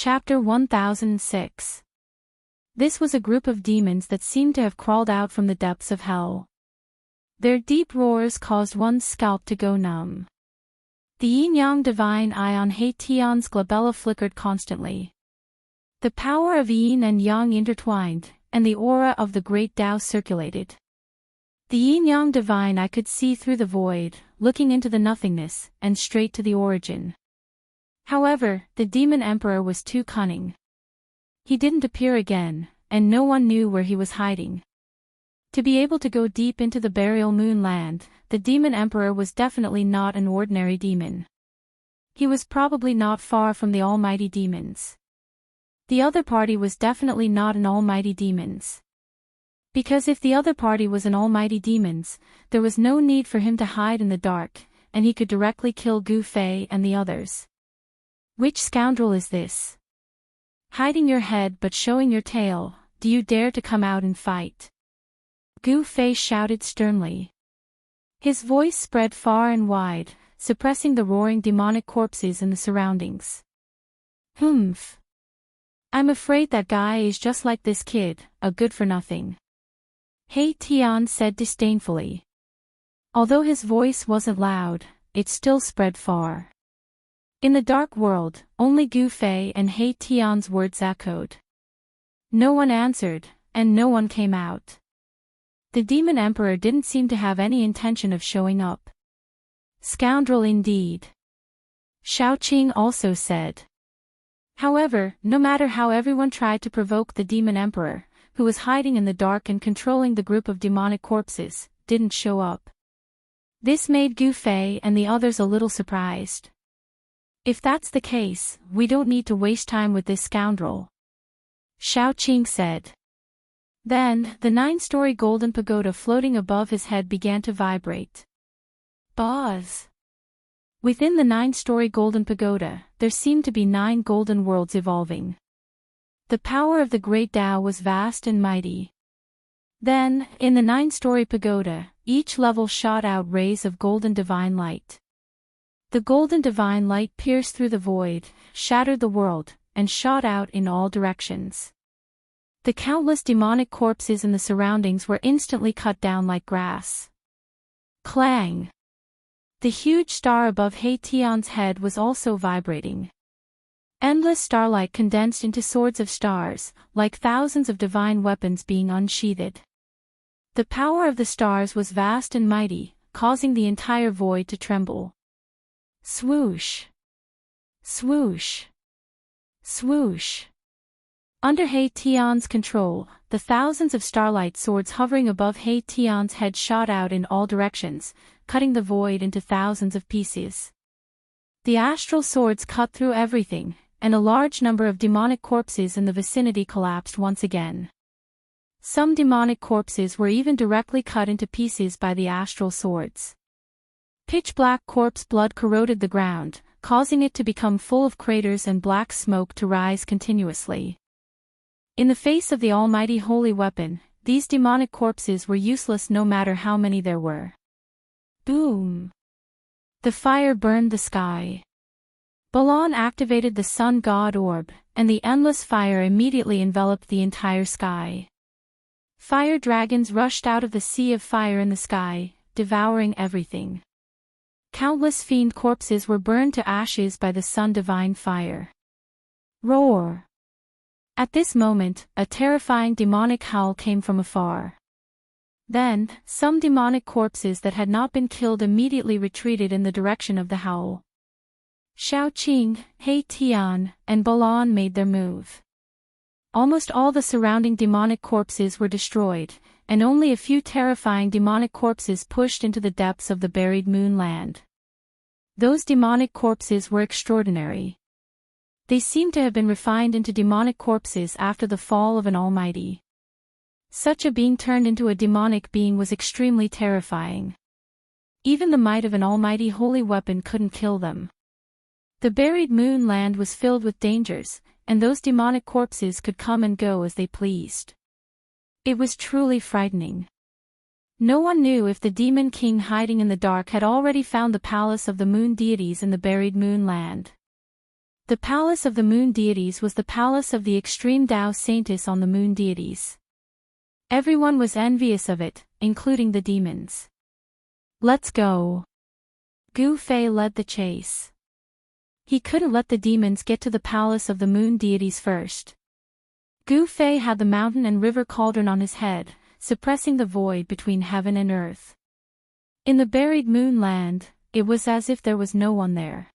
Chapter 1006. This was a group of demons that seemed to have crawled out from the depths of hell. Their deep roars caused one's scalp to go numb. The yin-yang divine eye on Haitian's glabella flickered constantly. The power of yin and yang intertwined, and the aura of the great Tao circulated. The yin-yang divine eye could see through the void, looking into the nothingness, and straight to the origin. However, the demon emperor was too cunning. He didn't appear again, and no one knew where he was hiding. To be able to go deep into the burial moon land, the demon emperor was definitely not an ordinary demon. He was probably not far from the almighty demons. The other party was definitely not an almighty demons. Because if the other party was an almighty demons, there was no need for him to hide in the dark, and he could directly kill Gu Fei and the others. Which scoundrel is this? Hiding your head but showing your tail, do you dare to come out and fight? Gu Fei shouted sternly. His voice spread far and wide, suppressing the roaring demonic corpses in the surroundings. Humph. I'm afraid that guy is just like this kid, a good-for-nothing. Hei Tian said disdainfully. Although his voice wasn't loud, it still spread far. In the dark world, only Gu Fei and Hei Tian's words echoed. No one answered, and no one came out. The demon emperor didn't seem to have any intention of showing up. Scoundrel indeed. Shaoqing also said. However, no matter how everyone tried to provoke the demon emperor, who was hiding in the dark and controlling the group of demonic corpses, didn't show up. This made Gu Fei and the others a little surprised. If that's the case, we don't need to waste time with this scoundrel. Shaoqing said. Then, the 9-story golden pagoda floating above his head began to vibrate. Buzz! Within the 9-story golden pagoda, there seemed to be 9 golden worlds evolving. The power of the great Tao was vast and mighty. Then, in the 9-story pagoda, each level shot out rays of golden divine light. The golden divine light pierced through the void, shattered the world, and shot out in all directions. The countless demonic corpses in the surroundings were instantly cut down like grass. Clang! The huge star above Hei Tian's head was also vibrating. Endless starlight condensed into swords of stars, like thousands of divine weapons being unsheathed. The power of the stars was vast and mighty, causing the entire void to tremble. Swoosh! Swoosh! Swoosh! Under Hei Tian's control, the thousands of starlight swords hovering above Hei Tian's head shot out in all directions, cutting the void into thousands of pieces. The astral swords cut through everything, and a large number of demonic corpses in the vicinity collapsed once again. Some demonic corpses were even directly cut into pieces by the astral swords. Pitch-black corpse blood corroded the ground, causing it to become full of craters and black smoke to rise continuously. In the face of the almighty holy weapon, these demonic corpses were useless no matter how many there were. Boom! The fire burned the sky. Balan activated the sun god orb, and the endless fire immediately enveloped the entire sky. Fire dragons rushed out of the sea of fire in the sky, devouring everything. Countless fiend corpses were burned to ashes by the sun divine fire. Roar! At this moment, a terrifying demonic howl came from afar. Then, some demonic corpses that had not been killed immediately retreated in the direction of the howl. Shaoqing, Hei Tian, and Balan made their move. Almost all the surrounding demonic corpses were destroyed, and only a few terrifying demonic corpses pushed into the depths of the buried moon land. Those demonic corpses were extraordinary. They seemed to have been refined into demonic corpses after the fall of an almighty. Such a being turned into a demonic being was extremely terrifying. Even the might of an almighty holy weapon couldn't kill them. The buried moon land was filled with dangers, and those demonic corpses could come and go as they pleased. It was truly frightening. No one knew if the demon king hiding in the dark had already found the palace of the moon deities in the buried moon land. The palace of the moon deities was the palace of the extreme Tao Saintess on the moon deities. Everyone was envious of it, including the demons. Let's go. Gu Fei led the chase. He couldn't let the demons get to the palace of the moon deities first. Gu Fei had the mountain and river cauldron on his head, suppressing the void between heaven and earth. In the buried moon land, it was as if there was no one there.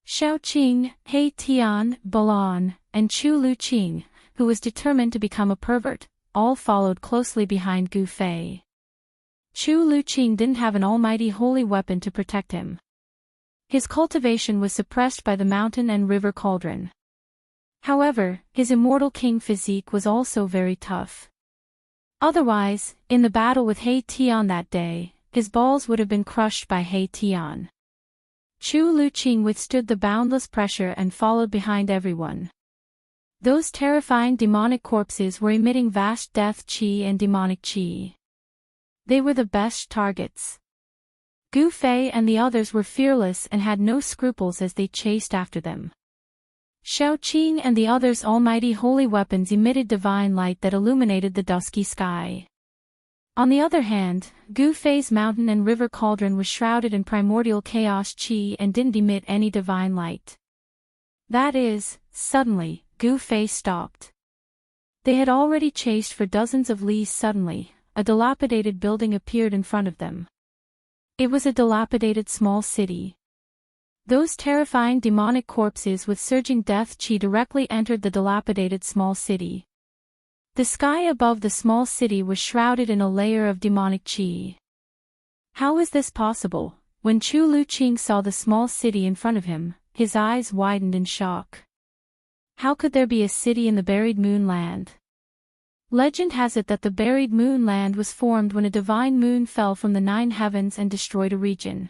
Xiao Qing, He Tian, Balan, and Chu Lu Qing, who was determined to become a pervert, all followed closely behind Gu Fei. Chu Lu Qing didn't have an almighty holy weapon to protect him. His cultivation was suppressed by the mountain and river cauldron. However, his immortal king physique was also very tough. Otherwise, in the battle with He Tian that day, his balls would have been crushed by He Tian. Chu Lu Qing withstood the boundless pressure and followed behind everyone. Those terrifying demonic corpses were emitting vast death qi and demonic qi. They were the best targets. Gu Fei and the others were fearless and had no scruples as they chased after them. Xiao Qing and the others' almighty holy weapons emitted divine light that illuminated the dusky sky. On the other hand, Gu Fei's mountain and river cauldron was shrouded in primordial chaos qi and didn't emit any divine light. That is, suddenly, Gu Fei stopped. They had already chased for dozens of lees. Suddenly, a dilapidated building appeared in front of them. It was a dilapidated small city. Those terrifying demonic corpses with surging death qi directly entered the dilapidated small city. The sky above the small city was shrouded in a layer of demonic qi. How is this possible? When Chu Lu Qing saw the small city in front of him, his eyes widened in shock. How could there be a city in the buried moon land? Legend has it that the buried moon land was formed when a divine moon fell from the 9 heavens and destroyed a region.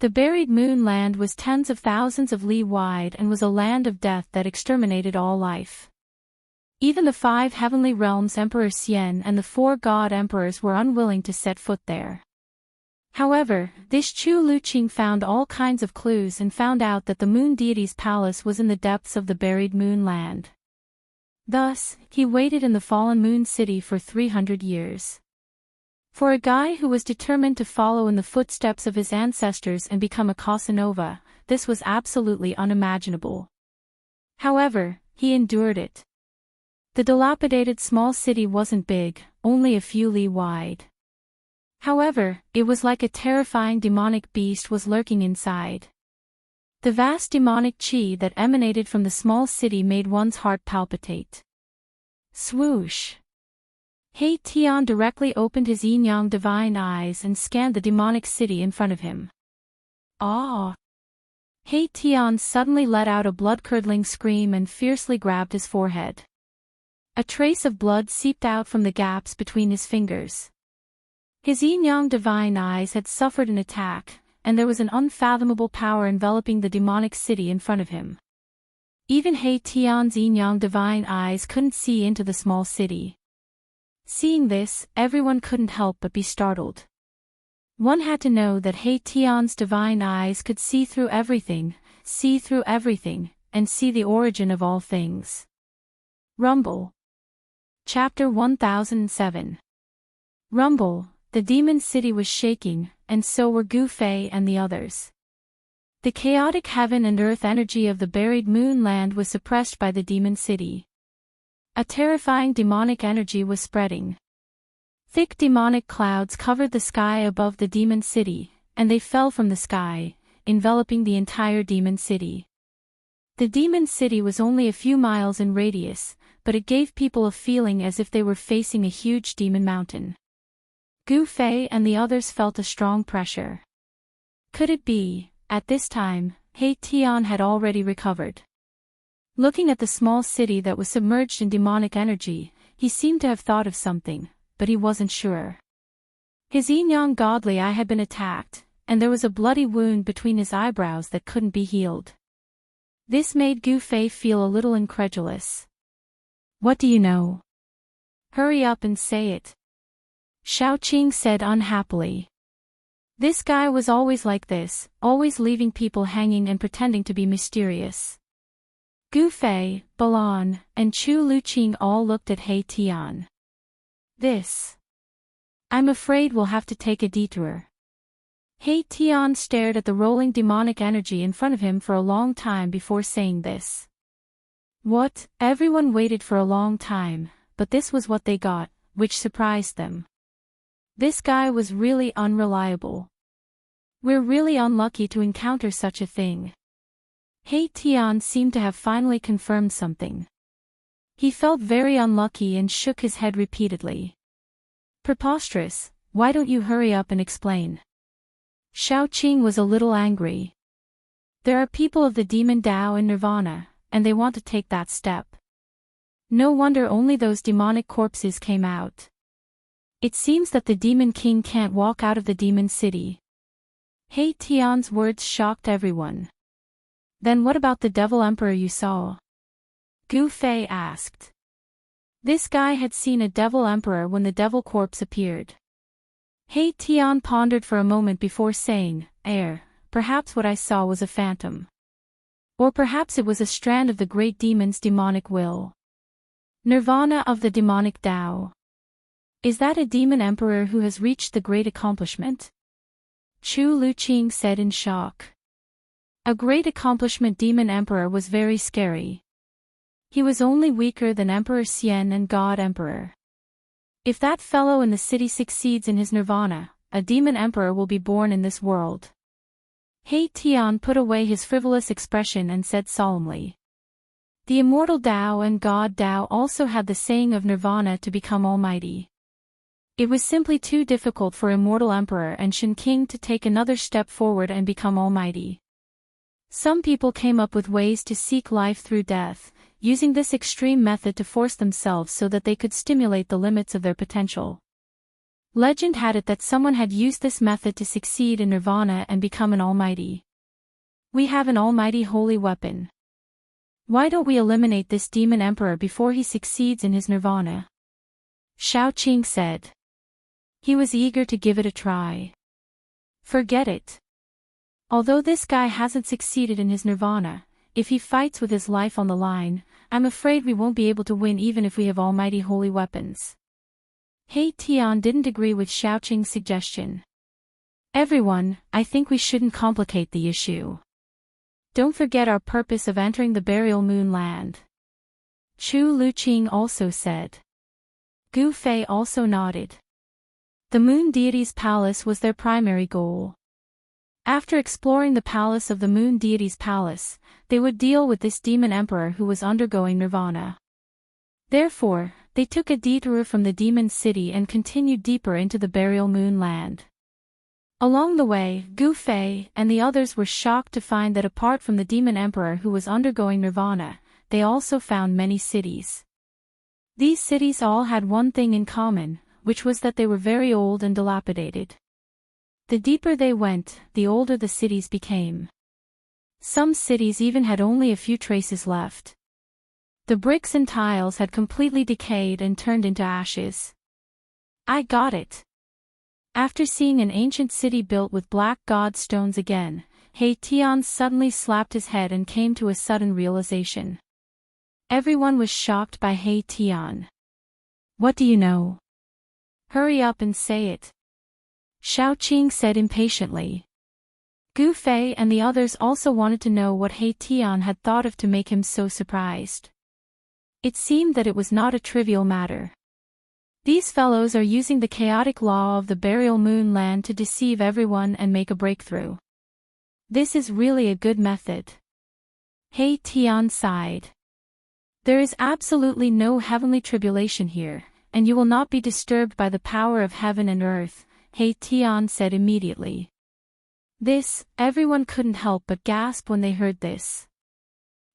The buried moon land was tens of thousands of li wide and was a land of death that exterminated all life. Even the 5 heavenly realms Emperor Xian and the 4 god emperors were unwilling to set foot there. However, this Chu Lu Qing found all kinds of clues and found out that the moon deity's palace was in the depths of the buried moon land. Thus, he waited in the fallen moon city for 300 years. For a guy who was determined to follow in the footsteps of his ancestors and become a Casanova, this was absolutely unimaginable. However, he endured it. The dilapidated small city wasn't big, only a few li wide. However, it was like a terrifying demonic beast was lurking inside. The vast demonic qi that emanated from the small city made one's heart palpitate. Swoosh! He Tian directly opened his yin-yang divine eyes and scanned the demonic city in front of him. Ah! He Tian suddenly let out a blood-curdling scream and fiercely grabbed his forehead. A trace of blood seeped out from the gaps between his fingers. His yin-yang divine eyes had suffered an attack, and there was an unfathomable power enveloping the demonic city in front of him. Even He Tian's yin-yang divine eyes couldn't see into the small city. Seeing this, everyone couldn't help but be startled. One had to know that He Tian's divine eyes could see through everything, and see the origin of all things. Rumble. Chapter 1007. Rumble. The demon city was shaking, and so were Gu Fei and the others. The chaotic heaven and earth energy of the buried moon land was suppressed by the demon city. A terrifying demonic energy was spreading. Thick demonic clouds covered the sky above the demon city, and they fell from the sky, enveloping the entire demon city. The demon city was only a few miles in radius, but it gave people a feeling as if they were facing a huge demon mountain. Gu Fei and the others felt a strong pressure. Could it be, at this time, He Tian had already recovered? Looking at the small city that was submerged in demonic energy, he seemed to have thought of something, but he wasn't sure. His yin-yang godly eye had been attacked, and there was a bloody wound between his eyebrows that couldn't be healed. This made Gu Fei feel a little incredulous. What do you know? Hurry up and say it. Xiao Qing said unhappily. This guy was always like this, always leaving people hanging and pretending to be mysterious. Gu Fei, Balan, and Chu Luqing all looked at He Tian. I'm afraid we'll have to take a detour. He Tian stared at the rolling demonic energy in front of him for a long time before saying this. What? Everyone waited for a long time, but this was what they got, which surprised them. This guy was really unreliable. We're really unlucky to encounter such a thing. He Tian seemed to have finally confirmed something. He felt very unlucky and shook his head repeatedly. Preposterous, why don't you hurry up and explain? Xiaoqing was a little angry. There are people of the demon Tao in Nirvana, and they want to take that step. No wonder only those demonic corpses came out. It seems that the demon king can't walk out of the demon city. He Tian's words shocked everyone. Then what about the devil emperor you saw? Gu Fei asked. This guy had seen a devil emperor when the devil corpse appeared. He Tian pondered for a moment before saying, perhaps what I saw was a phantom. Or perhaps it was a strand of the great demon's demonic will. Nirvana of the demonic Tao. Is that a demon emperor who has reached the great accomplishment? Chu Luqing said in shock. A great accomplishment demon emperor was very scary. He was only weaker than Emperor Xian and God Emperor. If that fellow in the city succeeds in his nirvana, a demon emperor will be born in this world. He Tian put away his frivolous expression and said solemnly. The immortal Tao and God Tao also had the saying of nirvana to become almighty. It was simply too difficult for Immortal Emperor and Shen King to take another step forward and become almighty. Some people came up with ways to seek life through death, using this extreme method to force themselves so that they could stimulate the limits of their potential. Legend had it that someone had used this method to succeed in nirvana and become an almighty. We have an almighty holy weapon. Why don't we eliminate this demon emperor before he succeeds in his nirvana? Xiaoqing said. He was eager to give it a try. Forget it. Although this guy hasn't succeeded in his nirvana, if he fights with his life on the line, I'm afraid we won't be able to win even if we have almighty holy weapons. He Tian didn't agree with Xiaoqing's suggestion. Everyone, I think we shouldn't complicate the issue. Don't forget our purpose of entering the burial moon land. Chu Luqing also said. Gu Fei also nodded. The moon deity's palace was their primary goal. After exploring the palace of the moon deity's palace, they would deal with this demon emperor who was undergoing nirvana. Therefore, they took a detour from the demon city and continued deeper into the burial moon land. Along the way, Gu Fei and the others were shocked to find that apart from the demon emperor who was undergoing nirvana, they also found many cities. These cities all had one thing in common, which was that they were very old and dilapidated. The deeper they went, the older the cities became. Some cities even had only a few traces left. The bricks and tiles had completely decayed and turned into ashes. I got it. After seeing an ancient city built with black god stones again, He Tian suddenly slapped his head and came to a sudden realization. Everyone was shocked by He Tian. What do you know? Hurry up and say it. Xiaoqing said impatiently. Gu Fei and the others also wanted to know what He Tian had thought of to make him so surprised. It seemed that it was not a trivial matter. These fellows are using the chaotic law of the burial moon land to deceive everyone and make a breakthrough. This is really a good method. He Tian sighed. There is absolutely no heavenly tribulation here, and you will not be disturbed by the power of heaven and earth, He Tian said immediately. Everyone couldn't help but gasp when they heard this.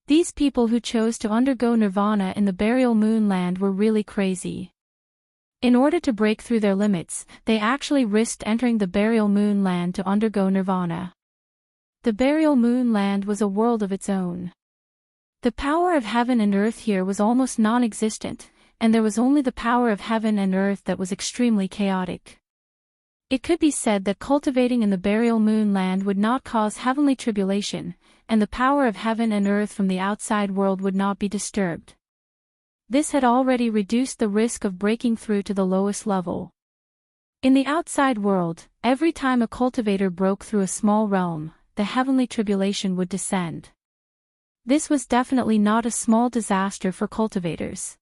These people who chose to undergo nirvana in the burial moon land were really crazy. In order to break through their limits, they actually risked entering the burial moon land to undergo nirvana. The burial moon land was a world of its own. The power of heaven and earth here was almost non-existent, and there was only the power of heaven and earth that was extremely chaotic. It could be said that cultivating in the burial moon land would not cause heavenly tribulation, and the power of heaven and earth from the outside world would not be disturbed. This had already reduced the risk of breaking through to the lowest level. In the outside world, every time a cultivator broke through a small realm, the heavenly tribulation would descend. This was definitely not a small disaster for cultivators.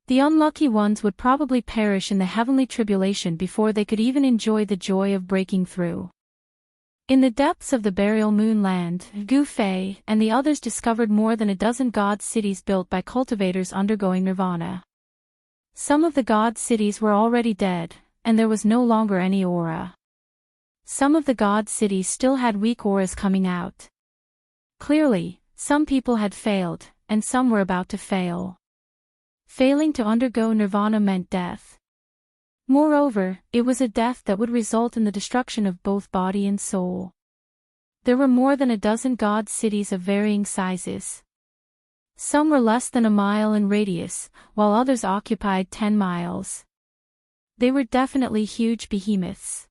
The unlucky ones would probably perish in the heavenly tribulation before they could even enjoy the joy of breaking through. In the depths of the burial moon land, Gu Fei and the others discovered more than a dozen god cities built by cultivators undergoing nirvana. Some of the god cities were already dead, and there was no longer any aura. Some of the god cities still had weak auras coming out. Clearly, some people had failed, and some were about to fail. Failing to undergo nirvana meant death. Moreover, it was a death that would result in the destruction of both body and soul. There were more than a dozen god cities of varying sizes. Some were less than a mile in radius, while others occupied 10 miles. They were definitely huge behemoths.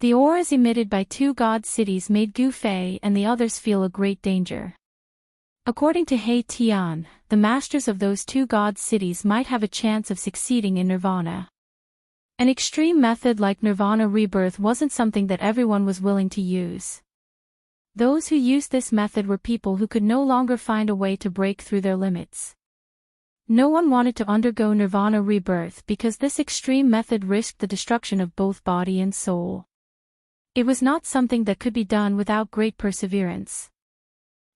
The auras emitted by 2 god cities made Gu Fei and the others feel a great danger. According to He Tian, the masters of those 2 god cities might have a chance of succeeding in nirvana. An extreme method like nirvana rebirth wasn't something that everyone was willing to use. Those who used this method were people who could no longer find a way to break through their limits. No one wanted to undergo nirvana rebirth because this extreme method risked the destruction of both body and soul. It was not something that could be done without great perseverance.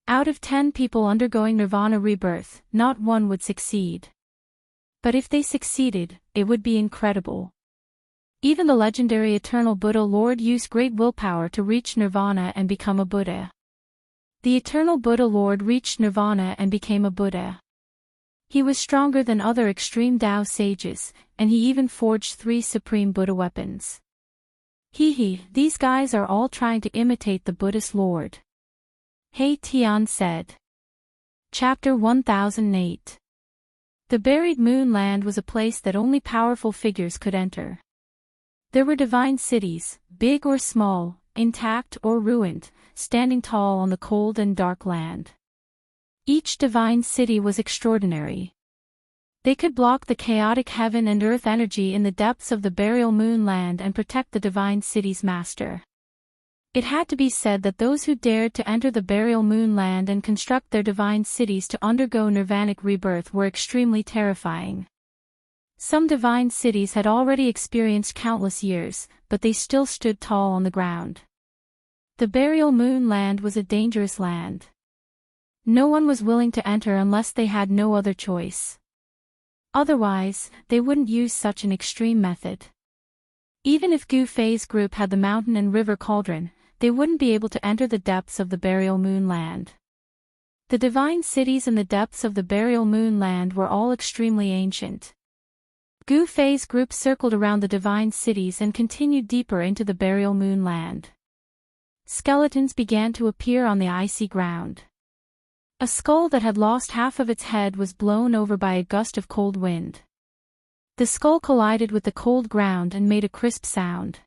Out of 10 people undergoing nirvana rebirth, not one would succeed. But if they succeeded, it would be incredible. Even the legendary Eternal Buddha Lord used great willpower to reach nirvana and become a Buddha. The Eternal Buddha Lord reached nirvana and became a Buddha. He was stronger than other extreme Tao sages, and he even forged 3 supreme Buddha weapons. These guys are all trying to imitate the Buddhist Lord. He Tian said. Chapter 1008. The buried moon land was a place that only powerful figures could enter. There were divine cities, big or small, intact or ruined, standing tall on the cold and dark land. Each divine city was extraordinary. They could block the chaotic heaven and earth energy in the depths of the burial moon land and protect the divine city's master. It had to be said that those who dared to enter the burial moon land and construct their divine cities to undergo nirvanic rebirth were extremely terrifying. Some divine cities had already experienced countless years, but they still stood tall on the ground. The burial moon land was a dangerous land. No one was willing to enter unless they had no other choice. Otherwise, they wouldn't use such an extreme method. Even if Gu Fei's group had the mountain and river cauldron, they wouldn't be able to enter the depths of the burial moon land. The divine cities in the depths of the burial moon land were all extremely ancient. Gu Fei's group circled around the divine cities and continued deeper into the burial moon land. Skeletons began to appear on the icy ground. A skull that had lost half of its head was blown over by a gust of cold wind. The skull collided with the cold ground and made a crisp sound.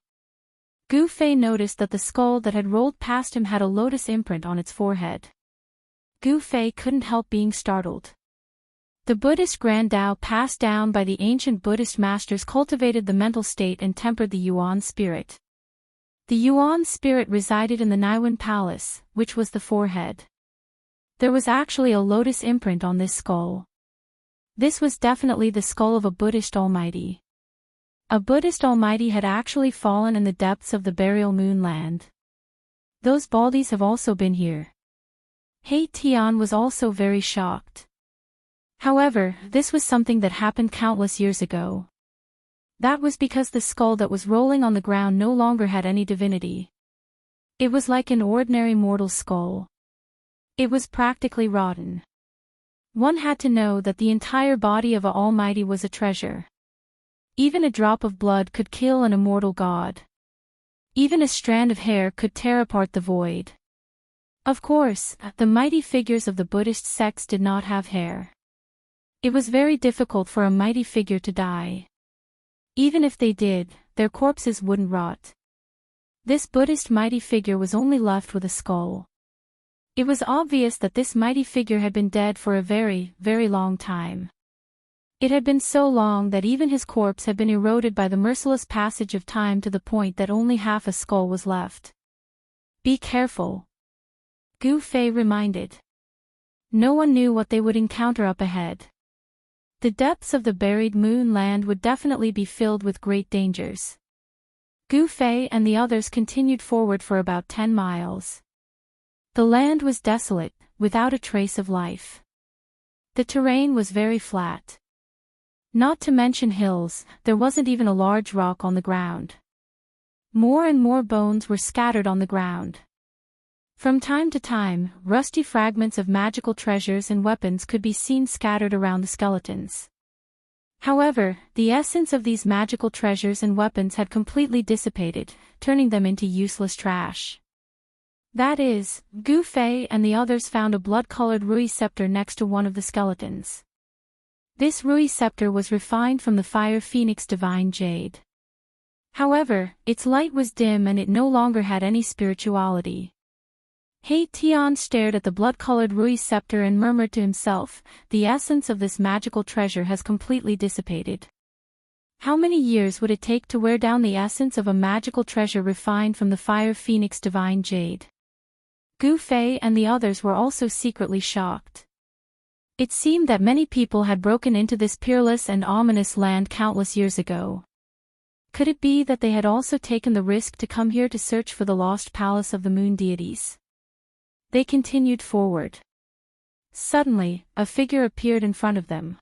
Gu Fei noticed that the skull that had rolled past him had a lotus imprint on its forehead. Gu Fei couldn't help being startled. The Buddhist Grand Tao passed down by the ancient Buddhist masters cultivated the mental state and tempered the Yuan spirit. The Yuan spirit resided in the Niwen Palace, which was the forehead. There was actually a lotus imprint on this skull. This was definitely the skull of a Buddhist almighty. A Buddhist almighty had actually fallen in the depths of the burial moon land. Those baldies have also been here. He Tian was also very shocked. However, this was something that happened countless years ago. That was because the skull that was rolling on the ground no longer had any divinity. It was like an ordinary mortal skull. It was practically rotten. One had to know that the entire body of an almighty was a treasure. Even a drop of blood could kill an immortal god. Even a strand of hair could tear apart the void. Of course, the mighty figures of the Buddhist sects did not have hair. It was very difficult for a mighty figure to die. Even if they did, their corpses wouldn't rot. This Buddhist mighty figure was only left with a skull. It was obvious that this mighty figure had been dead for a very, very long time. It had been so long that even his corpse had been eroded by the merciless passage of time to the point that only half a skull was left. Be careful, Gu Fei reminded. No one knew what they would encounter up ahead. The depths of the buried moon land would definitely be filled with great dangers. Gu Fei and the others continued forward for about 10 miles. The land was desolate, without a trace of life. The terrain was very flat. Not to mention hills, there wasn't even a large rock on the ground. More and more bones were scattered on the ground. From time to time, rusty fragments of magical treasures and weapons could be seen scattered around the skeletons. However, the essence of these magical treasures and weapons had completely dissipated, turning them into useless trash. That is, Gu Fei and the others found a blood-colored Rui scepter next to one of the skeletons. This Rui scepter was refined from the fire phoenix divine jade. However, its light was dim and it no longer had any spirituality. He Tian stared at the blood-colored Rui scepter and murmured to himself, the essence of this magical treasure has completely dissipated. How many years would it take to wear down the essence of a magical treasure refined from the fire phoenix divine jade? Gu Fei and the others were also secretly shocked. It seemed that many people had broken into this peerless and ominous land countless years ago. Could it be that they had also taken the risk to come here to search for the lost palace of the moon deities? They continued forward. Suddenly, a figure appeared in front of them.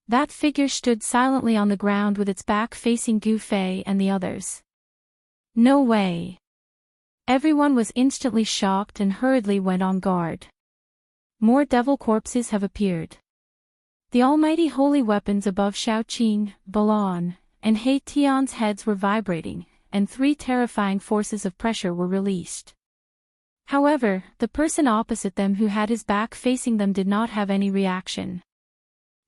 That figure stood silently on the ground with its back facing Gu Fei and the others. No way! Everyone was instantly shocked and hurriedly went on guard. More devil corpses have appeared. The almighty holy weapons above Shaoqing, Balon, and He Tian's heads were vibrating, and 3 terrifying forces of pressure were released. However, the person opposite them who had his back facing them did not have any reaction.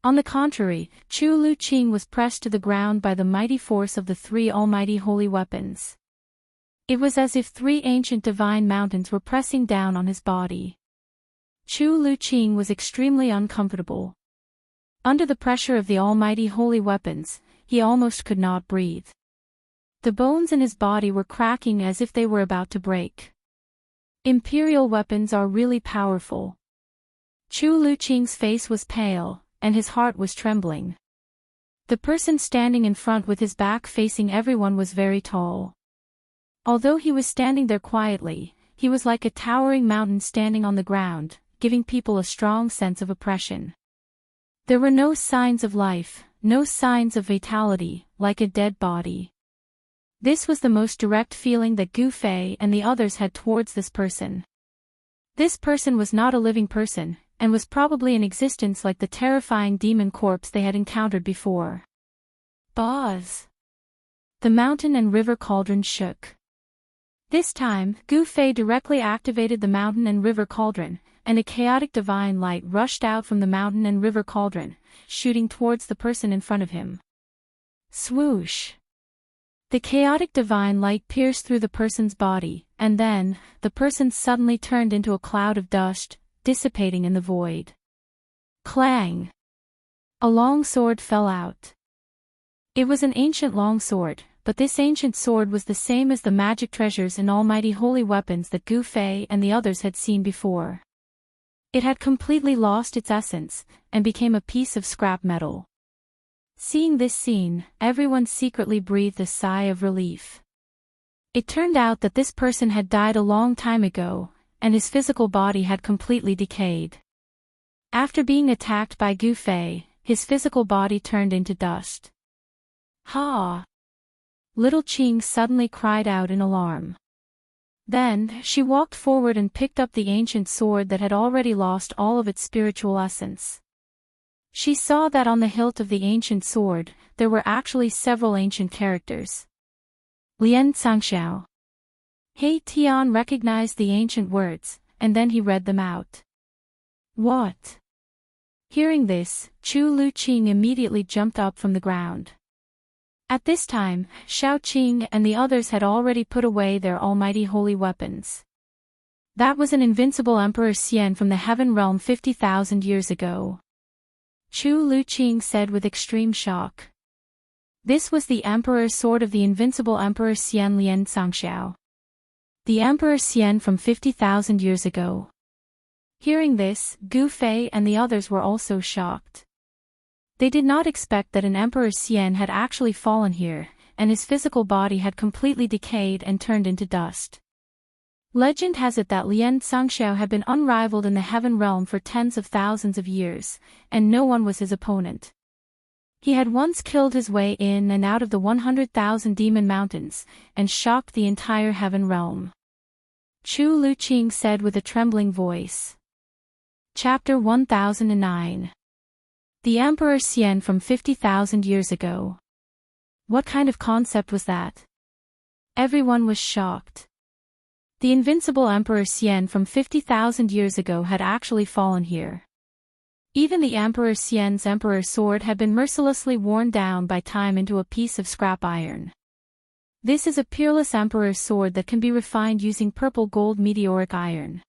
On the contrary, Chu Luqing was pressed to the ground by the mighty force of the 3 almighty holy weapons. It was as if 3 ancient divine mountains were pressing down on his body. Chu Luqing was extremely uncomfortable. Under the pressure of the almighty holy weapons, he almost could not breathe. The bones in his body were cracking as if they were about to break. Imperial weapons are really powerful. Chu Luqing's face was pale, and his heart was trembling. The person standing in front with his back facing everyone was very tall. Although he was standing there quietly, he was like a towering mountain standing on the ground, giving people a strong sense of oppression. There were no signs of life, no signs of vitality, like a dead body. This was the most direct feeling that Gu Fei and the others had towards this person. This person was not a living person, and was probably in existence like the terrifying demon corpse they had encountered before. Buzz! The mountain and river cauldron shook. This time, Gu Fei directly activated the mountain and river cauldron, and a chaotic divine light rushed out from the mountain and river cauldron, shooting towards the person in front of him. Swoosh! The chaotic divine light pierced through the person's body, and then, the person suddenly turned into a cloud of dust, dissipating in the void. Clang! A long sword fell out. It was an ancient long sword, but this ancient sword was the same as the magic treasures and almighty holy weapons that Gu Fei and the others had seen before. It had completely lost its essence, and became a piece of scrap metal. Seeing this scene, everyone secretly breathed a sigh of relief. It turned out that this person had died a long time ago, and his physical body had completely decayed. After being attacked by Gu Fei, his physical body turned into dust. Ha! Little Qing suddenly cried out in alarm. Then, she walked forward and picked up the ancient sword that had already lost all of its spiritual essence. She saw that on the hilt of the ancient sword, there were actually several ancient characters. Lian Cangxiao. He Tian recognized the ancient words, and then he read them out. What? Hearing this, Chu Luqing immediately jumped up from the ground. At this time, Shaoqing and the others had already put away their almighty holy weapons. That was an invincible Emperor Xian from the Heaven Realm 50,000 years ago. Chu Luqing said with extreme shock. This was the Emperor's sword of the invincible Emperor Xian Lian Zhangxiao. The Emperor Xian from 50,000 years ago. Hearing this, Gu Fei and the others were also shocked. They did not expect that an Emperor Xian had actually fallen here, and his physical body had completely decayed and turned into dust. Legend has it that Lian Zhangxiao had been unrivaled in the Heaven Realm for tens of thousands of years, and no one was his opponent. He had once killed his way in and out of the 100,000 demon mountains, and shocked the entire Heaven Realm. Chu Luqing said with a trembling voice. Chapter 1009. The Emperor Xian from 50,000 years ago. What kind of concept was that? Everyone was shocked. The invincible Emperor Xian from 50,000 years ago had actually fallen here. Even the Emperor Xian's Emperor's sword had been mercilessly worn down by time into a piece of scrap iron. This is a peerless Emperor's sword that can be refined using purple gold meteoric iron.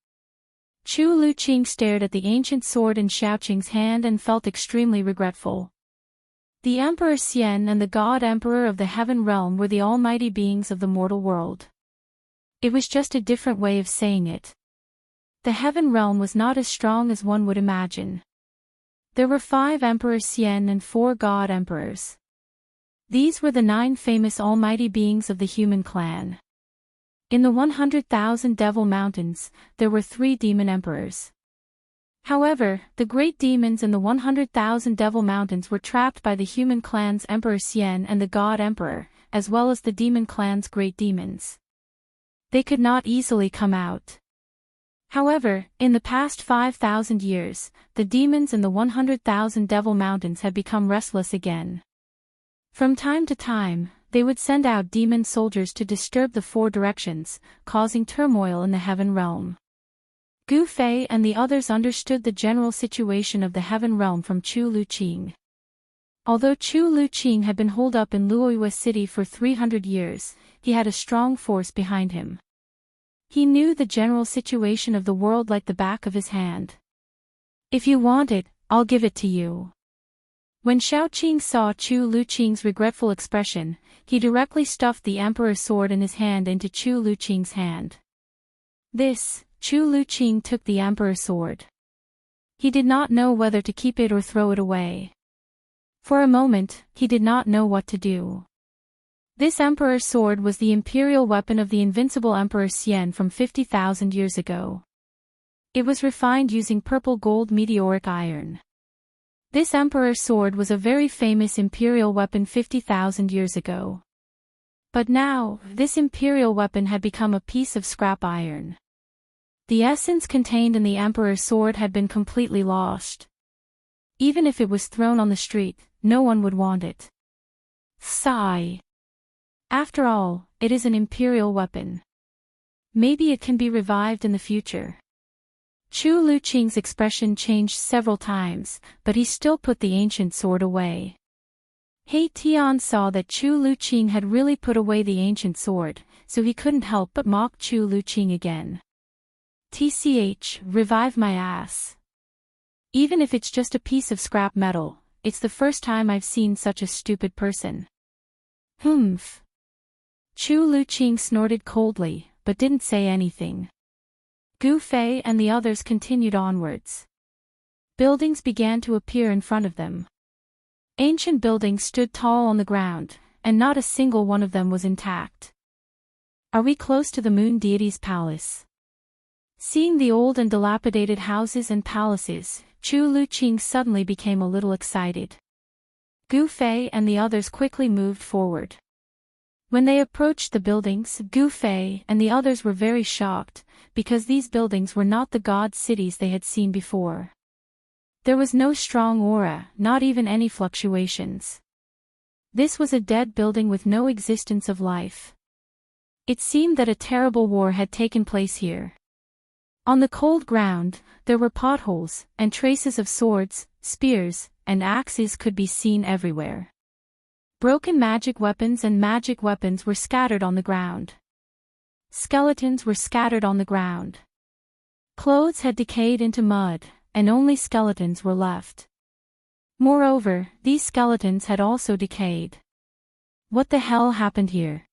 Chu Luqing stared at the ancient sword in Xiaoqing's hand and felt extremely regretful. The Emperor Xian and the God Emperor of the Heaven Realm were the almighty beings of the mortal world. It was just a different way of saying it. The Heaven Realm was not as strong as one would imagine. There were 5 Emperors Xian and 4 God Emperors. These were the 9 famous almighty beings of the human clan. In the 100,000 Devil Mountains, there were 3 Demon Emperors. However, the great demons in the 100,000 Devil Mountains were trapped by the human clan's Emperor Xian and the God Emperor, as well as the demon clan's great demons. They could not easily come out. However, in the past 5,000 years, the demons in the 100,000 Devil Mountains had become restless again. From time to time, they would send out demon soldiers to disturb the 4 directions, causing turmoil in the Heaven Realm. Gu Fei and the others understood the general situation of the Heaven Realm from Chu Luqing. Although Chu Luqing had been holed up in Luoyue City for 300 years, he had a strong force behind him. He knew the general situation of the world like the back of his hand. If you want it, I'll give it to you. When Xiaoqing saw Chu Luqing's regretful expression, he directly stuffed the Emperor's sword in his hand into Chu Luqing's hand. Chu Luqing took the Emperor's sword. He did not know whether to keep it or throw it away. For a moment, he did not know what to do. This Emperor's sword was the imperial weapon of the invincible Emperor Xian from 50,000 years ago. It was refined using purple gold meteoric iron. This Emperor's sword was a very famous imperial weapon 50,000 years ago. But now, this imperial weapon had become a piece of scrap iron. The essence contained in the Emperor's sword had been completely lost. Even if it was thrown on the street, no one would want it. Sigh. After all, it is an imperial weapon. Maybe it can be revived in the future. Chu Luqing's expression changed several times, but he still put the ancient sword away. He Tian saw that Chu Luqing had really put away the ancient sword, so he couldn't help but mock Chu Luqing again. TCH, revive my ass. Even if it's just a piece of scrap metal, it's the first time I've seen such a stupid person. Humph. Chu Luqing snorted coldly, but didn't say anything. Gu Fei and the others continued onwards. Buildings began to appear in front of them. Ancient buildings stood tall on the ground, and not a single one of them was intact. Are we close to the moon deity's palace? Seeing the old and dilapidated houses and palaces, Chu Luqing suddenly became a little excited. Gu Fei and the others quickly moved forward. When they approached the buildings, Gu Fei and the others were very shocked, because these buildings were not the god cities they had seen before. There was no strong aura, not even any fluctuations. This was a dead building with no existence of life. It seemed that a terrible war had taken place here. On the cold ground, there were potholes, and traces of swords, spears, and axes could be seen everywhere. Broken magic weapons and magic weapons were scattered on the ground. Skeletons were scattered on the ground. Clothes had decayed into mud, and only skeletons were left. Moreover, these skeletons had also decayed. What the hell happened here?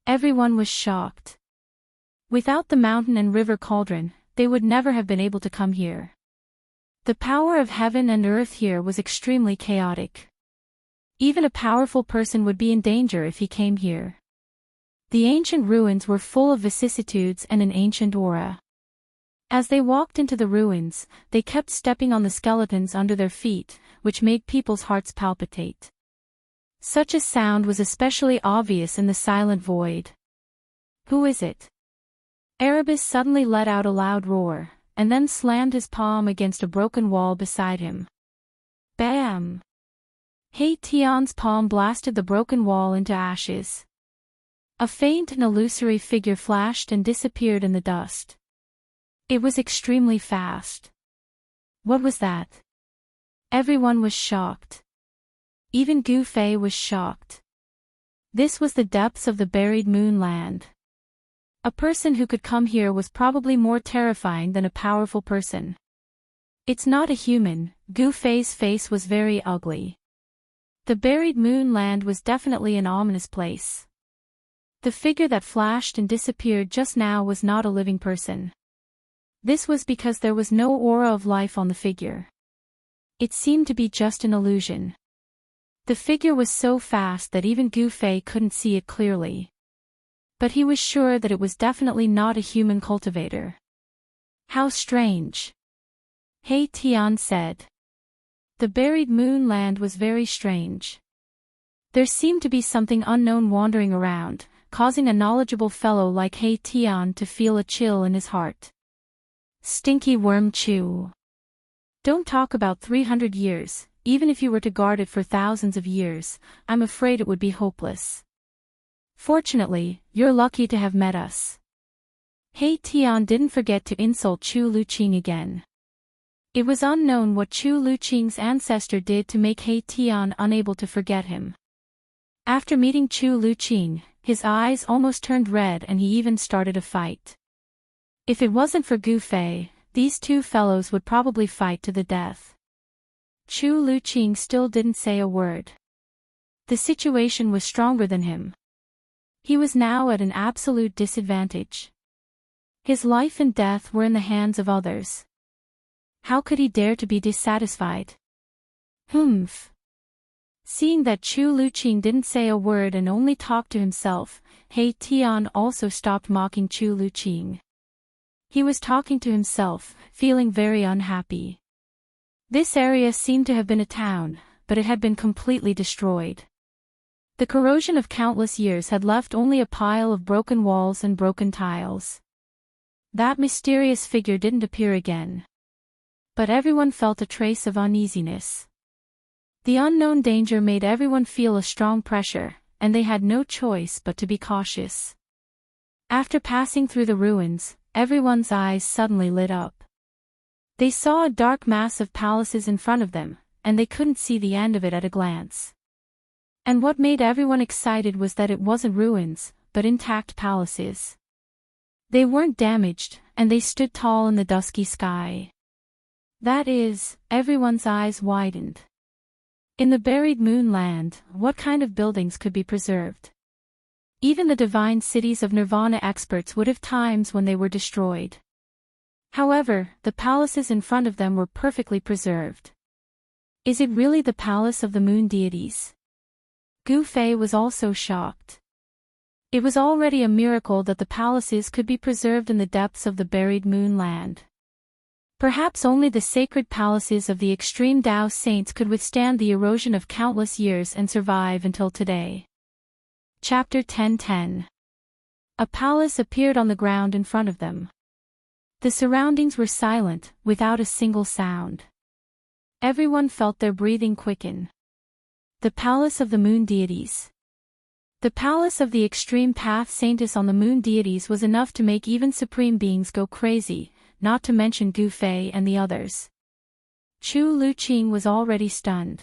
Everyone was shocked. Without the mountain and river cauldron, they would never have been able to come here. The power of heaven and earth here was extremely chaotic. Even a powerful person would be in danger if he came here. The ancient ruins were full of vicissitudes and an ancient aura. As they walked into the ruins, they kept stepping on the skeletons under their feet, which made people's hearts palpitate. Such a sound was especially obvious in the silent void. Who is it? Erebus suddenly let out a loud roar, and then slammed his palm against a broken wall beside him. Bam! Tion's palm blasted the broken wall into ashes. A faint and illusory figure flashed and disappeared in the dust. It was extremely fast. What was that? Everyone was shocked. Even Gu Fei was shocked. This was the depths of the buried moonland. A person who could come here was probably more terrifying than a powerful person. It's not a human. Gu Fei's face was very ugly. The buried moonland was definitely an ominous place. The figure that flashed and disappeared just now was not a living person. This was because there was no aura of life on the figure. It seemed to be just an illusion. The figure was so fast that even Gu Fei couldn't see it clearly. But he was sure that it was definitely not a human cultivator. How strange. Tion said. The buried moonland was very strange. There seemed to be something unknown wandering around, causing a knowledgeable fellow like Tion to feel a chill in his heart. Stinky worm chew. Don't talk about 300 years, even if you were to guard it for thousands of years, I'm afraid it would be hopeless. Fortunately, you're lucky to have met us. Tion didn't forget to insult Chu Luqing again. It was unknown what Chu Luqing's ancestor did to make Tion unable to forget him. After meeting Chu Luqing, his eyes almost turned red and he even started a fight. If it wasn't for Gu Fei, these two fellows would probably fight to the death. Chu Luqing still didn't say a word. The situation was stronger than him. He was now at an absolute disadvantage. His life and death were in the hands of others. How could he dare to be dissatisfied? Humph. Seeing that Chu Luqing didn't say a word and only talked to himself, Tion also stopped mocking Chu Luqing. He was talking to himself, feeling very unhappy. This area seemed to have been a town, but it had been completely destroyed. The corrosion of countless years had left only a pile of broken walls and broken tiles. That mysterious figure didn't appear again. But everyone felt a trace of uneasiness. The unknown danger made everyone feel a strong pressure, and they had no choice but to be cautious. After passing through the ruins, everyone's eyes suddenly lit up. They saw a dark mass of palaces in front of them, and they couldn't see the end of it at a glance. And what made everyone excited was that it wasn't ruins, but intact palaces. They weren't damaged, and they stood tall in the dusky sky. That is, everyone's eyes widened. In the buried moonland, what kind of buildings could be preserved? Even the divine cities of Nirvana experts would have times when they were destroyed. However, the palaces in front of them were perfectly preserved. Is it really the palace of the moon deities? Gu Fei was also shocked. It was already a miracle that the palaces could be preserved in the depths of the buried moonland. Perhaps only the sacred palaces of the extreme Tao saints could withstand the erosion of countless years and survive until today. Chapter 10:10. A palace appeared on the ground in front of them. The surroundings were silent, without a single sound. Everyone felt their breathing quicken. The Palace of the Moon Deities. The palace of the extreme path saintess on the moon deities was enough to make even supreme beings go crazy, not to mention Gu Fei and the others. Chu Luqing was already stunned.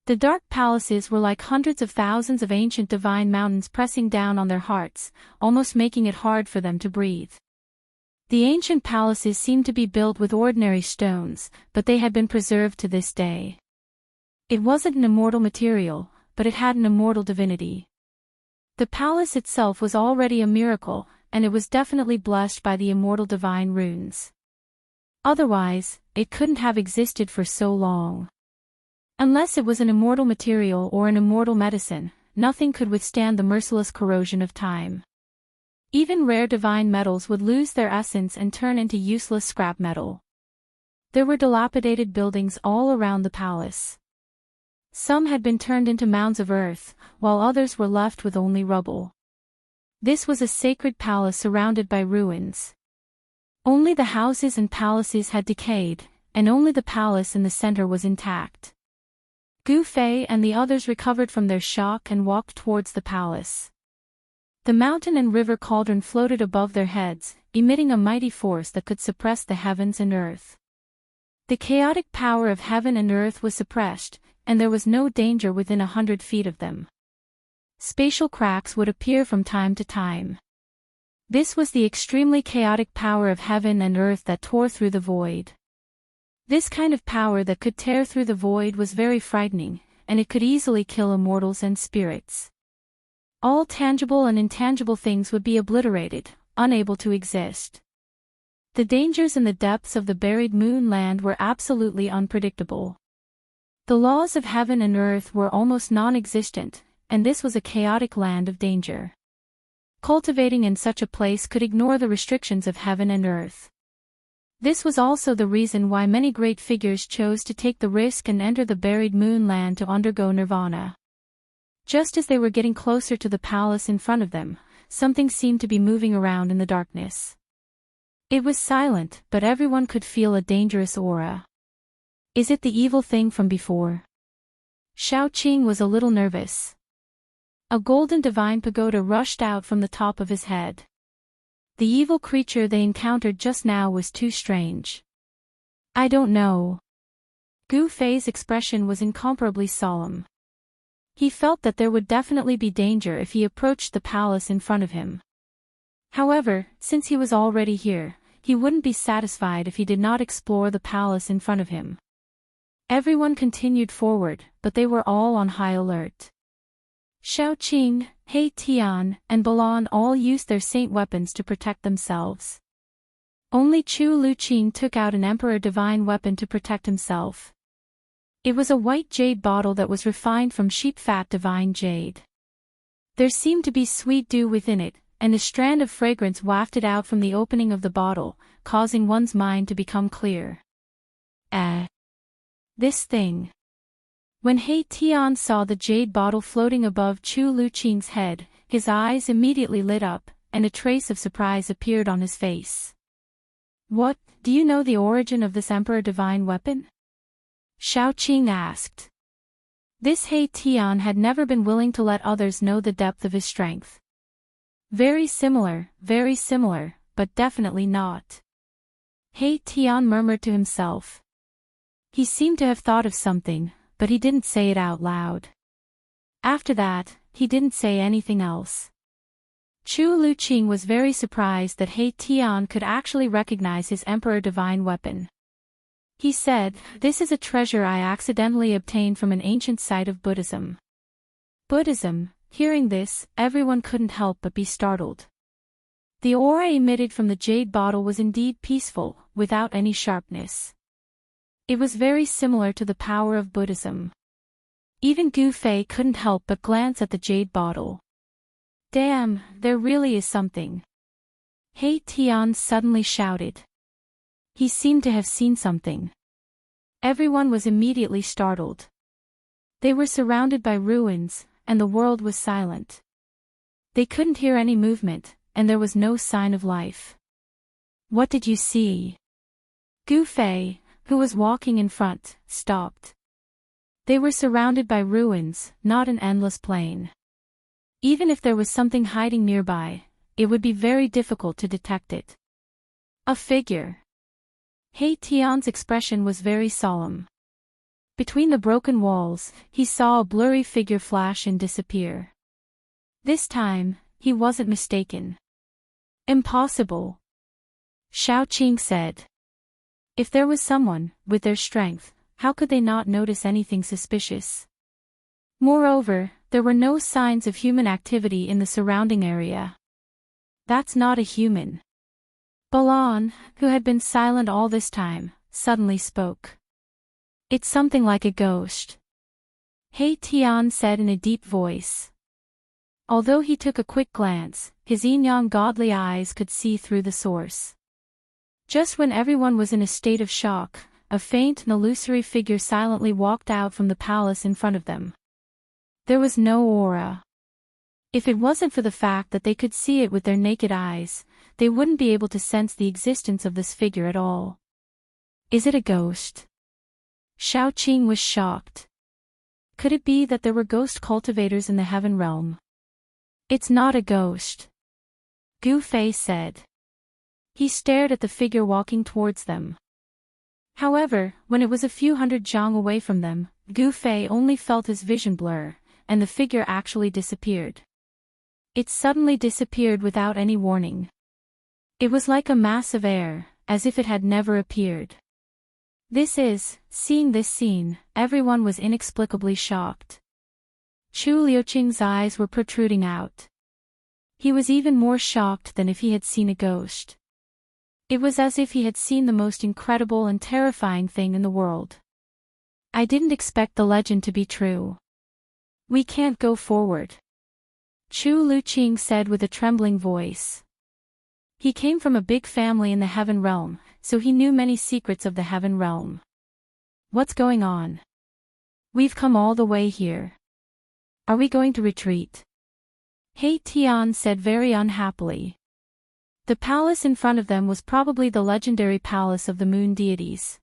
The dark palaces were like hundreds of thousands of ancient divine mountains pressing down on their hearts, almost making it hard for them to breathe. The ancient palaces seemed to be built with ordinary stones, but they had been preserved to this day. It wasn't an immortal material, but it had an immortal divinity. The palace itself was already a miracle, and it was definitely blessed by the immortal divine runes. Otherwise, it couldn't have existed for so long. Unless it was an immortal material or an immortal medicine, nothing could withstand the merciless corrosion of time. Even rare divine metals would lose their essence and turn into useless scrap metal. There were dilapidated buildings all around the palace. Some had been turned into mounds of earth, while others were left with only rubble. This was a sacred palace surrounded by ruins. Only the houses and palaces had decayed, and only the palace in the center was intact. Gu Fei and the others recovered from their shock and walked towards the palace. The mountain and river cauldron floated above their heads, emitting a mighty force that could suppress the heavens and earth. The chaotic power of heaven and earth was suppressed, and there was no danger within 100 feet of them. Spatial cracks would appear from time to time. This was the extremely chaotic power of heaven and earth that tore through the void. This kind of power that could tear through the void was very frightening, and it could easily kill immortals and spirits. All tangible and intangible things would be obliterated, unable to exist. The dangers in the depths of the buried moon land were absolutely unpredictable. The laws of heaven and earth were almost non-existent, and this was a chaotic land of danger. Cultivating in such a place could ignore the restrictions of heaven and earth. This was also the reason why many great figures chose to take the risk and enter the buried moon land to undergo nirvana. Just as they were getting closer to the palace in front of them, something seemed to be moving around in the darkness. It was silent, but everyone could feel a dangerous aura. Is it the evil thing from before? Xiao Qing was a little nervous. A golden divine pagoda rushed out from the top of his head. The evil creature they encountered just now was too strange. I don't know. Gu Fei's expression was incomparably solemn. He felt that there would definitely be danger if he approached the palace in front of him. However, since he was already here, he wouldn't be satisfied if he did not explore the palace in front of him. Everyone continued forward, but they were all on high alert. Xiao Qing, He Tian, and Balan all used their saint weapons to protect themselves. Only Chu Luqing took out an emperor divine weapon to protect himself. It was a white jade bottle that was refined from sheep fat divine jade. There seemed to be sweet dew within it, and a strand of fragrance wafted out from the opening of the bottle, causing one's mind to become clear. This thing. When He Tian saw the jade bottle floating above Chu Luqing's head, his eyes immediately lit up, and a trace of surprise appeared on his face. What, do you know the origin of this emperor divine weapon? Xiao Qing asked. This He Tian had never been willing to let others know the depth of his strength. Very similar, but definitely not. He Tian murmured to himself. He seemed to have thought of something, but he didn't say it out loud. After that, he didn't say anything else. Chu Luqing was very surprised that He Tian could actually recognize his emperor divine weapon. He said, "This is a treasure I accidentally obtained from an ancient site of Buddhism." Buddhism. Hearing this, everyone couldn't help but be startled. The aura emitted from the jade bottle was indeed peaceful, without any sharpness. It was very similar to the power of Buddhism. Even Gu Fei couldn't help but glance at the jade bottle. Damn, there really is something. He Tian suddenly shouted. He seemed to have seen something. Everyone was immediately startled. They were surrounded by ruins, and the world was silent. They couldn't hear any movement, and there was no sign of life. What did you see? Gu Fei, who was walking in front, stopped. They were surrounded by ruins, not an endless plain. Even if there was something hiding nearby, it would be very difficult to detect it. A figure. He Tian's expression was very solemn. Between the broken walls, he saw a blurry figure flash and disappear. This time, he wasn't mistaken. Impossible. Xiao-Qing said. If there was someone, with their strength, how could they not notice anything suspicious? Moreover, there were no signs of human activity in the surrounding area. That's not a human. Balan, who had been silent all this time, suddenly spoke. It's something like a ghost. He Tian said in a deep voice. Although he took a quick glance, his yin-yang godly eyes could see through the source. Just when everyone was in a state of shock, a faint and illusory figure silently walked out from the palace in front of them. There was no aura. If it wasn't for the fact that they could see it with their naked eyes, they wouldn't be able to sense the existence of this figure at all. Is it a ghost? Xiao-Qing was shocked. Could it be that there were ghost cultivators in the heaven realm? It's not a ghost. Gu Fei said. He stared at the figure walking towards them. However, when it was a few hundred zhang away from them, Gu Fei only felt his vision blur, and the figure actually disappeared. It suddenly disappeared without any warning. It was like a mass of air, as if it had never appeared. Seeing this scene, everyone was inexplicably shocked. Chu Liuqing's eyes were protruding out. He was even more shocked than if he had seen a ghost. It was as if he had seen the most incredible and terrifying thing in the world. I didn't expect the legend to be true. We can't go forward. Chu Liuqing said with a trembling voice. He came from a big family in the heaven realm, so he knew many secrets of the heaven realm. What's going on? We've come all the way here. Are we going to retreat? He Tian said very unhappily. The palace in front of them was probably the legendary palace of the moon deities.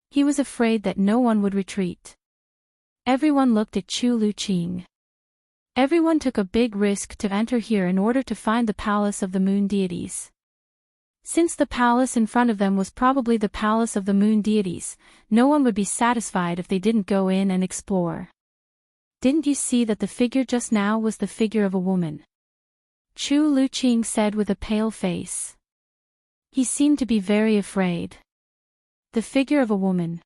He was afraid that no one would retreat. Everyone looked at Chu Liuqing. Everyone took a big risk to enter here in order to find the palace of the moon deities. Since the palace in front of them was probably the palace of the moon deities, no one would be satisfied if they didn't go in and explore. Didn't you see that the figure just now was the figure of a woman? Chu Liuqing said with a pale face. He seemed to be very afraid. The figure of a woman.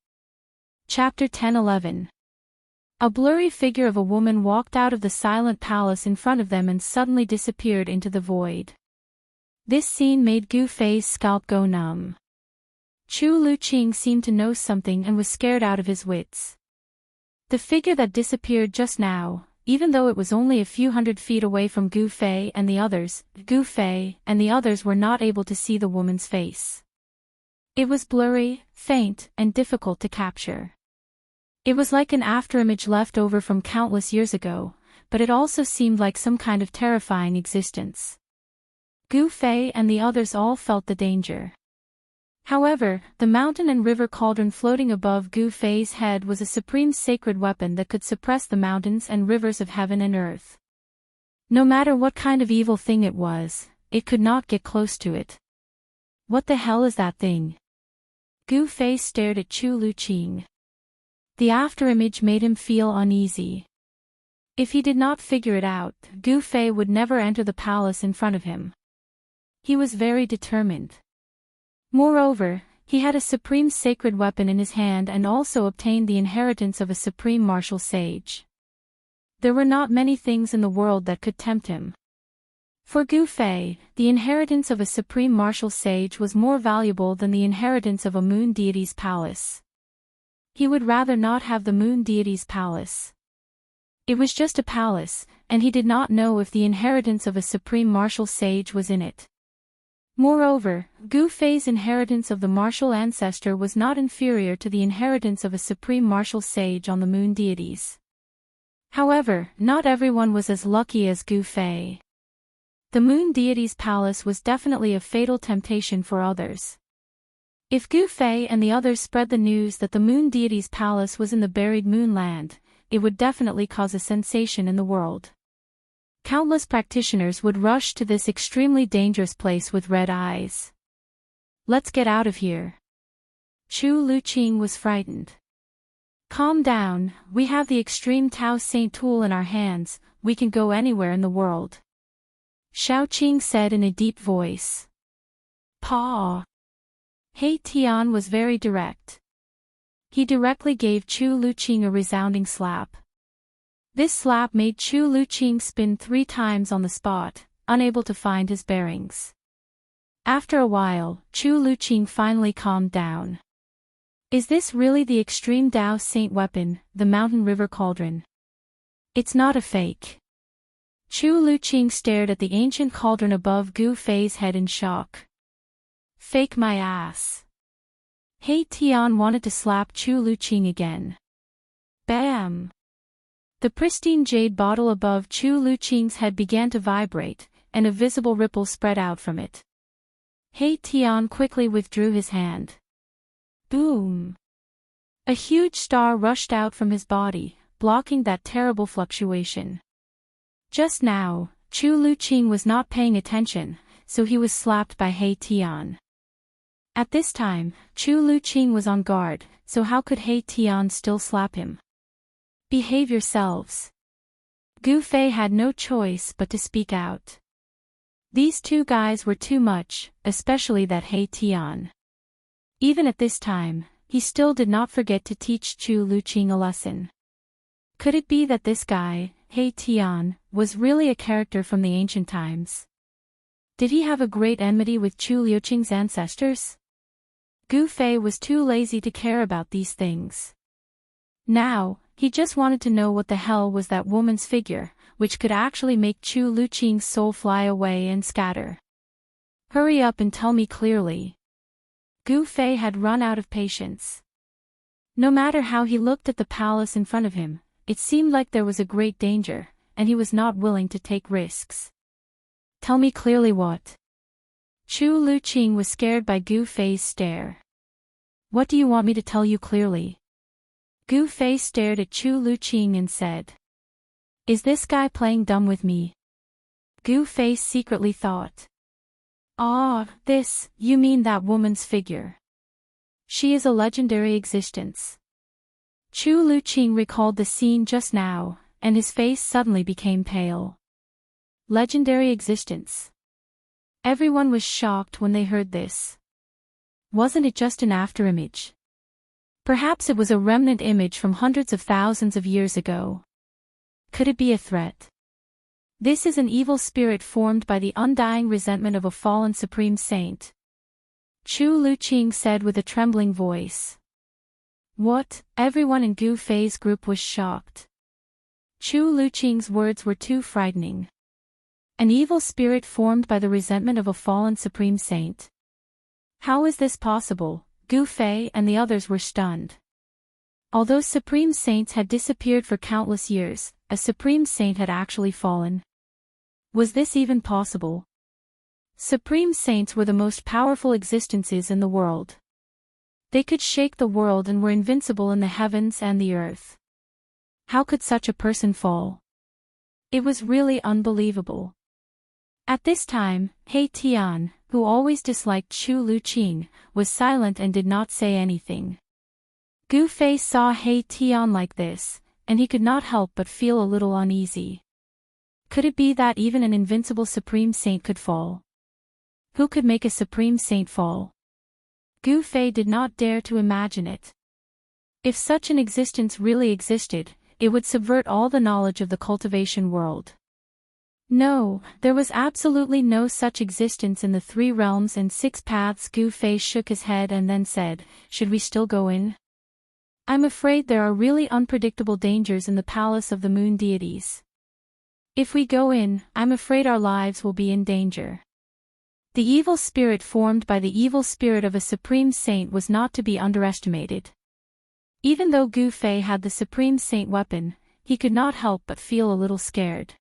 Chapter 10-11. A blurry figure of a woman walked out of the silent palace in front of them and suddenly disappeared into the void. This scene made Gu Fei's scalp go numb. Chu Liuqing seemed to know something and was scared out of his wits. The figure that disappeared just now, even though it was only a few hundred feet away from Gu Fei and the others were not able to see the woman's face. It was blurry, faint, and difficult to capture. It was like an afterimage left over from countless years ago, but it also seemed like some kind of terrifying existence. Gu Fei and the others all felt the danger. However, the mountain and river cauldron floating above Gu Fei's head was a supreme sacred weapon that could suppress the mountains and rivers of heaven and earth. No matter what kind of evil thing it was, it could not get close to it. What the hell is that thing? Gu Fei stared at Chu Liuqing. The afterimage made him feel uneasy. If he did not figure it out, Gu Fei would never enter the palace in front of him. He was very determined. Moreover, he had a supreme sacred weapon in his hand and also obtained the inheritance of a supreme martial sage. There were not many things in the world that could tempt him. For Gu Fei, the inheritance of a supreme martial sage was more valuable than the inheritance of a moon deity's palace. He would rather not have the moon deity's palace. It was just a palace, and he did not know if the inheritance of a supreme martial sage was in it. Moreover, Gu Fei's inheritance of the martial ancestor was not inferior to the inheritance of a supreme martial sage on the moon deities. However, not everyone was as lucky as Gu Fei. The moon deity's palace was definitely a fatal temptation for others. If Gu Fei and the others spread the news that the moon deity's palace was in the buried moonland, it would definitely cause a sensation in the world. Countless practitioners would rush to this extremely dangerous place with red eyes. Let's get out of here. Chu Liuqing was frightened. Calm down, we have the extreme Tao Saint tool in our hands, we can go anywhere in the world. Xiao-Qing said in a deep voice. Paw. He Tian was very direct. He directly gave Chu Luqing a resounding slap. This slap made Chu Luqing spin 3 times on the spot, unable to find his bearings. After a while, Chu Luqing finally calmed down. Is this really the extreme Tao Saint weapon, the Mountain River Cauldron? It's not a fake. Chu Luqing stared at the ancient cauldron above Gu Fei's head in shock. Fake my ass. He Tian wanted to slap Chu Luqing again. Bam! The pristine jade bottle above Chu Luqing's head began to vibrate, and a visible ripple spread out from it. He Tian quickly withdrew his hand. Boom! A huge star rushed out from his body, blocking that terrible fluctuation. Just now, Chu Luqing was not paying attention, so he was slapped by He Tian. At this time, Chu Luqing was on guard, so how could He Tian still slap him? Behave yourselves. Gu Fei had no choice but to speak out. These 2 guys were too much, especially that He Tian. Even at this time, he still did not forget to teach Chu Luqing a lesson. Could it be that this guy, He Tian, was really a character from the ancient times? Did he have a great enmity with Chu Luqing's ancestors? Gu Fei was too lazy to care about these things. Now, he just wanted to know what the hell was that woman's figure, which could actually make Chu Luqing's soul fly away and scatter. Hurry up and tell me clearly. Gu Fei had run out of patience. No matter how he looked at the palace in front of him, it seemed like there was a great danger, and he was not willing to take risks. Tell me clearly what? Chu Luqing was scared by Gu Fei's stare. What do you want me to tell you clearly? Gu Fei stared at Chu Luqing and said. Is this guy playing dumb with me? Gu Fei secretly thought. Ah, you mean that woman's figure. She is a legendary existence. Chu Luqing recalled the scene just now, and his face suddenly became pale. Legendary existence. Everyone was shocked when they heard this. Wasn't it just an afterimage? Perhaps it was a remnant image from hundreds of thousands of years ago. Could it be a threat? This is an evil spirit formed by the undying resentment of a fallen supreme saint. Chu Luqing said with a trembling voice. What? Everyone in Gu Fei's group was shocked. Chu Luqing's words were too frightening. An evil spirit formed by the resentment of a fallen supreme saint. How is this possible? Gu Fei and the others were stunned. Although supreme saints had disappeared for countless years, a supreme saint had actually fallen. Was this even possible? Supreme saints were the most powerful existences in the world. They could shake the world and were invincible in the heavens and the earth. How could such a person fall? It was really unbelievable. At this time, He Tian, who always disliked Chu Luqing, was silent and did not say anything. Gu Fei saw He Tian like this, and he could not help but feel a little uneasy. Could it be that even an invincible supreme saint could fall? Who could make a supreme saint fall? Gu Fei did not dare to imagine it. If such an existence really existed, it would subvert all the knowledge of the cultivation world. No, there was absolutely no such existence in the 3 realms and 6 paths. Gu Fei shook his head and then said, should we still go in? I'm afraid there are really unpredictable dangers in the palace of the moon deities. If we go in, I'm afraid our lives will be in danger. The evil spirit formed by the evil spirit of a supreme saint was not to be underestimated. Even though Gu Fei had the supreme saint weapon, he could not help but feel a little scared.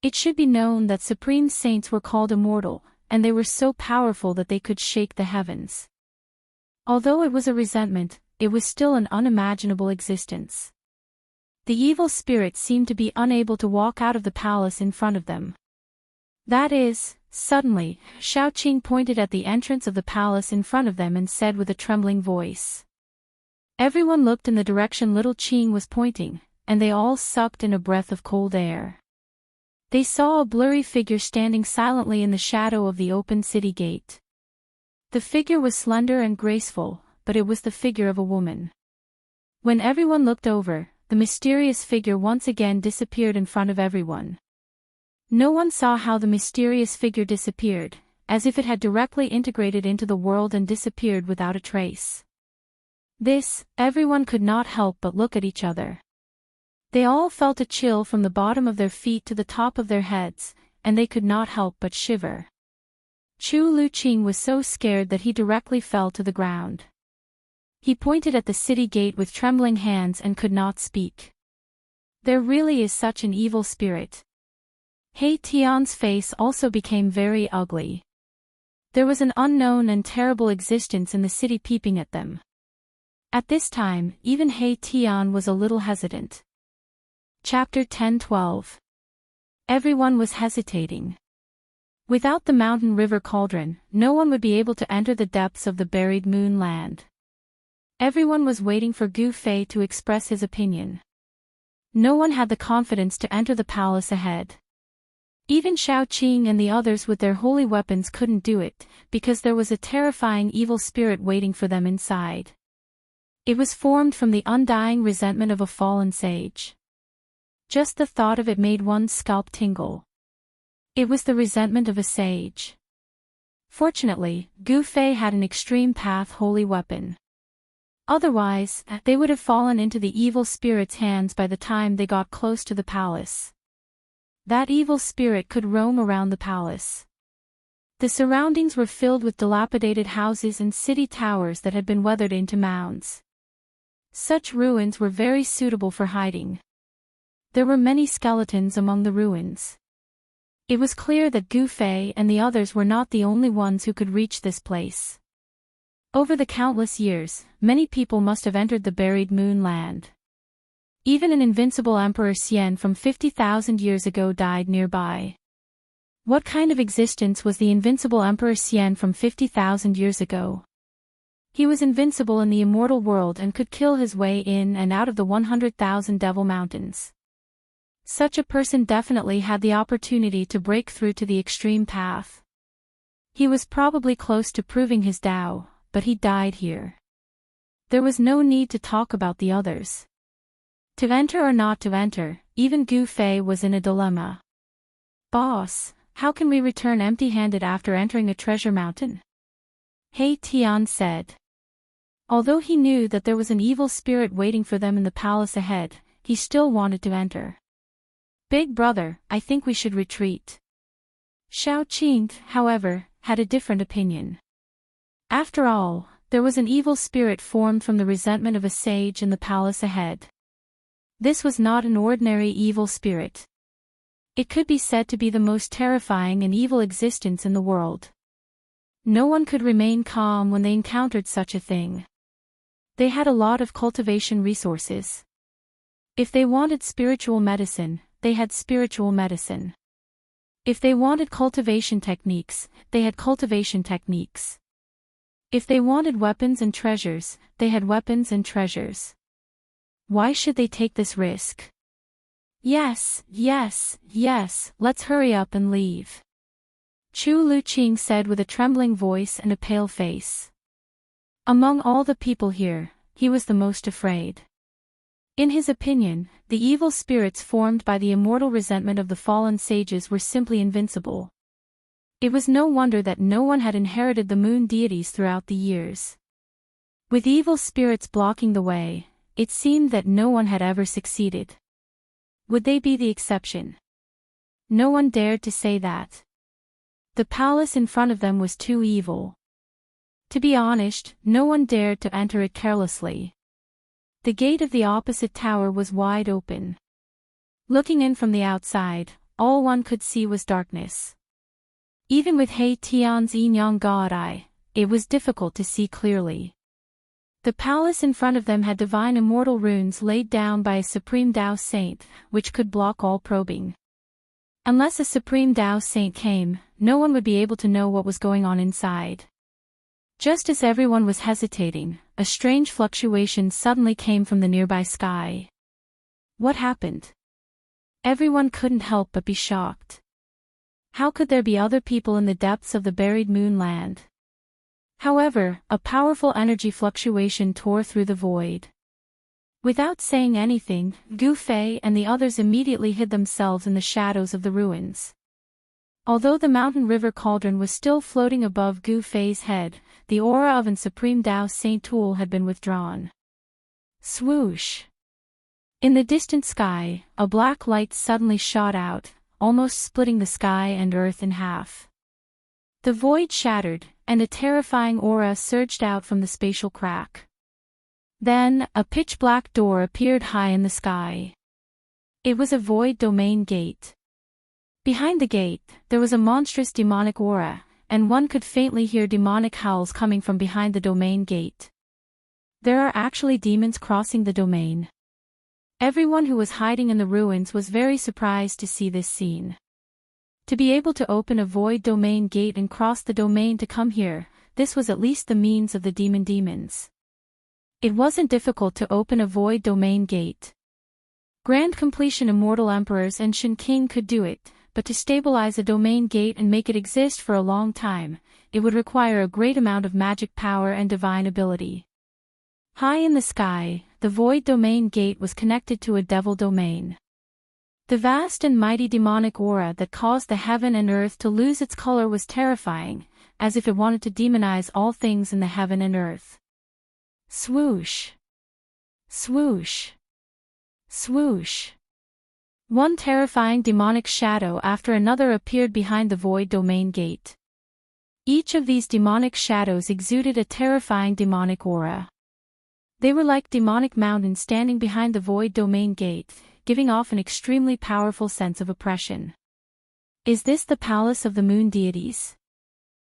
It should be known that supreme saints were called immortal, and they were so powerful that they could shake the heavens. Although it was a resentment, it was still an unimaginable existence. The evil spirit seemed to be unable to walk out of the palace in front of them. That is, suddenly, Shaoqing pointed at the entrance of the palace in front of them and said with a trembling voice. Everyone looked in the direction little Qing was pointing, and they all sucked in a breath of cold air. They saw a blurry figure standing silently in the shadow of the open city gate. The figure was slender and graceful, but it was the figure of a woman. When everyone looked over, the mysterious figure once again disappeared in front of everyone. No one saw how the mysterious figure disappeared, as if it had directly integrated into the world and disappeared without a trace. Everyone could not help but look at each other. They all felt a chill from the bottom of their feet to the top of their heads, and they could not help but shiver. Chu Luqing was so scared that he directly fell to the ground. He pointed at the city gate with trembling hands and could not speak. There really is such an evil spirit. He Tian's face also became very ugly. There was an unknown and terrible existence in the city peeping at them. At this time, even He Tian was a little hesitant. Chapter 10-12. Everyone was hesitating. Without the mountain river cauldron, no one would be able to enter the depths of the buried moon land. Everyone was waiting for Gu Fei to express his opinion. No one had the confidence to enter the palace ahead. Even Shao Qing and the others with their holy weapons couldn't do it, because there was a terrifying evil spirit waiting for them inside. It was formed from the undying resentment of a fallen sage. Just the thought of it made one's scalp tingle. It was the resentment of a sage. Fortunately, Gu Fei had an extreme path holy weapon. Otherwise, they would have fallen into the evil spirit's hands by the time they got close to the palace. That evil spirit could roam around the palace. The surroundings were filled with dilapidated houses and city towers that had been weathered into mounds. Such ruins were very suitable for hiding. There were many skeletons among the ruins. It was clear that Gu Fei and the others were not the only ones who could reach this place. Over the countless years, many people must have entered the buried moon land. Even an invincible Emperor Xian from 50,000 years ago died nearby. What kind of existence was the invincible Emperor Xian from 50,000 years ago? He was invincible in the immortal world and could kill his way in and out of the 100,000 Devil Mountains. Such a person definitely had the opportunity to break through to the extreme path. He was probably close to proving his Tao, but he died here. There was no need to talk about the others. To enter or not to enter, even Gu Fei was in a dilemma. "Boss, how can we return empty-handed after entering a treasure mountain?" He Tian said. Although he knew that there was an evil spirit waiting for them in the palace ahead, he still wanted to enter. "Big brother, I think we should retreat." Shao Qing, however, had a different opinion. After all, there was an evil spirit formed from the resentment of a sage in the palace ahead. This was not an ordinary evil spirit. It could be said to be the most terrifying and evil existence in the world. No one could remain calm when they encountered such a thing. They had a lot of cultivation resources. If they wanted spiritual medicine, they had spiritual medicine. If they wanted cultivation techniques, they had cultivation techniques. If they wanted weapons and treasures, they had weapons and treasures. Why should they take this risk? Yes, let's hurry up and leave," Chu Luqing said with a trembling voice and a pale face. Among all the people here, he was the most afraid. In his opinion, the evil spirits formed by the immortal resentment of the fallen sages were simply invincible. It was no wonder that no one had inherited the moon deities throughout the years. With evil spirits blocking the way, it seemed that no one had ever succeeded. Would they be the exception? No one dared to say that. The palace in front of them was too evil. To be honest, no one dared to enter it carelessly. The gate of the opposite tower was wide open. Looking in from the outside, all one could see was darkness. Even with He Tian's yin-yang god eye, it was difficult to see clearly. The palace in front of them had divine immortal runes laid down by a supreme Tao saint, which could block all probing. Unless a supreme Tao saint came, no one would be able to know what was going on inside. Just as everyone was hesitating, a strange fluctuation suddenly came from the nearby sky. What happened? Everyone couldn't help but be shocked. How could there be other people in the depths of the buried moon land? However, a powerful energy fluctuation tore through the void. Without saying anything, Gu Fei and the others immediately hid themselves in the shadows of the ruins. Although the mountain river cauldron was still floating above Gu Fei's head, the aura of an supreme Tao Saint Tool had been withdrawn. Swoosh! In the distant sky, a black light suddenly shot out, almost splitting the sky and earth in half. The void shattered, and a terrifying aura surged out from the spatial crack. Then, a pitch-black door appeared high in the sky. It was a void domain gate. Behind the gate, there was a monstrous demonic aura, and one could faintly hear demonic howls coming from behind the domain gate. There are actually demons crossing the domain. Everyone who was hiding in the ruins was very surprised to see this scene. To be able to open a void domain gate and cross the domain to come here, this was at least the means of the demons. It wasn't difficult to open a void domain gate. Grand Completion Immortal Emperors and Shen King could do it, but to stabilize a domain gate and make it exist for a long time, it would require a great amount of magic power and divine ability. High in the sky, the void domain gate was connected to a devil domain. The vast and mighty demonic aura that caused the heaven and earth to lose its color was terrifying, as if it wanted to demonize all things in the heaven and earth. Swoosh! Swoosh! Swoosh! One terrifying demonic shadow after another appeared behind the void domain gate. Each of these demonic shadows exuded a terrifying demonic aura. They were like demonic mountains standing behind the void domain gate, giving off an extremely powerful sense of oppression. Is this the palace of the moon deities?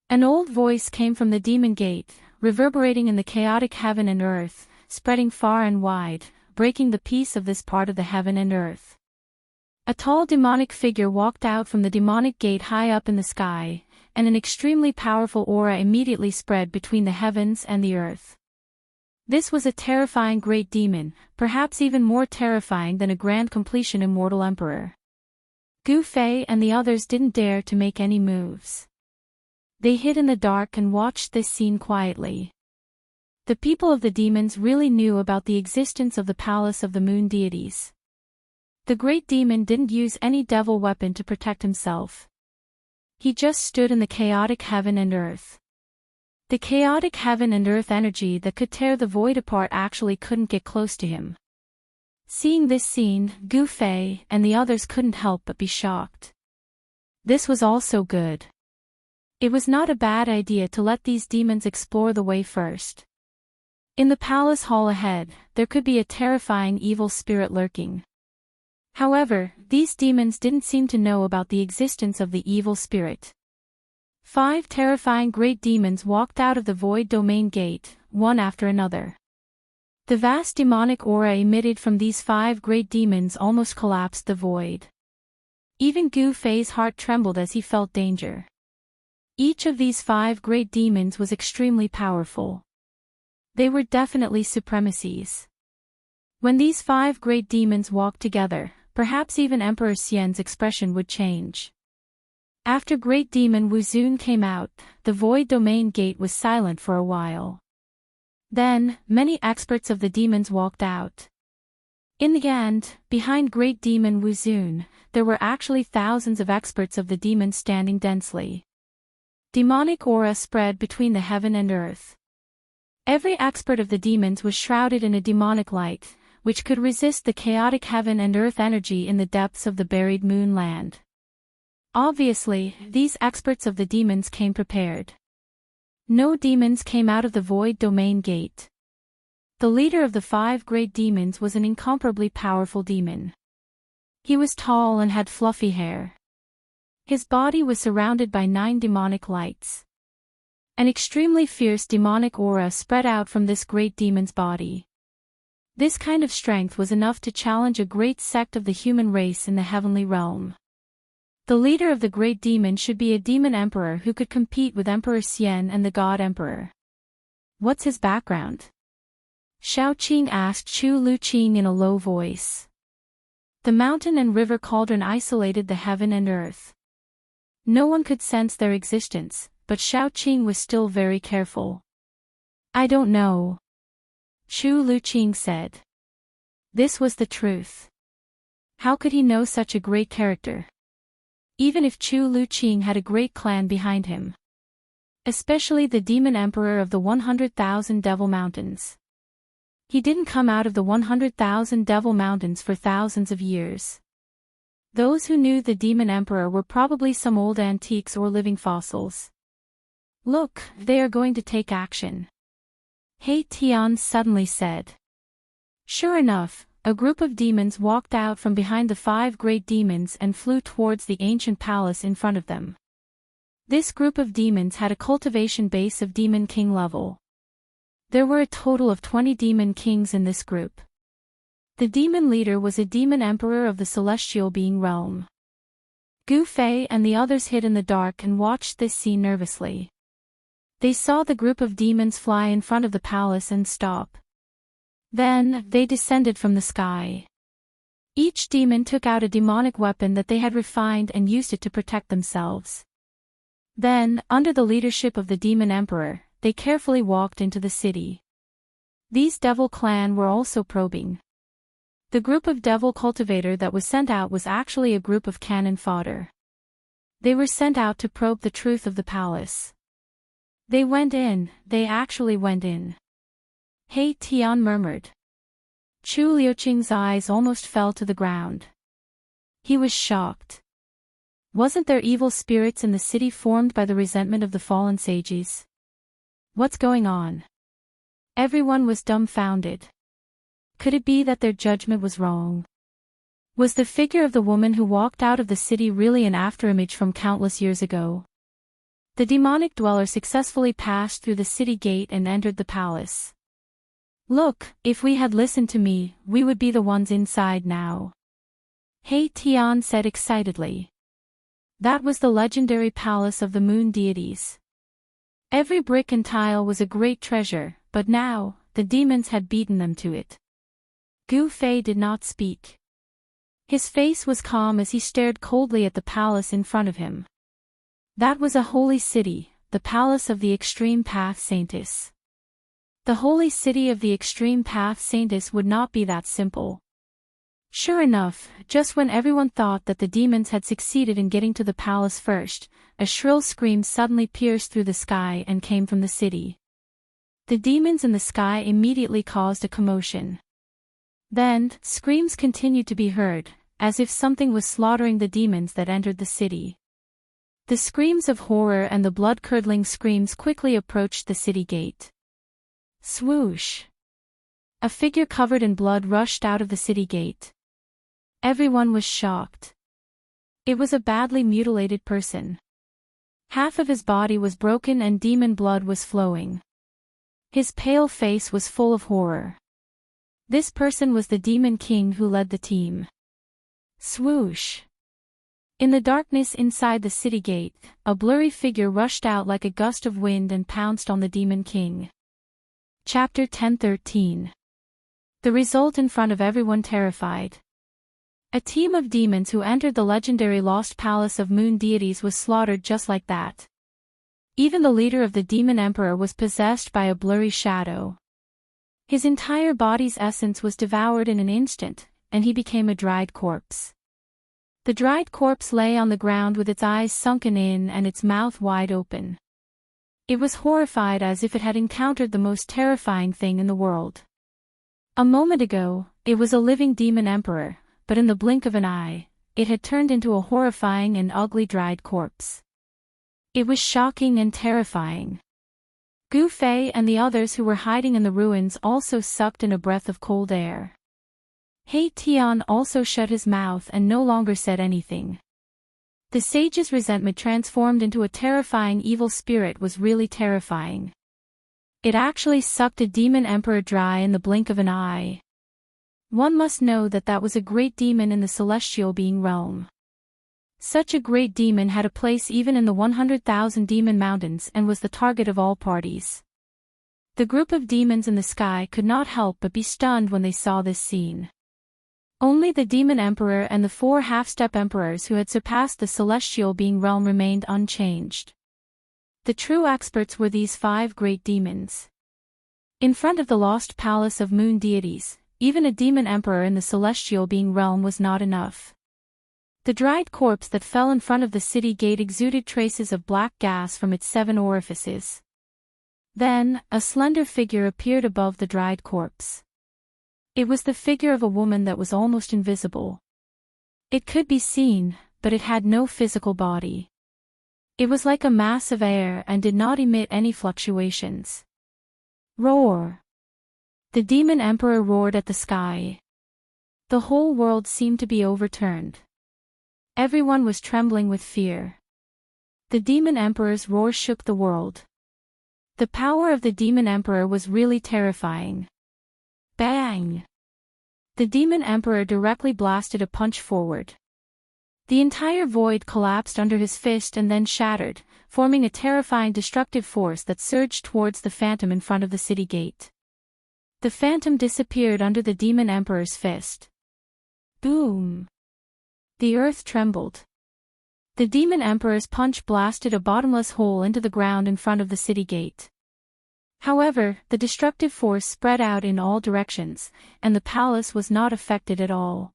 An old voice came from the demon gate, reverberating in the chaotic heaven and earth, spreading far and wide, breaking the peace of this part of the heaven and earth. A tall demonic figure walked out from the demonic gate high up in the sky, and an extremely powerful aura immediately spread between the heavens and the earth. This was a terrifying great demon, perhaps even more terrifying than a Grand Completion Immortal Emperor. Gu Fei and the others didn't dare to make any moves. They hid in the dark and watched this scene quietly. The people of the demons really knew about the existence of the palace of the moon deities. The great demon didn't use any devil weapon to protect himself. He just stood in the chaotic heaven and earth. The chaotic heaven and earth energy that could tear the void apart actually couldn't get close to him. Seeing this scene, Gu Fei and the others couldn't help but be shocked. This was all so good. It was not a bad idea to let these demons explore the way first. In the palace hall ahead, there could be a terrifying evil spirit lurking. However, these demons didn't seem to know about the existence of the evil spirit. 5 terrifying great demons walked out of the void domain gate, one after another. The vast demonic aura emitted from these 5 great demons almost collapsed the void. Even Gu Fei's heart trembled as he felt danger. Each of these 5 great demons was extremely powerful. They were definitely supremacies. When these 5 great demons walked together, perhaps even Emperor Xian's expression would change. After Great Demon Wuzun came out, the void domain gate was silent for a while. Then, many experts of the demons walked out. In the end, behind Great Demon Wuzun, there were actually thousands of experts of the demons standing densely. Demonic aura spread between the heaven and earth. Every expert of the demons was shrouded in a demonic light, which could resist the chaotic heaven and earth energy in the depths of the buried moon land. Obviously, these experts of the demons came prepared. No demons came out of the void domain gate. The leader of the 5 great demons was an incomparably powerful demon. He was tall and had fluffy hair. His body was surrounded by 9 demonic lights. An extremely fierce demonic aura spread out from this great demon's body. This kind of strength was enough to challenge a great sect of the human race in the heavenly realm. The leader of the great demon should be a demon emperor who could compete with Emperor Xian and the God Emperor. What's his background? Xiao Qing asked Chu Luqing in a low voice. The mountain and river cauldron isolated the heaven and earth. No one could sense their existence, but Xiao Qing was still very careful. "I don't know," Chu Luqing said. This was the truth. How could he know such a great character? Even if Chu Luqing had a great clan behind him. Especially the Demon Emperor of the 100,000 Devil Mountains. He didn't come out of the 100,000 Devil Mountains for thousands of years. Those who knew the Demon Emperor were probably some old antiques or living fossils. "Look, they are going to take action," He Tian suddenly said. Sure enough, a group of demons walked out from behind the 5 great demons and flew towards the ancient palace in front of them. This group of demons had a cultivation base of Demon King level. There were a total of 20 Demon Kings in this group. The demon leader was a demon emperor of the celestial being realm. Gu Fei and the others hid in the dark and watched this scene nervously. They saw the group of demons fly in front of the palace and stop. Then, they descended from the sky. Each demon took out a demonic weapon that they had refined and used it to protect themselves. Then, under the leadership of the demon emperor, they carefully walked into the city. These devil clan were also probing. The group of devil cultivator that was sent out was actually a group of cannon fodder. They were sent out to probe the truth of the palace. They actually went in. He Tian murmured. Chu Liuqing's eyes almost fell to the ground. He was shocked. Wasn't there evil spirits in the city formed by the resentment of the fallen sages? What's going on? Everyone was dumbfounded. Could it be that their judgment was wrong? Was the figure of the woman who walked out of the city really an afterimage from countless years ago? The demonic dweller successfully passed through the city gate and entered the palace. Look, if we had listened to me, we would be the ones inside now. He Tian said excitedly. That was the legendary palace of the moon deities. Every brick and tile was a great treasure, but now, the demons had beaten them to it. Gu Fei did not speak. His face was calm as he stared coldly at the palace in front of him. That was a holy city, the palace of the extreme path saintess. The holy city of the extreme path saintess would not be that simple. Sure enough, just when everyone thought that the demons had succeeded in getting to the palace first, a shrill scream suddenly pierced through the sky and came from the city. The demons in the sky immediately caused a commotion. Then, screams continued to be heard, as if something was slaughtering the demons that entered the city. The screams of horror and the blood-curdling screams quickly approached the city gate. Swoosh! A figure covered in blood rushed out of the city gate. Everyone was shocked. It was a badly mutilated person. Half of his body was broken and demon blood was flowing. His pale face was full of horror. This person was the Demon King who led the team. Swoosh! In the darkness inside the city gate, a blurry figure rushed out like a gust of wind and pounced on the Demon King. Chapter 10:13. The result in front of everyone terrified. A team of demons who entered the legendary lost palace of moon deities was slaughtered just like that. Even the leader of the demon emperor was possessed by a blurry shadow. His entire body's essence was devoured in an instant, and he became a dried corpse. The dried corpse lay on the ground with its eyes sunken in and its mouth wide open. It was horrified as if it had encountered the most terrifying thing in the world. A moment ago, it was a living demon emperor, but in the blink of an eye, it had turned into a horrifying and ugly dried corpse. It was shocking and terrifying. Gu Fei and the others who were hiding in the ruins also sucked in a breath of cold air. He Tian also shut his mouth and no longer said anything. The sage's resentment transformed into a terrifying evil spirit was really terrifying. It actually sucked a demon emperor dry in the blink of an eye. One must know that that was a great demon in the celestial being realm. Such a great demon had a place even in the 100,000 demon mountains and was the target of all parties. The group of demons in the sky could not help but be stunned when they saw this scene. Only the demon emperor and the 4 half-step emperors who had surpassed the celestial being realm remained unchanged. The true experts were these 5 great demons. In front of the lost palace of moon deities, even a demon emperor in the celestial being realm was not enough. The dried corpse that fell in front of the city gate exuded traces of black gas from its 7 orifices. Then, a slender figure appeared above the dried corpse. It was the figure of a woman that was almost invisible. It could be seen, but it had no physical body. It was like a mass of air and did not emit any fluctuations. Roar! The demon emperor roared at the sky. The whole world seemed to be overturned. Everyone was trembling with fear. The demon emperor's roar shook the world. The power of the demon emperor was really terrifying. Bang! The demon emperor directly blasted a punch forward. The entire void collapsed under his fist and then shattered, forming a terrifying destructive force that surged towards the phantom in front of the city gate. The phantom disappeared under the demon emperor's fist. Boom! The earth trembled. The demon emperor's punch blasted a bottomless hole into the ground in front of the city gate. However, the destructive force spread out in all directions, and the palace was not affected at all.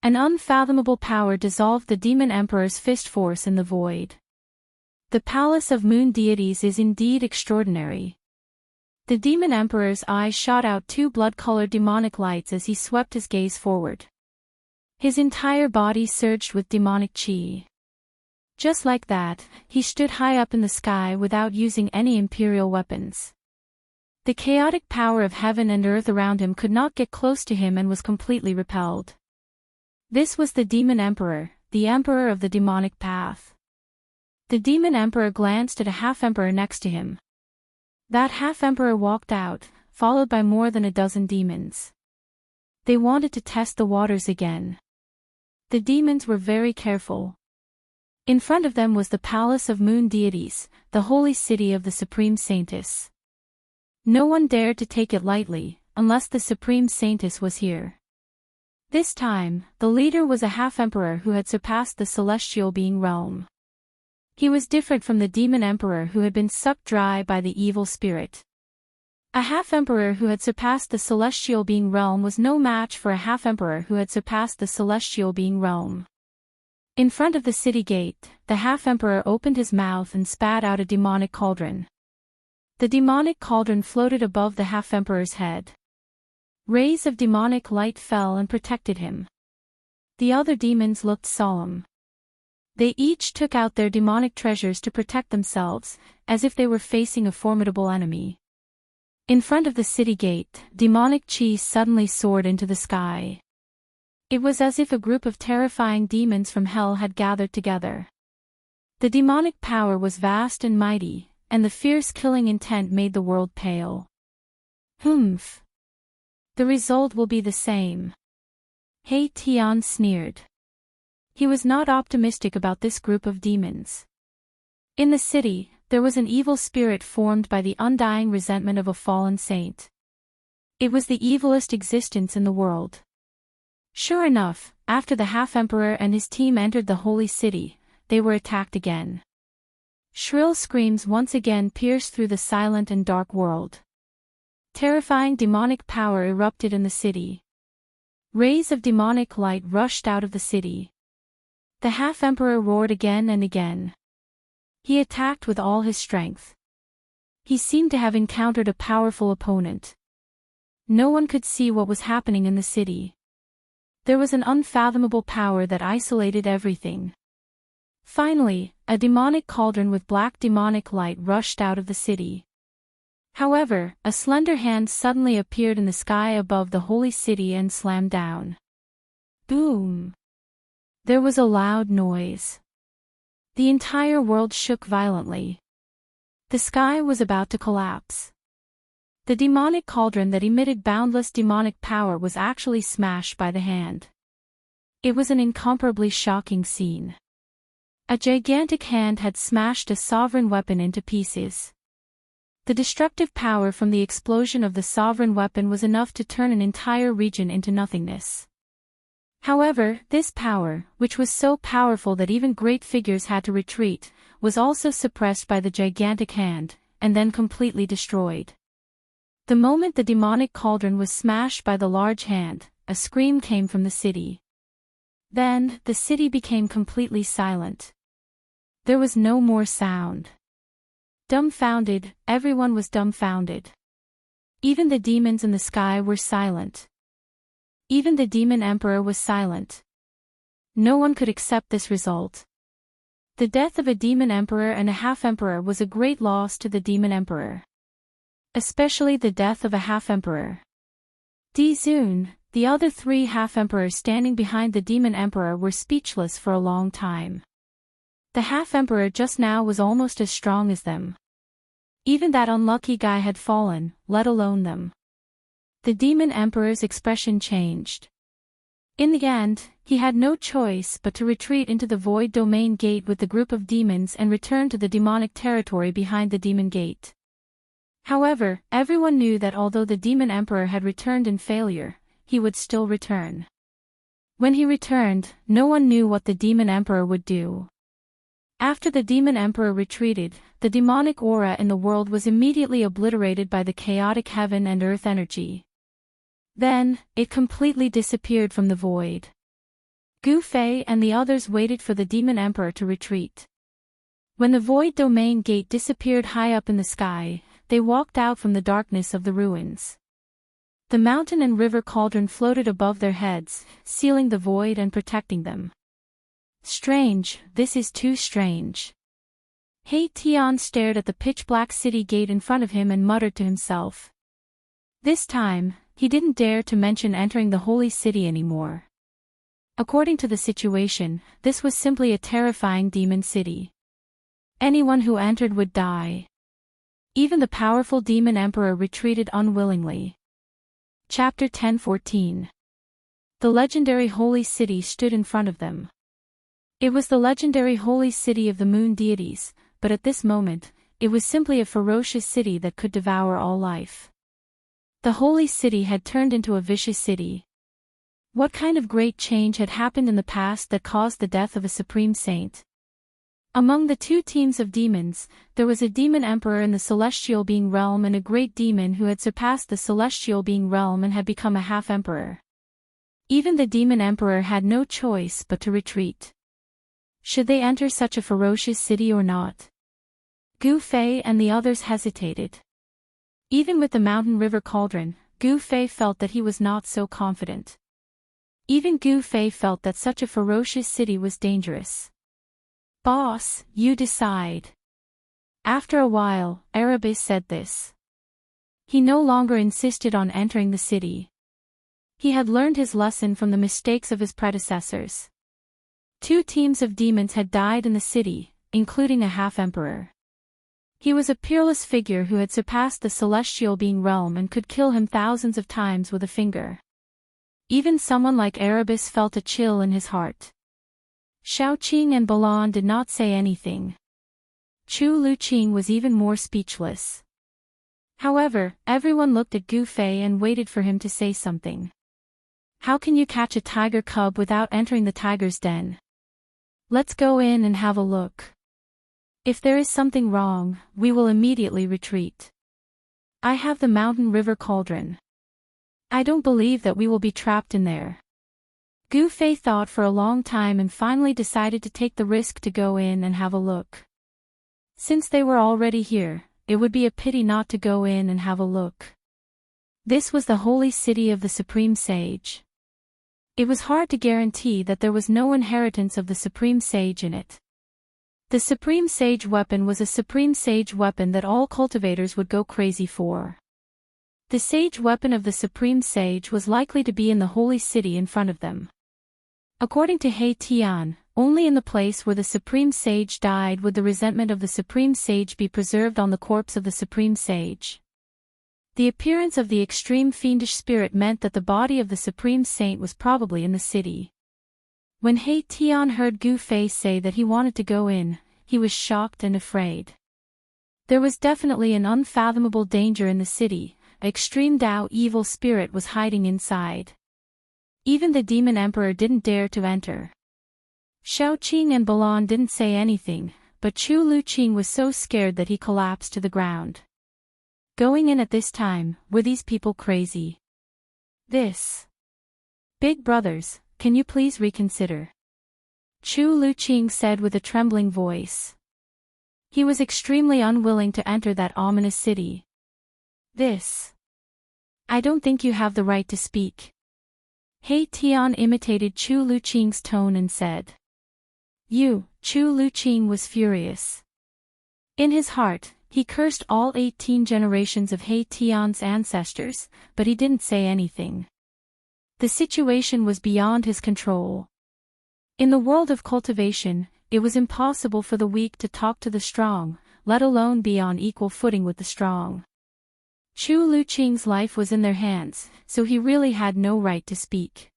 An unfathomable power dissolved the demon emperor's fist force in the void. The palace of moon deities is indeed extraordinary. The demon emperor's eyes shot out 2 blood-colored demonic lights as he swept his gaze forward. His entire body surged with demonic chi. Just like that, he stood high up in the sky without using any imperial weapons. The chaotic power of heaven and earth around him could not get close to him and was completely repelled. This was the demon emperor, the emperor of the demonic path. The demon emperor glanced at a half-emperor next to him. That half-emperor walked out, followed by more than a dozen demons. They wanted to test the waters again. The demons were very careful. In front of them was the palace of moon deities, the holy city of the supreme saintess. No one dared to take it lightly, unless the supreme saintess was here. This time, the leader was a half-emperor who had surpassed the celestial being realm. He was different from the demon emperor who had been sucked dry by the evil spirit. A half-emperor who had surpassed the celestial being realm was no match for a half-emperor who had surpassed the celestial being realm. In front of the city gate, the half-emperor opened his mouth and spat out a demonic cauldron. The demonic cauldron floated above the half-emperor's head. Rays of demonic light fell and protected him. The other demons looked solemn. They each took out their demonic treasures to protect themselves, as if they were facing a formidable enemy. In front of the city gate, demonic chi suddenly soared into the sky. It was as if a group of terrifying demons from hell had gathered together. The demonic power was vast and mighty, and the fierce killing intent made the world pale. Humph! The result will be the same. He Tian sneered. He was not optimistic about this group of demons. In the city, there was an evil spirit formed by the undying resentment of a fallen saint. It was the evilest existence in the world. Sure enough, after the half-emperor and his team entered the holy city, they were attacked again. Shrill screams once again pierced through the silent and dark world. Terrifying demonic power erupted in the city. Rays of demonic light rushed out of the city. The half-emperor roared again and again. He attacked with all his strength. He seemed to have encountered a powerful opponent. No one could see what was happening in the city. There was an unfathomable power that isolated everything. Finally, a demonic cauldron with black demonic light rushed out of the city. However, a slender hand suddenly appeared in the sky above the holy city and slammed down. Boom! There was a loud noise. The entire world shook violently. The sky was about to collapse. The demonic cauldron that emitted boundless demonic power was actually smashed by the hand. It was an incomparably shocking scene. A gigantic hand had smashed a sovereign weapon into pieces. The destructive power from the explosion of the sovereign weapon was enough to turn an entire region into nothingness. However, this power, which was so powerful that even great figures had to retreat, was also suppressed by the gigantic hand, and then completely destroyed. The moment the demonic cauldron was smashed by the large hand, a scream came from the city. Then, the city became completely silent. There was no more sound. Dumbfounded, everyone was dumbfounded. Even the demons in the sky were silent. Even the demon emperor was silent. No one could accept this result. The death of a demon emperor and a half-emperor was a great loss to the demon emperor. Especially the death of a half-emperor. Soon, the other 3 half-emperors standing behind the demon emperor were speechless for a long time. The half-emperor just now was almost as strong as them. Even that unlucky guy had fallen, let alone them. The demon emperor's expression changed. In the end, he had no choice but to retreat into the void domain gate with the group of demons and return to the demonic territory behind the demon gate. However, everyone knew that although the demon emperor had returned in failure, he would still return. When he returned, no one knew what the demon emperor would do. After the demon emperor retreated, the demonic aura in the world was immediately obliterated by the chaotic heaven and earth energy. Then, it completely disappeared from the void. Gu Fei and the others waited for the demon emperor to retreat. When the void domain gate disappeared high up in the sky, they walked out from the darkness of the ruins. The mountain and river cauldron floated above their heads, sealing the void and protecting them. Strange, this is too strange. He Tian stared at the pitch-black city gate in front of him and muttered to himself. This time, he didn't dare to mention entering the holy city anymore. According to the situation, this was simply a terrifying demon city. Anyone who entered would die. Even the powerful demon emperor retreated unwillingly. Chapter 10:14. The legendary holy city stood in front of them. It was the legendary holy city of the moon deities, but at this moment, it was simply a ferocious city that could devour all life. The holy city had turned into a vicious city. What kind of great change had happened in the past that caused the death of a supreme saint? Among the 2 teams of demons, there was a demon emperor in the celestial being realm and a great demon who had surpassed the celestial being realm and had become a half-emperor. Even the demon emperor had no choice but to retreat. Should they enter such a ferocious city or not? Gu Fei and the others hesitated. Even with the mountain river cauldron, Gu Fei felt that he was not so confident. Even Gu Fei felt that such a ferocious city was dangerous. Boss, you decide. After a while, Erebus said this. He no longer insisted on entering the city. He had learned his lesson from the mistakes of his predecessors. 2 teams of demons had died in the city, including a half-emperor. He was a peerless figure who had surpassed the celestial being realm and could kill him thousands of times with a finger. Even someone like Erebus felt a chill in his heart. Shaoqing and Balan did not say anything. Chu Luqing was even more speechless. However, everyone looked at Gu Fei and waited for him to say something. How can you catch a tiger cub without entering the tiger's den? Let's go in and have a look. If there is something wrong, we will immediately retreat. I have the mountain river cauldron. I don't believe that we will be trapped in there. Gu Fei thought for a long time and finally decided to take the risk to go in and have a look. Since they were already here, it would be a pity not to go in and have a look. This was the holy city of the Supreme Sage. It was hard to guarantee that there was no inheritance of the Supreme Sage in it. The Supreme Sage weapon was a Supreme Sage weapon that all cultivators would go crazy for. The Sage weapon of the Supreme Sage was likely to be in the holy city in front of them. According to He Tian, only in the place where the Supreme Sage died would the resentment of the Supreme Sage be preserved on the corpse of the Supreme Sage. The appearance of the extreme fiendish spirit meant that the body of the Supreme Saint was probably in the city. When He Tian heard Gu Fei say that he wanted to go in, he was shocked and afraid. There was definitely an unfathomable danger in the city. Extreme Tao evil spirit was hiding inside. Even the demon emperor didn't dare to enter. Shaoqing and Balan didn't say anything, but Chu Luqing was so scared that he collapsed to the ground. Going in at this time, were these people crazy? This. Big brothers, can you please reconsider? Chu Luqing said with a trembling voice. He was extremely unwilling to enter that ominous city. This. I don't think you have the right to speak. He Tian imitated Chu Luqing's tone and said. You, Chu Luqing was furious. In his heart, he cursed all 18 generations of He Tian's ancestors, but he didn't say anything. The situation was beyond his control. In the world of cultivation, it was impossible for the weak to talk to the strong, let alone be on equal footing with the strong. Chu Luqing's life was in their hands, so he really had no right to speak.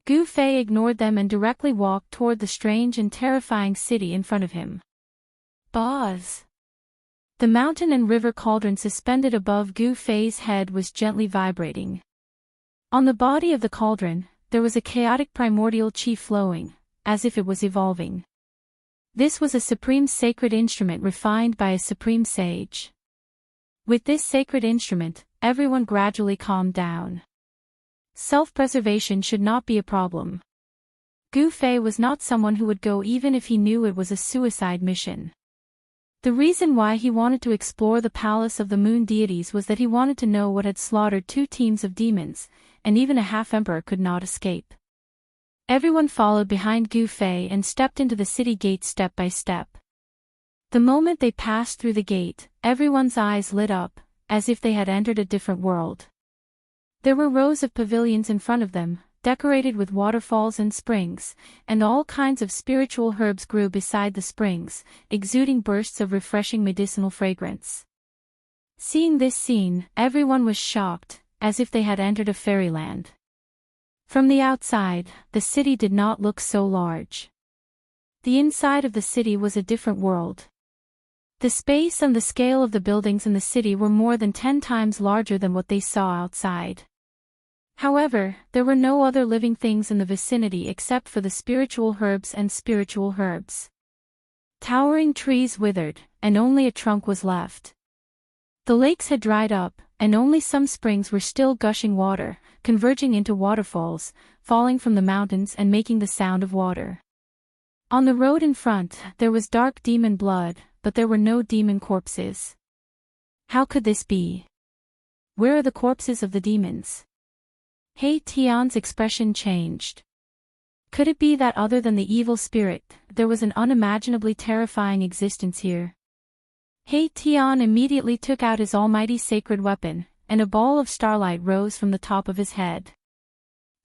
Gu Fei ignored them and directly walked toward the strange and terrifying city in front of him. Boz. The mountain and river cauldron suspended above Gu Fei's head was gently vibrating. On the body of the cauldron, there was a chaotic primordial chi flowing, as if it was evolving. This was a supreme sacred instrument refined by a supreme sage. With this sacred instrument, everyone gradually calmed down. Self-preservation should not be a problem. Gu Fei was not someone who would go even if he knew it was a suicide mission. The reason why he wanted to explore the palace of the moon deities was that he wanted to know what had slaughtered 2 teams of demons, and even a half-emperor could not escape. Everyone followed behind Gu Fei and stepped into the city gate step by step. The moment they passed through the gate, everyone's eyes lit up, as if they had entered a different world. There were rows of pavilions in front of them, decorated with waterfalls and springs, and all kinds of spiritual herbs grew beside the springs, exuding bursts of refreshing medicinal fragrance. Seeing this scene, everyone was shocked, as if they had entered a fairyland. From the outside, the city did not look so large. The inside of the city was a different world. The space and the scale of the buildings in the city were more than 10 times larger than what they saw outside. However, there were no other living things in the vicinity except for the spiritual herbs and spiritual herbs. Towering trees withered, and only a trunk was left. The lakes had dried up, and only some springs were still gushing water, converging into waterfalls, falling from the mountains and making the sound of water. On the road in front, there was dark demon blood, but there were no demon corpses. How could this be? Where are the corpses of the demons? He Tian's expression changed. Could it be that other than the evil spirit, there was an unimaginably terrifying existence here? He Tian immediately took out his almighty sacred weapon, and a ball of starlight rose from the top of his head.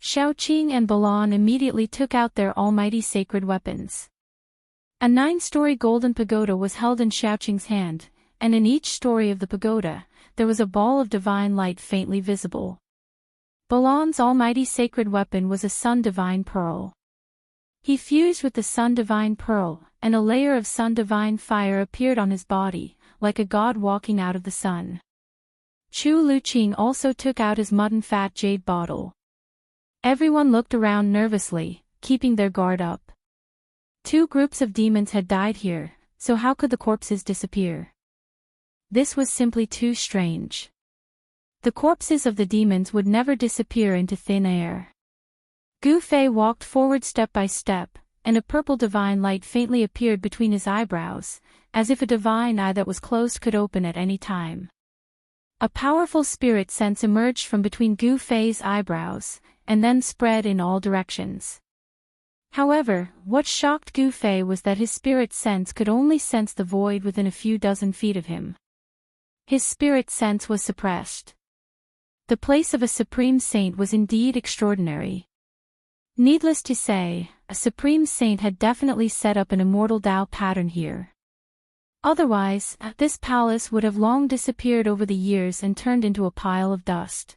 Shaoqing and Balan immediately took out their almighty sacred weapons. A 9-story golden pagoda was held in Shaoqing's hand, and in each story of the pagoda, there was a ball of divine light faintly visible. Balan's almighty sacred weapon was a sun divine pearl. He fused with the sun divine pearl, and a layer of sun divine fire appeared on his body, like a god walking out of the sun. Chu Luqing also took out his mutton fat jade bottle. Everyone looked around nervously, keeping their guard up. 2 groups of demons had died here, so how could the corpses disappear? This was simply too strange. The corpses of the demons would never disappear into thin air. Gu Fei walked forward step by step, and a purple divine light faintly appeared between his eyebrows, as if a divine eye that was closed could open at any time. A powerful spirit sense emerged from between Gu Fei's eyebrows, and then spread in all directions. However, what shocked Gu Fei was that his spirit sense could only sense the void within a few dozen feet of him. His spirit sense was suppressed. The place of a supreme saint was indeed extraordinary. Needless to say, a supreme saint had definitely set up an immortal Tao pattern here. Otherwise, this palace would have long disappeared over the years and turned into a pile of dust.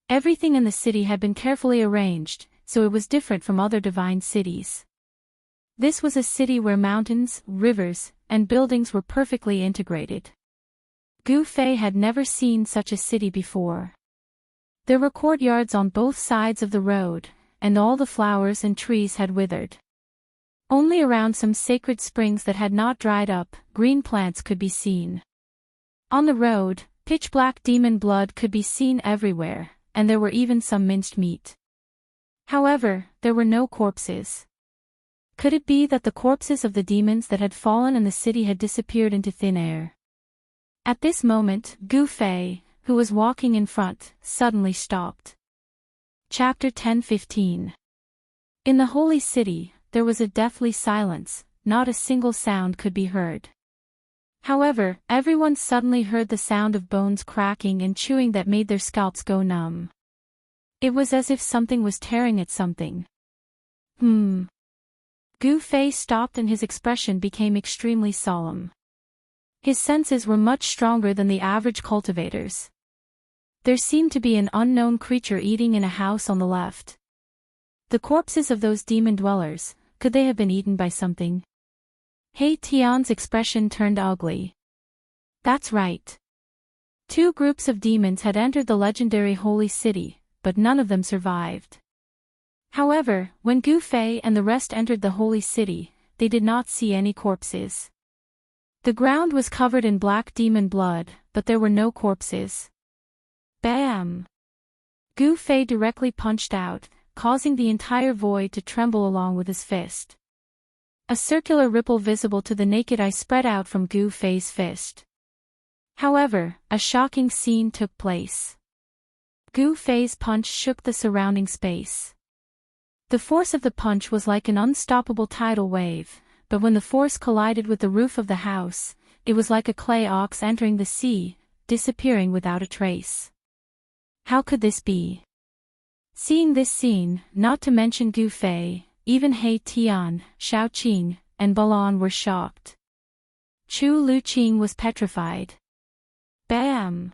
Everything in the city had been carefully arranged, so it was different from other divine cities. This was a city where mountains, rivers, and buildings were perfectly integrated. Gu Fei had never seen such a city before. There were courtyards on both sides of the road, and all the flowers and trees had withered. Only around some sacred springs that had not dried up, green plants could be seen. On the road, pitch-black demon blood could be seen everywhere, and there were even some minced meat. However, there were no corpses. Could it be that the corpses of the demons that had fallen in the city had disappeared into thin air? At this moment, Gu Fei, who was walking in front, suddenly stopped. Chapter 10:15. In the holy city, there was a deathly silence, not a single sound could be heard. However, everyone suddenly heard the sound of bones cracking and chewing that made their scalps go numb. It was as if something was tearing at something. Gu Fei stopped and his expression became extremely solemn. His senses were much stronger than the average cultivator's. There seemed to be an unknown creature eating in a house on the left. The corpses of those demon dwellers, could they have been eaten by something? He Tian's expression turned ugly. That's right. 2 groups of demons had entered the legendary holy city, but none of them survived. However, when Gu Fei and the rest entered the holy city, they did not see any corpses. The ground was covered in black demon blood, but there were no corpses. Bam! Gu Fei directly punched out, causing the entire void to tremble along with his fist. A circular ripple visible to the naked eye spread out from Gu Fei's fist. However, a shocking scene took place. Gu Fei's punch shook the surrounding space. The force of the punch was like an unstoppable tidal wave, but when the force collided with the roof of the house, it was like a clay ox entering the sea, disappearing without a trace. How could this be? Seeing this scene, not to mention Gu Fei, even He Tian, Shao Qing, and Balan were shocked. Chu Luqing was petrified. Bam!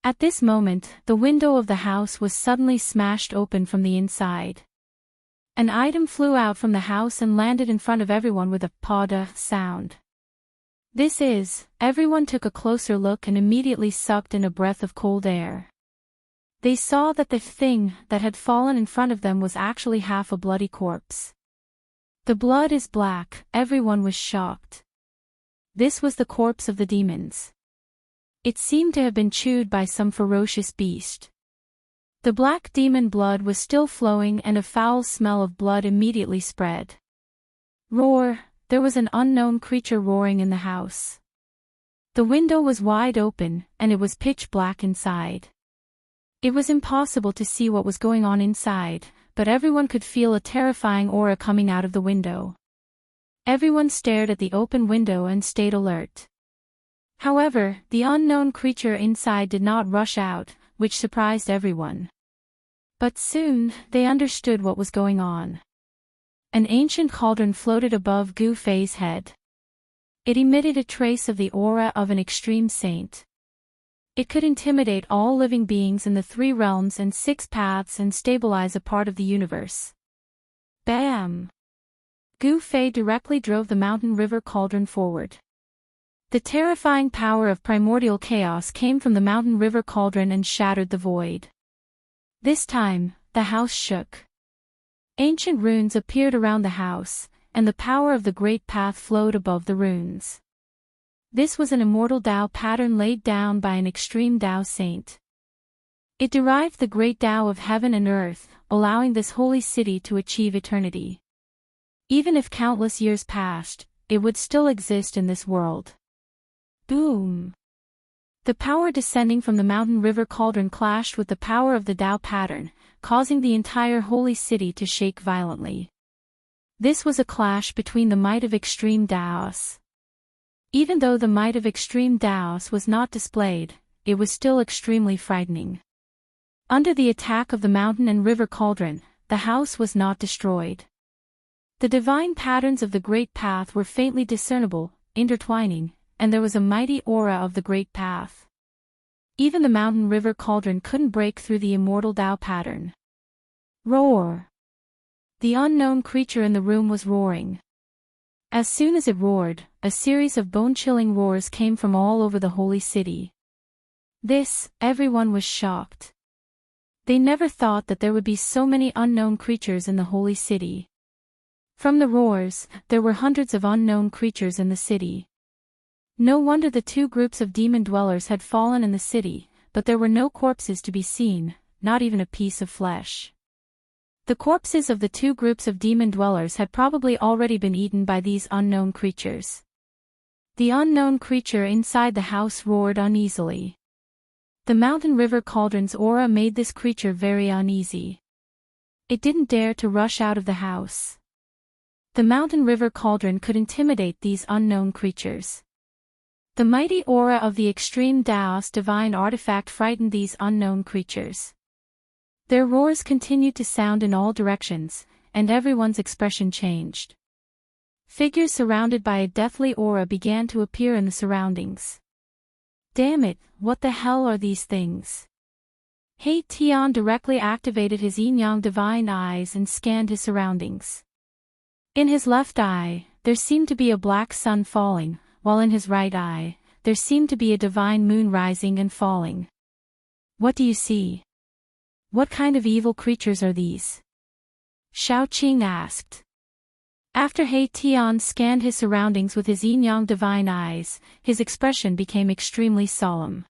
At this moment, the window of the house was suddenly smashed open from the inside. An item flew out from the house and landed in front of everyone with a "pada" sound. Everyone took a closer look and immediately sucked in a breath of cold air. They saw that the thing that had fallen in front of them was actually half a bloody corpse. The blood is black, everyone was shocked. This was the corpse of the demons. It seemed to have been chewed by some ferocious beast. The black demon blood was still flowing and a foul smell of blood immediately spread. Roar! There was an unknown creature roaring in the house. The window was wide open, and it was pitch black inside. It was impossible to see what was going on inside, but everyone could feel a terrifying aura coming out of the window. Everyone stared at the open window and stayed alert. However, the unknown creature inside did not rush out, which surprised everyone. But soon, they understood what was going on. An ancient cauldron floated above Gu Fei's head. It emitted a trace of the aura of an extreme saint. It could intimidate all living beings in the 3 realms and 6 paths and stabilize a part of the universe. Bam! Gu Fei directly drove the mountain river cauldron forward. The terrifying power of primordial chaos came from the mountain river cauldron and shattered the void. This time, the house shook. Ancient runes appeared around the house, and the power of the great path flowed above the runes. This was an immortal Tao pattern laid down by an extreme Tao saint. It derived the great Tao of heaven and earth, allowing this holy city to achieve eternity. Even if countless years passed, it would still exist in this world. Boom! The power descending from the mountain river cauldron clashed with the power of the Tao pattern, causing the entire holy city to shake violently. This was a clash between the might of extreme Taos. Even though the might of extreme Taos was not displayed, it was still extremely frightening. Under the attack of the mountain and river cauldron, the house was not destroyed. The divine patterns of the great path were faintly discernible, intertwining, and there was a mighty aura of the great path. Even the mountain river cauldron couldn't break through the immortal Tao pattern. Roar! The unknown creature in the room was roaring. As soon as it roared, a series of bone-chilling roars came from all over the holy city. Everyone was shocked. They never thought that there would be so many unknown creatures in the holy city. From the roars, there were hundreds of unknown creatures in the city. No wonder the two groups of demon dwellers had fallen in the city, but there were no corpses to be seen, not even a piece of flesh. The corpses of the two groups of demon dwellers had probably already been eaten by these unknown creatures. The unknown creature inside the house roared uneasily. The mountain river cauldron's aura made this creature very uneasy. It didn't dare to rush out of the house. The mountain river cauldron could intimidate these unknown creatures. The mighty aura of the extreme Daos divine artifact frightened these unknown creatures. Their roars continued to sound in all directions, and everyone's expression changed. Figures surrounded by a deathly aura began to appear in the surroundings. Damn it, what the hell are these things? He Tian directly activated his yin-yang divine eyes and scanned his surroundings. In his left eye, there seemed to be a black sun falling, while in his right eye, there seemed to be a divine moon rising and falling. What do you see? What kind of evil creatures are these? Xiao Qing asked. After He Tian scanned his surroundings with his yin-yang divine eyes, his expression became extremely solemn.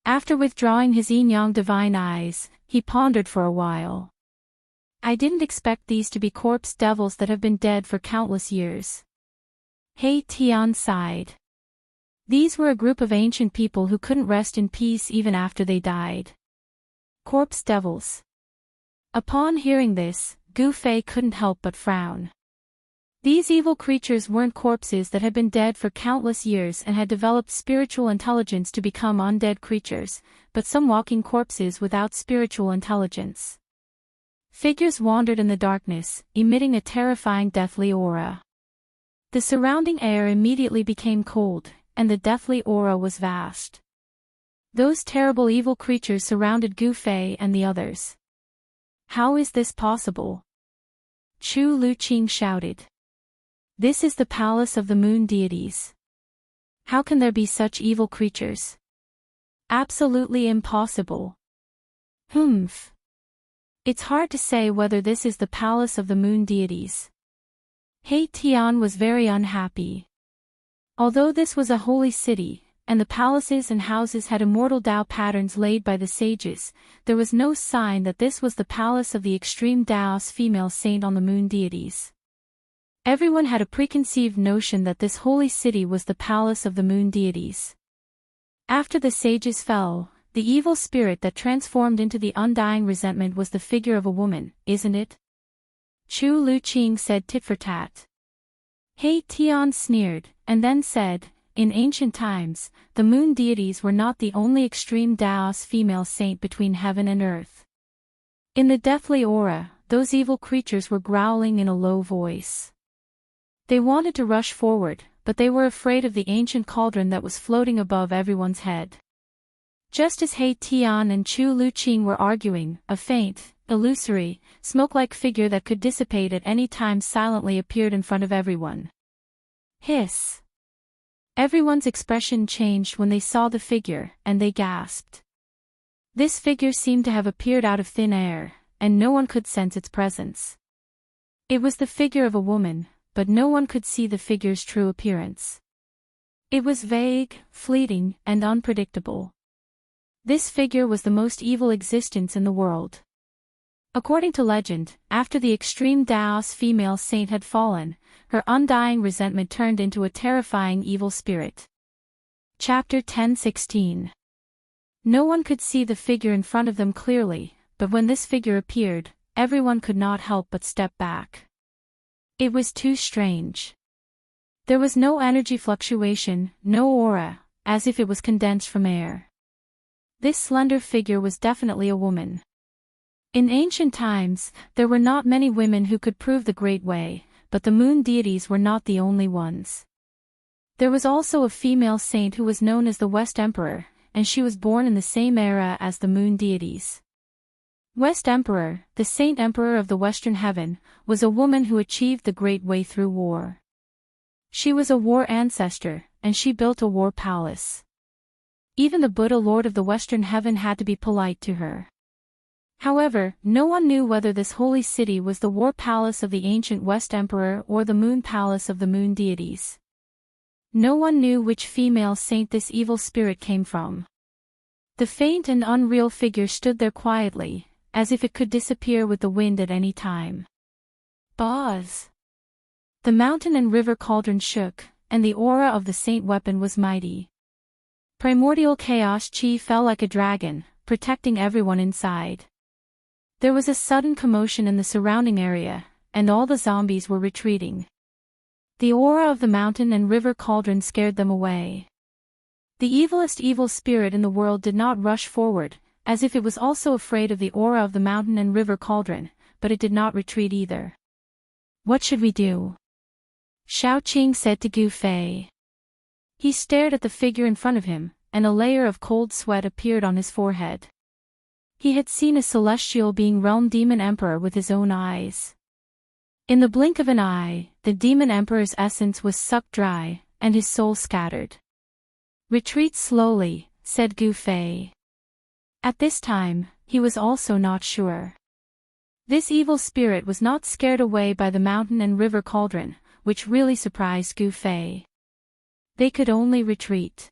After withdrawing his yin-yang divine eyes, he pondered for a while. I didn't expect these to be corpse devils that have been dead for countless years. He Tian sighed. These were a group of ancient people who couldn't rest in peace even after they died. Corpse devils. Upon hearing this, Gu Fei couldn't help but frown. These evil creatures weren't corpses that had been dead for countless years and had developed spiritual intelligence to become undead creatures, but some walking corpses without spiritual intelligence. Figures wandered in the darkness, emitting a terrifying deathly aura. The surrounding air immediately became cold, and the deathly aura was vast. Those terrible evil creatures surrounded Gu Fei and the others. How is this possible? Chu Luqing shouted. This is the palace of the moon deities. How can there be such evil creatures? Absolutely impossible. Humph. It's hard to say whether this is the palace of the moon deities. He Tian was very unhappy. Although this was a holy city, and the palaces and houses had immortal Dao patterns laid by the sages, there was no sign that this was the palace of the extreme Daos female saint on the moon deities. Everyone had a preconceived notion that this holy city was the palace of the moon deities. After the sages fell, the evil spirit that transformed into the undying resentment was the figure of a woman, isn't it? Chu Luqing said tit for tat. He Tian sneered, and then said, in ancient times, the moon deities were not the only extreme Daos female saint between heaven and earth. In the deathly aura, those evil creatures were growling in a low voice. They wanted to rush forward, but they were afraid of the ancient cauldron that was floating above everyone's head. Just as He Tian and Chu Luqing were arguing, a faint, illusory, smoke-like figure that could dissipate at any time silently appeared in front of everyone. Hiss! Everyone's expression changed when they saw the figure, and they gasped. This figure seemed to have appeared out of thin air, and no one could sense its presence. It was the figure of a woman, but no one could see the figure's true appearance. It was vague, fleeting, and unpredictable. This figure was the most evil existence in the world. According to legend, after the extreme Daos female saint had fallen, her undying resentment turned into a terrifying evil spirit. Chapter 10:16. No one could see the figure in front of them clearly, but when this figure appeared, everyone could not help but step back. It was too strange. There was no energy fluctuation, no aura, as if it was condensed from air. This slender figure was definitely a woman. In ancient times, there were not many women who could prove the Great Way, but the moon deities were not the only ones. There was also a female saint who was known as the West Emperor, and she was born in the same era as the moon deities. West Emperor, the Saint Emperor of the Western Heaven, was a woman who achieved the Great Way through war. She was a war ancestor, and she built a war palace. Even the Buddha Lord of the Western Heaven had to be polite to her. However, no one knew whether this holy city was the war palace of the ancient West Emperor or the moon palace of the moon deities. No one knew which female saint this evil spirit came from. The faint and unreal figure stood there quietly, as if it could disappear with the wind at any time. Buzz! The mountain and river cauldron shook, and the aura of the saint weapon was mighty. Primordial chaos chi fell like a dragon, protecting everyone inside. There was a sudden commotion in the surrounding area, and all the zombies were retreating. The aura of the mountain and river cauldron scared them away. The evilest evil spirit in the world did not rush forward, as if it was also afraid of the aura of the mountain and river cauldron, but it did not retreat either. "What should we do?" Shao Qing said to Gu Fei. He stared at the figure in front of him, and a layer of cold sweat appeared on his forehead. He had seen a celestial being realm demon emperor with his own eyes. In the blink of an eye, the demon emperor's essence was sucked dry, and his soul scattered. "Retreat slowly," said Gu Fei. At this time, he was also not sure. This evil spirit was not scared away by the mountain and river cauldron, which really surprised Gu Fei. They could only retreat.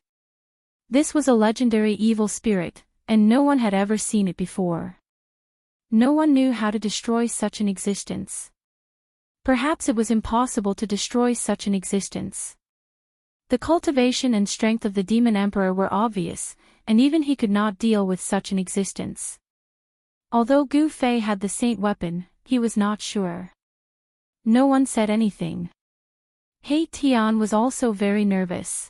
This was a legendary evil spirit, and no one had ever seen it before. No one knew how to destroy such an existence. Perhaps it was impossible to destroy such an existence. The cultivation and strength of the demon emperor were obvious, and even he could not deal with such an existence. Although Gu Fei had the saint weapon, he was not sure. No one said anything. He Tian was also very nervous.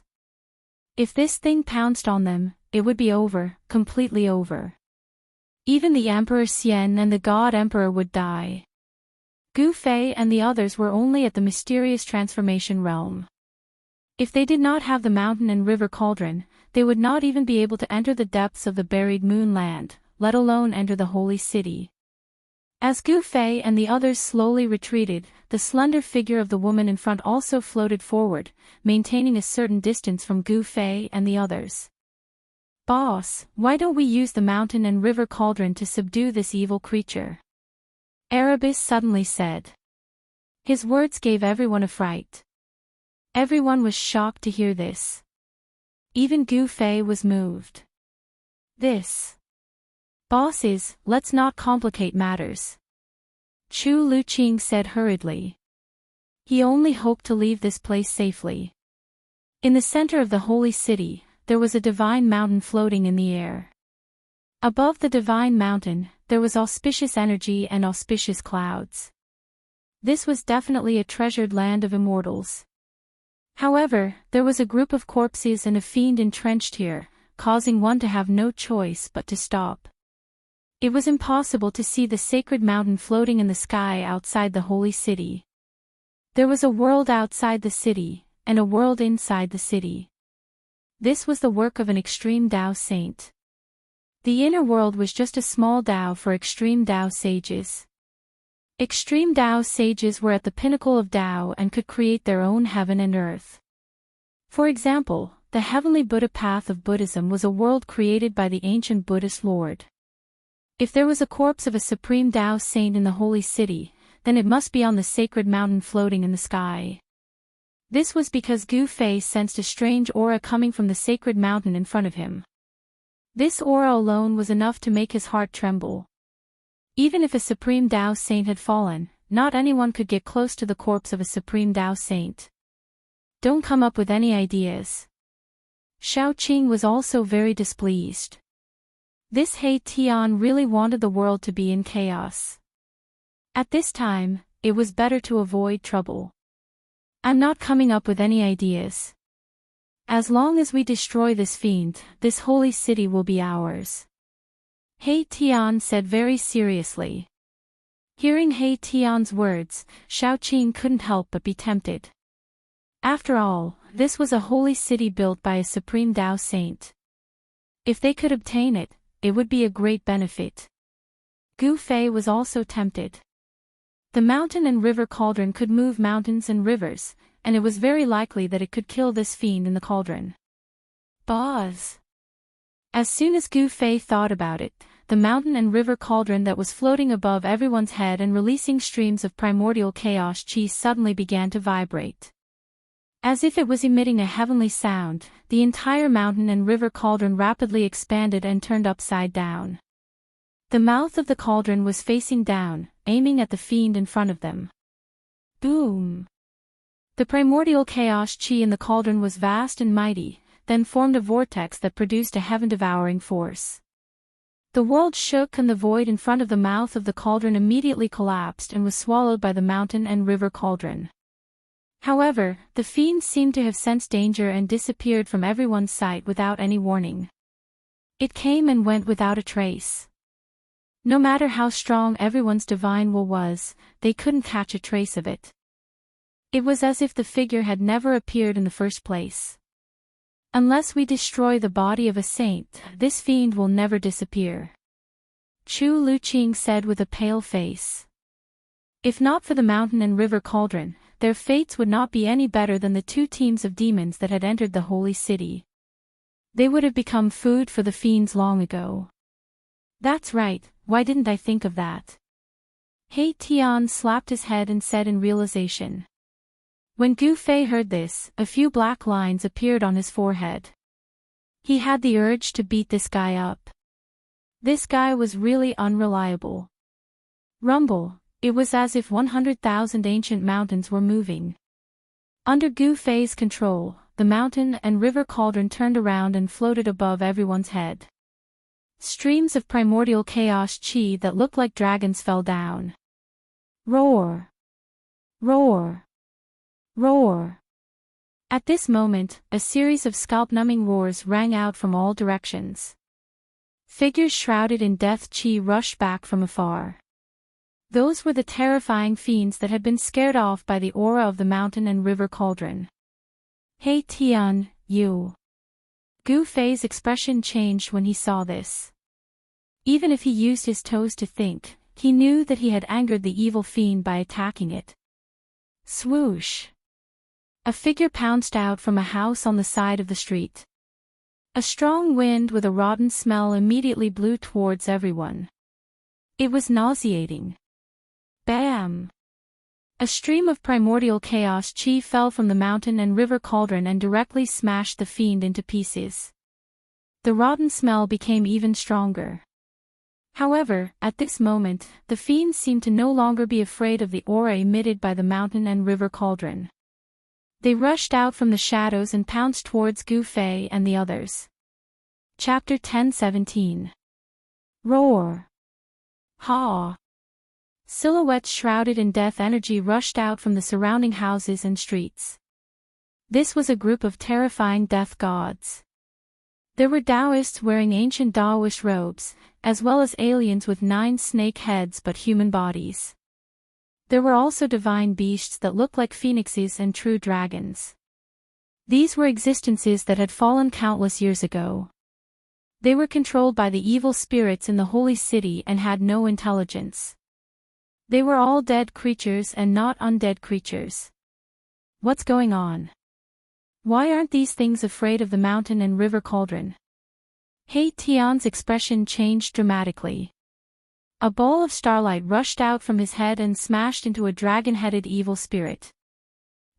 If this thing pounced on them, it would be over, completely over. Even the Emperor Xian and the God Emperor would die. Gu Fei and the others were only at the mysterious transformation realm. If they did not have the mountain and river cauldron, they would not even be able to enter the depths of the buried moon land, let alone enter the holy city. As Gu Fei and the others slowly retreated, the slender figure of the woman in front also floated forward, maintaining a certain distance from Gu Fei and the others. "Boss, why don't we use the mountain and river cauldron to subdue this evil creature?" Erebus suddenly said. His words gave everyone a fright. Everyone was shocked to hear this. Even Gu Fei was moved. "This bosses, let's not complicate matters," Chu Luqing said hurriedly. He only hoped to leave this place safely. In the center of the holy city, there was a divine mountain floating in the air. Above the divine mountain, there was auspicious energy and auspicious clouds. This was definitely a treasured land of immortals. However, there was a group of corpses and a fiend entrenched here, causing one to have no choice but to stop. It was impossible to see the sacred mountain floating in the sky outside the holy city. There was a world outside the city, and a world inside the city. This was the work of an extreme Tao saint. The inner world was just a small Tao for extreme Tao sages. Extreme Tao sages were at the pinnacle of Tao and could create their own heaven and earth. For example, the heavenly Buddha path of Buddhism was a world created by the ancient Buddhist Lord. If there was a corpse of a supreme Tao saint in the holy city, then it must be on the sacred mountain floating in the sky. This was because Gu Fei sensed a strange aura coming from the sacred mountain in front of him. This aura alone was enough to make his heart tremble. Even if a supreme Tao saint had fallen, not anyone could get close to the corpse of a supreme Tao saint. "Don't come up with any ideas." Shao Qing was also very displeased. This He Tian really wanted the world to be in chaos. At this time, it was better to avoid trouble. "I'm not coming up with any ideas. As long as we destroy this fiend, this holy city will be ours," He Tian said very seriously. Hearing He Tian's words, Shao Qing couldn't help but be tempted. After all, this was a holy city built by a supreme Tao saint. If they could obtain it, it would be a great benefit. Gu Fei was also tempted. The mountain and river cauldron could move mountains and rivers, and it was very likely that it could kill this fiend in the cauldron. Buzz! As soon as Gu Fei thought about it, the mountain and river cauldron that was floating above everyone's head and releasing streams of primordial chaos chi suddenly began to vibrate. As if it was emitting a heavenly sound, the entire mountain and river cauldron rapidly expanded and turned upside down. The mouth of the cauldron was facing down, aiming at the fiend in front of them. Boom! The primordial chaos chi in the cauldron was vast and mighty, then formed a vortex that produced a heaven-devouring force. The world shook and the void in front of the mouth of the cauldron immediately collapsed and was swallowed by the mountain and river cauldron. However, the fiend seemed to have sensed danger and disappeared from everyone's sight without any warning. It came and went without a trace. No matter how strong everyone's divine will was, they couldn't catch a trace of it. It was as if the figure had never appeared in the first place. Unless we destroy the body of a saint, this fiend will never disappear. Chu Luqing said with a pale face. If not for the mountain and river cauldron, their fates would not be any better than the two teams of demons that had entered the holy city. They would have become food for the fiends long ago. That's right, why didn't I think of that? He Tian slapped his head and said in realization. When Gu Fei heard this, a few black lines appeared on his forehead. He had the urge to beat this guy up. This guy was really unreliable. Rumble, it was as if 100,000 ancient mountains were moving. Under Gu Fei's control, the mountain and river cauldron turned around and floated above everyone's head. Streams of primordial chaos chi that looked like dragons fell down. Roar! Roar! Roar! At this moment, a series of scalp-numbing roars rang out from all directions. Figures shrouded in death chi rushed back from afar. Those were the terrifying fiends that had been scared off by the aura of the mountain and river cauldron. Hey Tian, you! Gu Fei's expression changed when he saw this. Even if he used his toes to think, he knew that he had angered the evil fiend by attacking it. Swoosh! A figure pounced out from a house on the side of the street. A strong wind with a rotten smell immediately blew towards everyone. It was nauseating. Bam! A stream of primordial chaos chi fell from the mountain and river cauldron and directly smashed the fiend into pieces. The rotten smell became even stronger. However, at this moment, the fiend seemed to no longer be afraid of the aura emitted by the mountain and river cauldron. They rushed out from the shadows and pounced towards Gu Fei and the others. Chapter 10:17. Roar! Ha! Silhouettes shrouded in death energy rushed out from the surrounding houses and streets. This was a group of terrifying death gods. There were Taoists wearing ancient Taoist robes, as well as aliens with 9 snake heads but human bodies. There were also divine beasts that looked like phoenixes and true dragons. These were existences that had fallen countless years ago. They were controlled by the evil spirits in the holy city and had no intelligence. They were all dead creatures and not undead creatures. What's going on? Why aren't these things afraid of the mountain and river cauldron? He Tian's expression changed dramatically. A ball of starlight rushed out from his head and smashed into a dragon-headed evil spirit.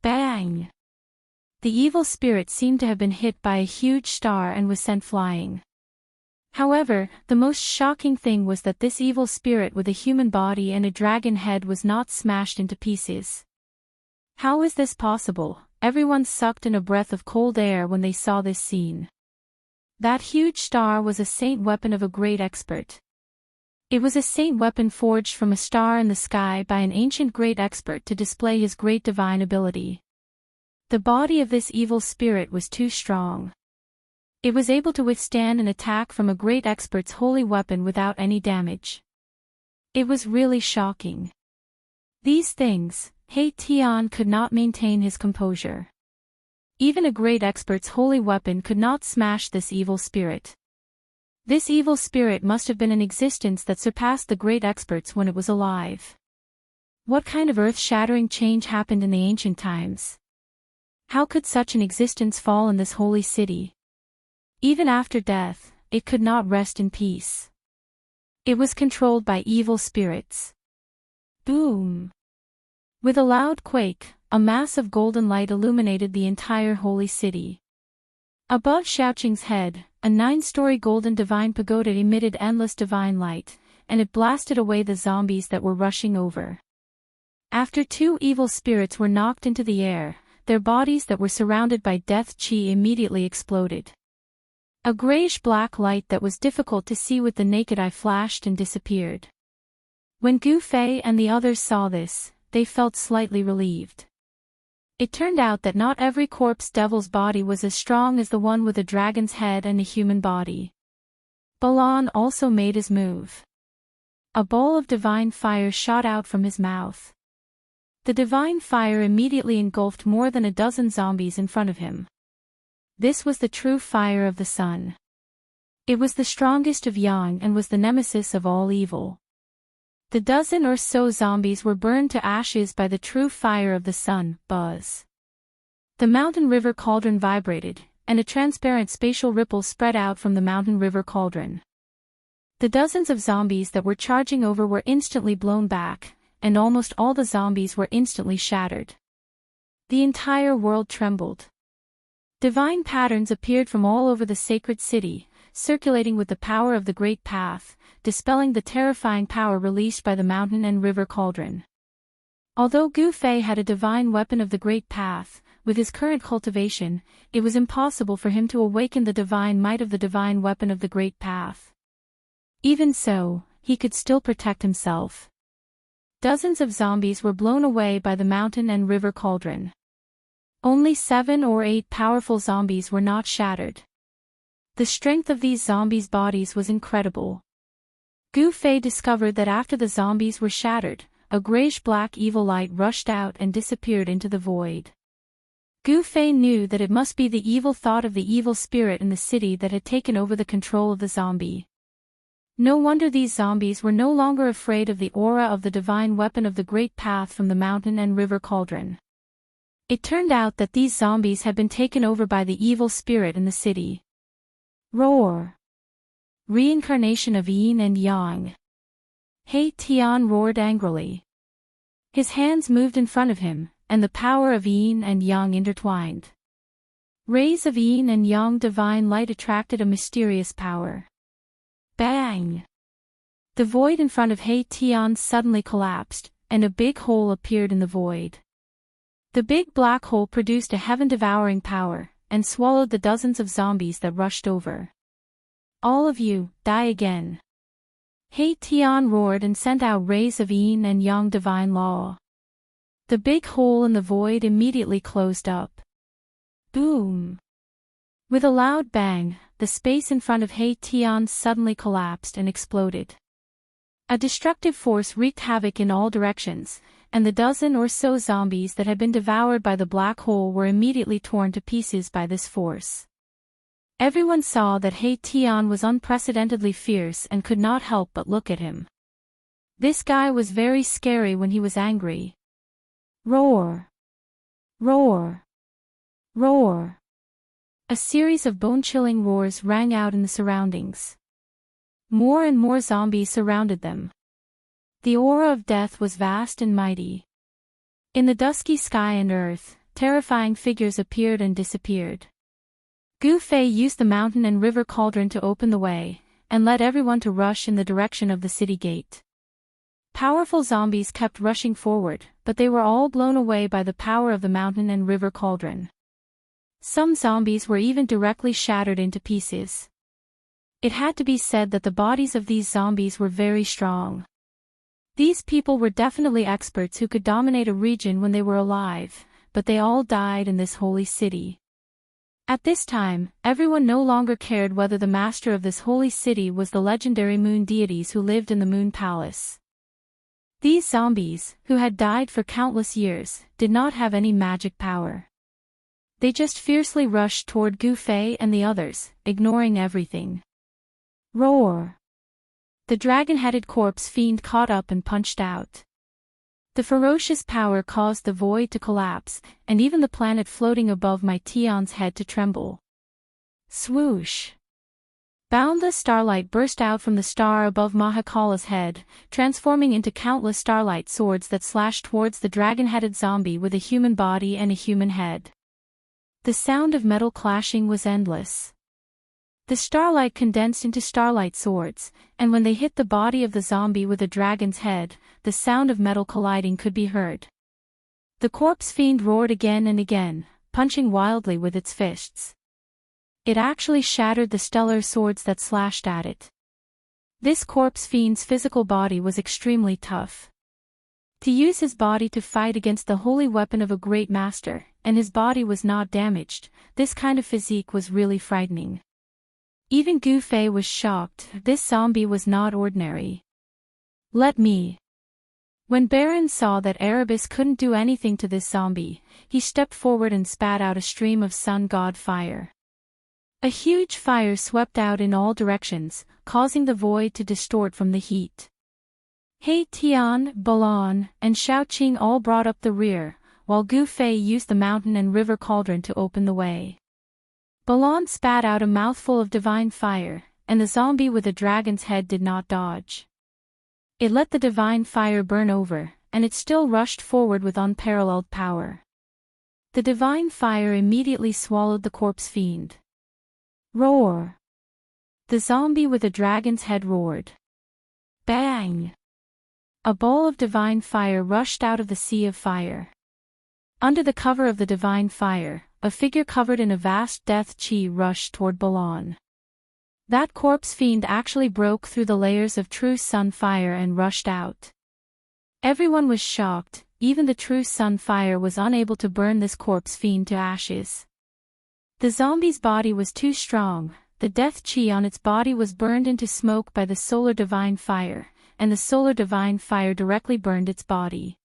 Bang! The evil spirit seemed to have been hit by a huge star and was sent flying. However, the most shocking thing was that this evil spirit with a human body and a dragon head was not smashed into pieces. How is this possible? Everyone sucked in a breath of cold air when they saw this scene. That huge star was a saint weapon of a great expert. It was a saint weapon forged from a star in the sky by an ancient great expert to display his great divine ability. The body of this evil spirit was too strong. It was able to withstand an attack from a great expert's holy weapon without any damage. It was really shocking. These things, He Tian could not maintain his composure. Even a great expert's holy weapon could not smash this evil spirit. This evil spirit must have been an existence that surpassed the great experts when it was alive. What kind of earth-shattering change happened in the ancient times? How could such an existence fall in this holy city? Even after death, it could not rest in peace. It was controlled by evil spirits. Boom! With a loud quake, a mass of golden light illuminated the entire holy city. Above Xiaoqing's head, a 9-story golden divine pagoda emitted endless divine light, and it blasted away the zombies that were rushing over. After 2 evil spirits were knocked into the air, their bodies that were surrounded by death qi immediately exploded. A grayish-black light that was difficult to see with the naked eye flashed and disappeared. When Gu Fei and the others saw this, they felt slightly relieved. It turned out that not every corpse devil's body was as strong as the one with a dragon's head and a human body. Balan also made his move. A ball of divine fire shot out from his mouth. The divine fire immediately engulfed more than a dozen zombies in front of him. This was the true fire of the sun. It was the strongest of yang and was the nemesis of all evil. The dozen or so zombies were burned to ashes by the true fire of the sun, buzz. The mountain river cauldron vibrated, and a transparent spatial ripple spread out from the mountain river cauldron. The dozens of zombies that were charging over were instantly blown back, and almost all the zombies were instantly shattered. The entire world trembled. Divine patterns appeared from all over the sacred city, circulating with the power of the Great Path, dispelling the terrifying power released by the mountain and river cauldron. Although Gu Fei had a divine weapon of the Great Path, with his current cultivation, it was impossible for him to awaken the divine might of the divine weapon of the Great Path. Even so, he could still protect himself. Dozens of zombies were blown away by the mountain and river cauldron. Only 7 or 8 powerful zombies were not shattered. The strength of these zombies' bodies was incredible. Gu Fei discovered that after the zombies were shattered, a grayish-black evil light rushed out and disappeared into the void. Gu Fei knew that it must be the evil thought of the evil spirit in the city that had taken over the control of the zombie. No wonder these zombies were no longer afraid of the aura of the divine weapon of the Great Path from the mountain and river cauldron. It turned out that these zombies had been taken over by the evil spirit in the city. Roar! Reincarnation of yin and yang. He Tian roared angrily. His hands moved in front of him, and the power of yin and yang intertwined. Rays of yin and yang divine light attracted a mysterious power. Bang! The void in front of He Tian suddenly collapsed, and a big hole appeared in the void. The big black hole produced a heaven-devouring power, and swallowed the dozens of zombies that rushed over. All of you, die again. He Tian roared and sent out rays of yin and yang divine law. The big hole in the void immediately closed up. Boom! With a loud bang, the space in front of He Tian suddenly collapsed and exploded. A destructive force wreaked havoc in all directions, and the dozen or so zombies that had been devoured by the black hole were immediately torn to pieces by this force. Everyone saw that He Tian was unprecedentedly fierce and could not help but look at him. This guy was very scary when he was angry. Roar! Roar! Roar! A series of bone-chilling roars rang out in the surroundings. More and more zombies surrounded them. The aura of death was vast and mighty. In the dusky sky and earth, terrifying figures appeared and disappeared. Gu Fei used the mountain and river cauldron to open the way, and led everyone to rush in the direction of the city gate. Powerful zombies kept rushing forward, but they were all blown away by the power of the mountain and river cauldron. Some zombies were even directly shattered into pieces. It had to be said that the bodies of these zombies were very strong. These people were definitely experts who could dominate a region when they were alive, but they all died in this holy city. At this time, everyone no longer cared whether the master of this holy city was the legendary moon deities who lived in the moon palace. These zombies, who had died for countless years, did not have any magic power. They just fiercely rushed toward Gu Fei and the others, ignoring everything. Roar! The dragon-headed corpse fiend caught up and punched out. The ferocious power caused the void to collapse, and even the planet floating above my Tian's head to tremble. Swoosh! Boundless starlight burst out from the star above Mahakala's head, transforming into countless starlight swords that slashed towards the dragon-headed zombie with a human body and a human head. The sound of metal clashing was endless. The starlight condensed into starlight swords, and when they hit the body of the zombie with a dragon's head, the sound of metal colliding could be heard. The corpse fiend roared again and again, punching wildly with its fists. It actually shattered the stellar swords that slashed at it. This corpse fiend's physical body was extremely tough. To use his body to fight against the holy weapon of a great master, and his body was not damaged, this kind of physique was really frightening. Even Gu Fei was shocked. This zombie was not ordinary. Let me. When Baron saw that Erebus couldn't do anything to this zombie, he stepped forward and spat out a stream of sun god fire. A huge fire swept out in all directions, causing the void to distort from the heat. He Tian, Balan, and Shaoqing all brought up the rear, while Gu Fei used the mountain and river cauldron to open the way. Balan spat out a mouthful of divine fire, and the zombie with the dragon's head did not dodge. It let the divine fire burn over, and it still rushed forward with unparalleled power. The divine fire immediately swallowed the corpse fiend. Roar! The zombie with the dragon's head roared. Bang! A ball of divine fire rushed out of the sea of fire. Under the cover of the divine fire, a figure covered in a vast death chi rushed toward Balan. That corpse fiend actually broke through the layers of true sun fire and rushed out. Everyone was shocked. Even the true sun fire was unable to burn this corpse fiend to ashes. The zombie's body was too strong. The death chi on its body was burned into smoke by the solar divine fire, and the solar divine fire directly burned its body.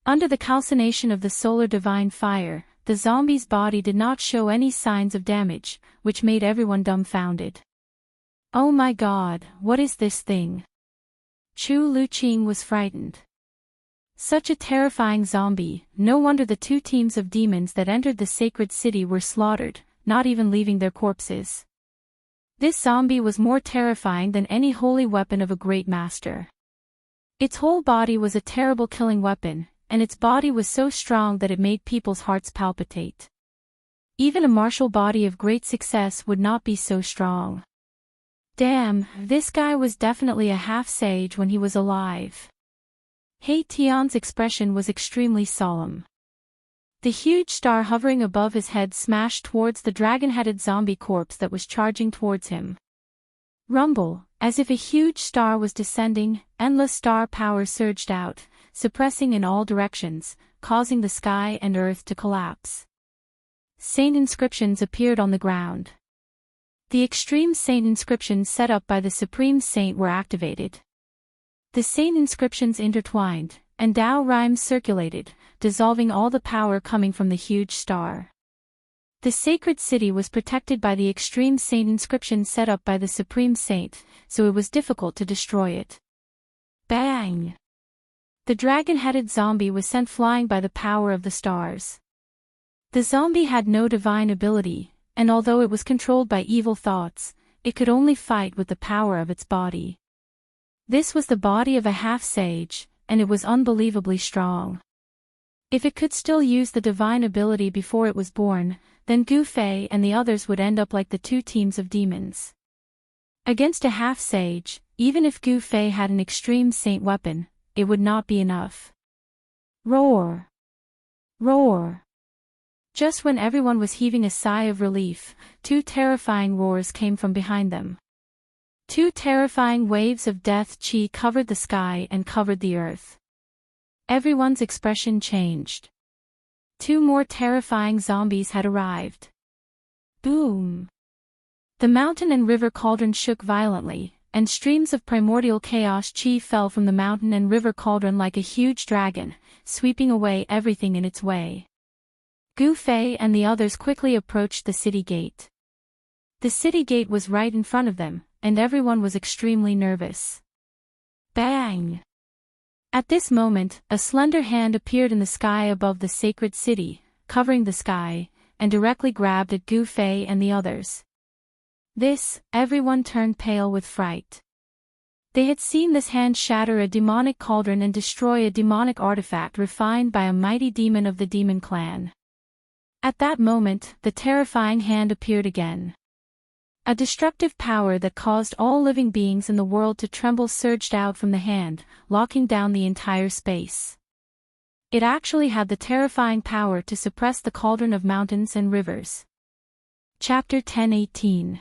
Under the calcination of the solar divine fire, the zombie's body did not show any signs of damage, which made everyone dumbfounded. Oh my god, what is this thing? Chu Luqing was frightened. Such a terrifying zombie, no wonder the two teams of demons that entered the sacred city were slaughtered, not even leaving their corpses. This zombie was more terrifying than any holy weapon of a great master. Its whole body was a terrible killing weapon, and its body was so strong that it made people's hearts palpitate. Even a martial body of great success would not be so strong. Damn, this guy was definitely a half-sage when he was alive. He Tian's expression was extremely solemn. The huge star hovering above his head smashed towards the dragon-headed zombie corpse that was charging towards him. Rumble, as if a huge star was descending, endless star power surged out, suppressing in all directions, causing the sky and earth to collapse. Saint inscriptions appeared on the ground. The extreme saint inscriptions set up by the Supreme Saint were activated. The saint inscriptions intertwined, and Tao rhymes circulated, dissolving all the power coming from the huge star. The sacred city was protected by the extreme saint inscriptions set up by the Supreme Saint, so it was difficult to destroy it. Bang! The dragon-headed zombie was sent flying by the power of the stars. The zombie had no divine ability, and although it was controlled by evil thoughts, it could only fight with the power of its body. This was the body of a half-sage, and it was unbelievably strong. If it could still use the divine ability before it was born, then Gu Fei and the others would end up like the two teams of demons. Against a half-sage, even if Gu Fei had an extreme saint weapon, it would not be enough. Roar! Roar! Just when everyone was heaving a sigh of relief, two terrifying roars came from behind them. Two terrifying waves of death chi covered the sky and covered the earth. Everyone's expression changed. Two more terrifying zombies had arrived. Boom! The mountain and river cauldron shook violently, and streams of primordial chaos chi fell from the mountain and river cauldron like a huge dragon, sweeping away everything in its way. Gu Fei and the others quickly approached the city gate. The city gate was right in front of them, and everyone was extremely nervous. Bang! At this moment, a slender hand appeared in the sky above the sacred city, covering the sky, and directly grabbed at Gu Fei and the others. Everyone turned pale with fright. They had seen this hand shatter a demonic cauldron and destroy a demonic artifact refined by a mighty demon of the demon clan. At that moment, the terrifying hand appeared again. A destructive power that caused all living beings in the world to tremble surged out from the hand, locking down the entire space. It actually had the terrifying power to suppress the cauldron of mountains and rivers. Chapter 10:18.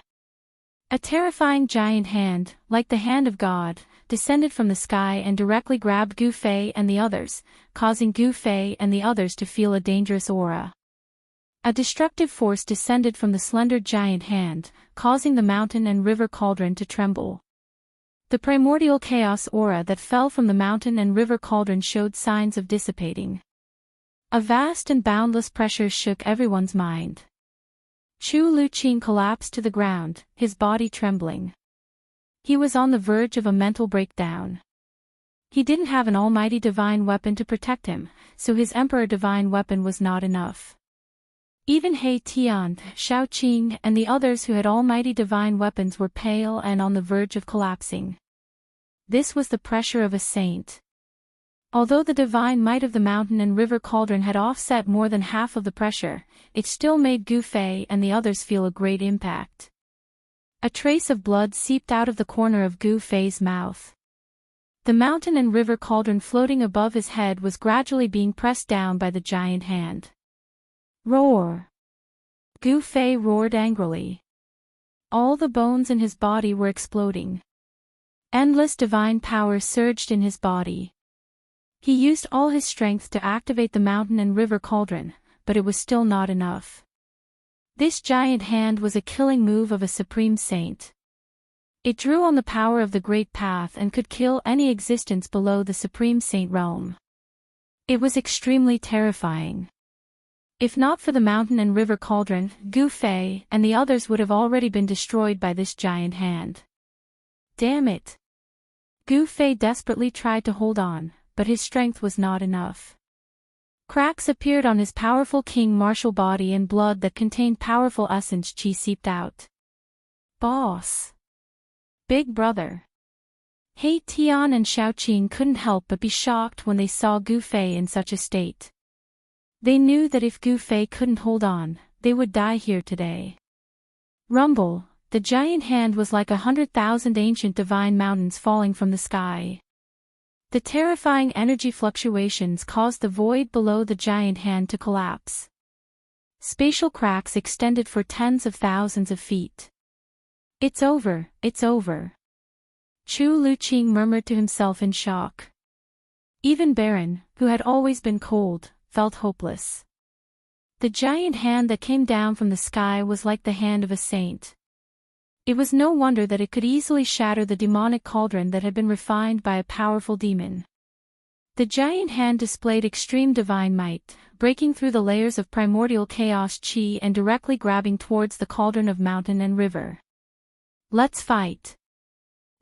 A terrifying giant hand, like the hand of God, descended from the sky and directly grabbed Gu Fei and the others, causing Gu Fei and the others to feel a dangerous aura. A destructive force descended from the slender giant hand, causing the mountain and river cauldron to tremble. The primordial chaos aura that fell from the mountain and river cauldron showed signs of dissipating. A vast and boundless pressure shook everyone's mind. Chu Luqing collapsed to the ground, his body trembling. He was on the verge of a mental breakdown. He didn't have an almighty divine weapon to protect him, so his emperor divine weapon was not enough. Even He Tian, Shao Qing and the others who had almighty divine weapons were pale and on the verge of collapsing. This was the pressure of a saint. Although the divine might of the mountain and river cauldron had offset more than half of the pressure, it still made Gu Fei and the others feel a great impact. A trace of blood seeped out of the corner of Gu Fei's mouth. The mountain and river cauldron floating above his head was gradually being pressed down by the giant hand. Roar! Gu Fei roared angrily. All the bones in his body were exploding. Endless divine power surged in his body. He used all his strength to activate the mountain and river cauldron, but it was still not enough. This giant hand was a killing move of a supreme saint. It drew on the power of the Great Path and could kill any existence below the supreme saint realm. It was extremely terrifying. If not for the mountain and river cauldron, Gu Fei and the others would have already been destroyed by this giant hand. Damn it! Gu Fei desperately tried to hold on, but his strength was not enough. Cracks appeared on his powerful king martial body and blood that contained powerful essence qi seeped out. Boss! Big brother! He Tian and Shao Qing couldn't help but be shocked when they saw Gu Fei in such a state. They knew that if Gu Fei couldn't hold on, they would die here today. Rumble, the giant hand was like 100,000 ancient divine mountains falling from the sky. The terrifying energy fluctuations caused the void below the giant hand to collapse. Spatial cracks extended for tens of thousands of feet. It's over, it's over. Chu Luqing murmured to himself in shock. Even Baron, who had always been cold, felt hopeless. The giant hand that came down from the sky was like the hand of a saint. It was no wonder that it could easily shatter the demonic cauldron that had been refined by a powerful demon. The giant hand displayed extreme divine might, breaking through the layers of primordial chaos qi and directly grabbing towards the cauldron of mountain and river. Let's fight!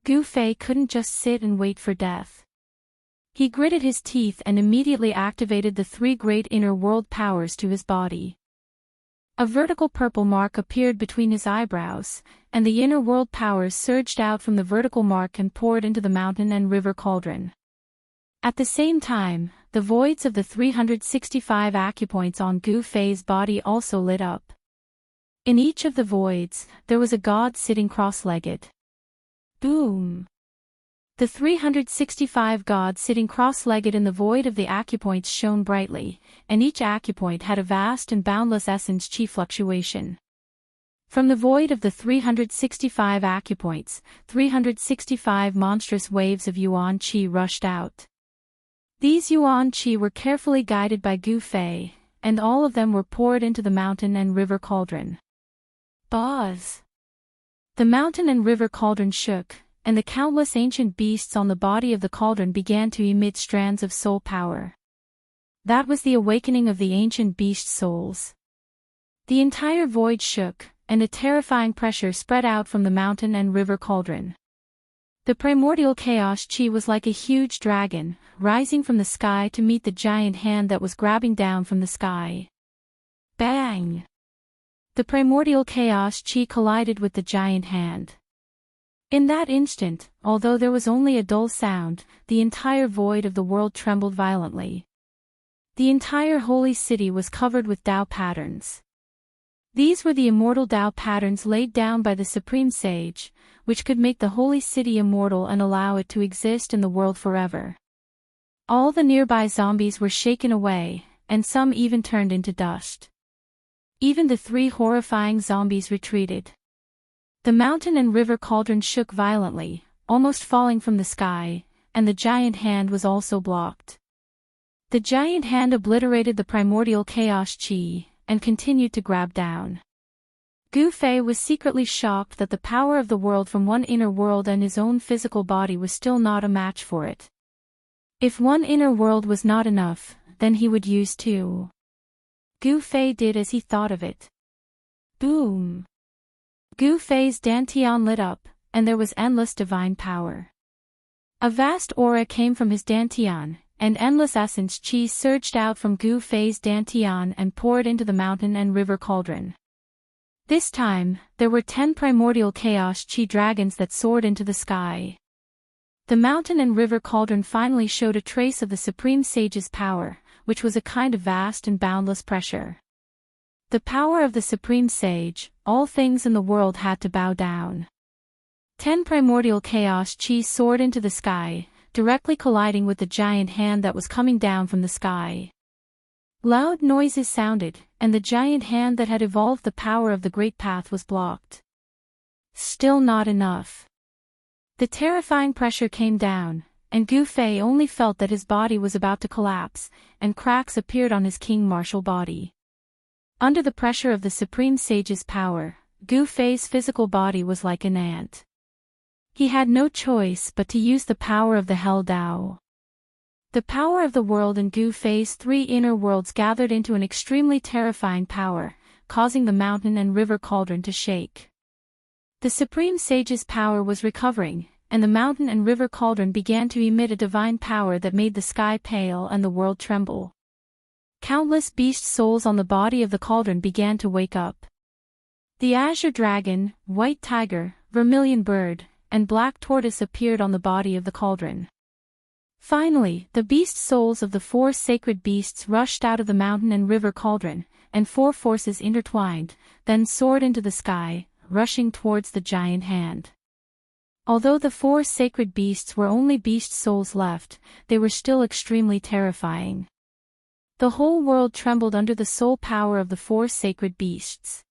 Gu Fei couldn't just sit and wait for death. He gritted his teeth and immediately activated the three great inner world powers to his body. A vertical purple mark appeared between his eyebrows, and the inner world powers surged out from the vertical mark and poured into the mountain and river cauldron. At the same time, the voids of the 365 acupoints on Gu Fei's body also lit up. In each of the voids, there was a god sitting cross-legged. Boom! The 365 gods sitting cross-legged in the void of the acupoints shone brightly, and each acupoint had a vast and boundless essence qi fluctuation. From the void of the 365 acupoints, 365 monstrous waves of yuan qi rushed out. These yuan qi were carefully guided by Gu Fei, and all of them were poured into the mountain and river cauldron. Buzz! The mountain and river cauldron shook, and the countless ancient beasts on the body of the cauldron began to emit strands of soul power. That was the awakening of the ancient beast souls. The entire void shook, and a terrifying pressure spread out from the mountain and river cauldron. The primordial chaos qi was like a huge dragon, rising from the sky to meet the giant hand that was grabbing down from the sky. Bang! The primordial chaos chi collided with the giant hand. In that instant, although there was only a dull sound, the entire void of the world trembled violently. The entire holy city was covered with Tao patterns. These were the immortal Tao patterns laid down by the Supreme Sage, which could make the holy city immortal and allow it to exist in the world forever. All the nearby zombies were shaken away, and some even turned into dust. Even the 3 horrifying zombies retreated. The mountain and river cauldron shook violently, almost falling from the sky, and the giant hand was also blocked. The giant hand obliterated the primordial chaos chi, and continued to grab down. Gu Fei was secretly shocked that the power of the world from one inner world and his own physical body was still not a match for it. If one inner world was not enough, then he would use 2. Gu Fei did as he thought of it. Boom! Gu Fei's dantian lit up, and there was endless divine power. A vast aura came from his dantian, and endless essence chi surged out from Gu Fei's dantian and poured into the mountain and river cauldron. This time, there were 10 primordial chaos chi dragons that soared into the sky. The mountain and river cauldron finally showed a trace of the Supreme Sage's power, which was a kind of vast and boundless pressure. The power of the Supreme Sage, all things in the world had to bow down. 10 primordial chaos chi soared into the sky, directly colliding with the giant hand that was coming down from the sky. Loud noises sounded, and the giant hand that had evolved the power of the Great Path was blocked. Still not enough. The terrifying pressure came down, and Gu Fei only felt that his body was about to collapse, and cracks appeared on his king martial body. Under the pressure of the Supreme Sage's power, Gu Fei's physical body was like an ant. He had no choice but to use the power of the Hell Dao. The power of the world and Gu Fei's 3 inner worlds gathered into an extremely terrifying power, causing the mountain and river cauldron to shake. The Supreme Sage's power was recovering, and the mountain and river cauldron began to emit a divine power that made the sky pale and the world tremble. Countless beast souls on the body of the cauldron began to wake up. The azure dragon, white tiger, vermilion bird, and black tortoise appeared on the body of the cauldron. Finally, the beast souls of the 4 sacred beasts rushed out of the mountain and river cauldron, and 4 forces intertwined, then soared into the sky, rushing towards the giant hand. Although the 4 sacred beasts were only beast souls left, they were still extremely terrifying. The whole world trembled under the soul power of the 4 sacred beasts.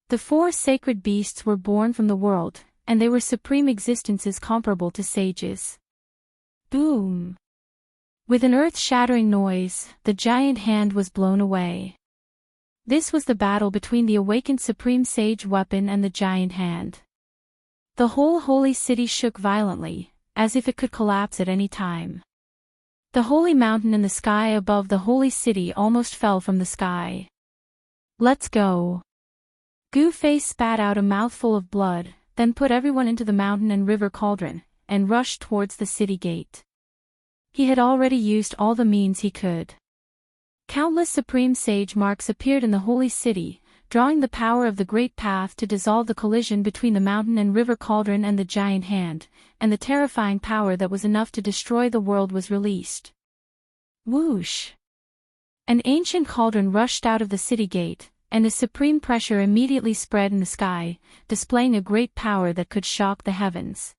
The 4 sacred beasts were born from the world, and they were supreme existences comparable to sages. Boom! With an earth-shattering noise, the giant hand was blown away. This was the battle between the awakened Supreme Sage weapon and the giant hand. The whole holy city shook violently, as if it could collapse at any time. The holy mountain in the sky above the holy city almost fell from the sky. Let's go! Gu Fei spat out a mouthful of blood, then put everyone into the mountain and river cauldron, and rushed towards the city gate. He had already used all the means he could. Countless Supreme Sage marks appeared in the holy city, drawing the power of the Great Path to dissolve the collision between the mountain and river cauldron and the giant hand, and the terrifying power that was enough to destroy the world was released. Whoosh! An ancient cauldron rushed out of the city gate, and a supreme pressure immediately spread in the sky, displaying a great power that could shock the heavens.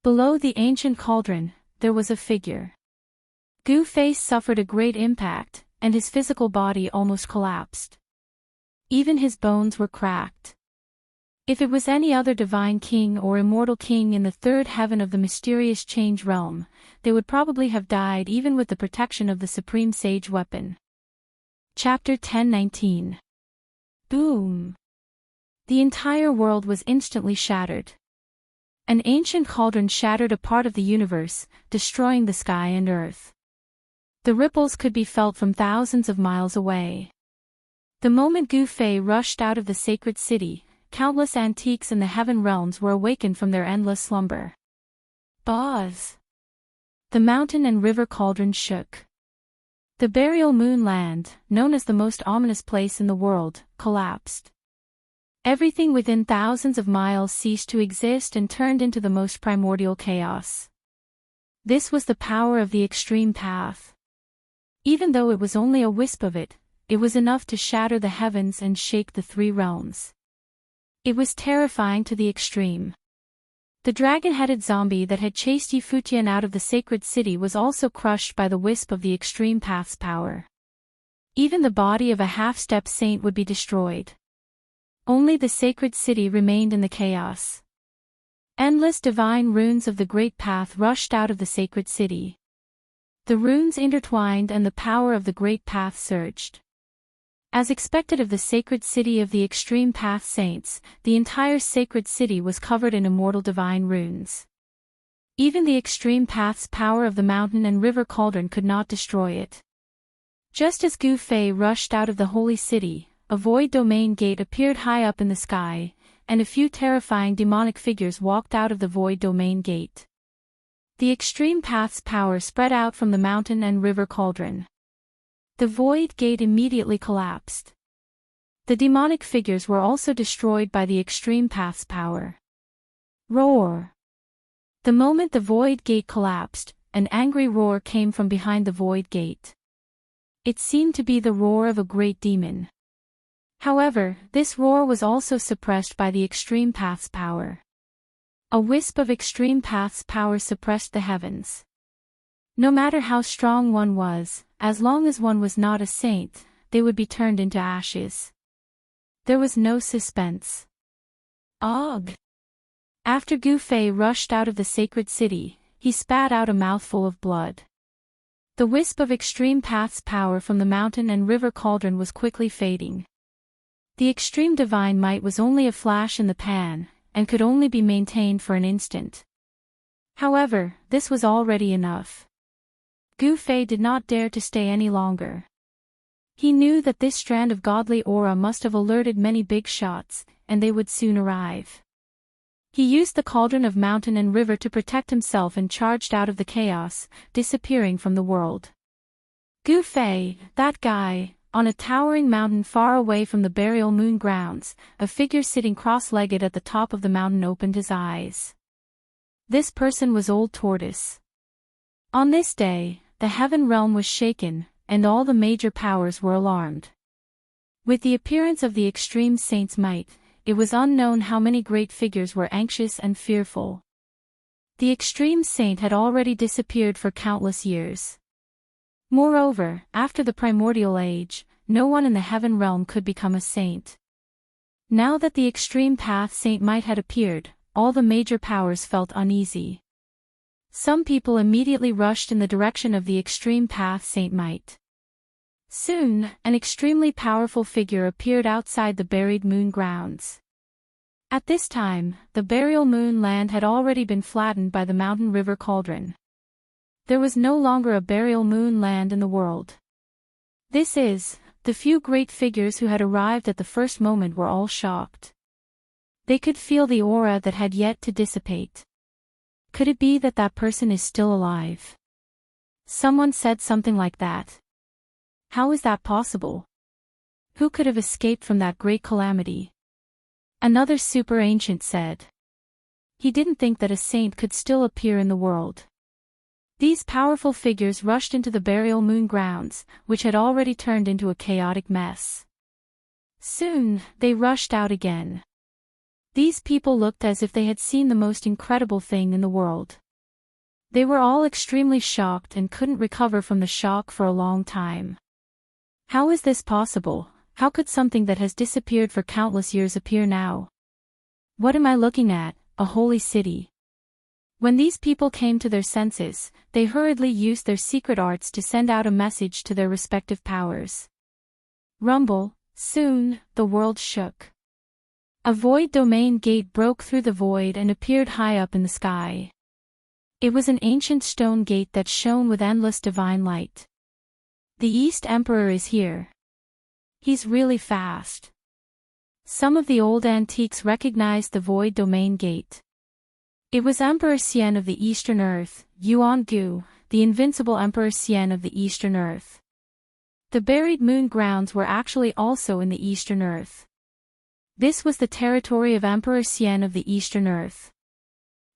Below the ancient cauldron, there was a figure. Gu Fei suffered a great impact, and his physical body almost collapsed. Even his bones were cracked. If it was any other divine king or immortal king in the 3rd heaven of the mysterious change realm, they would probably have died even with the protection of the Supreme Sage weapon. Chapter 1019. Boom! The entire world was instantly shattered. An ancient cauldron shattered a part of the universe, destroying the sky and earth. The ripples could be felt from thousands of miles away. The moment Gu Fei rushed out of the sacred city, countless antiques in the heaven realms were awakened from their endless slumber. Buzz! The mountain and river cauldron shook. The burial moon land, known as the most ominous place in the world, collapsed. Everything within thousands of miles ceased to exist and turned into the most primordial chaos. This was the power of the extreme path. Even though it was only a wisp of it, it was enough to shatter the heavens and shake the three realms. It was terrifying to the extreme. The dragon-headed zombie that had chased Yifutian out of the sacred city was also crushed by the wisp of the extreme path's power. Even the body of a half-step saint would be destroyed. Only the sacred city remained in the chaos. Endless divine runes of the great path rushed out of the sacred city. The runes intertwined and the power of the great path surged. As expected of the sacred city of the extreme path saints, the entire sacred city was covered in immortal divine runes. Even the extreme path's power of the mountain and river cauldron could not destroy it. Just as Gu Fei rushed out of the holy city, a void domain gate appeared high up in the sky, and a few terrifying demonic figures walked out of the void domain gate. The extreme path's power spread out from the mountain and river cauldron. The void gate immediately collapsed. The demonic figures were also destroyed by the extreme path's power. Roar! The moment the void gate collapsed, an angry roar came from behind the void gate. It seemed to be the roar of a great demon. However, this roar was also suppressed by the extreme path's power. A wisp of extreme path's power suppressed the heavens. No matter how strong one was, as long as one was not a saint, they would be turned into ashes. There was no suspense. Ugh! After Gu Fei rushed out of the sacred city, he spat out a mouthful of blood. The wisp of extreme path's power from the mountain and river cauldron was quickly fading. The extreme divine might was only a flash in the pan, and could only be maintained for an instant. However, this was already enough. Gu Fei did not dare to stay any longer. He knew that this strand of godly aura must have alerted many big shots, and they would soon arrive. He used the cauldron of mountain and river to protect himself and charged out of the chaos, disappearing from the world. Gu Fei, that guy. On a towering mountain far away from the burial moon grounds, a figure sitting cross-legged at the top of the mountain opened his eyes. This person was Old Tortoise. On this day, the heaven realm was shaken, and all the major powers were alarmed. With the appearance of the extreme saint's might, it was unknown how many great figures were anxious and fearful. The extreme saint had already disappeared for countless years. Moreover, after the primordial age, no one in the heaven realm could become a saint. Now that the extreme path saint might had appeared, all the major powers felt uneasy. Some people immediately rushed in the direction of the extreme path saint might. Soon, an extremely powerful figure appeared outside the buried moon grounds. At this time, the burial moon land had already been flattened by the mountain river cauldron. There was no longer a burial moon land in the world. This is, the few great figures who had arrived at the first moment were all shocked. They could feel the aura that had yet to dissipate. Could it be that that person is still alive? Someone said something like that. How is that possible? Who could have escaped from that great calamity? Another super ancient said. He didn't think that a saint could still appear in the world. These powerful figures rushed into the burial moon grounds, which had already turned into a chaotic mess. Soon, they rushed out again. These people looked as if they had seen the most incredible thing in the world. They were all extremely shocked and couldn't recover from the shock for a long time. How is this possible? How could something that has disappeared for countless years appear now? What am I looking at? A holy city. When these people came to their senses, they hurriedly used their secret arts to send out a message to their respective powers. Rumble, soon, the world shook. A void domain gate broke through the void and appeared high up in the sky. It was an ancient stone gate that shone with endless divine light. The East Emperor is here. He's really fast. Some of the old antiques recognized the void domain gate. It was Emperor Xian of the Eastern Earth, Yuan Gu, the invincible Emperor Xian of the Eastern Earth. The buried moon grounds were actually also in the Eastern Earth. This was the territory of Emperor Xian of the Eastern Earth.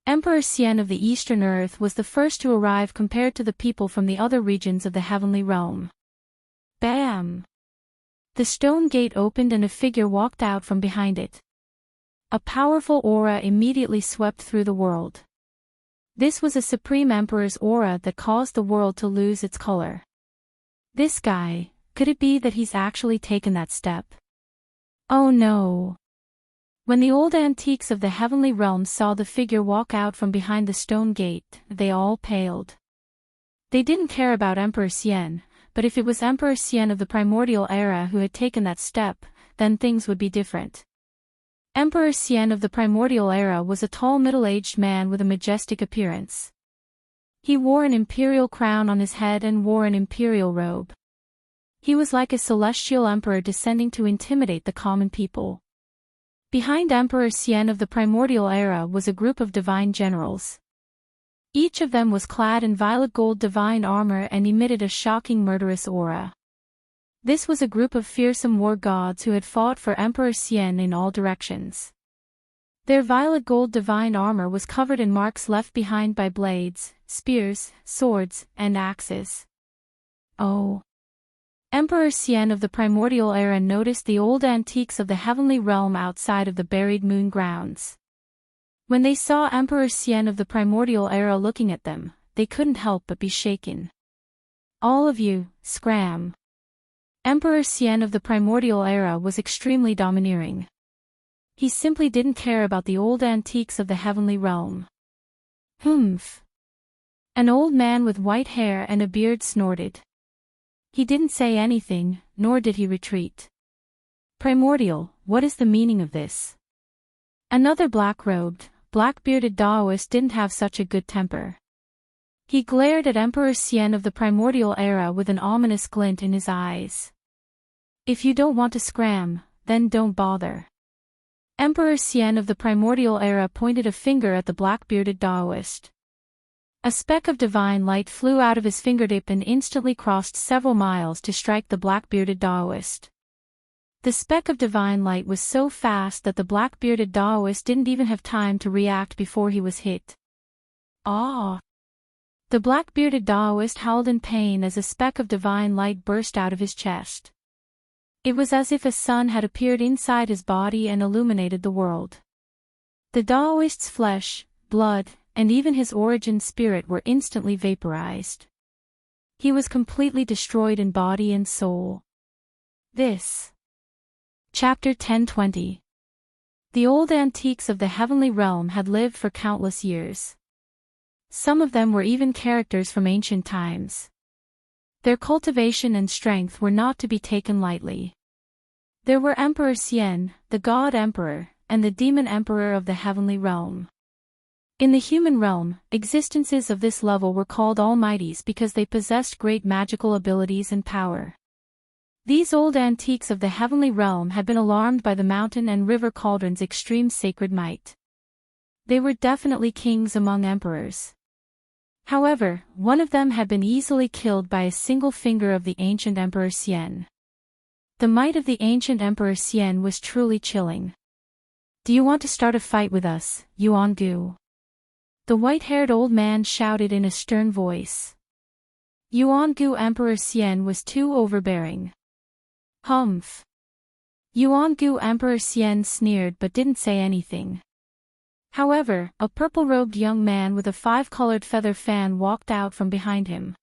Emperor Xian of the Eastern Earth was the first to arrive compared to the people from the other regions of the heavenly realm. Bam! The stone gate opened and a figure walked out from behind it. A powerful aura immediately swept through the world. This was a Supreme Emperor's aura that caused the world to lose its color. This guy, could it be that he's actually taken that step? Oh no! When the old antiques of the heavenly realm saw the figure walk out from behind the stone gate, they all paled. They didn't care about Emperor Xian, but if it was Emperor Xian of the primordial era who had taken that step, then things would be different. Emperor Xian of the primordial era was a tall middle-aged man with a majestic appearance. He wore an imperial crown on his head and wore an imperial robe. He was like a celestial emperor descending to intimidate the common people. Behind Emperor Xian of the primordial era was a group of divine generals. Each of them was clad in violet gold divine armor and emitted a shocking murderous aura. This was a group of fearsome war gods who had fought for Emperor Xian in all directions. Their violet gold divine armor was covered in marks left behind by blades, spears, swords, and axes. Oh! Emperor Xian of the primordial era noticed the old antiques of the heavenly realm outside of the buried moon grounds. When they saw Emperor Xian of the primordial era looking at them, they couldn't help but be shaken. All of you, scram! Emperor Xian of the primordial era was extremely domineering. He simply didn't care about the old antiques of the heavenly realm. Humph! An old man with white hair and a beard snorted. He didn't say anything, nor did he retreat. Primordial, what is the meaning of this? Another black-robed, black-bearded Daoist didn't have such a good temper. He glared at Emperor Xian of the primordial era with an ominous glint in his eyes. If you don't want to scram, then don't bother. Emperor Xian of the primordial era pointed a finger at the black-bearded Daoist. A speck of divine light flew out of his fingertip and instantly crossed several miles to strike the black-bearded Daoist. The speck of divine light was so fast that the black-bearded Daoist didn't even have time to react before he was hit. Ah! The black-bearded Daoist howled in pain as a speck of divine light burst out of his chest. It was as if a sun had appeared inside his body and illuminated the world. The Daoist's flesh, blood, and even his origin spirit were instantly vaporized. He was completely destroyed in body and soul. This. Chapter 1020. The old antiques of the heavenly realm had lived for countless years. Some of them were even characters from ancient times. Their cultivation and strength were not to be taken lightly. There were Emperor Xian, the God Emperor, and the Demon Emperor of the heavenly realm. In the human realm, existences of this level were called almighties because they possessed great magical abilities and power. These old antiques of the heavenly realm had been alarmed by the mountain and river cauldron's extreme sacred might. They were definitely kings among emperors. However, one of them had been easily killed by a single finger of the ancient Emperor Xian. The might of the ancient Emperor Xian was truly chilling. Do you want to start a fight with us, Yuan Gu? The white-haired old man shouted in a stern voice. Yuan Gu Emperor Xian was too overbearing. Humph! Yuan Gu Emperor Xian sneered but didn't say anything. However, a purple-robed young man with a five-colored feather fan walked out from behind him.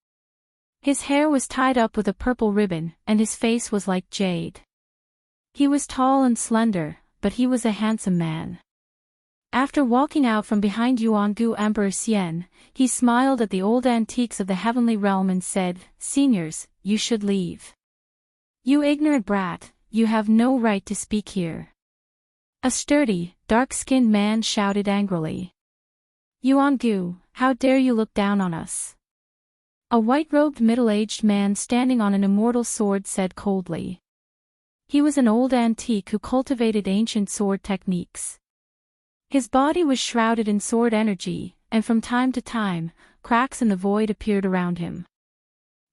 His hair was tied up with a purple ribbon, and his face was like jade. He was tall and slender, but he was a handsome man. After walking out from behind Yuan Gu Emperor Xian, he smiled at the old antiques of the heavenly realm and said, "Seniors, you should leave. You ignorant brat, you have no right to speak here." A sturdy, dark-skinned man shouted angrily. "Yuan Gu, how dare you look down on us?" A white-robed middle-aged man standing on an immortal sword said coldly. He was an old antique who cultivated ancient sword techniques. His body was shrouded in sword energy, and from time to time, cracks in the void appeared around him.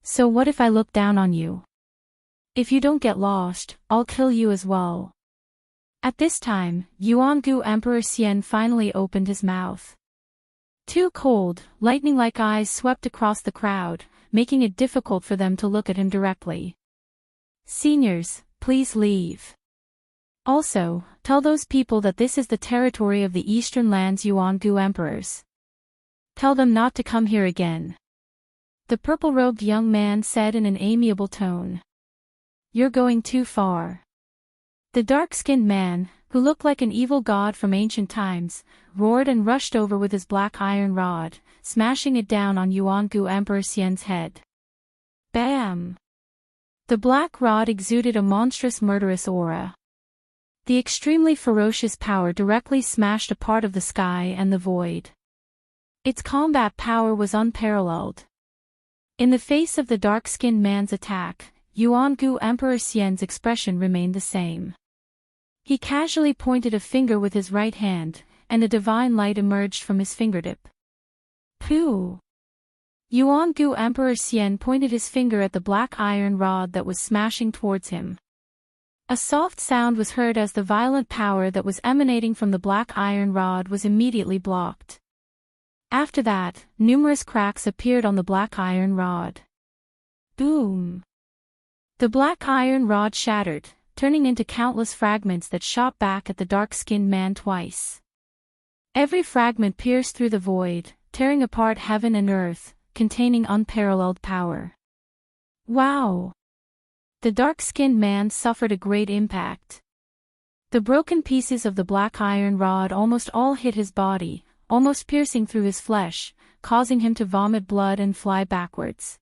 "So what if I look down on you? If you don't get lost, I'll kill you as well." At this time, Yuangu Emperor Xian finally opened his mouth. Two cold, lightning-like eyes swept across the crowd, making it difficult for them to look at him directly. Seniors, please leave. Also, tell those people that this is the territory of the Eastern Lands Yuangu Emperors. Tell them not to come here again. The purple-robed young man said in an amiable tone. You're going too far. The dark-skinned man, who looked like an evil god from ancient times, roared and rushed over with his black iron rod, smashing it down on Yuangu Emperor Xian's head. Bam! The black rod exuded a monstrous murderous aura. The extremely ferocious power directly smashed a part of the sky and the void. Its combat power was unparalleled. In the face of the dark-skinned man's attack, Yuangu Emperor Xian's expression remained the same. He casually pointed a finger with his right hand, and a divine light emerged from his fingertip. Pooh! Yuangu Emperor Xian pointed his finger at the black iron rod that was smashing towards him. A soft sound was heard as the violent power that was emanating from the black iron rod was immediately blocked. After that, numerous cracks appeared on the black iron rod. Boom! The black iron rod shattered, turning into countless fragments that shot back at the dark-skinned man twice. Every fragment pierced through the void, tearing apart heaven and earth, containing unparalleled power. Wow! The dark-skinned man suffered a great impact. The broken pieces of the black iron rod almost all hit his body, almost piercing through his flesh, causing him to vomit blood and fly backwards.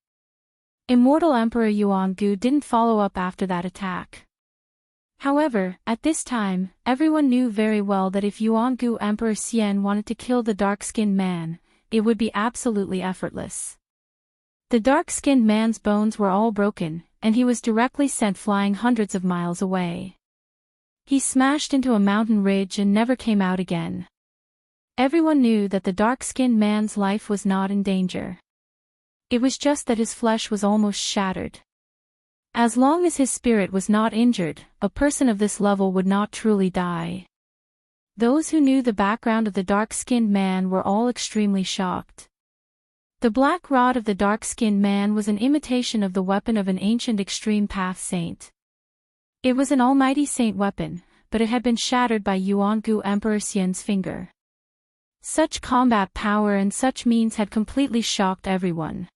Immortal Emperor Yuangu didn't follow up after that attack. However, at this time, everyone knew very well that if Yuangu Emperor Xian wanted to kill the dark-skinned man, it would be absolutely effortless. The dark-skinned man's bones were all broken, and he was directly sent flying hundreds of miles away. He smashed into a mountain ridge and never came out again. Everyone knew that the dark-skinned man's life was not in danger. It was just that his flesh was almost shattered. As long as his spirit was not injured, a person of this level would not truly die. Those who knew the background of the dark-skinned man were all extremely shocked. The black rod of the dark-skinned man was an imitation of the weapon of an ancient extreme path saint. It was an almighty saint weapon, but it had been shattered by Yuangu Emperor Xian's finger. Such combat power and such means had completely shocked everyone.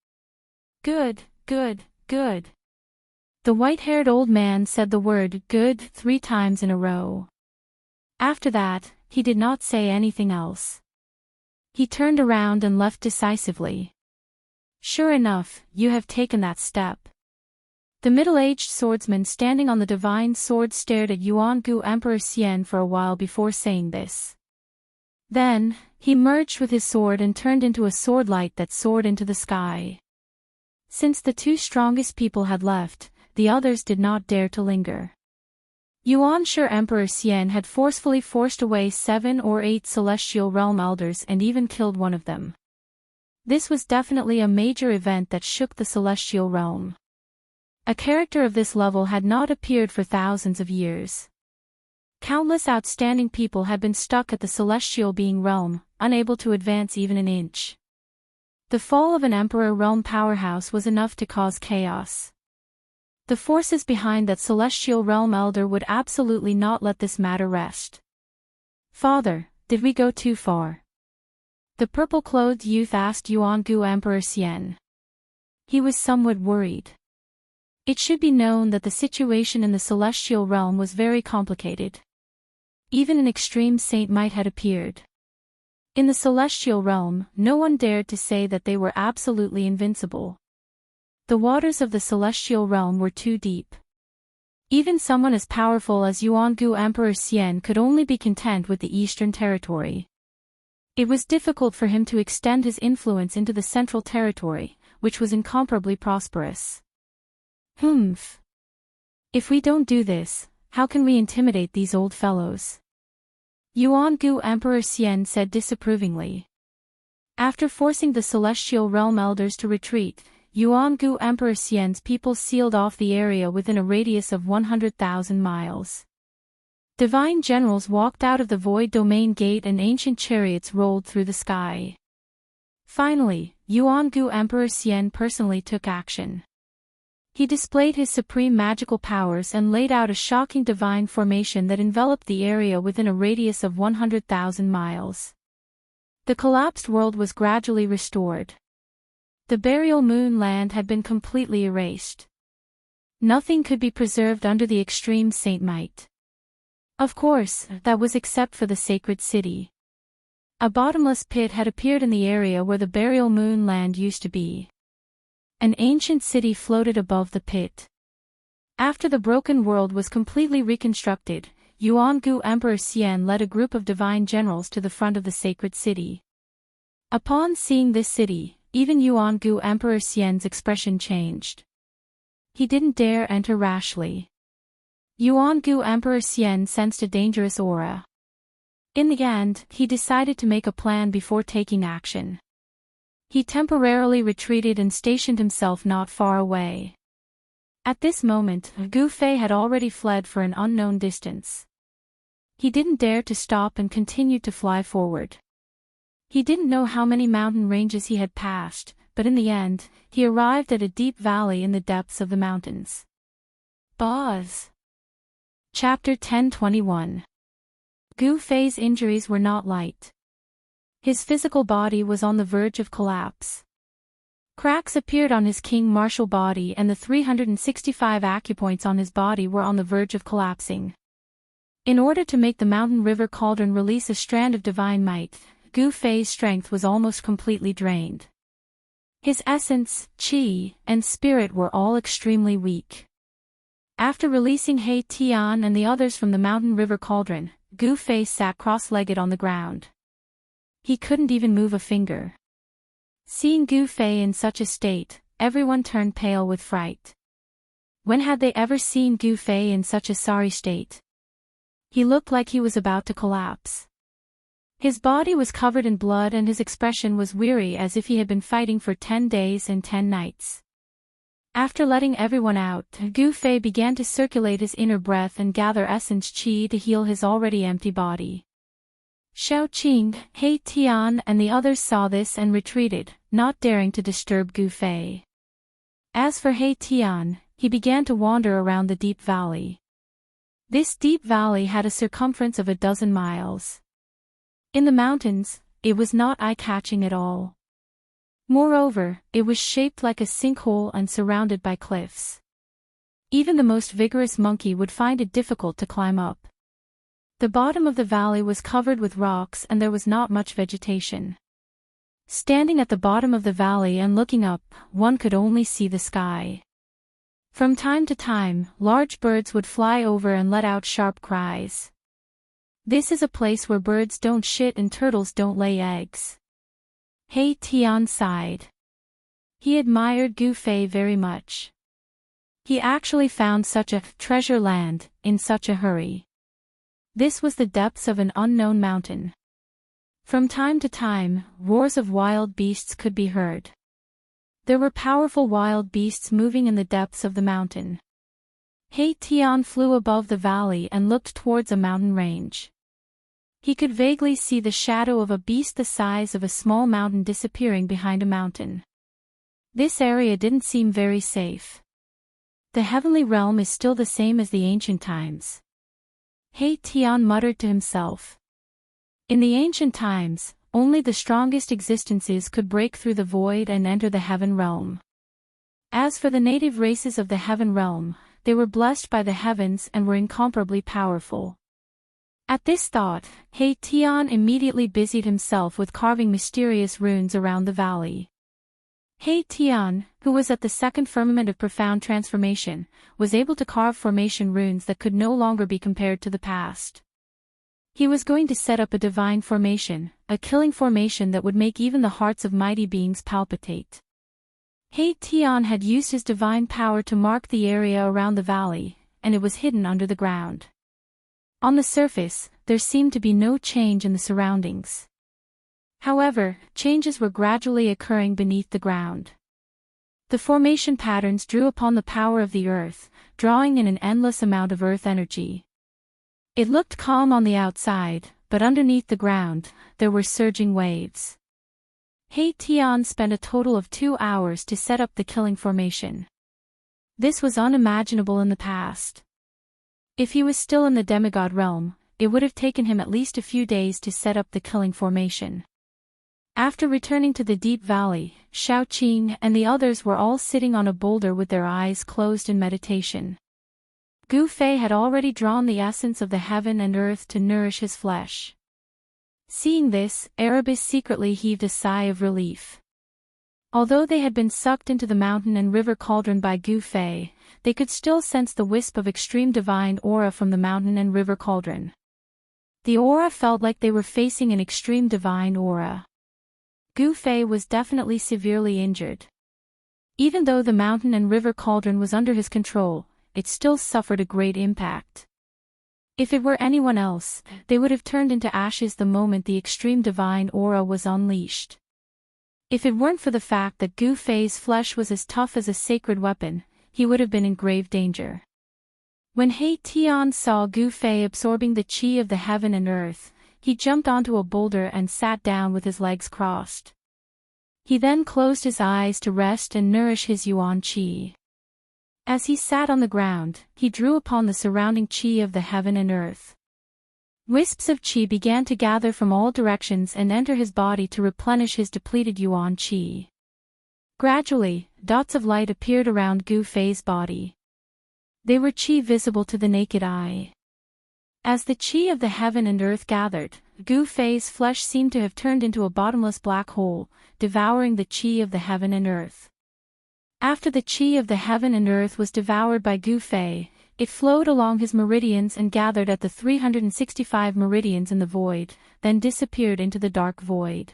Good, good, good. The white-haired old man said the word good 3 times in a row. After that, he did not say anything else. He turned around and left decisively. Sure enough, you have taken that step. The middle-aged swordsman standing on the divine sword stared at Yuangu Emperor Xian for a while before saying this. Then, he merged with his sword and turned into a sword light that soared into the sky. Since the 2 strongest people had left, the others did not dare to linger. Yuanshi Emperor Xian had forcefully forced away 7 or 8 celestial realm elders and even killed one of them. This was definitely a major event that shook the celestial realm. A character of this level had not appeared for thousands of years. Countless outstanding people had been stuck at the celestial being realm, unable to advance even an inch. The fall of an emperor realm powerhouse was enough to cause chaos. The forces behind that celestial realm elder would absolutely not let this matter rest. Father, did we go too far? The purple-clothed youth asked Yuangu Emperor Xian. He was somewhat worried. It should be known that the situation in the celestial realm was very complicated. Even an extreme saint might have appeared. In the celestial realm, no one dared to say that they were absolutely invincible. The waters of the celestial realm were too deep. Even someone as powerful as Yuangu Emperor Xian could only be content with the eastern territory. It was difficult for him to extend his influence into the central territory, which was incomparably prosperous. Humph. If we don't do this, how can we intimidate these old fellows? Yuangu Emperor Xian said disapprovingly. After forcing the celestial realm elders to retreat, Yuangu Emperor Xian's people sealed off the area within a radius of 100,000 miles. Divine generals walked out of the void domain gate and ancient chariots rolled through the sky. Finally, Yuan-gu Emperor Xian personally took action. He displayed his supreme magical powers and laid out a shocking divine formation that enveloped the area within a radius of 100,000 miles. The collapsed world was gradually restored. The burial moon land had been completely erased. Nothing could be preserved under the extreme saint might. Of course, that was except for the sacred city. A bottomless pit had appeared in the area where the burial moon land used to be. An ancient city floated above the pit. After the broken world was completely reconstructed, Yuan-gu Emperor Xian led a group of divine generals to the front of the sacred city. Upon seeing this city, even Yuan-gu Emperor Xian's expression changed. He didn't dare enter rashly. Yuan-gu Emperor Xian sensed a dangerous aura. In the end, he decided to make a plan before taking action. He temporarily retreated and stationed himself not far away. At this moment, Gu Fei had already fled for an unknown distance. He didn't dare to stop and continued to fly forward. He didn't know how many mountain ranges he had passed, but in the end, he arrived at a deep valley in the depths of the mountains. Boz. Chapter 1021. Gu Fei's injuries were not light. His physical body was on the verge of collapse. Cracks appeared on his king martial body and the 365 acupoints on his body were on the verge of collapsing. In order to make the mountain river cauldron release a strand of divine might, Gu Fei's strength was almost completely drained. His essence, qi, and spirit were all extremely weak. After releasing He Tian and the others from the mountain river cauldron, Gu Fei sat cross-legged on the ground. He couldn't even move a finger. Seeing Gu Fei in such a state, everyone turned pale with fright. When had they ever seen Gu Fei in such a sorry state? He looked like he was about to collapse. His body was covered in blood and his expression was weary as if he had been fighting for 10 days and 10 nights. After letting everyone out, Gu Fei began to circulate his inner breath and gather essence qi to heal his already empty body. Xiao Qing, He Tian and the others saw this and retreated, not daring to disturb Gu Fei. As for He Tian, he began to wander around the deep valley. This deep valley had a circumference of 12 miles. In the mountains, it was not eye-catching at all. Moreover, it was shaped like a sinkhole and surrounded by cliffs. Even the most vigorous monkey would find it difficult to climb up. The bottom of the valley was covered with rocks and there was not much vegetation. Standing at the bottom of the valley and looking up, one could only see the sky. From time to time, large birds would fly over and let out sharp cries. This is a place where birds don't shit and turtles don't lay eggs. He Tian sighed. He admired Gu Fei very much. He actually found such a treasure land in such a hurry. This was the depths of an unknown mountain. From time to time, roars of wild beasts could be heard. There were powerful wild beasts moving in the depths of the mountain. He Tian flew above the valley and looked towards a mountain range. He could vaguely see the shadow of a beast the size of a small mountain disappearing behind a mountain. This area didn't seem very safe. The heavenly realm is still the same as the ancient times. He Tian muttered to himself. In the ancient times, only the strongest existences could break through the void and enter the heaven realm. As for the native races of the heaven realm, they were blessed by the heavens and were incomparably powerful. At this thought, He Tian immediately busied himself with carving mysterious runes around the valley. He Tian, who was at the second firmament of profound transformation, was able to carve formation runes that could no longer be compared to the past. He was going to set up a divine formation, a killing formation that would make even the hearts of mighty beings palpitate. He Tian had used his divine power to mark the area around the valley, and it was hidden under the ground. On the surface, there seemed to be no change in the surroundings. However, changes were gradually occurring beneath the ground. The formation patterns drew upon the power of the earth, drawing in an endless amount of earth energy. It looked calm on the outside, but underneath the ground, there were surging waves. Tian spent a total of 2 hours to set up the killing formation. This was unimaginable in the past. If he was still in the demigod realm, it would have taken him at least a few days to set up the killing formation. After returning to the deep valley, Shaoqing and the others were all sitting on a boulder with their eyes closed in meditation. Gu Fei had already drawn the essence of the heaven and earth to nourish his flesh. Seeing this, Erebus secretly heaved a sigh of relief. Although they had been sucked into the mountain and river cauldron by Gu Fei, they could still sense the wisp of extreme divine aura from the mountain and river cauldron. The aura felt like they were facing an extreme divine aura. Gu Fei was definitely severely injured. Even though the mountain and river cauldron was under his control, it still suffered a great impact. If it were anyone else, they would have turned into ashes the moment the extreme divine aura was unleashed. If it weren't for the fact that Gu Fei's flesh was as tough as a sacred weapon, he would have been in grave danger. When Tian saw Gu Fei absorbing the qi of the heaven and earth, he jumped onto a boulder and sat down with his legs crossed. He then closed his eyes to rest and nourish his yuan qi. As he sat on the ground, he drew upon the surrounding qi of the heaven and earth. Wisps of qi began to gather from all directions and enter his body to replenish his depleted yuan qi. Gradually, dots of light appeared around Gu Fei's body. They were qi visible to the naked eye. As the qi of the heaven and earth gathered, Gu Fei's flesh seemed to have turned into a bottomless black hole, devouring the qi of the heaven and earth. After the qi of the heaven and earth was devoured by Gu Fei, it flowed along his meridians and gathered at the 365 meridians in the void, then disappeared into the dark void.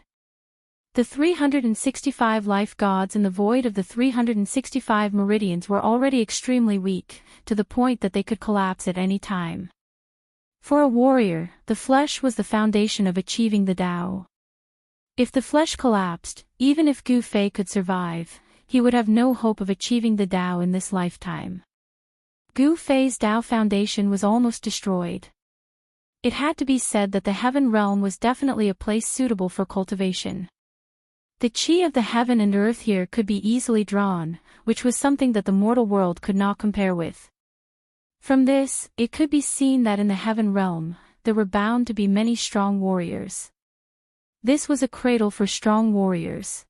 The 365 life gods in the void of the 365 meridians were already extremely weak, to the point that they could collapse at any time. For a warrior, the flesh was the foundation of achieving the Tao. If the flesh collapsed, even if Gu Fei could survive, he would have no hope of achieving the Tao in this lifetime. Gu Fei's Tao foundation was almost destroyed. It had to be said that the heaven realm was definitely a place suitable for cultivation. The qi of the heaven and earth here could be easily drawn, which was something that the mortal world could not compare with. From this, it could be seen that in the heaven realm, there were bound to be many strong warriors. This was a cradle for strong warriors.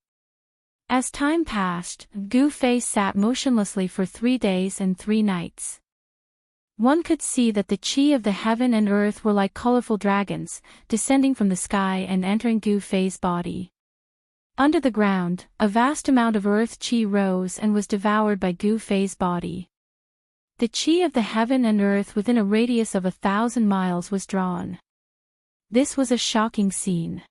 As time passed, Gu Fei sat motionlessly for 3 days and 3 nights. One could see that the qi of the heaven and earth were like colorful dragons, descending from the sky and entering Gu Fei's body. Under the ground, a vast amount of earth qi rose and was devoured by Gu Fei's body. The qi of the heaven and earth within a radius of 1,000 miles was drawn. This was a shocking scene.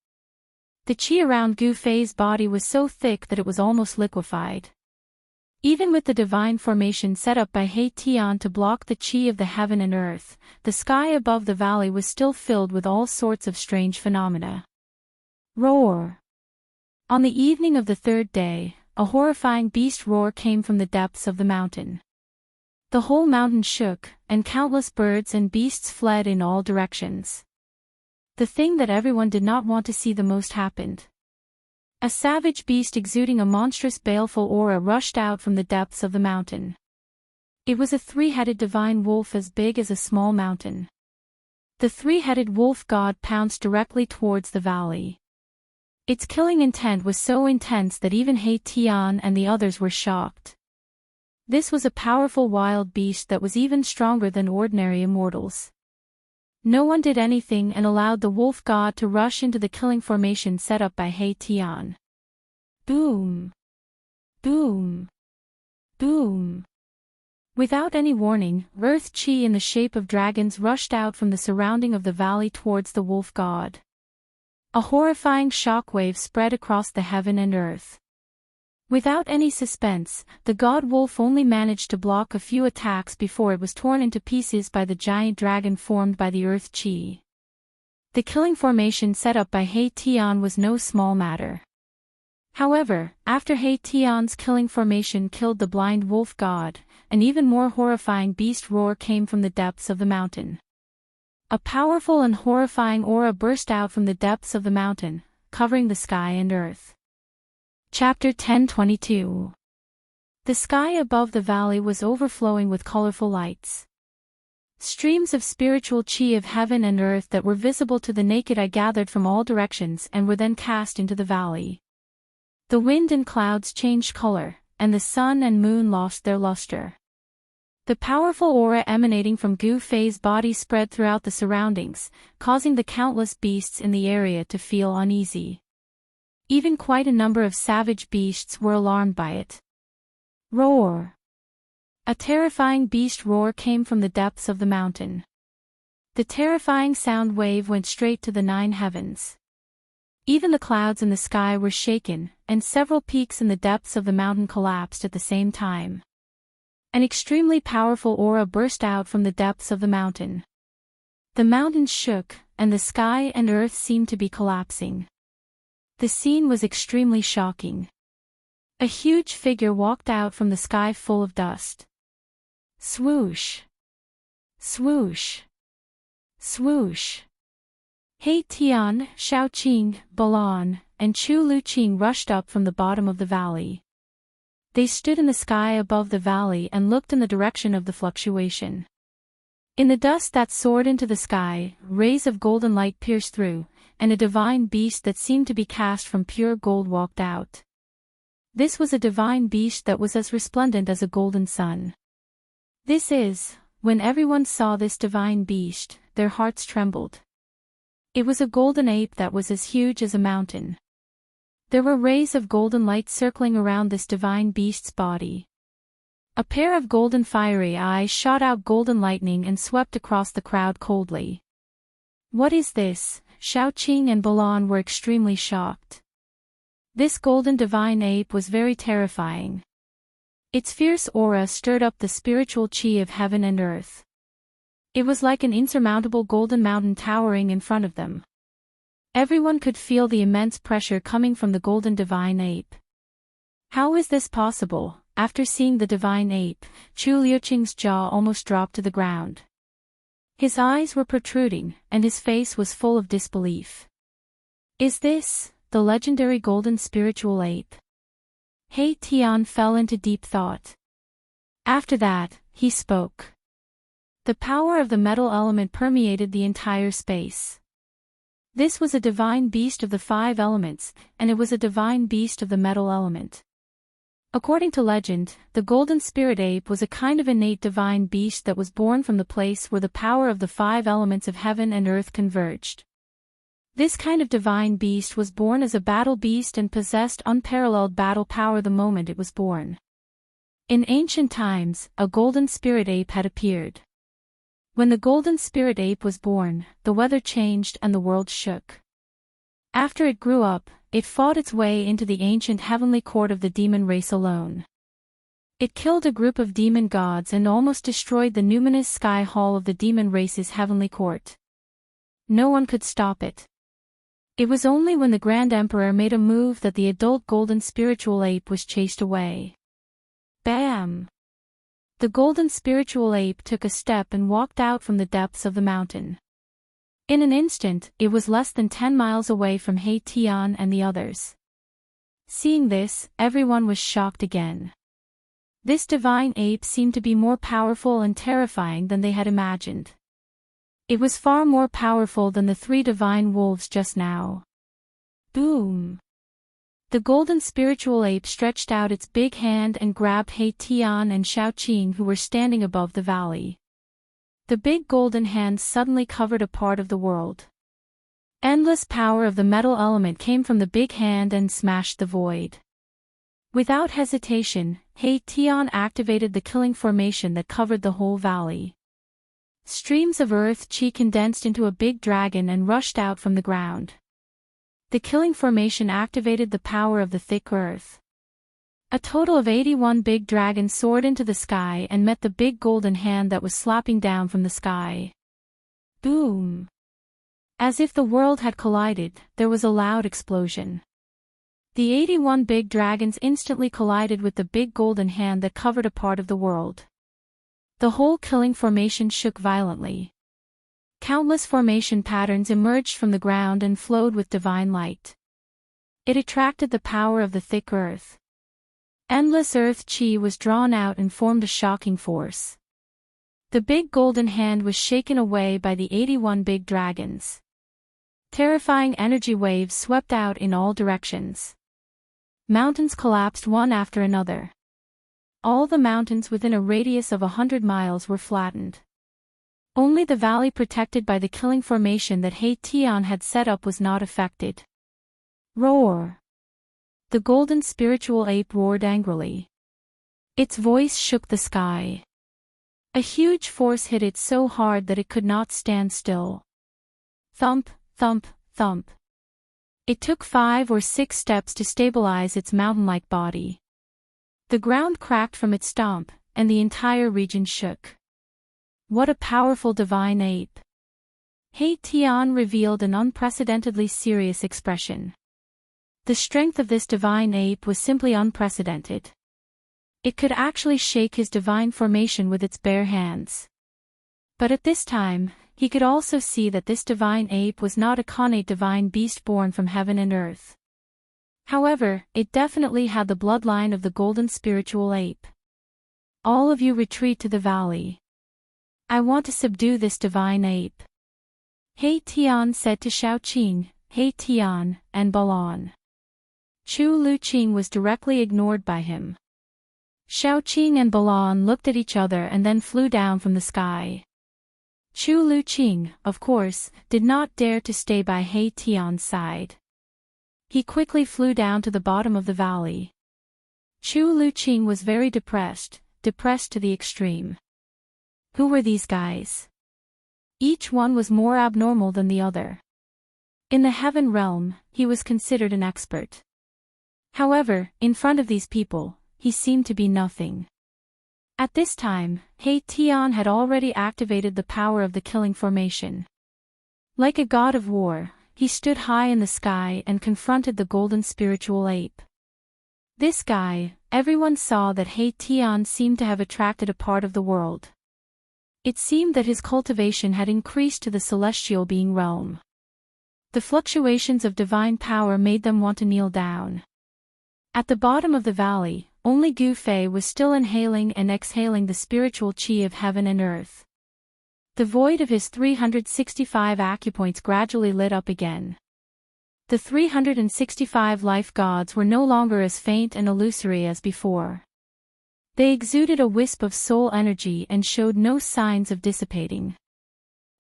The qi around Gu Fei's body was so thick that it was almost liquefied. Even with the divine formation set up by Tian to block the qi of the heaven and earth, the sky above the valley was still filled with all sorts of strange phenomena. Roar! On the evening of the 3rd day, a horrifying beast roar came from the depths of the mountain. The whole mountain shook, and countless birds and beasts fled in all directions. The thing that everyone did not want to see the most happened. A savage beast exuding a monstrous baleful aura rushed out from the depths of the mountain. It was a 3-headed divine wolf as big as a small mountain. The 3-headed wolf god pounced directly towards the valley. Its killing intent was so intense that even Tian and the others were shocked. This was a powerful wild beast that was even stronger than ordinary immortals. No one did anything and allowed the wolf god to rush into the killing formation set up by Tian. Boom! Boom! Boom! Without any warning, earth qi in the shape of dragons rushed out from the surrounding of the valley towards the wolf god. A horrifying shockwave spread across the heaven and earth. Without any suspense, the god wolf only managed to block a few attacks before it was torn into pieces by the giant dragon formed by the earth qi. The killing formation set up by Tian was no small matter. However, after Tian's killing formation killed the blind wolf god, an even more horrifying beast roar came from the depths of the mountain. A powerful and horrifying aura burst out from the depths of the mountain, covering the sky and earth. Chapter 1022. The sky above the valley was overflowing with colorful lights. Streams of spiritual chi of heaven and earth that were visible to the naked eye gathered from all directions and were then cast into the valley. The wind and clouds changed color, and the sun and moon lost their luster. The powerful aura emanating from Gu Fei's body spread throughout the surroundings, causing the countless beasts in the area to feel uneasy. Even quite a number of savage beasts were alarmed by it. Roar! A terrifying beast roar came from the depths of the mountain. The terrifying sound wave went straight to the 9 heavens. Even the clouds in the sky were shaken, and several peaks in the depths of the mountain collapsed at the same time. An extremely powerful aura burst out from the depths of the mountain. The mountains shook, and the sky and earth seemed to be collapsing. The scene was extremely shocking. A huge figure walked out from the sky full of dust. Swoosh! Swoosh! Swoosh! He Tian, Shaoqing, Balan, and Chu Luqing rushed up from the bottom of the valley. They stood in the sky above the valley and looked in the direction of the fluctuation. In the dust that soared into the sky, rays of golden light pierced through, and a divine beast that seemed to be cast from pure gold walked out. This was a divine beast that was as resplendent as a golden sun. When everyone saw this divine beast, their hearts trembled. It was a golden ape that was as huge as a mountain. There were rays of golden light circling around this divine beast's body. A pair of golden fiery eyes shot out golden lightning and swept across the crowd coldly. What is this? Shaoqing and Balan were extremely shocked. This golden divine ape was very terrifying. Its fierce aura stirred up the spiritual chi of heaven and earth. It was like an insurmountable golden mountain towering in front of them. Everyone could feel the immense pressure coming from the golden divine ape. How is this possible? After seeing the divine ape, Chu Luqing's jaw almost dropped to the ground. His eyes were protruding, and his face was full of disbelief. Is this the legendary golden spiritual ape? He Tian fell into deep thought. After that, he spoke. The power of the metal element permeated the entire space. This was a divine beast of the 5 elements, and it was a divine beast of the metal element. According to legend, the golden spirit ape was a kind of innate divine beast that was born from the place where the power of the 5 elements of heaven and earth converged. This kind of divine beast was born as a battle beast and possessed unparalleled battle power the moment it was born. In ancient times, a golden spirit ape had appeared. When the golden spirit ape was born, the weather changed and the world shook. After it grew up, it fought its way into the ancient heavenly court of the demon race alone. It killed a group of demon gods and almost destroyed the numinous sky hall of the demon race's heavenly court. No one could stop it. It was only when the Grand Emperor made a move that the adult golden spiritual ape was chased away. Bam! The golden spiritual ape took a step and walked out from the depths of the mountain. In an instant, it was less than 10 miles away from He Tian and the others. Seeing this, everyone was shocked again. This divine ape seemed to be more powerful and terrifying than they had imagined. It was far more powerful than the 3 divine wolves just now. Boom! The golden spiritual ape stretched out its big hand and grabbed He Tian and Shaoqing, who were standing above the valley. The big golden hand suddenly covered a part of the world. Endless power of the metal element came from the big hand and smashed the void. Without hesitation, He Tian activated the killing formation that covered the whole valley. Streams of earth chi condensed into a big dragon and rushed out from the ground. The killing formation activated the power of the thick earth. A total of 81 big dragons soared into the sky and met the big golden hand that was slapping down from the sky. Boom! As if the world had collided, there was a loud explosion. The 81 big dragons instantly collided with the big golden hand that covered a part of the world. The whole killing formation shook violently. Countless formation patterns emerged from the ground and flowed with divine light. It attracted the power of the thick earth. Endless earth chi was drawn out and formed a shocking force. The big golden hand was shaken away by the 81 big dragons. Terrifying energy waves swept out in all directions. Mountains collapsed one after another. All the mountains within a radius of 100 miles were flattened. Only the valley protected by the killing formation that He Tian had set up was not affected. Roar! The golden spiritual ape roared angrily. Its voice shook the sky. A huge force hit it so hard that it could not stand still. Thump, thump, thump. It took 5 or 6 steps to stabilize its mountain-like body. The ground cracked from its stomp, and the entire region shook. What a powerful divine ape! He Tian revealed an unprecedentedly serious expression. The strength of this divine ape was simply unprecedented. It could actually shake his divine formation with its bare hands. But at this time, he could also see that this divine ape was not a connate divine beast born from heaven and earth. However, it definitely had the bloodline of the golden spiritual ape. All of you retreat to the valley. I want to subdue this divine ape. He Tian said to Shaoqing, He Tian, and Balan. Chu Luqing was directly ignored by him. Shaoqing and Balan looked at each other and then flew down from the sky. Chu Luqing, of course, did not dare to stay by He Tian's side. He quickly flew down to the bottom of the valley. Chu Luqing was very depressed to the extreme. Who were these guys? Each one was more abnormal than the other. In the heaven realm, he was considered an expert. However, in front of these people, he seemed to be nothing. At this time, He Tian had already activated the power of the killing formation. Like a god of war, he stood high in the sky and confronted the golden spiritual ape. This guy, everyone saw that He Tian seemed to have attracted a part of the world. It seemed that his cultivation had increased to the celestial being realm. The fluctuations of divine power made them want to kneel down. At the bottom of the valley, only Gu Fei was still inhaling and exhaling the spiritual qi of heaven and earth. The void of his 365 acupoints gradually lit up again. The 365 life gods were no longer as faint and illusory as before. They exuded a wisp of soul energy and showed no signs of dissipating.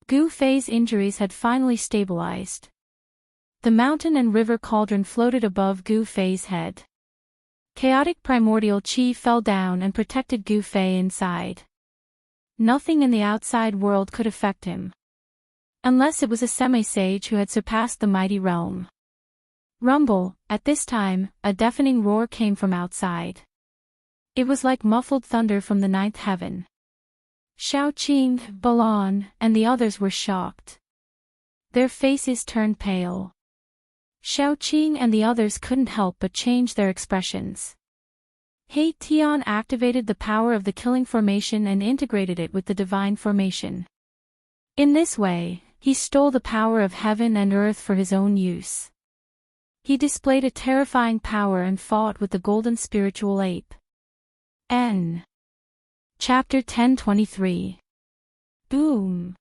Gu Fei's injuries had finally stabilized. The mountain and river cauldron floated above Gu Fei's head. Chaotic primordial qi fell down and protected Gu Fei inside. Nothing in the outside world could affect him. Unless it was a semi-sage who had surpassed the mighty realm. Rumble, at this time, a deafening roar came from outside. It was like muffled thunder from the ninth heaven. Shaoqing, Balan, and the others were shocked. Their faces turned pale. Shaoqing and the others couldn't help but change their expressions. He Tian activated the power of the killing formation and integrated it with the divine formation. In this way, he stole the power of heaven and earth for his own use. He displayed a terrifying power and fought with the golden spiritual ape. N. Chapter 1023. Boom!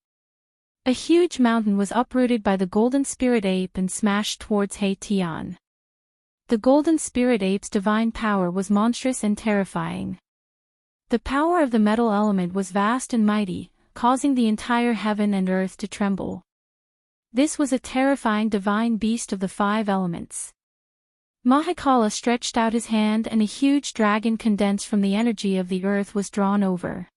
A huge mountain was uprooted by the golden spirit ape and smashed towards He Tian. The golden spirit ape's divine power was monstrous and terrifying. The power of the metal element was vast and mighty, causing the entire heaven and earth to tremble. This was a terrifying divine beast of the 5 elements. Mahakala stretched out his hand and a huge dragon condensed from the energy of the earth was drawn over.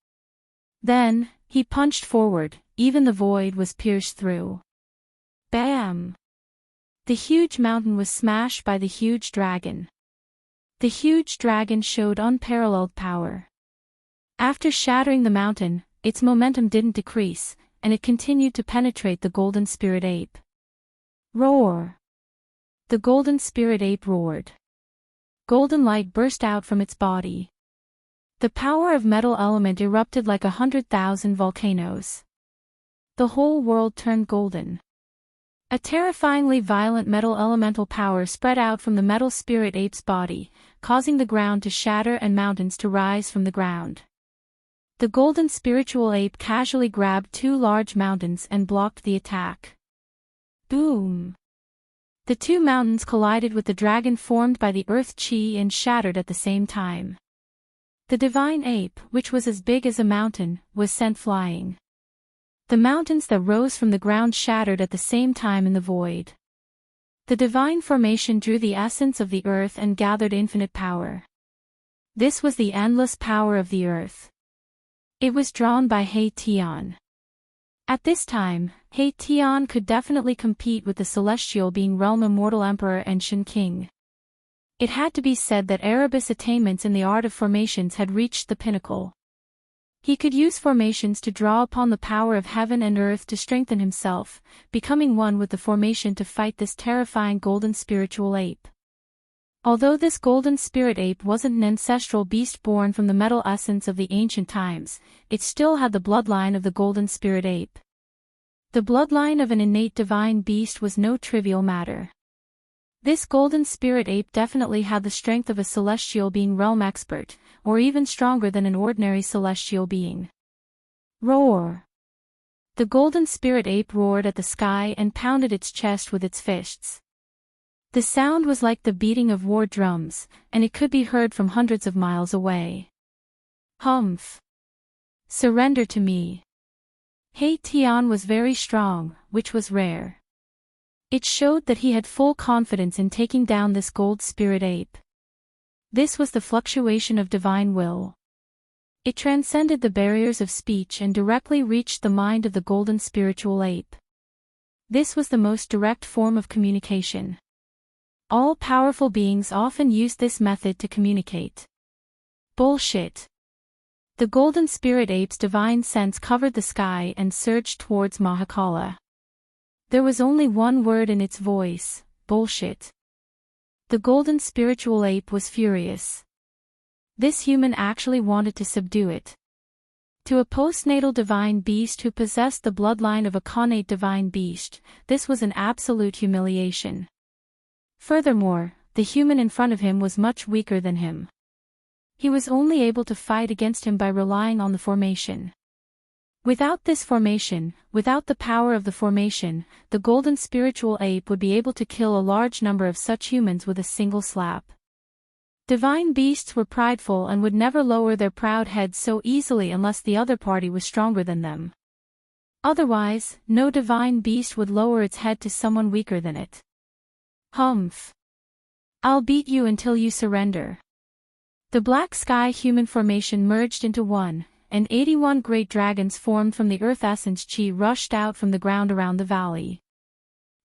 Then, he punched forward, even the void was pierced through. Bam! The huge mountain was smashed by the huge dragon. The huge dragon showed unparalleled power. After shattering the mountain, its momentum didn't decrease, and it continued to penetrate the golden spirit ape. Roar! The golden spirit ape roared. Golden light burst out from its body. The power of metal element erupted like 100,000 volcanoes. The whole world turned golden. A terrifyingly violent metal elemental power spread out from the metal spirit ape's body, causing the ground to shatter and mountains to rise from the ground. The golden spiritual ape casually grabbed two large mountains and blocked the attack. Boom! The two mountains collided with the dragon formed by the earth chi and shattered at the same time. The divine ape, which was as big as a mountain, was sent flying. The mountains that rose from the ground shattered at the same time in the void. The divine formation drew the essence of the earth and gathered infinite power. This was the endless power of the earth. It was drawn by He Tian. At this time, He Tian could definitely compete with the celestial being realm immortal emperor and Shen king. It had to be said that Erebus' attainments in the art of formations had reached the pinnacle. He could use formations to draw upon the power of heaven and earth to strengthen himself, becoming one with the formation to fight this terrifying golden spiritual ape. Although this golden spirit ape wasn't an ancestral beast born from the metal essence of the ancient times, it still had the bloodline of the golden spirit ape. The bloodline of an innate divine beast was no trivial matter. This golden spirit ape definitely had the strength of a celestial being realm expert, or even stronger than an ordinary celestial being. Roar! The golden spirit ape roared at the sky and pounded its chest with its fists. The sound was like the beating of war drums, and it could be heard from hundreds of miles away. Humph! Surrender to me. He Tian was very strong, which was rare. It showed that he had full confidence in taking down this gold spirit ape. This was the fluctuation of divine will. It transcended the barriers of speech and directly reached the mind of the golden spiritual ape. This was the most direct form of communication. All powerful beings often used this method to communicate. Bullshit. The golden spirit ape's divine sense covered the sky and surged towards Mahakala. There was only one word in its voice: bullshit. The golden spiritual ape was furious. This human actually wanted to subdue it. To a postnatal divine beast who possessed the bloodline of a connate divine beast, this was an absolute humiliation. Furthermore, the human in front of him was much weaker than him. He was only able to fight against him by relying on the formation. Without this formation, without the power of the formation, the golden spiritual ape would be able to kill a large number of such humans with a single slap. Divine beasts were prideful and would never lower their proud heads so easily unless the other party was stronger than them. Otherwise, no divine beast would lower its head to someone weaker than it. Humph! I'll beat you until you surrender. The black sky human formation merged into one, and 81 great dragons formed from the earth essence chi rushed out from the ground around the valley.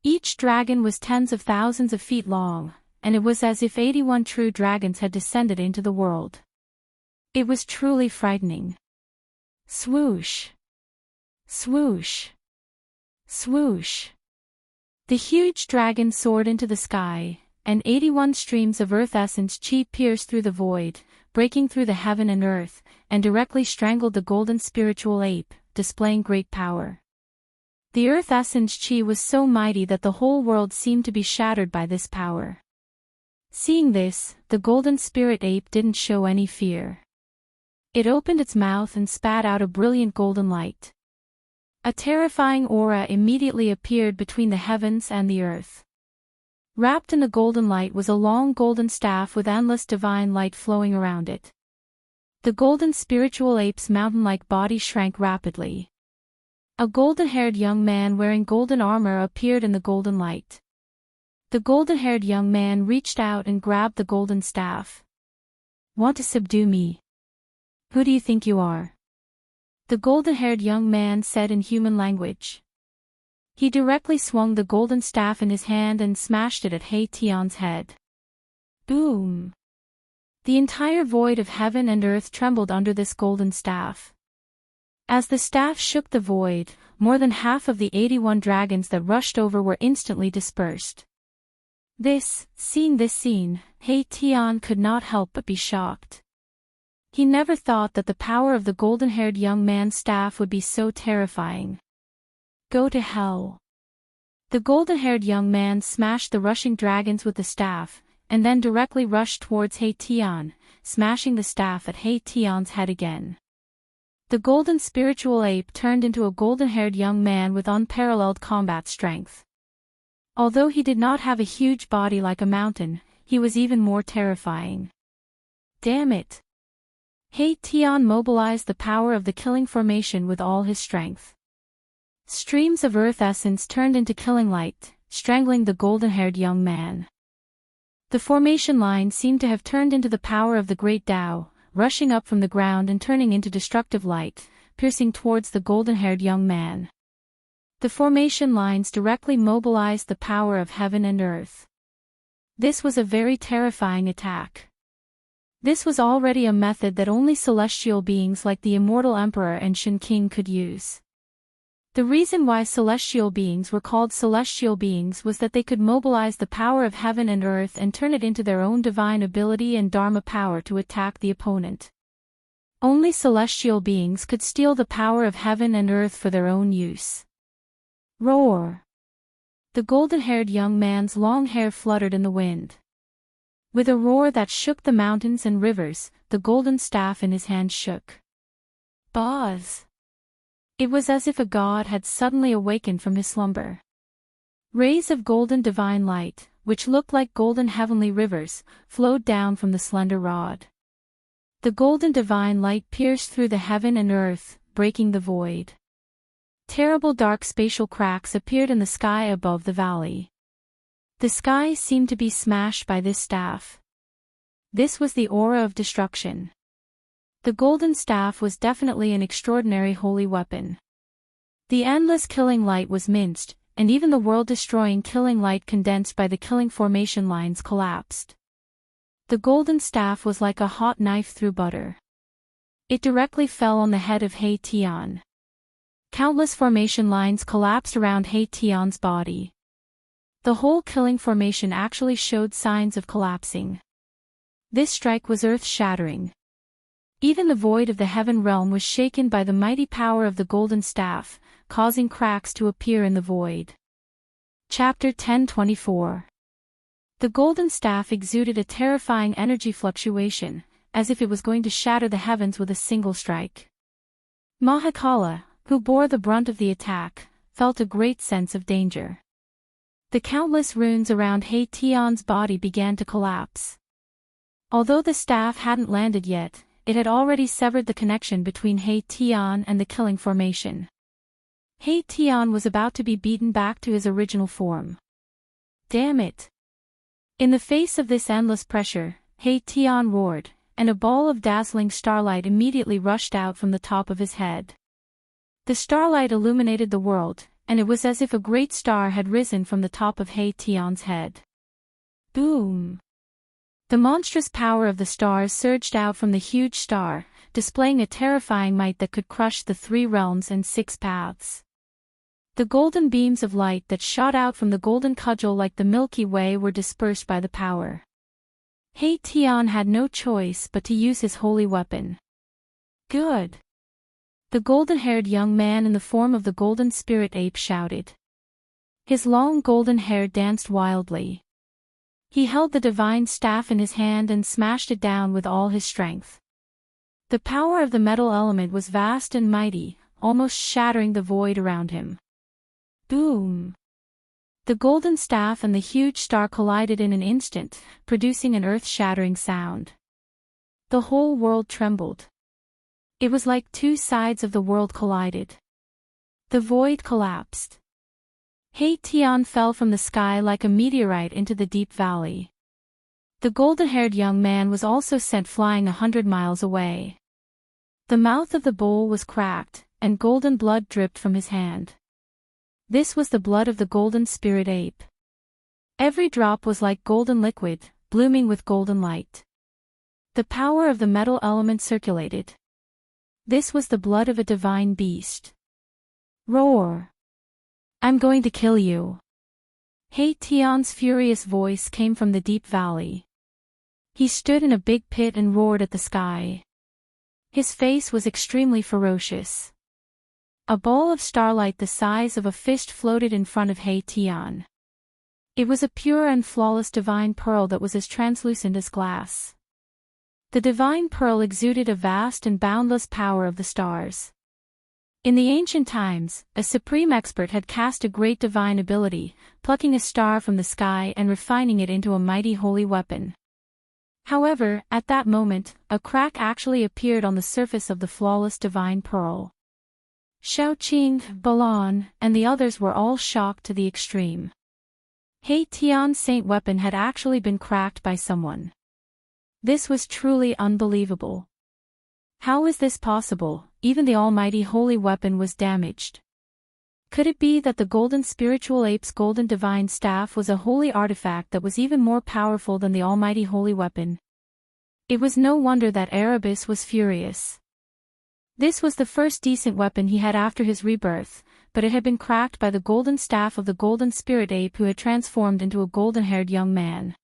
Each dragon was tens of thousands of feet long, and it was as if 81 true dragons had descended into the world. It was truly frightening. Swoosh! Swoosh! Swoosh! The huge dragon soared into the sky, and 81 streams of earth essence chi pierced through the void, breaking through the heaven and earth, and directly strangled the golden spiritual ape, displaying great power. The earth essence chi was so mighty that the whole world seemed to be shattered by this power. Seeing this, the golden spirit ape didn't show any fear. It opened its mouth and spat out a brilliant golden light. A terrifying aura immediately appeared between the heavens and the earth. Wrapped in the golden light was a long golden staff with endless divine light flowing around it. The golden spiritual ape's mountain-like body shrank rapidly. A golden-haired young man wearing golden armor appeared in the golden light. The golden-haired young man reached out and grabbed the golden staff. Want to subdue me? Who do you think you are? The golden-haired young man said in human language. He directly swung the golden staff in his hand and smashed it at He Tian's head. Boom! The entire void of heaven and earth trembled under this golden staff. As the staff shook the void, more than half of the 81 dragons that rushed over were instantly dispersed. Seeing this scene, He Tian could not help but be shocked. He never thought that the power of the golden-haired young man's staff would be so terrifying. Go to hell. The golden-haired young man smashed the rushing dragons with the staff, and then directly rushed towards Hei-Tian, smashing the staff at Hei-Tian's head again. The golden spiritual ape turned into a golden-haired young man with unparalleled combat strength. Although he did not have a huge body like a mountain, he was even more terrifying. Damn it! Hei-Tian mobilized the power of the killing formation with all his strength. Streams of earth essence turned into killing light, strangling the golden-haired young man. The formation line seemed to have turned into the power of the great Tao, rushing up from the ground and turning into destructive light, piercing towards the golden-haired young man. The formation lines directly mobilized the power of heaven and earth. This was a very terrifying attack. This was already a method that only celestial beings like the Immortal Emperor and Shen King could use. The reason why celestial beings were called celestial beings was that they could mobilize the power of heaven and earth and turn it into their own divine ability and dharma power to attack the opponent. Only celestial beings could steal the power of heaven and earth for their own use. Roar! The golden-haired young man's long hair fluttered in the wind. With a roar that shook the mountains and rivers, the golden staff in his hand shook. Buzz! It was as if a god had suddenly awakened from his slumber. Rays of golden divine light, which looked like golden heavenly rivers, flowed down from the slender rod. The golden divine light pierced through the heaven and earth, breaking the void. Terrible dark spatial cracks appeared in the sky above the valley. The sky seemed to be smashed by this staff. This was the aura of destruction. The golden staff was definitely an extraordinary holy weapon. The endless killing light was minced, and even the world-destroying killing light condensed by the killing formation lines collapsed. The golden staff was like a hot knife through butter. It directly fell on the head of Hei-Tian. Countless formation lines collapsed around Hei-Tian's body. The whole killing formation actually showed signs of collapsing. This strike was earth-shattering. Even the void of the heaven realm was shaken by the mighty power of the golden staff, causing cracks to appear in the void. Chapter 10:24. The golden staff exuded a terrifying energy fluctuation, as if it was going to shatter the heavens with a single strike. Mahakala, who bore the brunt of the attack, felt a great sense of danger. The countless runes around Hei-Tian's body began to collapse. Although the staff hadn't landed yet, it had already severed the connection between Hei-Tian and the killing formation. Hei-Tian was about to be beaten back to his original form. Damn it! In the face of this endless pressure, Hei-Tian roared, and a ball of dazzling starlight immediately rushed out from the top of his head. The starlight illuminated the world, and it was as if a great star had risen from the top of Hei-Tian's head. Boom! The monstrous power of the stars surged out from the huge star, displaying a terrifying might that could crush the 3 realms and 6 paths. The golden beams of light that shot out from the golden cudgel like the Milky Way were dispersed by the power. Hei-Tian had no choice but to use his holy weapon. Good! The golden-haired young man in the form of the golden spirit ape shouted. His long golden hair danced wildly. He held the divine staff in his hand and smashed it down with all his strength. The power of the metal element was vast and mighty, almost shattering the void around him. Boom! The golden staff and the huge star collided in an instant, producing an earth-shattering sound. The whole world trembled. It was like 2 sides of the world collided. The void collapsed. Hei-Tian fell from the sky like a meteorite into the deep valley. The golden-haired young man was also sent flying 100 miles away. The mouth of the bowl was cracked, and golden blood dripped from his hand. This was the blood of the golden spirit ape. Every drop was like golden liquid, blooming with golden light. The power of the metal element circulated. This was the blood of a divine beast. Roar! I'm going to kill you. Hei-Tian's furious voice came from the deep valley. He stood in a big pit and roared at the sky. His face was extremely ferocious. A ball of starlight the size of a fist floated in front of He Tian. It was a pure and flawless divine pearl that was as translucent as glass. The divine pearl exuded a vast and boundless power of the stars. In the ancient times, a supreme expert had cast a great divine ability, plucking a star from the sky and refining it into a mighty holy weapon. However, at that moment, a crack actually appeared on the surface of the flawless divine pearl. Shaoqing, Balan, and the others were all shocked to the extreme. He Tian's saint weapon had actually been cracked by someone. This was truly unbelievable. How is this possible? Even the almighty holy weapon was damaged. Could it be that the golden spiritual ape's golden divine staff was a holy artifact that was even more powerful than the almighty holy weapon? It was no wonder that Erebus was furious. This was the first decent weapon he had after his rebirth, but it had been cracked by the golden staff of the golden spirit ape who had transformed into a golden-haired young man.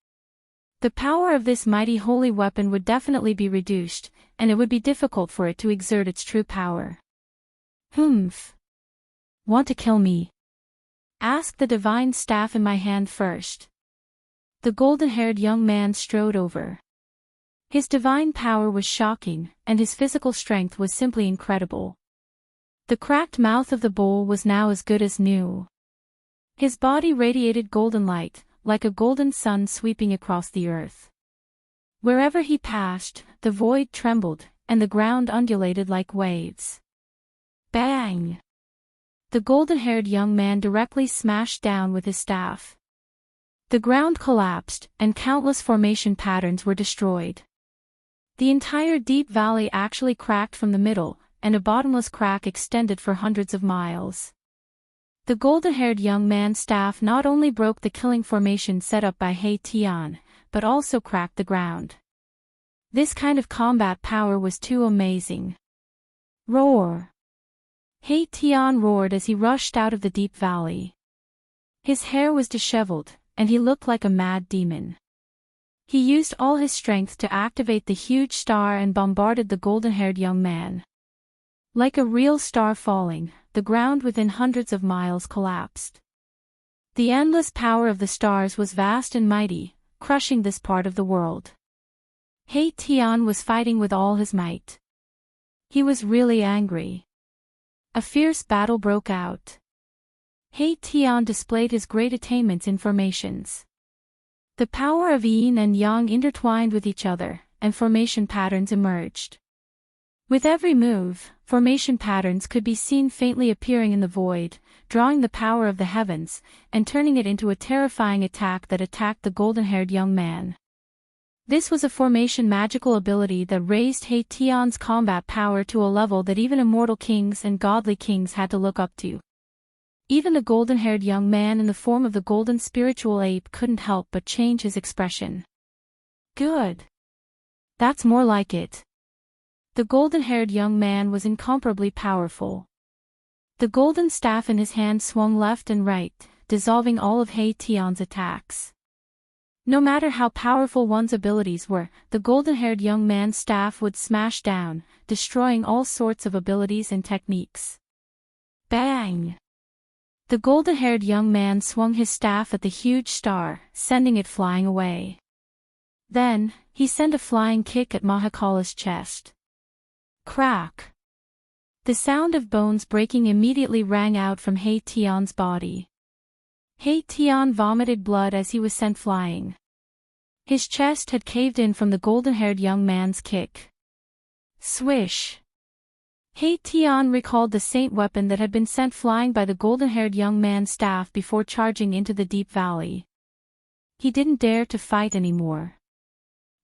The power of this mighty holy weapon would definitely be reduced, and it would be difficult for it to exert its true power. Humph. Want to kill me? Ask the divine staff in my hand first. The golden-haired young man strode over. His divine power was shocking, and his physical strength was simply incredible. The cracked mouth of the bowl was now as good as new. His body radiated golden light, like a golden sun sweeping across the earth. Wherever he passed, the void trembled, and the ground undulated like waves. Bang! The golden-haired young man directly smashed down with his staff. The ground collapsed, and countless formation patterns were destroyed. The entire deep valley actually cracked from the middle, and a bottomless crack extended for hundreds of miles. The golden-haired young man's staff not only broke the killing formation set up by He Tian, but also cracked the ground. This kind of combat power was too amazing. Roar! He Tian roared as he rushed out of the deep valley. His hair was disheveled, and he looked like a mad demon. He used all his strength to activate the huge star and bombarded the golden-haired young man. Like a real star falling, the ground within hundreds of miles collapsed. The endless power of the stars was vast and mighty, crushing this part of the world. He Tian was fighting with all his might. He was really angry. A fierce battle broke out. He Tian displayed his great attainments in formations. The power of yin and yang intertwined with each other, and formation patterns emerged. With every move, formation patterns could be seen faintly appearing in the void, drawing the power of the heavens, and turning it into a terrifying attack that attacked the golden-haired young man. This was a formation magical ability that raised He Tian's combat power to a level that even immortal kings and godly kings had to look up to. Even the golden-haired young man in the form of the golden spiritual ape couldn't help but change his expression. Good. That's more like it. The golden-haired young man was incomparably powerful. The golden staff in his hand swung left and right, dissolving all of He Tian's attacks. No matter how powerful one's abilities were, the golden-haired young man's staff would smash down, destroying all sorts of abilities and techniques. Bang! The golden-haired young man swung his staff at the huge star, sending it flying away. Then, he sent a flying kick at Mahakala's chest. Crack! The sound of bones breaking immediately rang out from He Tian's body. He Tian vomited blood as he was sent flying. His chest had caved in from the golden-haired young man's kick. Swish! He Tian recalled the saint weapon that had been sent flying by the golden-haired young man's staff before charging into the deep valley. He didn't dare to fight anymore.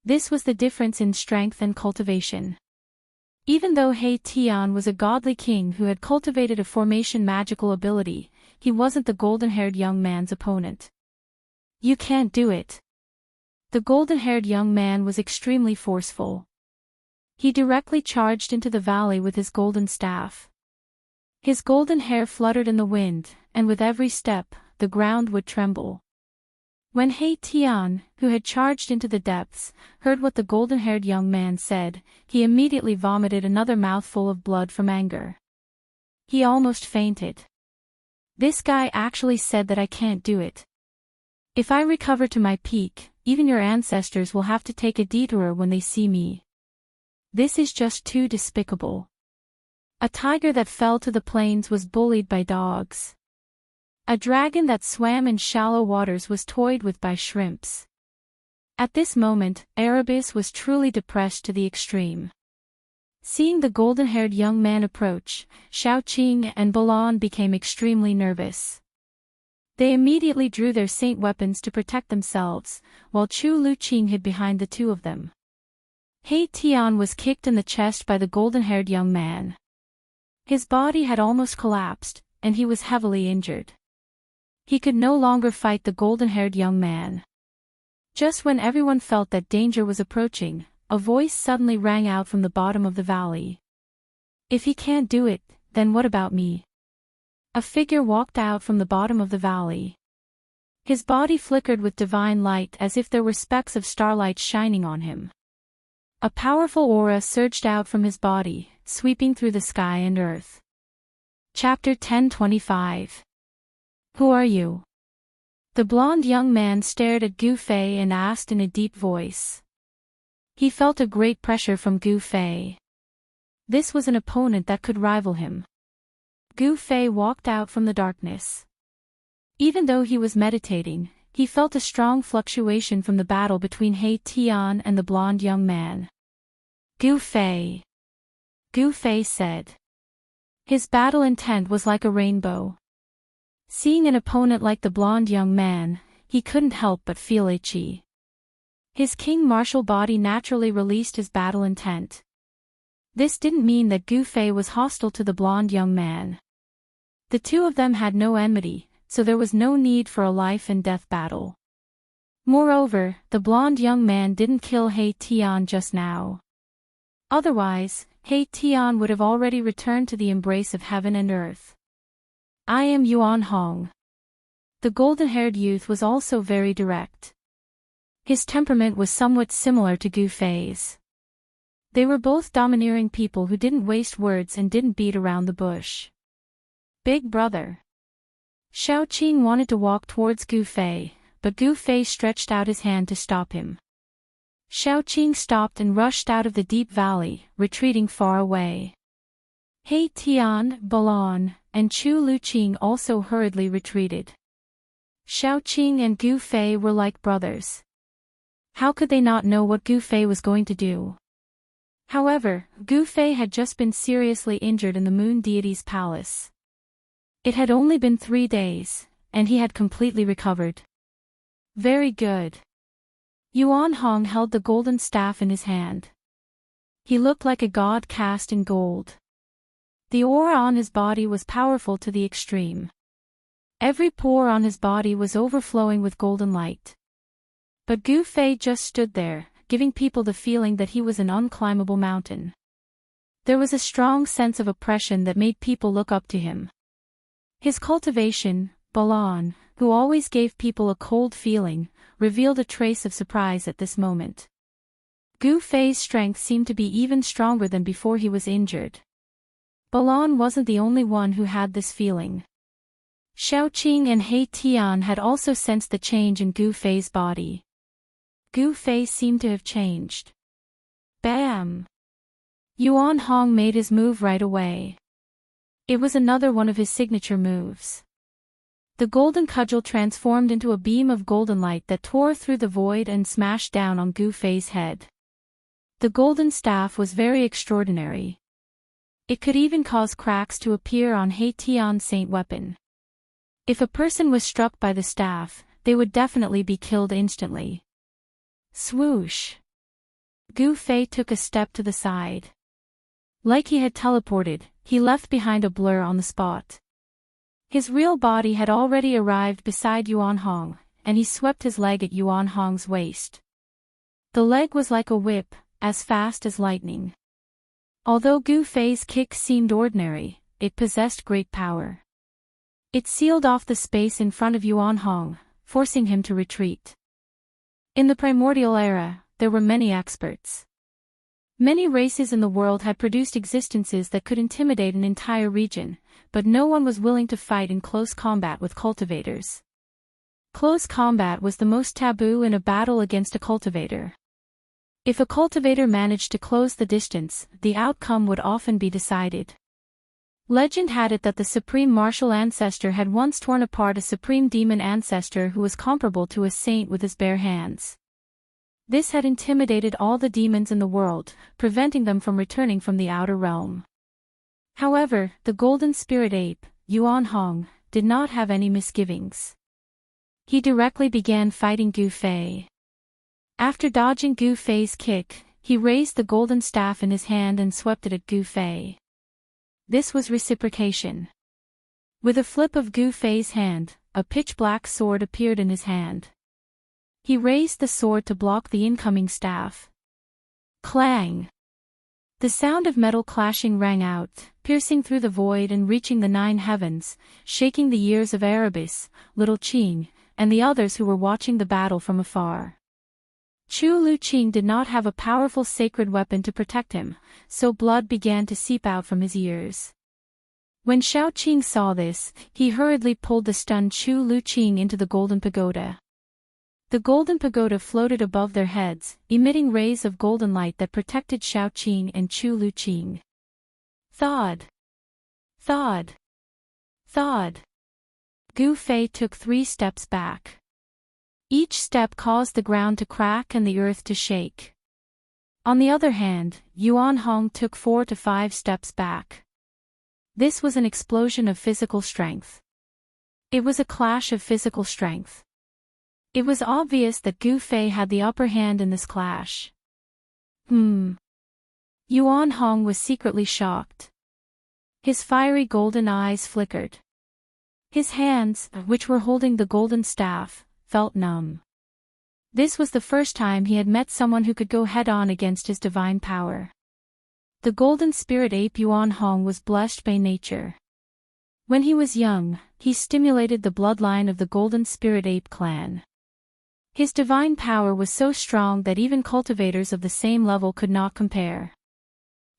This was the difference in strength and cultivation. Even though He Tian was a godly king who had cultivated a formation magical ability, he wasn't the golden-haired young man's opponent. You can't do it. The golden-haired young man was extremely forceful. He directly charged into the valley with his golden staff. His golden hair fluttered in the wind, and with every step, the ground would tremble. When He Tian, who had charged into the depths, heard what the golden-haired young man said, he immediately vomited another mouthful of blood from anger. He almost fainted. This guy actually said that I can't do it. If I recover to my peak, even your ancestors will have to take a detour when they see me. This is just too despicable. A tiger that fell to the plains was bullied by dogs. A dragon that swam in shallow waters was toyed with by shrimps. At this moment, Erebus was truly depressed to the extreme. Seeing the golden-haired young man approach, Xiaoqing and Balan became extremely nervous. They immediately drew their saint weapons to protect themselves, while Chu Luqing hid behind the two of them. He Tian was kicked in the chest by the golden-haired young man. His body had almost collapsed, and he was heavily injured. He could no longer fight the golden-haired young man. Just when everyone felt that danger was approaching, a voice suddenly rang out from the bottom of the valley. If he can't do it, then what about me? A figure walked out from the bottom of the valley. His body flickered with divine light as if there were specks of starlight shining on him. A powerful aura surged out from his body, sweeping through the sky and earth. Chapter 10:25. Who are you? The blonde young man stared at Gu Fei and asked in a deep voice. He felt a great pressure from Gu Fei. This was an opponent that could rival him. Gu Fei walked out from the darkness. Even though he was meditating, he felt a strong fluctuation from the battle between He Tian and the blonde young man. Gu Fei. Gu Fei said. His battle intent was like a rainbow. Seeing an opponent like the blonde young man, he couldn't help but feel itchy. His king martial body naturally released his battle intent. This didn't mean that Gu Fei was hostile to the blonde young man. The two of them had no enmity, so there was no need for a life and death battle. Moreover, the blonde young man didn't kill He Tian just now. Otherwise, He Tian would have already returned to the embrace of heaven and earth. I am Yuan Hong. The golden-haired youth was also very direct. His temperament was somewhat similar to Gu Fei's. They were both domineering people who didn't waste words and didn't beat around the bush. Big brother. Xiaoqing wanted to walk towards Gu Fei, but Gu Fei stretched out his hand to stop him. Xiaoqing stopped and rushed out of the deep valley, retreating far away. He Tian, Balan, and Chu Luqing also hurriedly retreated. Xiaoqing and Gu Fei were like brothers. How could they not know what Gu Fei was going to do? However, Gu Fei had just been seriously injured in the moon deity's palace. It had only been 3 days, and he had completely recovered. Very good. Yuan Hong held the golden staff in his hand. He looked like a god cast in gold. The aura on his body was powerful to the extreme. Every pore on his body was overflowing with golden light. But Gu Fei just stood there, giving people the feeling that he was an unclimbable mountain. There was a strong sense of oppression that made people look up to him. His cultivation, Balan, who always gave people a cold feeling, revealed a trace of surprise at this moment. Gu Fei's strength seemed to be even stronger than before he was injured. Balan wasn't the only one who had this feeling. Xiaoqing and He Tian had also sensed the change in Gu Fei's body. Gu Fei seemed to have changed. Bam! Yuan Hong made his move right away. It was another one of his signature moves. The golden cudgel transformed into a beam of golden light that tore through the void and smashed down on Gu Fei's head. The golden staff was very extraordinary. It could even cause cracks to appear on He Tian's saint weapon. If a person was struck by the staff, they would definitely be killed instantly. Swoosh! Gu Fei took a step to the side. Like he had teleported, he left behind a blur on the spot. His real body had already arrived beside Yuan Hong, and he swept his leg at Yuan Hong's waist. The leg was like a whip, as fast as lightning. Although Gu Fei's kick seemed ordinary, it possessed great power. It sealed off the space in front of Yuan Hong, forcing him to retreat. In the primordial era, there were many experts. Many races in the world had produced existences that could intimidate an entire region, but no one was willing to fight in close combat with cultivators. Close combat was the most taboo in a battle against a cultivator. If a cultivator managed to close the distance, the outcome would often be decided. Legend had it that the supreme martial ancestor had once torn apart a supreme demon ancestor who was comparable to a saint with his bare hands. This had intimidated all the demons in the world, preventing them from returning from the outer realm. However, the golden spirit ape, Yuan Hong, did not have any misgivings. He directly began fighting Gu Fei. After dodging Gu Fei's kick, he raised the golden staff in his hand and swept it at Gu Fei. This was reciprocation. With a flip of Gu Fei's hand, a pitch-black sword appeared in his hand. He raised the sword to block the incoming staff. Clang! The sound of metal clashing rang out, piercing through the void and reaching the 9 heavens, shaking the ears of Erebus, Little Qing, and the others who were watching the battle from afar. Chu Lu Qing did not have a powerful sacred weapon to protect him, so blood began to seep out from his ears. When Xiao Qing saw this, he hurriedly pulled the stunned Chu Lu Qing into the golden pagoda. The golden pagoda floated above their heads, emitting rays of golden light that protected Xiao Qing and Chu Lu Qing. Thud! Thud! Thud! Gu Fei took 3 steps back. Each step caused the ground to crack and the earth to shake. On the other hand, Yuan Hong took 4 to 5 steps back. This was an explosion of physical strength. It was a clash of physical strength. It was obvious that Gu Fei had the upper hand in this clash. Yuan Hong was secretly shocked. His fiery golden eyes flickered. His hands, which were holding the golden staff, felt numb. This was the first time he had met someone who could go head-on against his divine power. The golden spirit ape Yuan Hong was blessed by nature. When he was young, he stimulated the bloodline of the golden spirit ape clan. His divine power was so strong that even cultivators of the same level could not compare.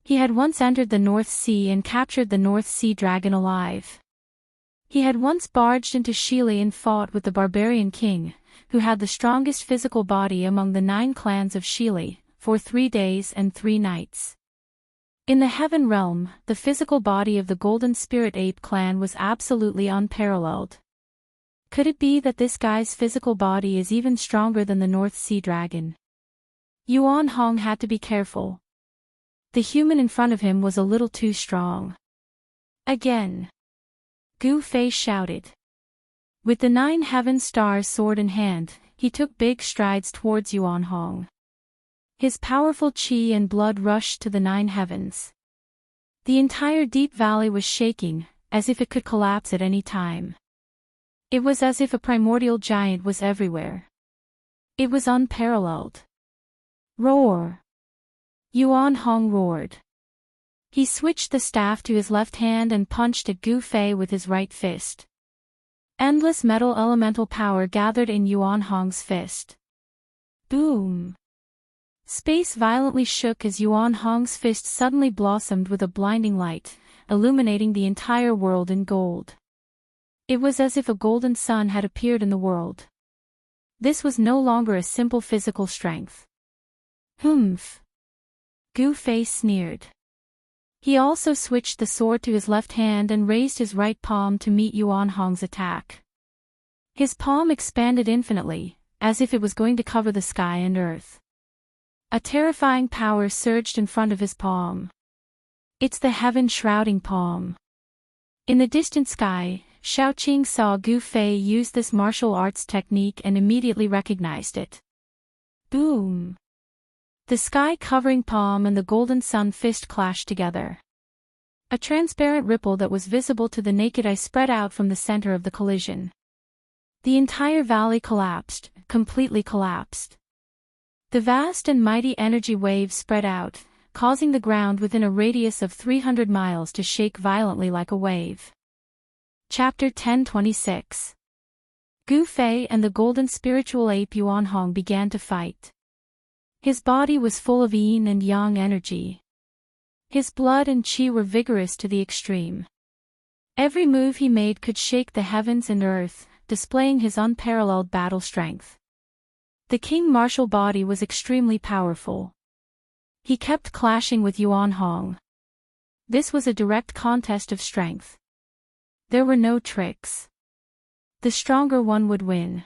He had once entered the North Sea and captured the North Sea dragon alive. He had once barged into Shili and fought with the barbarian king, who had the strongest physical body among the 9 clans of Shili, for 3 days and 3 nights. In the heaven realm, the physical body of the golden spirit ape clan was absolutely unparalleled. Could it be that this guy's physical body is even stronger than the North Sea dragon? Yuan Hong had to be careful. The human in front of him was a little too strong. Again. Gu Fei shouted. With the 9 heaven stars sword in hand, he took big strides towards Yuan Hong. His powerful qi and blood rushed to the 9 heavens. The entire deep valley was shaking, as if it could collapse at any time. It was as if a primordial giant was everywhere. It was unparalleled. Roar! Yuan Hong roared. He switched the staff to his left hand and punched at Gu Fei with his right fist. Endless metal elemental power gathered in Yuan Hong's fist. Boom! Space violently shook as Yuan Hong's fist suddenly blossomed with a blinding light, illuminating the entire world in gold. It was as if a golden sun had appeared in the world. This was no longer a simple physical strength. Humph! Gu Fei sneered. He also switched the sword to his left hand and raised his right palm to meet Yuan Hong's attack. His palm expanded infinitely, as if it was going to cover the sky and earth. A terrifying power surged in front of his palm. It's the heaven-shrouding palm. In the distant sky, Xiao Qing saw Gu Fei use this martial arts technique and immediately recognized it. Boom! The sky-covering palm and the golden sun fist clashed together. A transparent ripple that was visible to the naked eye spread out from the center of the collision. The entire valley collapsed, completely collapsed. The vast and mighty energy waves spread out, causing the ground within a radius of 300 miles to shake violently like a wave. Chapter 1026. Gu Fei and the golden spiritual ape Yuan Hong began to fight. His body was full of yin and yang energy. His blood and chi were vigorous to the extreme. Every move he made could shake the heavens and earth, displaying his unparalleled battle strength. The king martial body was extremely powerful. He kept clashing with Yuan Hong. This was a direct contest of strength. There were no tricks. The stronger one would win.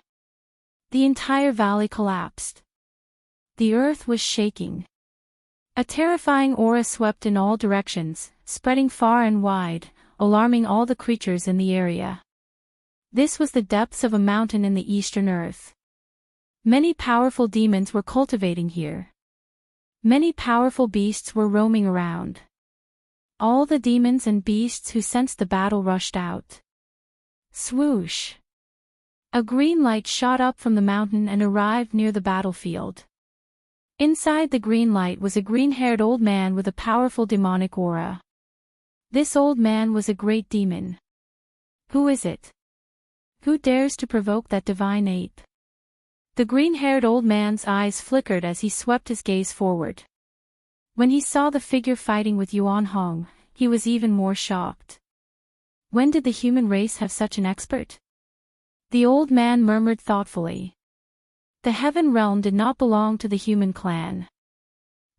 The entire valley collapsed. The earth was shaking. A terrifying aura swept in all directions, spreading far and wide, alarming all the creatures in the area. This was the depths of a mountain in the eastern earth. Many powerful demons were cultivating here. Many powerful beasts were roaming around. All the demons and beasts who sensed the battle rushed out. Swoosh! A green light shot up from the mountain and arrived near the battlefield. Inside the green light was a green-haired old man with a powerful demonic aura. This old man was a great demon. Who is it? Who dares to provoke that divine ape? The green-haired old man's eyes flickered as he swept his gaze forward. When he saw the figure fighting with Yuan Hong, he was even more shocked. When did the human race have such an expert? The old man murmured thoughtfully. The heaven realm did not belong to the human clan.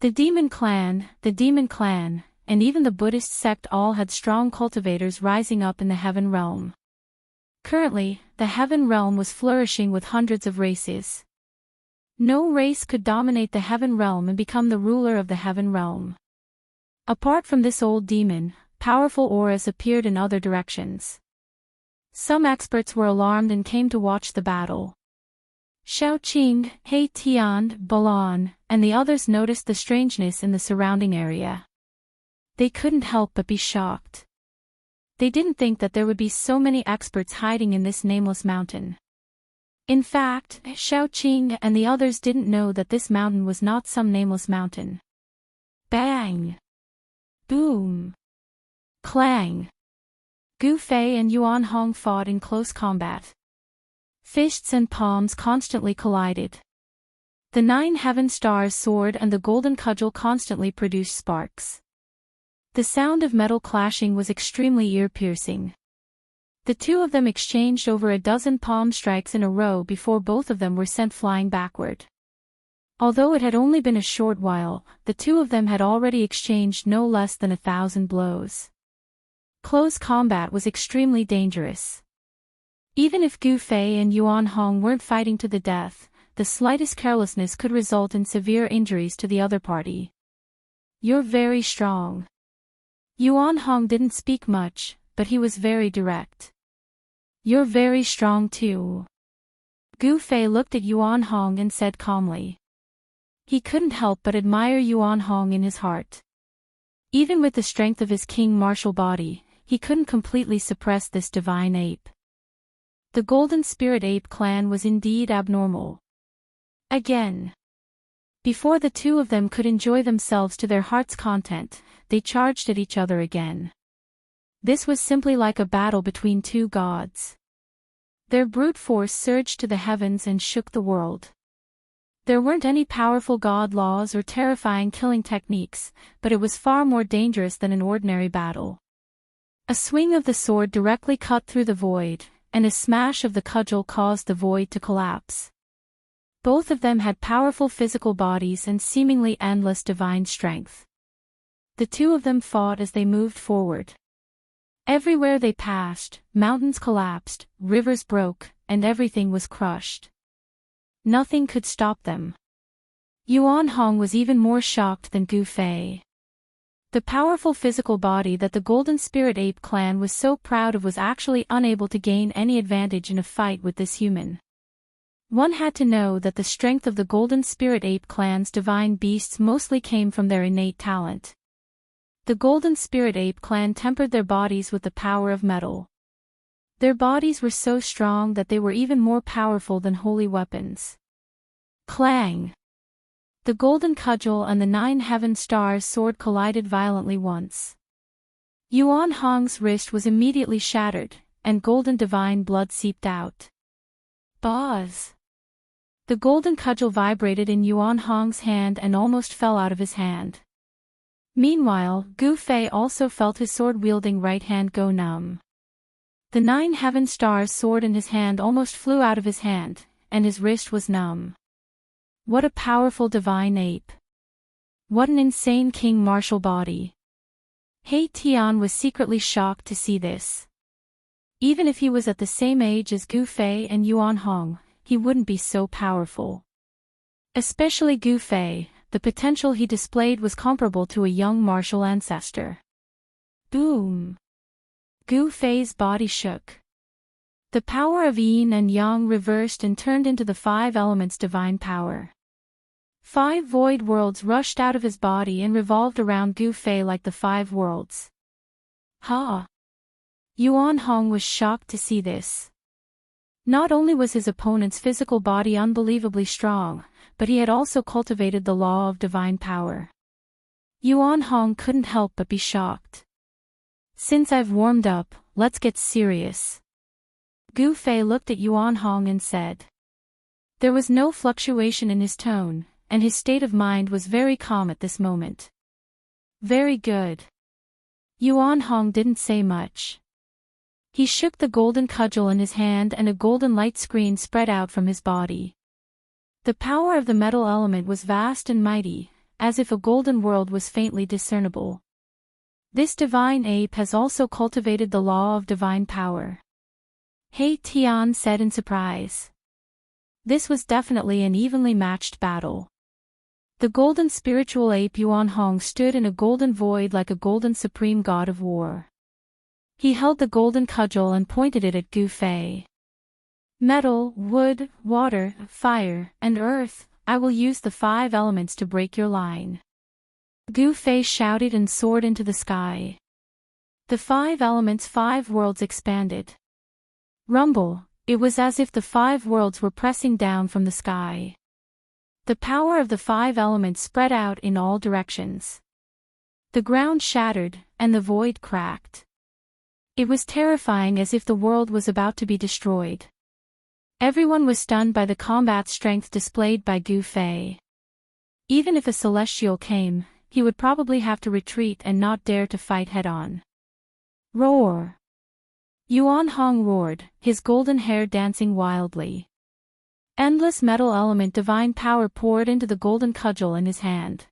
The demon clan, and even the Buddhist sect all had strong cultivators rising up in the heaven realm. Currently, the heaven realm was flourishing with hundreds of races. No race could dominate the heaven realm and become the ruler of the heaven realm. Apart from this old demon, powerful auras appeared in other directions. Some experts were alarmed and came to watch the battle. Xiaoqing, He Tian, Balan, and the others noticed the strangeness in the surrounding area. They couldn't help but be shocked. They didn't think that there would be so many experts hiding in this nameless mountain. In fact, Xiaoqing and the others didn't know that this mountain was not some nameless mountain. Bang! Boom! Clang! Gu Fei and Yuan Hong fought in close combat. Fists and palms constantly collided. The 9 heaven stars soared and the golden cudgel constantly produced sparks. The sound of metal clashing was extremely ear-piercing. The two of them exchanged over a dozen palm strikes in a row before both of them were sent flying backward. Although it had only been a short while, the two of them had already exchanged no less than 1,000 blows. Close combat was extremely dangerous. Even if Gu Fei and Yuan Hong weren't fighting to the death, the slightest carelessness could result in severe injuries to the other party. You're very strong. Yuan Hong didn't speak much, but he was very direct. You're very strong too. Gu Fei looked at Yuan Hong and said calmly. He couldn't help but admire Yuan Hong in his heart. Even with the strength of his king martial body, he couldn't completely suppress this divine ape. The Golden Spirit Ape clan was indeed abnormal. Again. Before the two of them could enjoy themselves to their heart's content, they charged at each other again. This was simply like a battle between two gods. Their brute force surged to the heavens and shook the world. There weren't any powerful god laws or terrifying killing techniques, but it was far more dangerous than an ordinary battle. A swing of the sword directly cut through the void, and a smash of the cudgel caused the void to collapse. Both of them had powerful physical bodies and seemingly endless divine strength. The two of them fought as they moved forward. Everywhere they passed, mountains collapsed, rivers broke, and everything was crushed. Nothing could stop them. Yuan Hong was even more shocked than Gu Fei. The powerful physical body that the Golden Spirit Ape clan was so proud of was actually unable to gain any advantage in a fight with this human. One had to know that the strength of the Golden Spirit Ape clan's divine beasts mostly came from their innate talent. The Golden Spirit Ape clan tempered their bodies with the power of metal. Their bodies were so strong that they were even more powerful than holy weapons. Clang! The golden cudgel and the 9 heaven stars sword collided violently once. Yuan Hong's wrist was immediately shattered, and golden divine blood seeped out. Buzz! The golden cudgel vibrated in Yuan Hong's hand and almost fell out of his hand. Meanwhile, Gu Fei also felt his sword-wielding right hand go numb. The 9 heaven stars sword in his hand almost flew out of his hand, and his wrist was numb. What a powerful divine ape! What an insane king martial body! He Tian was secretly shocked to see this. Even if he was at the same age as Gu Fei and Yuan Hong, he wouldn't be so powerful. Especially Gu Fei, the potential he displayed was comparable to a young martial ancestor. Boom! Gu Fei's body shook. The power of yin and yang reversed and turned into the 5 elements' divine power. 5 void worlds rushed out of his body and revolved around Gu Fei like the 5 worlds. Ha! Yuan Hong was shocked to see this. Not only was his opponent's physical body unbelievably strong, but he had also cultivated the law of divine power. Yuan Hong couldn't help but be shocked. Since I've warmed up, let's get serious. Gu Fei looked at Yuan Hong and said. There was no fluctuation in his tone, and his state of mind was very calm at this moment. Very good. Yuan Hong didn't say much. He shook the golden cudgel in his hand and a golden light screen spread out from his body. The power of the metal element was vast and mighty, as if a golden world was faintly discernible. This divine ape has also cultivated the law of divine power. He Tian said in surprise. This was definitely an evenly matched battle. The golden spiritual ape Yuan Hong stood in a golden void like a golden supreme god of war. He held the golden cudgel and pointed it at Gu Fei. Metal, wood, water, fire, and earth, I will use the 5 elements to break your line. Gu Fei shouted and soared into the sky. The 5 elements' 5 worlds expanded. Rumble, it was as if the 5 worlds were pressing down from the sky. The power of the 5 elements spread out in all directions. The ground shattered, and the void cracked. It was terrifying, as if the world was about to be destroyed. Everyone was stunned by the combat strength displayed by Gu Fei. Even if a celestial came, he would probably have to retreat and not dare to fight head-on. Roar! Yuan Hong roared, his golden hair dancing wildly. Endless metal element divine power poured into the golden cudgel in his hand.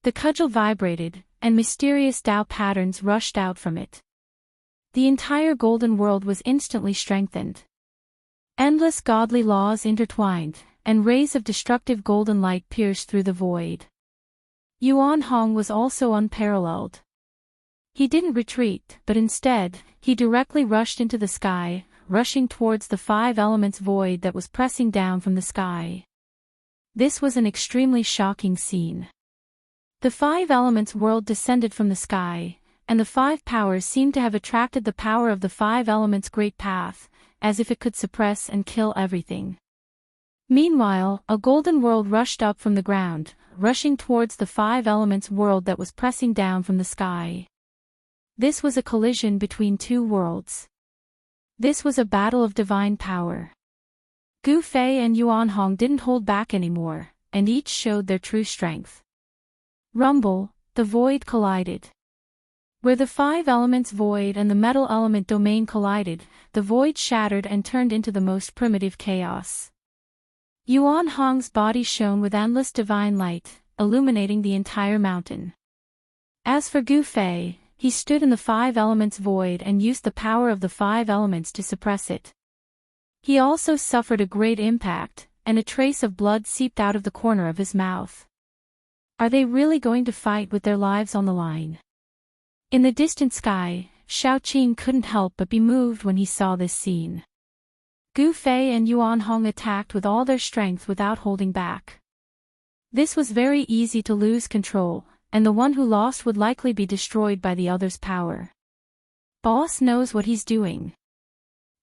The cudgel vibrated, and mysterious Tao patterns rushed out from it. The entire golden world was instantly strengthened. Endless godly laws intertwined, and rays of destructive golden light pierced through the void. Yuan Hong was also unparalleled. He didn't retreat, but instead, he directly rushed into the sky, rushing towards the 5 elements void that was pressing down from the sky. This was an extremely shocking scene. The 5 elements world descended from the sky, and the 5 powers seemed to have attracted the power of the 5 elements' great path, as if it could suppress and kill everything. Meanwhile, a golden world rushed up from the ground, rushing towards the 5 elements world that was pressing down from the sky. This was a collision between 2 worlds. This was a battle of divine power. Gu Fei and Yuan Hong didn't hold back anymore, and each showed their true strength. Rumble, the void collided. Where the 5 elements void and the metal element domain collided, the void shattered and turned into the most primitive chaos. Yuan Hong's body shone with endless divine light, illuminating the entire mountain. As for Gu Fei, he stood in the 5 elements void and used the power of the 5 elements to suppress it. He also suffered a great impact, and a trace of blood seeped out of the corner of his mouth. Are they really going to fight with their lives on the line? In the distant sky, Xiaoqing couldn't help but be moved when he saw this scene. Gu Fei and Yuan Hong attacked with all their strength without holding back. This was very easy to lose control, and the one who lost would likely be destroyed by the other's power. Boss knows what he's doing.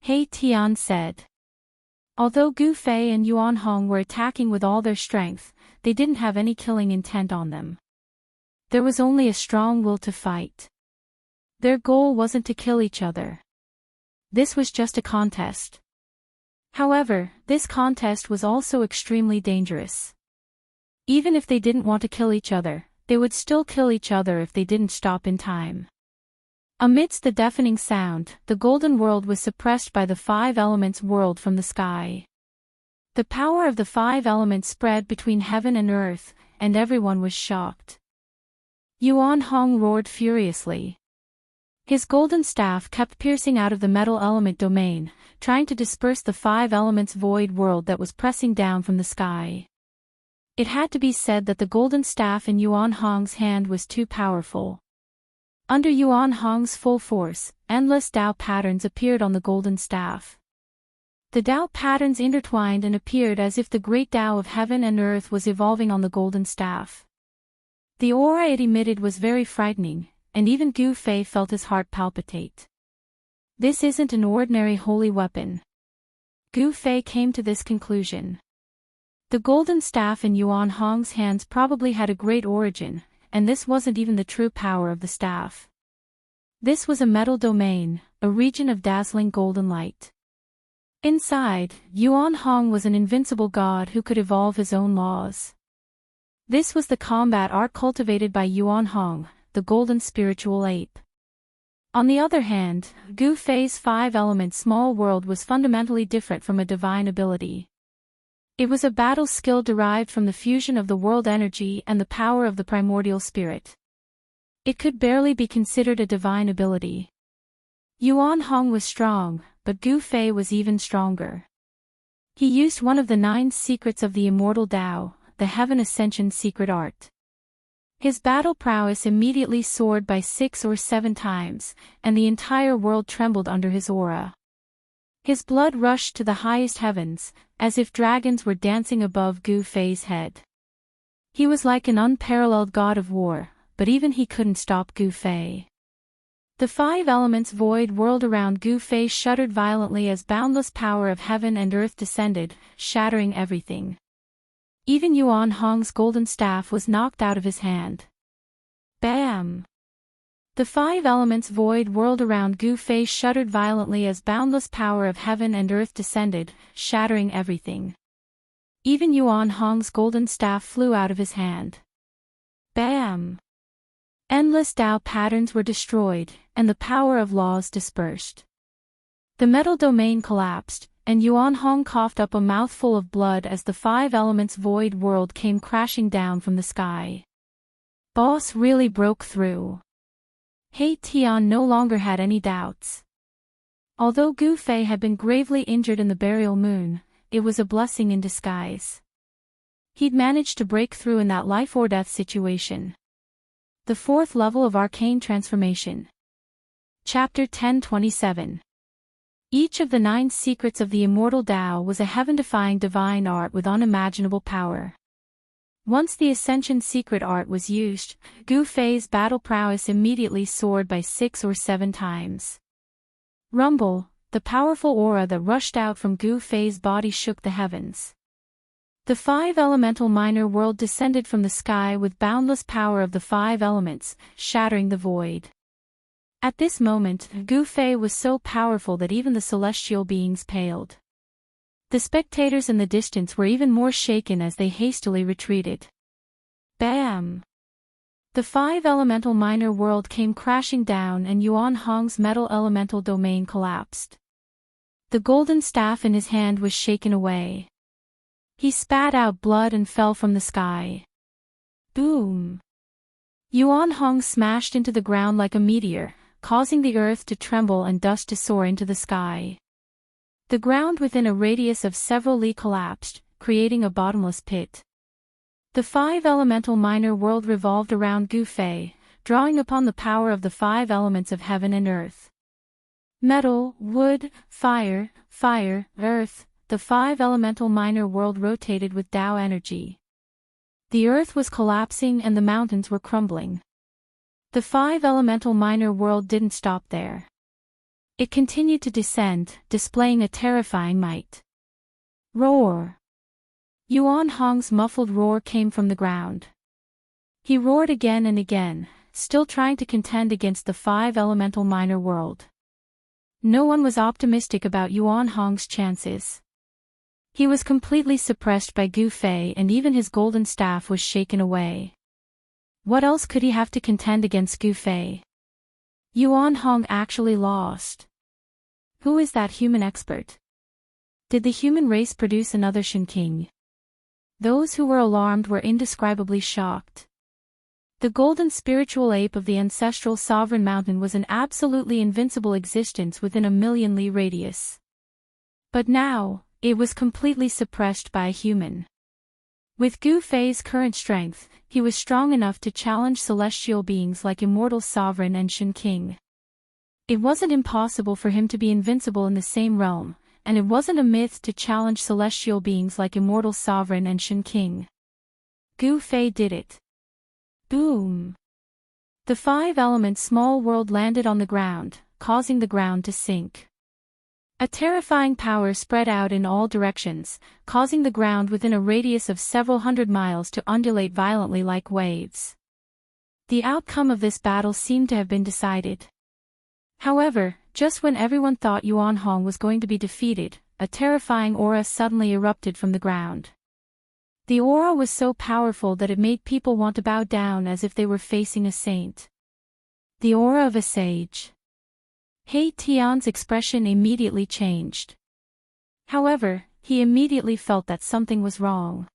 He Tian said. Although Gu Fei and Yuan Hong were attacking with all their strength, they didn't have any killing intent on them. There was only a strong will to fight. Their goal wasn't to kill each other. This was just a contest. However, this contest was also extremely dangerous. Even if they didn't want to kill each other, they would still kill each other if they didn't stop in time. Amidst the deafening sound, the golden world was suppressed by the five elements whirled from the sky. The power of the five elements spread between heaven and earth, and everyone was shocked. Yuan Hong roared furiously. His golden staff kept piercing out of the metal element domain, trying to disperse the five elements void world that was pressing down from the sky. It had to be said that the golden staff in Yuan Hong's hand was too powerful. Under Yuan Hong's full force, endless Tao patterns appeared on the golden staff. The Tao patterns intertwined and appeared as if the great Tao of heaven and earth was evolving on the golden staff. The aura it emitted was very frightening, and even Gu Fei felt his heart palpitate. This isn't an ordinary holy weapon. Gu Fei came to this conclusion. The golden staff in Yuan Hong's hands probably had a great origin, and this wasn't even the true power of the staff. This was a metal domain, a region of dazzling golden light. Inside, Yuan Hong was an invincible god who could evolve his own laws. This was the combat art cultivated by Yuan Hong, the golden spiritual ape. On the other hand, Gu Fei's five-element small world was fundamentally different from a divine ability. It was a battle skill derived from the fusion of the world energy and the power of the primordial spirit. It could barely be considered a divine ability. Yuan Hong was strong, but Gu Fei was even stronger. He used one of the 9 secrets of the Immortal Tao, the Heaven Ascension secret art. His battle prowess immediately soared by 6 or 7 times, and the entire world trembled under his aura. His blood rushed to the highest heavens, as if dragons were dancing above Gu Fei's head. He was like an unparalleled god of war, but even he couldn't stop Gu Fei. The five elements void whirled around Gu Fei shuddered violently as boundless power of heaven and earth descended, shattering everything. Even Yuan Hong's golden staff was knocked out of his hand. Bam! The five elements void whirled around Gu Fei shuddered violently as boundless power of heaven and earth descended, shattering everything. Even Yuan Hong's golden staff flew out of his hand. Bam! Endless Tao patterns were destroyed, and the power of laws dispersed. The metal domain collapsed, and Yuan Hong coughed up a mouthful of blood as the five elements void world came crashing down from the sky. Boss really broke through. He Tian no longer had any doubts. Although Gu Fei had been gravely injured in the burial moon, it was a blessing in disguise. He'd managed to break through in that life or death situation. The 4th level of arcane transformation. Chapter 10:27. Each of the 9 secrets of the Immortal Tao was a heaven-defying divine art with unimaginable power. Once the Ascension secret art was used, Gu Fei's battle prowess immediately soared by 6 or 7 times. Rumble, the powerful aura that rushed out from Gu Fei's body shook the heavens. The 5 elemental minor world descended from the sky with boundless power of the 5 elements, shattering the void. At this moment, Gu Fei was so powerful that even the celestial beings paled. The spectators in the distance were even more shaken as they hastily retreated. Bam! The 5 elemental minor world came crashing down and Yuan Hong's metal elemental domain collapsed. The golden staff in his hand was shaken away. He spat out blood and fell from the sky. Boom! Yuan Hong smashed into the ground like a meteor, causing the earth to tremble and dust to soar into the sky. The ground within a radius of several li collapsed, creating a bottomless pit. The 5 elemental minor world revolved around Gu Fei, drawing upon the power of the 5 elements of heaven and earth. Metal, wood, fire, earth, the 5 elemental minor world rotated with Tao energy. The earth was collapsing and the mountains were crumbling. The 5 elemental minor world didn't stop there. It continued to descend, displaying a terrifying might. Roar! Yuan Hong's muffled roar came from the ground. He roared again and again, still trying to contend against the 5 elemental minor world. No one was optimistic about Yuan Hong's chances. He was completely suppressed by Gu Fei, and even his golden staff was shaken away. What else could he have to contend against Gu Fei? Yuan Hong actually lost. Who is that human expert? Did the human race produce another Shen King? Those who were alarmed were indescribably shocked. The golden spiritual ape of the ancestral sovereign mountain was an absolutely invincible existence within a million-li radius. But now, it was completely suppressed by a human. With Gu Fei's current strength, he was strong enough to challenge celestial beings like Immortal Sovereign and Shen King. It wasn't impossible for him to be invincible in the same realm, and it wasn't a myth to challenge celestial beings like Immortal Sovereign and Shen King. Gu Fei did it. Boom! The 5-element small world landed on the ground, causing the ground to sink. A terrifying power spread out in all directions, causing the ground within a radius of several hundred miles to undulate violently like waves. The outcome of this battle seemed to have been decided. However, just when everyone thought Yuan Hong was going to be defeated, a terrifying aura suddenly erupted from the ground. The aura was so powerful that it made people want to bow down as if they were facing a saint. The aura of a sage. He Tian's expression immediately changed. However, he immediately felt that something was wrong.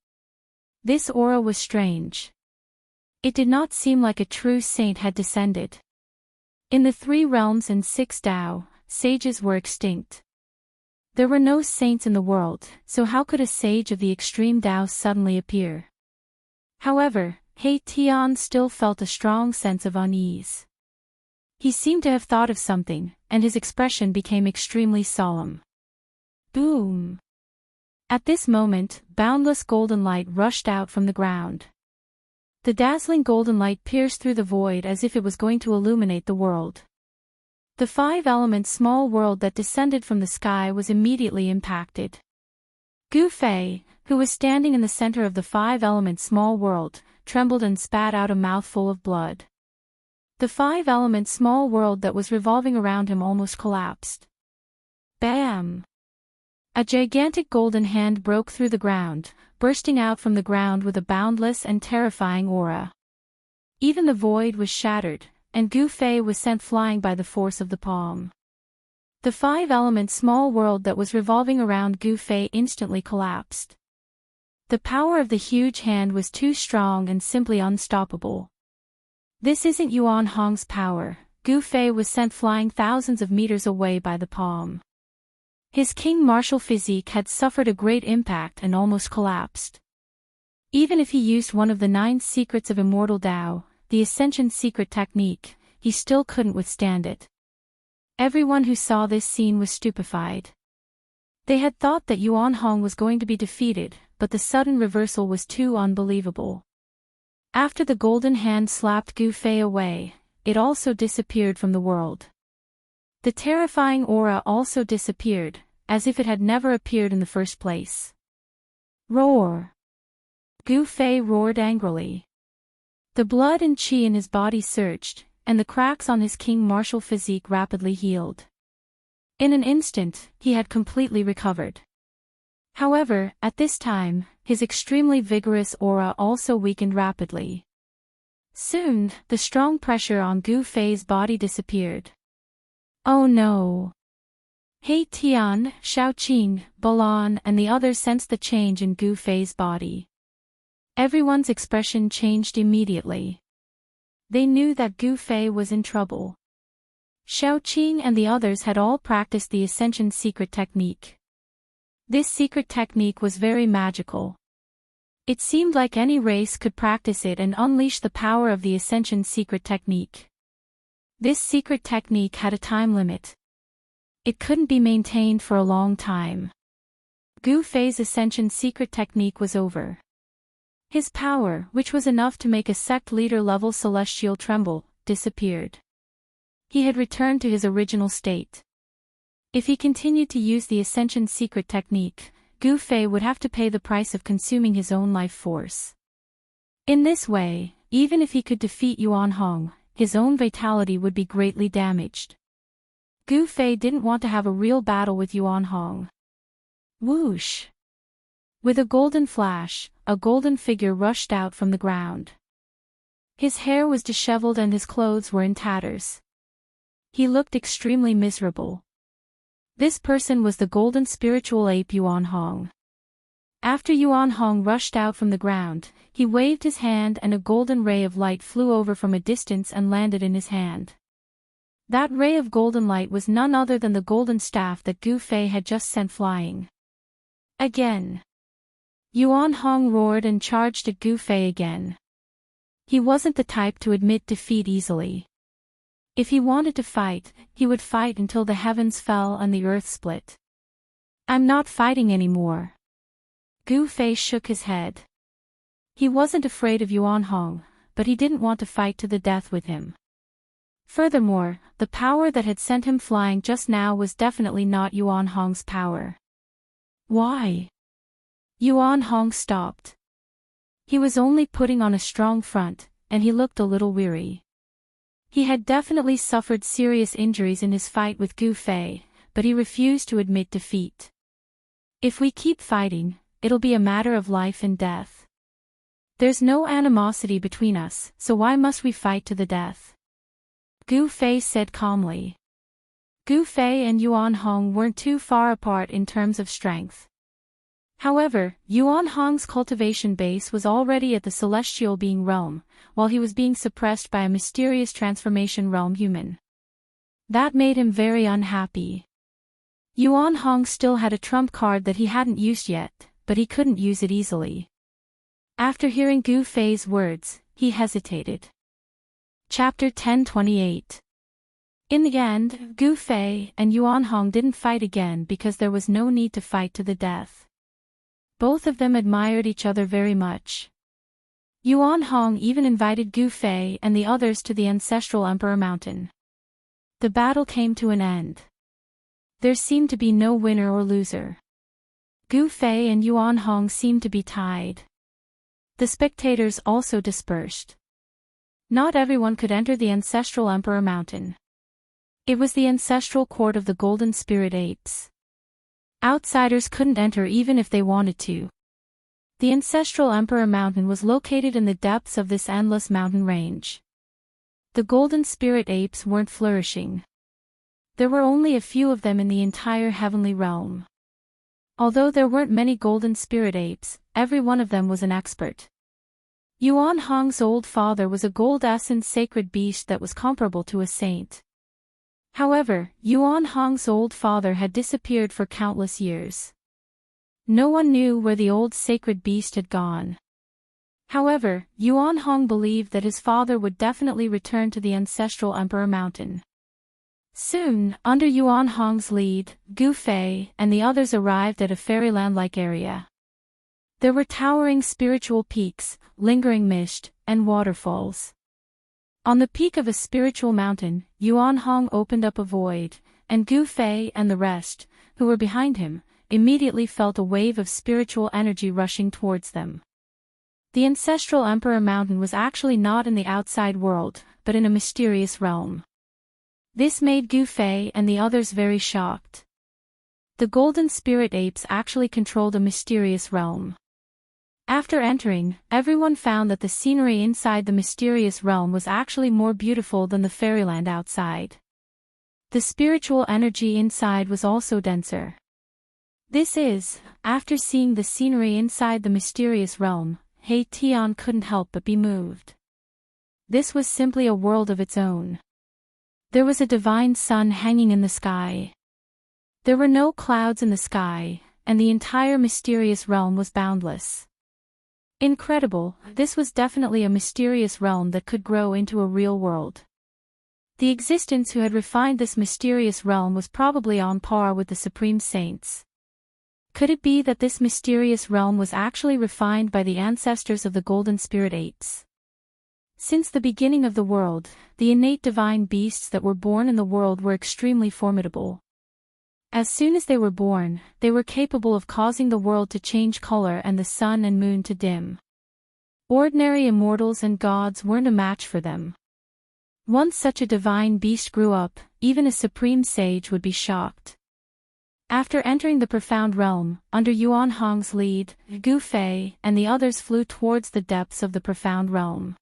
This aura was strange. It did not seem like a true saint had descended. In the 3 realms and 6 Dao, sages were extinct. There were no saints in the world, so how could a sage of the extreme Dao suddenly appear? However, He Tian still felt a strong sense of unease. He seemed to have thought of something, and his expression became extremely solemn. Boom! At this moment, boundless golden light rushed out from the ground. The dazzling golden light pierced through the void as if it was going to illuminate the world. The 5-element small world that descended from the sky was immediately impacted. Gu Fei, who was standing in the center of the 5-element small world, trembled and spat out a mouthful of blood. The 5-element small world that was revolving around him almost collapsed. Bam! A gigantic golden hand broke through the ground, bursting out from the ground with a boundless and terrifying aura. Even the void was shattered, and Gu Fei was sent flying by the force of the palm. The 5-element small world that was revolving around Gu Fei instantly collapsed. The power of the huge hand was too strong and simply unstoppable. This isn't Yuan Hong's power. Gu Fei was sent flying thousands of meters away by the palm. His king martial physique had suffered a great impact and almost collapsed. Even if he used one of the 9 secrets of Immortal Dao, the Ascension secret technique, he still couldn't withstand it. Everyone who saw this scene was stupefied. They had thought that Yuan Hong was going to be defeated, but the sudden reversal was too unbelievable. After the golden hand slapped Gu Fei away, it also disappeared from the world. The terrifying aura also disappeared, as if it had never appeared in the first place. Roar! Gu Fei roared angrily. The blood and qi in his body surged, and the cracks on his king martial physique rapidly healed. In an instant, he had completely recovered. However, at this time, his extremely vigorous aura also weakened rapidly. Soon, the strong pressure on Gu Fei's body disappeared. Oh no! He Tian, Shaoqing, Balan and the others sensed the change in Gu Fei's body. Everyone's expression changed immediately. They knew that Gu Fei was in trouble. Shaoqing and the others had all practiced the Ascension secret technique. This secret technique was very magical. It seemed like any race could practice it and unleash the power of the Ascension secret technique. This secret technique had a time limit. It couldn't be maintained for a long time. Gu Fei's Ascension secret technique was over. His power, which was enough to make a sect leader-level celestial tremble, disappeared. He had returned to his original state. If he continued to use the Ascension secret technique, Gu Fei would have to pay the price of consuming his own life force. In this way, even if he could defeat Yuan Hong, his own vitality would be greatly damaged. Gu Fei didn't want to have a real battle with Yuan Hong. Whoosh! With a golden flash, a golden figure rushed out from the ground. His hair was disheveled and his clothes were in tatters. He looked extremely miserable. This person was the golden spiritual ape Yuan Hong. After Yuan Hong rushed out from the ground, he waved his hand and a golden ray of light flew over from a distance and landed in his hand. That ray of golden light was none other than the golden staff that Gu Fei had just sent flying. Again. Yuan Hong roared and charged at Gu Fei again. He wasn't the type to admit defeat easily. If he wanted to fight, he would fight until the heavens fell and the earth split. I'm not fighting anymore. Gu Fei shook his head. He wasn't afraid of Yuan Hong, but he didn't want to fight to the death with him. Furthermore, the power that had sent him flying just now was definitely not Yuan Hong's power. Why? Yuan Hong stopped. He was only putting on a strong front, and he looked a little weary. He had definitely suffered serious injuries in his fight with Gu Fei, but he refused to admit defeat. If we keep fighting, it'll be a matter of life and death. There's no animosity between us, so why must we fight to the death? Gu Fei said calmly. Gu Fei and Yuan Hong weren't too far apart in terms of strength. However, Yuan Hong's cultivation base was already at the celestial being realm, while he was being suppressed by a mysterious transformation realm human. That made him very unhappy. Yuan Hong still had a trump card that he hadn't used yet, but he couldn't use it easily. After hearing Gu Fei's words, he hesitated. Chapter 1028. In the end, Gu Fei and Yuan Hong didn't fight again because there was no need to fight to the death. Both of them admired each other very much. Yuan Hong even invited Gu Fei and the others to the ancestral Emperor Mountain. The battle came to an end. There seemed to be no winner or loser. Gu Fei and Yuan Hong seemed to be tied. The spectators also dispersed. Not everyone could enter the ancestral Emperor Mountain. It was the ancestral court of the Golden Spirit Apes. Outsiders couldn't enter even if they wanted to. The ancestral Emperor Mountain was located in the depths of this endless mountain range. The Golden Spirit Apes weren't flourishing. There were only a few of them in the entire heavenly realm. Although there weren't many Golden Spirit Apes, every one of them was an expert. Yuan Hong's old father was a gold-essence sacred beast that was comparable to a saint. However, Yuan Hong's old father had disappeared for countless years. No one knew where the old sacred beast had gone. However, Yuan Hong believed that his father would definitely return to the ancestral Emperor Mountain. Soon, under Yuan Hong's lead, Gu Fei and the others arrived at a fairyland-like area. There were towering spiritual peaks, lingering mist, and waterfalls. On the peak of a spiritual mountain, Yuan Hong opened up a void, and Gu Fei and the rest, who were behind him, immediately felt a wave of spiritual energy rushing towards them. The ancestral Emperor Mountain was actually not in the outside world, but in a mysterious realm. This made Gu Fei and the others very shocked. The Golden Spirit Apes actually controlled a mysterious realm. After entering, everyone found that the scenery inside the mysterious realm was actually more beautiful than the fairyland outside. The spiritual energy inside was also denser. This is, after seeing the scenery inside the mysterious realm, He Tian couldn't help but be moved. This was simply a world of its own. There was a divine sun hanging in the sky. There were no clouds in the sky, and the entire mysterious realm was boundless. Incredible, this was definitely a mysterious realm that could grow into a real world. The existence who had refined this mysterious realm was probably on par with the Supreme Saints. Could it be that this mysterious realm was actually refined by the ancestors of the Golden Spirit Apes? Since the beginning of the world, the innate divine beasts that were born in the world were extremely formidable. As soon as they were born, they were capable of causing the world to change color and the sun and moon to dim. Ordinary immortals and gods weren't a match for them. Once such a divine beast grew up, even a supreme sage would be shocked. After entering the profound realm, under Yuan Hong's lead, Gu Fei and the others flew towards the depths of the profound realm.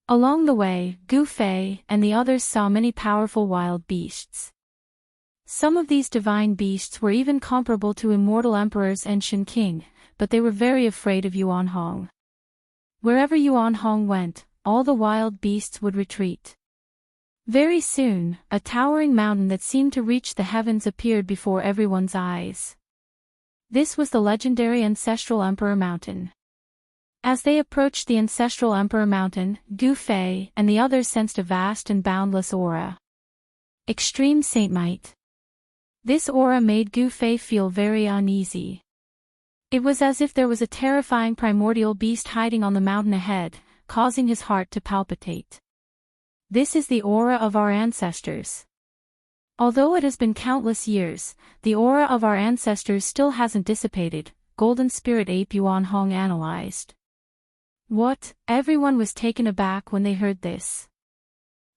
Along the way, Gu Fei and the others saw many powerful wild beasts. Some of these divine beasts were even comparable to immortal emperors and Shen King, but they were very afraid of Yuan Hong. Wherever Yuan Hong went, all the wild beasts would retreat. Very soon, a towering mountain that seemed to reach the heavens appeared before everyone's eyes. This was the legendary Ancestral Emperor Mountain. As they approached the Ancestral Emperor Mountain, Gu Fei and the others sensed a vast and boundless aura. Extreme Saint Might. This aura made Gu Fei feel very uneasy. It was as if there was a terrifying primordial beast hiding on the mountain ahead, causing his heart to palpitate. This is the aura of our ancestors. Although it has been countless years, the aura of our ancestors still hasn't dissipated, Golden Spirit Ape Yuan Hong analyzed. What? Everyone was taken aback when they heard this.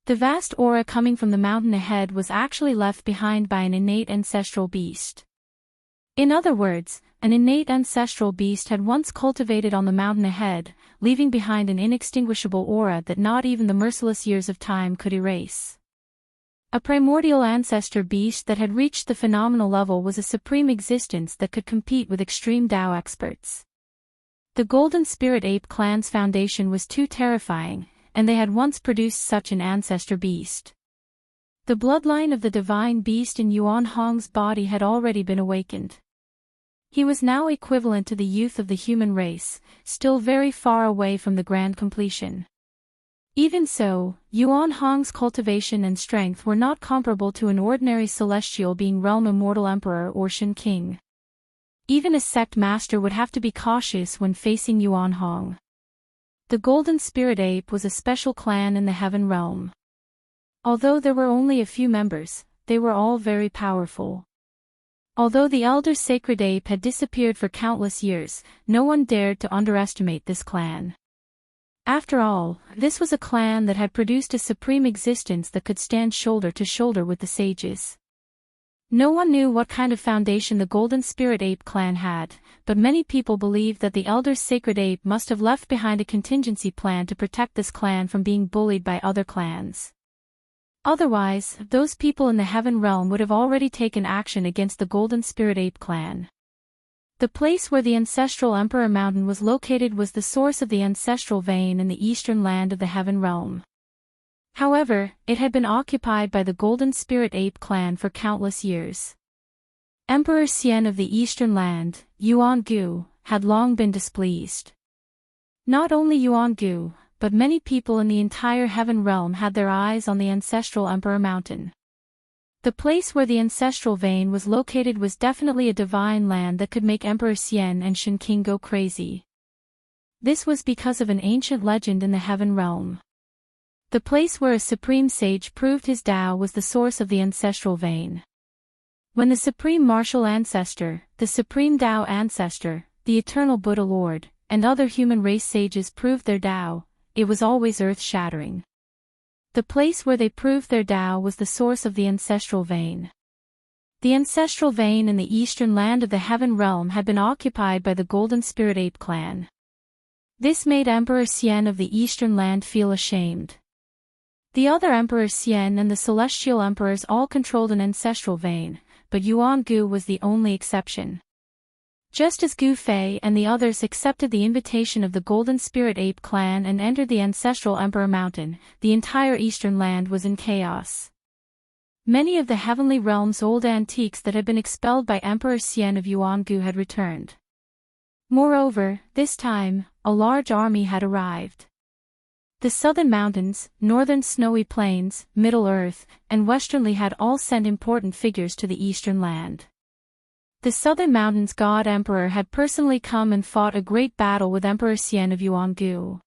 The vast aura coming from the mountain ahead was actually left behind by an innate ancestral beast. In other words, an innate ancestral beast had once cultivated on the mountain ahead, leaving behind an inextinguishable aura that not even the merciless years of time could erase. A primordial ancestor beast that had reached the phenomenal level was a supreme existence that could compete with extreme Tao experts. The Golden Spirit Ape clan's foundation was too terrifying, and they had once produced such an ancestor beast. The bloodline of the divine beast in Yuan Hong's body had already been awakened. He was now equivalent to the youth of the human race, still very far away from the grand completion. Even so, Yuan Hong's cultivation and strength were not comparable to an ordinary celestial being realm immortal emperor or Shen King. Even a sect master would have to be cautious when facing Yuan Hong. The Golden Spirit Ape was a special clan in the heaven realm. Although there were only a few members, they were all very powerful. Although the elder sacred ape had disappeared for countless years, no one dared to underestimate this clan. After all, this was a clan that had produced a supreme existence that could stand shoulder to shoulder with the sages. No one knew what kind of foundation the Golden Spirit Ape clan had, but many people believed that the elder sacred ape must have left behind a contingency plan to protect this clan from being bullied by other clans. Otherwise, those people in the heaven realm would have already taken action against the Golden Spirit Ape clan. The place where the Ancestral Emperor Mountain was located was the source of the ancestral vein in the eastern land of the heaven realm. However, it had been occupied by the Golden Spirit Ape clan for countless years. Emperor Xian of the eastern land, Yuan Gu, had long been displeased. Not only Yuan Gu, but many people in the entire heaven realm had their eyes on the Ancestral Emperor Mountain. The place where the ancestral vein was located was definitely a divine land that could make Emperor Xian and Shen King go crazy. This was because of an ancient legend in the heaven realm. The place where a supreme sage proved his Tao was the source of the ancestral vein. When the supreme martial ancestor, the supreme Tao ancestor, the eternal Buddha Lord, and other human race sages proved their Tao, it was always earth-shattering. The place where they proved their Tao was the source of the ancestral vein. The ancestral vein in the eastern land of the heaven realm had been occupied by the Golden Spirit Ape clan. This made Emperor Xian of the eastern land feel ashamed. The other Emperor Xian and the celestial emperors all controlled an ancestral vein, but Yuan Gu was the only exception. Just as Gu Fei and the others accepted the invitation of the Golden Spirit Ape clan and entered the Ancestral Emperor Mountain, the entire eastern land was in chaos. Many of the heavenly realm's old antiques that had been expelled by Emperor Xian of Yuan Gu had returned. Moreover, this time, a large army had arrived. The southern mountains, northern snowy plains, Middle Earth, and Westernly had all sent important figures to the eastern land. The southern mountains' god emperor had personally come and fought a great battle with Emperor Xian of Yuan Gu.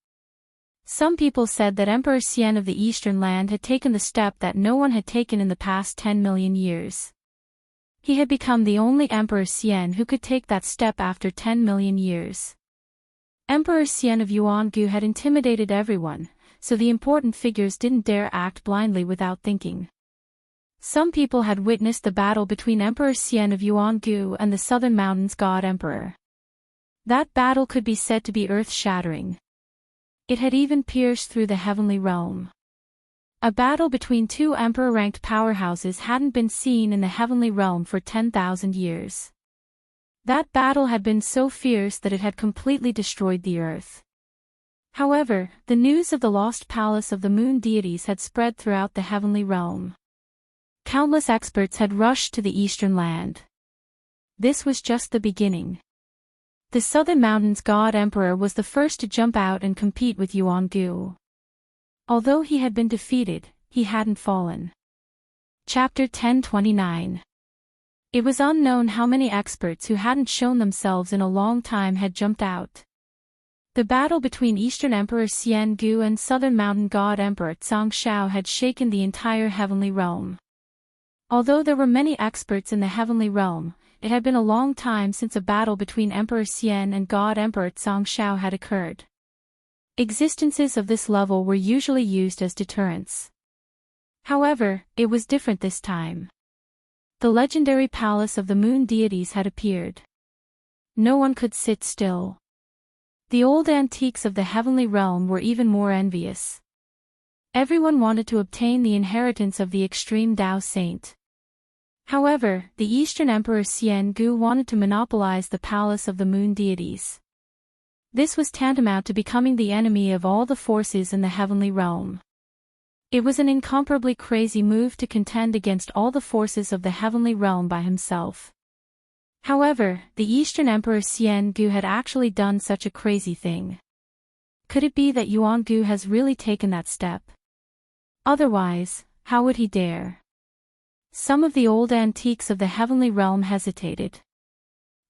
Some people said that Emperor Xian of the eastern land had taken the step that no one had taken in the past 10 million years. He had become the only Emperor Xian who could take that step after 10 million years. Emperor Xian of Yuan Gu had intimidated everyone, so the important figures didn't dare act blindly without thinking. Some people had witnessed the battle between Emperor Xian of Yuan-gu and the Southern Mountains God Emperor. That battle could be said to be earth-shattering. It had even pierced through the heavenly realm. A battle between two emperor-ranked powerhouses hadn't been seen in the heavenly realm for 10,000 years. That battle had been so fierce that it had completely destroyed the earth. However, the news of the lost palace of the moon deities had spread throughout the heavenly realm. Countless experts had rushed to the eastern land. This was just the beginning. The Southern Mountains God Emperor was the first to jump out and compete with Yuan-gu. Although he had been defeated, he hadn't fallen. Chapter 1029. It was unknown how many experts who hadn't shown themselves in a long time had jumped out. The battle between Eastern Emperor Xian-gu and Southern Mountain God Emperor Zhang had shaken the entire heavenly realm. Although there were many experts in the heavenly realm, it had been a long time since a battle between Emperor Xian and God Emperor Zhang had occurred. Existences of this level were usually used as deterrents. However, it was different this time. The legendary palace of the moon deities had appeared. No one could sit still. The old antiques of the heavenly realm were even more envious. Everyone wanted to obtain the inheritance of the extreme Tao Saint. However, the Eastern Emperor Xian-gu wanted to monopolize the palace of the moon deities. This was tantamount to becoming the enemy of all the forces in the heavenly realm. It was an incomparably crazy move to contend against all the forces of the heavenly realm by himself. However, the Eastern Emperor Xian-gu had actually done such a crazy thing. Could it be that Yuan-gu has really taken that step? Otherwise, how would he dare? Some of the old antiques of the heavenly realm hesitated.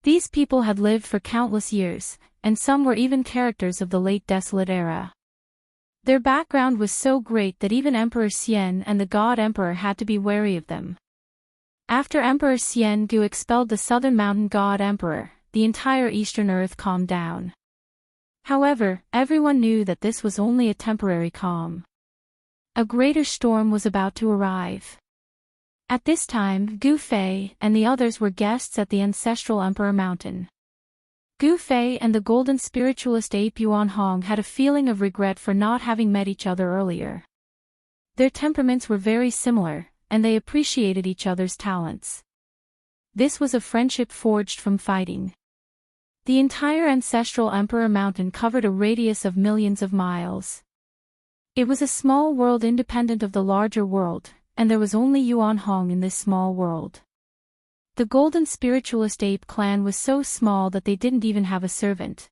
These people had lived for countless years, and some were even characters of the late desolate era. Their background was so great that even Emperor Xian and the God Emperor had to be wary of them. After Emperor Xian-gu expelled the Southern Mountain God Emperor, the entire Eastern Earth calmed down. However, everyone knew that this was only a temporary calm. A greater storm was about to arrive. At this time, Gu Fei and the others were guests at the ancestral Emperor Mountain. Gu Fei and the golden spiritualist ape Yuan Hong had a feeling of regret for not having met each other earlier. Their temperaments were very similar, and they appreciated each other's talents. This was a friendship forged from fighting. The entire ancestral Emperor Mountain covered a radius of millions of miles. It was a small world independent of the larger world, and there was only Yuan Hong in this small world. The golden spiritualist ape clan was so small that they didn't even have a servant.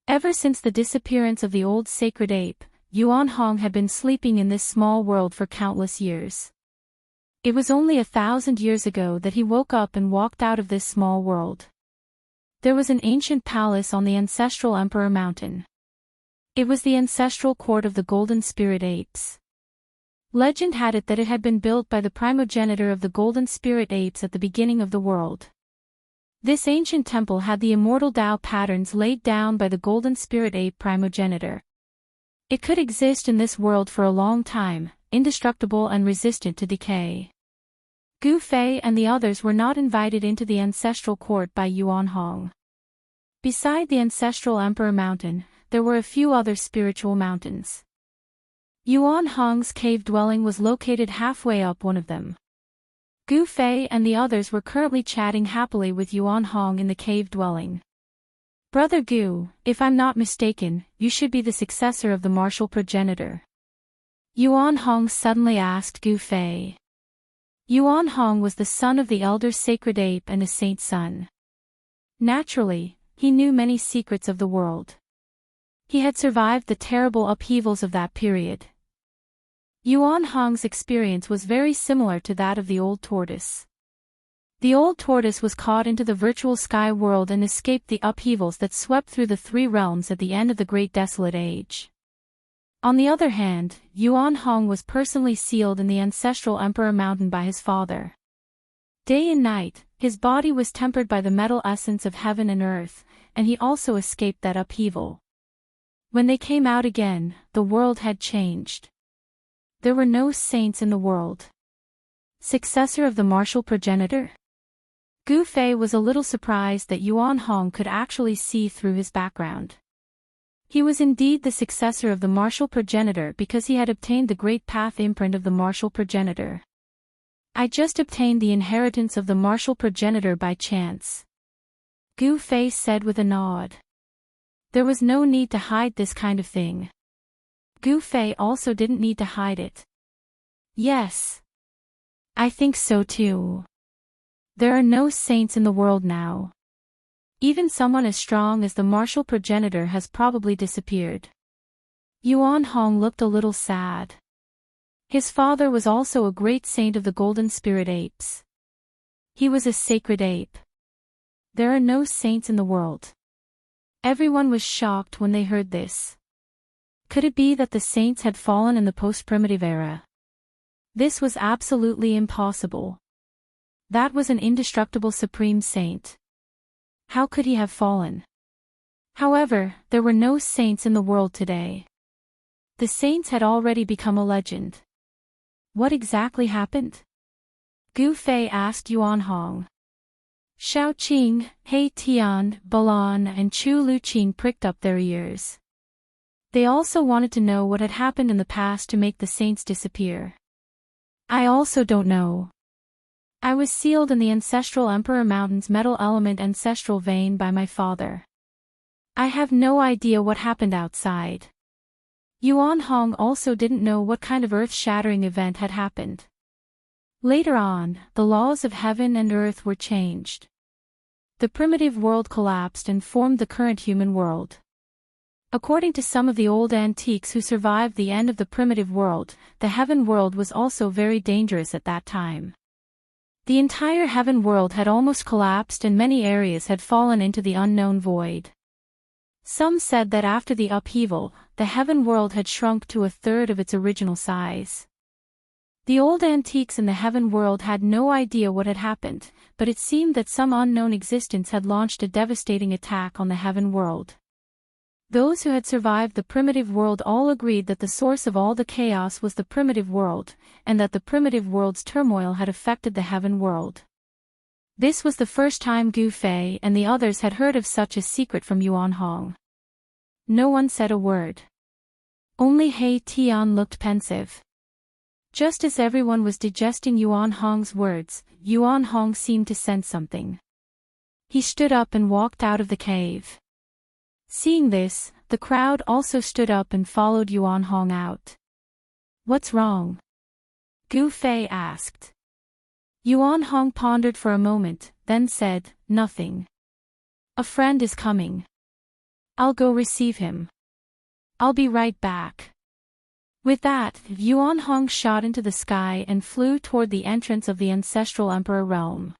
Ever since the disappearance of the old sacred ape, Yuan Hong had been sleeping in this small world for countless years. It was only 1,000 years ago that he woke up and walked out of this small world. There was an ancient palace on the ancestral Emperor Mountain. It was the ancestral court of the golden spirit apes. Legend had it that it had been built by the primogenitor of the golden spirit apes at the beginning of the world. This ancient temple had the immortal Tao patterns laid down by the golden spirit ape primogenitor. It could exist in this world for a long time, indestructible and resistant to decay. Gu Fei and the others were not invited into the ancestral court by Yuan Hong. Beside the ancestral Emperor Mountain, there were a few other spiritual mountains. Yuan Hong's cave dwelling was located halfway up one of them. Gu Fei and the others were currently chatting happily with Yuan Hong in the cave dwelling. Brother Gu, if I'm not mistaken, you should be the successor of the martial progenitor. Yuan Hong suddenly asked Gu Fei. Yuan Hong was the son of the elder sacred ape and a saint's son. Naturally, he knew many secrets of the world. He had survived the terrible upheavals of that period. Yuan Hong's experience was very similar to that of the old tortoise. The old tortoise was caught into the virtual sky world and escaped the upheavals that swept through the three realms at the end of the Great Desolate Age. On the other hand, Yuan Hong was personally sealed in the ancestral Emperor Mountain by his father. Day and night, his body was tempered by the metal essence of heaven and earth, and he also escaped that upheaval. When they came out again, the world had changed. There were no saints in the world. Successor of the martial progenitor? Gu Fei was a little surprised that Yuan Hong could actually see through his background. He was indeed the successor of the martial progenitor because he had obtained the great path imprint of the martial progenitor. I just obtained the inheritance of the martial progenitor by chance, Gu Fei said with a nod. There was no need to hide this kind of thing. Gu Fei also didn't need to hide it. Yes. I think so too. There are no saints in the world now. Even someone as strong as the martial progenitor has probably disappeared. Yuan Hong looked a little sad. His father was also a great saint of the golden spirit apes. He was a sacred ape. There are no saints in the world. Everyone was shocked when they heard this. Could it be that the saints had fallen in the post-primitive era? This was absolutely impossible. That was an indestructible supreme saint. How could he have fallen? However, there were no saints in the world today. The saints had already become a legend. What exactly happened? Gu Fei asked Yuan Hong. Xiao Qing, He Tian, Balan and Chu Luqing pricked up their ears. They also wanted to know what had happened in the past to make the saints disappear. I also don't know. I was sealed in the ancestral Emperor Mountain's metal element ancestral vein by my father. I have no idea what happened outside. Yuan Hong also didn't know what kind of earth-shattering event had happened. Later on, the laws of heaven and earth were changed. The primitive world collapsed and formed the current human world. According to some of the old antiques who survived the end of the primitive world, the heaven world was also very dangerous at that time. The entire heaven world had almost collapsed and many areas had fallen into the unknown void. Some said that after the upheaval, the heaven world had shrunk to a third of its original size. The old antiques in the heaven world had no idea what had happened, but it seemed that some unknown existence had launched a devastating attack on the heaven world. Those who had survived the primitive world all agreed that the source of all the chaos was the primitive world, and that the primitive world's turmoil had affected the heaven world. This was the first time Gu Fei and the others had heard of such a secret from Yuan Hong. No one said a word. Only He Tian looked pensive. Just as everyone was digesting Yuan Hong's words, Yuan Hong seemed to sense something. He stood up and walked out of the cave. Seeing this, the crowd also stood up and followed Yuan Hong out. What's wrong? Gu Fei asked. Yuan Hong pondered for a moment, then said, nothing. A friend is coming. I'll go receive him. I'll be right back. With that, Yuan Hong shot into the sky and flew toward the entrance of the ancestral emperor realm.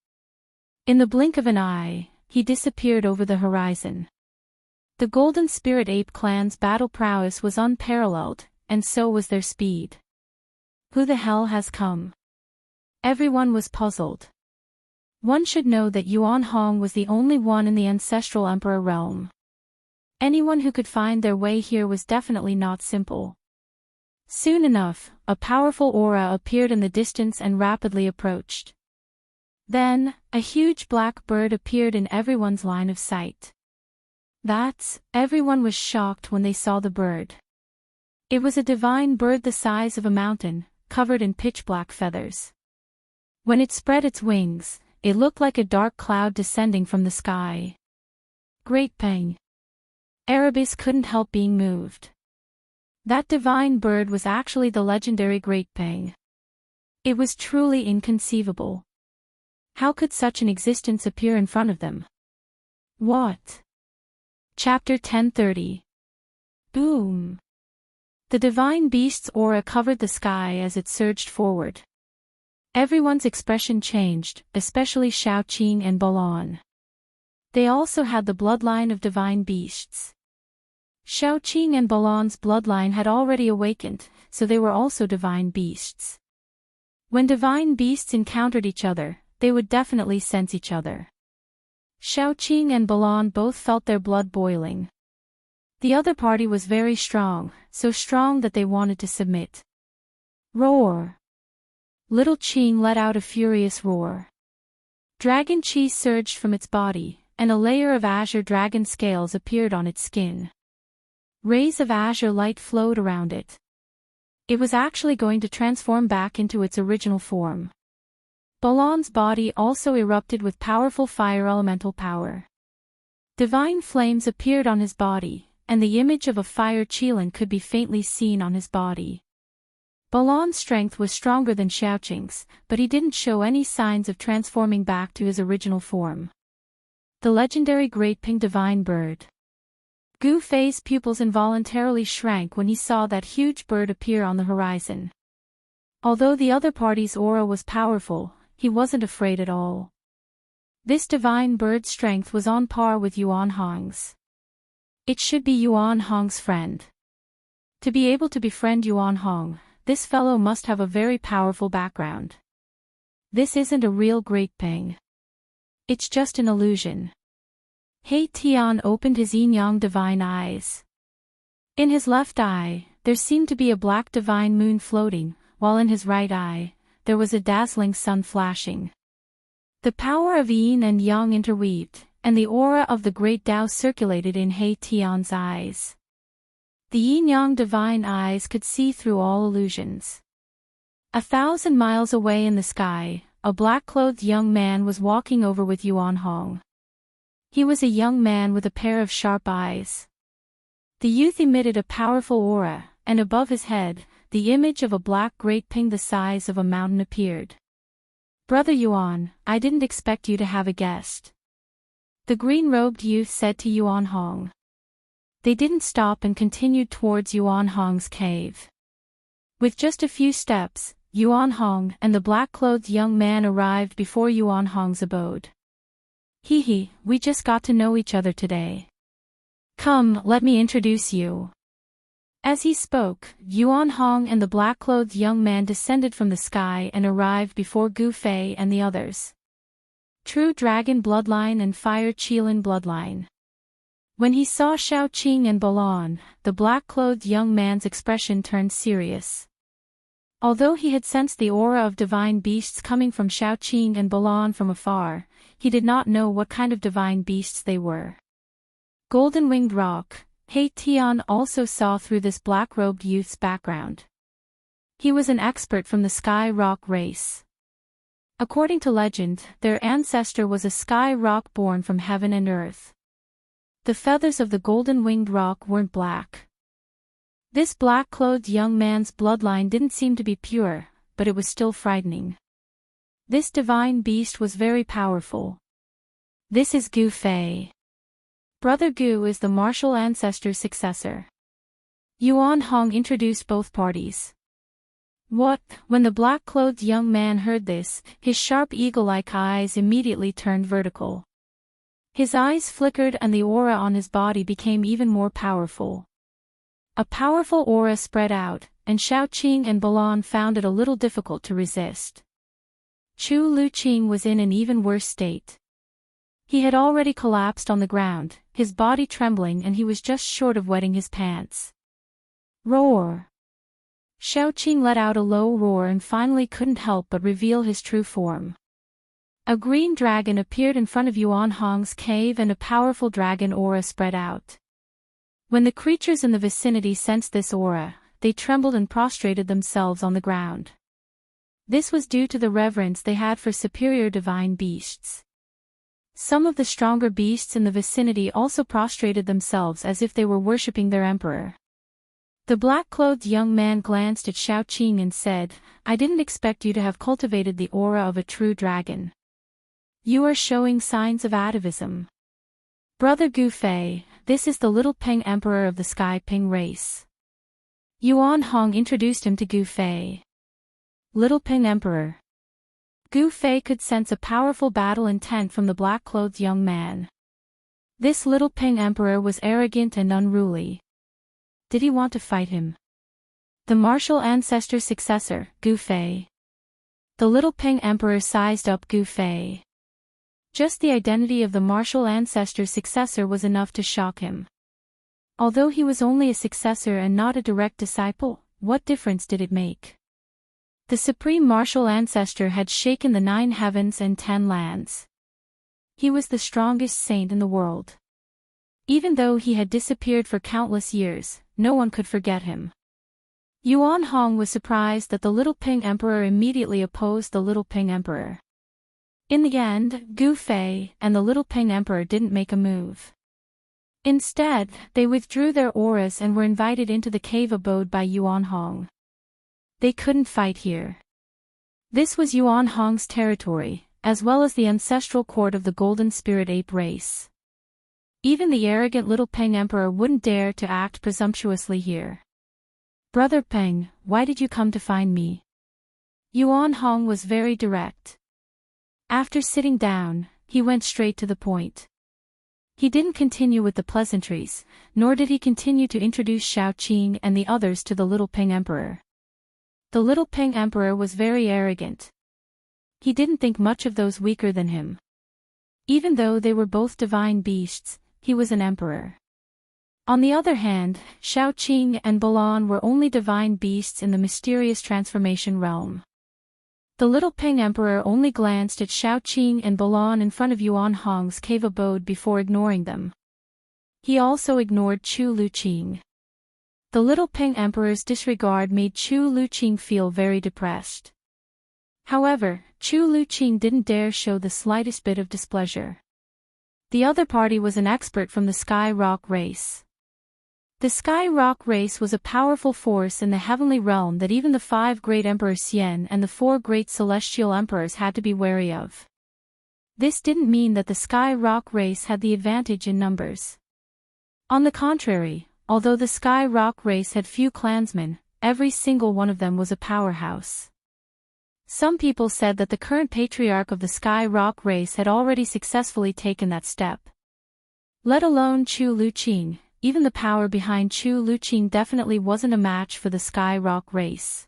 In the blink of an eye, he disappeared over the horizon. The Golden Spirit Ape clan's battle prowess was unparalleled, and so was their speed. Who the hell has come? Everyone was puzzled. One should know that Yuan Hong was the only one in the ancestral emperor realm. Anyone who could find their way here was definitely not simple. Soon enough, a powerful aura appeared in the distance and rapidly approached. Then, a huge black bird appeared in everyone's line of sight. Everyone was shocked when they saw the bird. It was a divine bird the size of a mountain, covered in pitch-black feathers. When it spread its wings, it looked like a dark cloud descending from the sky. Great Peng. Erebus couldn't help being moved. That divine bird was actually the legendary Great Peng. It was truly inconceivable. How could such an existence appear in front of them? What? Chapter 1030. Boom. The divine beast's aura covered the sky as it surged forward. Everyone's expression changed, especially Xiao Qing and Balan. They also had the bloodline of divine beasts. Xiao Qing and Balan's bloodline had already awakened, so they were also divine beasts. When divine beasts encountered each other, they would definitely sense each other. Xiao Qing and Balan both felt their blood boiling. The other party was very strong, so strong that they wanted to submit. Roar! Little Qing let out a furious roar. Dragon chi surged from its body, and a layer of azure dragon scales appeared on its skin. Rays of azure light flowed around it. It was actually going to transform back into its original form. Balan's body also erupted with powerful fire elemental power. Divine flames appeared on his body, and the image of a fire qilin could be faintly seen on his body. Balan's strength was stronger than Xiaoqing's, but he didn't show any signs of transforming back to his original form. The legendary Great Ping Divine Bird. Gu Fei's pupils involuntarily shrank when he saw that huge bird appear on the horizon. Although the other party's aura was powerful, he wasn't afraid at all. This divine bird's strength was on par with Yuan Hong's. It should be Yuan Hong's friend. To be able to befriend Yuan Hong, this fellow must have a very powerful background. This isn't a real Great Ping. It's just an illusion. He Tian opened his yin-yang divine eyes. In his left eye, there seemed to be a black divine moon floating, while in his right eye, there was a dazzling sun flashing. The power of yin and yang interweaved, and the aura of the great Tao circulated in He Tian's eyes. The yin-yang divine eyes could see through all illusions. 1,000 miles away in the sky, a black-clothed young man was walking over with Yuan Hong. He was a young man with a pair of sharp eyes. The youth emitted a powerful aura, and above his head, the image of a black Great Ping the size of a mountain appeared. "Brother Yuan, I didn't expect you to have a guest," the green-robed youth said to Yuan Hong. They didn't stop and continued towards Yuan Hong's cave. With just a few steps, Yuan Hong and the black-clothed young man arrived before Yuan Hong's abode. "Hee, we just got to know each other today. Come, let me introduce you." As he spoke, Yuan Hong and the black-clothed young man descended from the sky and arrived before Gu Fei and the others. True Dragon Bloodline and Fire Qilin Bloodline. When he saw Xiaoqing and Balan, the black-clothed young man's expression turned serious. Although he had sensed the aura of divine beasts coming from Xiaoqing and Balan from afar, he did not know what kind of divine beasts they were. Golden-winged rock. He Tian also saw through this black-robed youth's background. He was an expert from the Sky Rock race. According to legend, their ancestor was a sky rock born from heaven and earth. The feathers of the golden-winged rock weren't black. This black-clothed young man's bloodline didn't seem to be pure, but it was still frightening. This divine beast was very powerful. "This is Gu Fei. Brother Gu is the martial ancestor's successor." Yuan Hong introduced both parties. "What?" When the black-clothed young man heard this, his sharp eagle-like eyes immediately turned vertical. His eyes flickered and the aura on his body became even more powerful. A powerful aura spread out, and Xiaoqing and Balan found it a little difficult to resist. Chu Luqing was in an even worse state. He had already collapsed on the ground, his body trembling, and he was just short of wetting his pants. Roar! Xiaoqing let out a low roar and finally couldn't help but reveal his true form. A green dragon appeared in front of Yuan Hong's cave and a powerful dragon aura spread out. When the creatures in the vicinity sensed this aura, they trembled and prostrated themselves on the ground. This was due to the reverence they had for superior divine beasts. Some of the stronger beasts in the vicinity also prostrated themselves as if they were worshipping their emperor. The black-clothed young man glanced at Xiaoqing and said, "I didn't expect you to have cultivated the aura of a true dragon. You are showing signs of atavism. Brother Gu Fei, this is the Little Peng Emperor of the Sky Ping race." Yuan Hong introduced him to Gu Fei. Little Peng Emperor. Gu Fei could sense a powerful battle intent from the black-clothed young man. This Little Peng Emperor was arrogant and unruly. Did he want to fight him? The martial ancestor's successor, Gu Fei. The Little Peng Emperor sized up Gu Fei. Just the identity of the martial ancestor's successor was enough to shock him. Although he was only a successor and not a direct disciple, what difference did it make? The supreme martial ancestor had shaken the 9 heavens and 10 lands. He was the strongest saint in the world. Even though he had disappeared for countless years, no one could forget him. Yuan Hong was surprised that the Little Ping Emperor immediately opposed the Little Ping Emperor. In the end, Gu Fei and the Little Ping Emperor didn't make a move. Instead, they withdrew their auras and were invited into the cave abode by Yuan Hong. They couldn't fight here. This was Yuan Hong's territory, as well as the ancestral court of the Golden Spirit Ape race. Even the arrogant Little Ping Emperor wouldn't dare to act presumptuously here. "Brother Peng, why did you come to find me?" Yuan Hong was very direct. After sitting down, he went straight to the point. He didn't continue with the pleasantries, nor did he continue to introduce Shao Qing and the others to the Little Ping Emperor. The Little Ping Emperor was very arrogant. He didn't think much of those weaker than him. Even though they were both divine beasts, he was an emperor. On the other hand, Shao Qing and Balan were only divine beasts in the mysterious transformation realm. The Little Ping Emperor only glanced at Shao Qing and Balan in front of Yuan Hong's cave abode before ignoring them. He also ignored Chu Luqing. The Little Ping Emperor's disregard made Chu Luqing feel very depressed. However, Chu Luqing didn't dare show the slightest bit of displeasure. The other party was an expert from the Sky Rock race. The Sky Rock race was a powerful force in the heavenly realm that even the 5 great emperors Xian and the 4 great celestial emperors had to be wary of. This didn't mean that the Sky Rock race had the advantage in numbers. On the contrary, although the Sky Rock race had few clansmen, every single one of them was a powerhouse. Some people said that the current patriarch of the Sky Rock race had already successfully taken that step. Let alone Chu Luqing. Even the power behind Chu Luqing definitely wasn't a match for the Sky Rock race.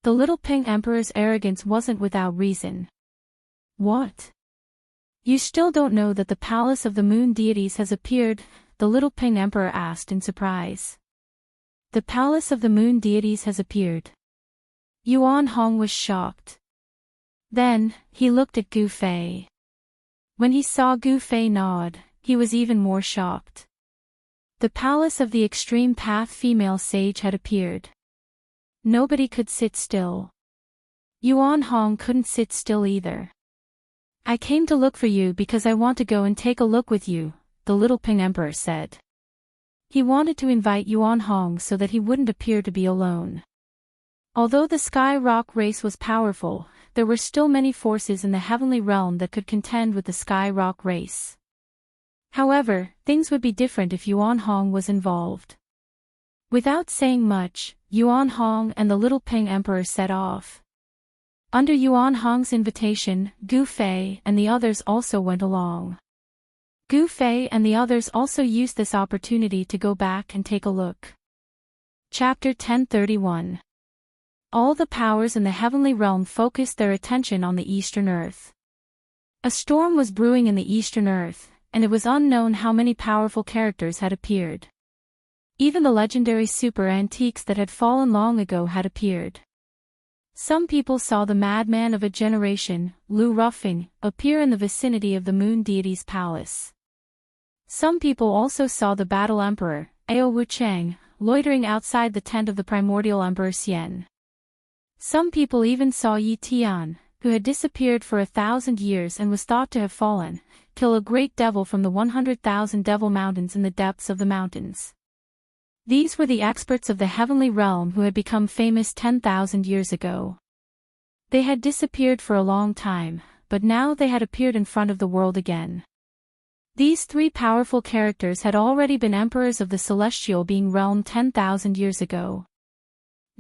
The Little Ping Emperor's arrogance wasn't without reason. "What? You still don't know that the palace of the moon deities has appeared?" the Little Ping Emperor asked in surprise. "The palace of the moon deities has appeared." Yuan Hong was shocked. Then, he looked at Gu Fei. When he saw Gu Fei nod, he was even more shocked. The palace of the extreme path female sage had appeared. Nobody could sit still. Yuan Hong couldn't sit still either. "I came to look for you because I want to go and take a look with you," the Little Ping Emperor said. He wanted to invite Yuan Hong so that he wouldn't appear to be alone. Although the Sky Rock race was powerful, there were still many forces in the heavenly realm that could contend with the Sky Rock race. However, things would be different if Yuan Hong was involved. Without saying much, Yuan Hong and the Little Ping Emperor set off. Under Yuan Hong's invitation, Gu Fei and the others also went along. Gu Fei and the others also used this opportunity to go back and take a look. Chapter 1031. All the powers in the heavenly realm focused their attention on the Eastern Earth. A storm was brewing in the Eastern Earth, and it was unknown how many powerful characters had appeared. Even the legendary super antiques that had fallen long ago had appeared. Some people saw the madman of a generation, Lu Ruffing, appear in the vicinity of the moon deity's palace. Some people also saw the battle emperor, Ao Wuchang, loitering outside the tent of the primordial emperor Xian. Some people even saw Yi Tian, who had disappeared for 1,000 years and was thought to have fallen, kill a great devil from the 100,000 devil mountains in the depths of the mountains. These were the experts of the heavenly realm who had become famous 10,000 years ago. They had disappeared for a long time, but now they had appeared in front of the world again. These 3 powerful characters had already been emperors of the celestial being realm 10,000 years ago.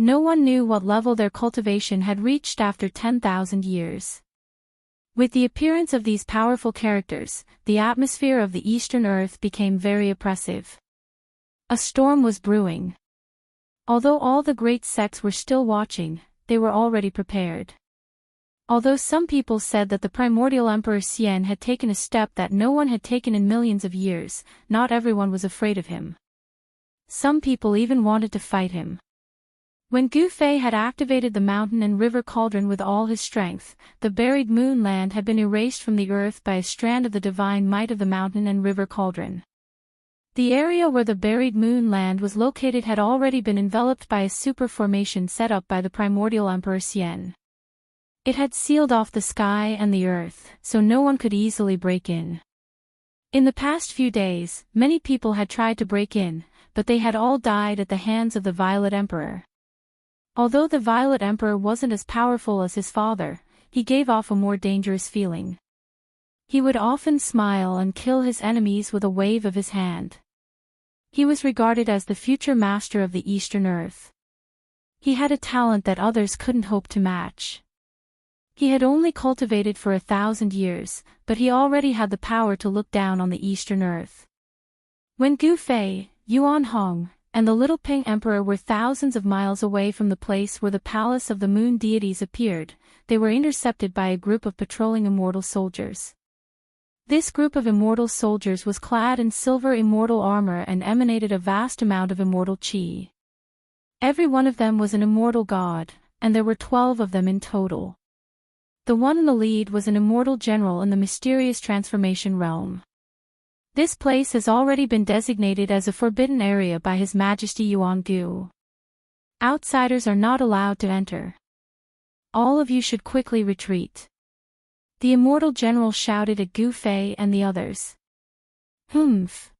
No one knew what level their cultivation had reached after 10,000 years. With the appearance of these powerful characters, the atmosphere of the Eastern Earth became very oppressive. A storm was brewing. Although all the great sects were still watching, they were already prepared. Although some people said that the primordial emperor Xian had taken a step that no one had taken in millions of years, not everyone was afraid of him. Some people even wanted to fight him. When Gu Fei had activated the mountain and river cauldron with all his strength, the buried moon land had been erased from the earth by a strand of the divine might of the mountain and river cauldron. The area where the buried moon land was located had already been enveloped by a super formation set up by the primordial Emperor Xian. It had sealed off the sky and the earth, so no one could easily break in. In the past few days, many people had tried to break in, but they had all died at the hands of the Violet Emperor. Although the Violet Emperor wasn't as powerful as his father, he gave off a more dangerous feeling. He would often smile and kill his enemies with a wave of his hand. He was regarded as the future master of the Eastern Earth. He had a talent that others couldn't hope to match. He had only cultivated for 1,000 years, but he already had the power to look down on the Eastern Earth. When Gu Fei, Yuan Hong, and the Little Ping Emperor were thousands of miles away from the place where the palace of the moon deities appeared, they were intercepted by a group of patrolling immortal soldiers. This group of immortal soldiers was clad in silver immortal armor and emanated a vast amount of immortal qi. Every one of them was an immortal god, and there were 12 of them in total. The one in the lead was an immortal general in the mysterious transformation realm. This place has already been designated as a forbidden area by His Majesty Yuan Gu. Outsiders are not allowed to enter. All of you should quickly retreat. The immortal general shouted at Gu Fei and the others. Humph.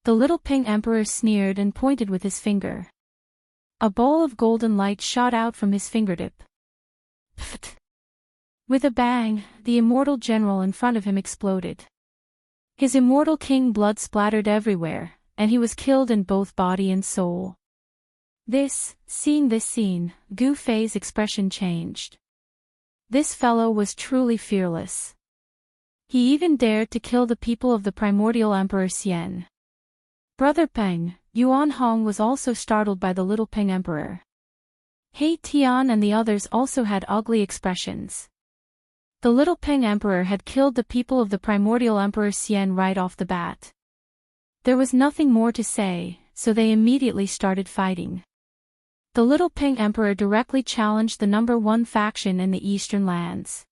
The Little Ping Emperor sneered and pointed with his finger. A ball of golden light shot out from his fingertip. Pfft. With a bang, the immortal general in front of him exploded. His immortal king blood splattered everywhere, and he was killed in both body and soul. Seeing this scene, Gu Fei's expression changed. This fellow was truly fearless. He even dared to kill the people of the primordial Emperor Xian. Brother Peng, Yuan Hong was also startled by the Little Ping Emperor. He Tian and the others also had ugly expressions. The Little Ping Emperor had killed the people of the primordial Emperor Xian right off the bat. There was nothing more to say, so they immediately started fighting. The Little Ping Emperor directly challenged the #1 faction in the Eastern lands.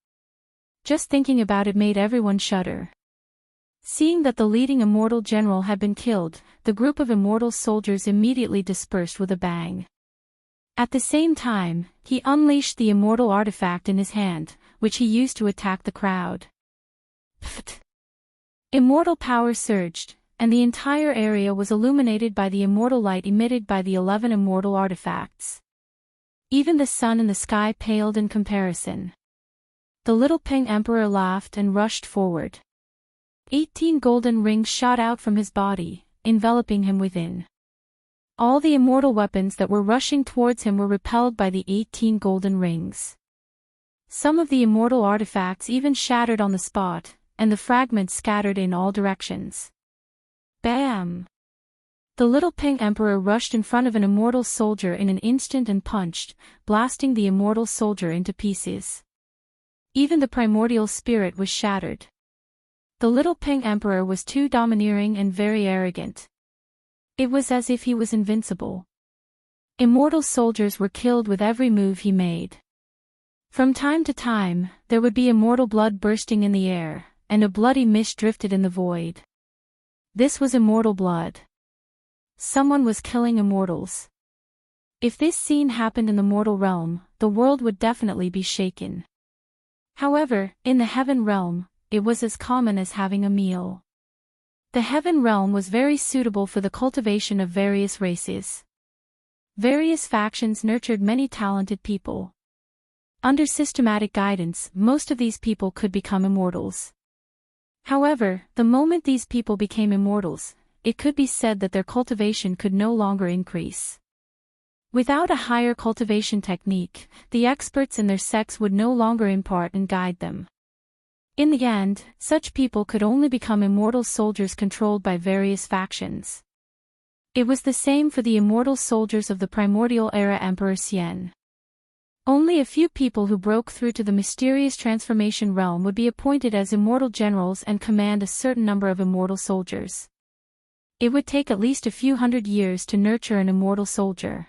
Just thinking about it made everyone shudder. Seeing that the leading immortal general had been killed, the group of immortal soldiers immediately dispersed with a bang. At the same time, he unleashed the immortal artifact in his hand, which he used to attack the crowd. Pfft. Immortal power surged, and the entire area was illuminated by the immortal light emitted by the 11 immortal artifacts. Even the sun in the sky paled in comparison. The Little Ping Emperor laughed and rushed forward. 18 golden rings shot out from his body, enveloping him within. All the immortal weapons that were rushing towards him were repelled by the 18 golden rings. Some of the immortal artifacts even shattered on the spot, and the fragments scattered in all directions. Bam! The Little Ping Emperor rushed in front of an immortal soldier in an instant and punched, blasting the immortal soldier into pieces. Even the primordial spirit was shattered. The Little Ping Emperor was too domineering and very arrogant. It was as if he was invincible. Immortal soldiers were killed with every move he made. From time to time, there would be immortal blood bursting in the air, and a bloody mist drifted in the void. This was immortal blood. Someone was killing immortals. If this scene happened in the mortal realm, the world would definitely be shaken. However, in the heaven realm, it was as common as having a meal. The heaven realm was very suitable for the cultivation of various races. Various factions nurtured many talented people. Under systematic guidance, most of these people could become immortals. However, the moment these people became immortals, it could be said that their cultivation could no longer increase. Without a higher cultivation technique, the experts in their sects would no longer impart and guide them. In the end, such people could only become immortal soldiers controlled by various factions. It was the same for the immortal soldiers of the primordial era Emperor Xian. Only a few people who broke through to the mysterious transformation realm would be appointed as immortal generals and command a certain number of immortal soldiers. It would take at least a few hundred years to nurture an immortal soldier.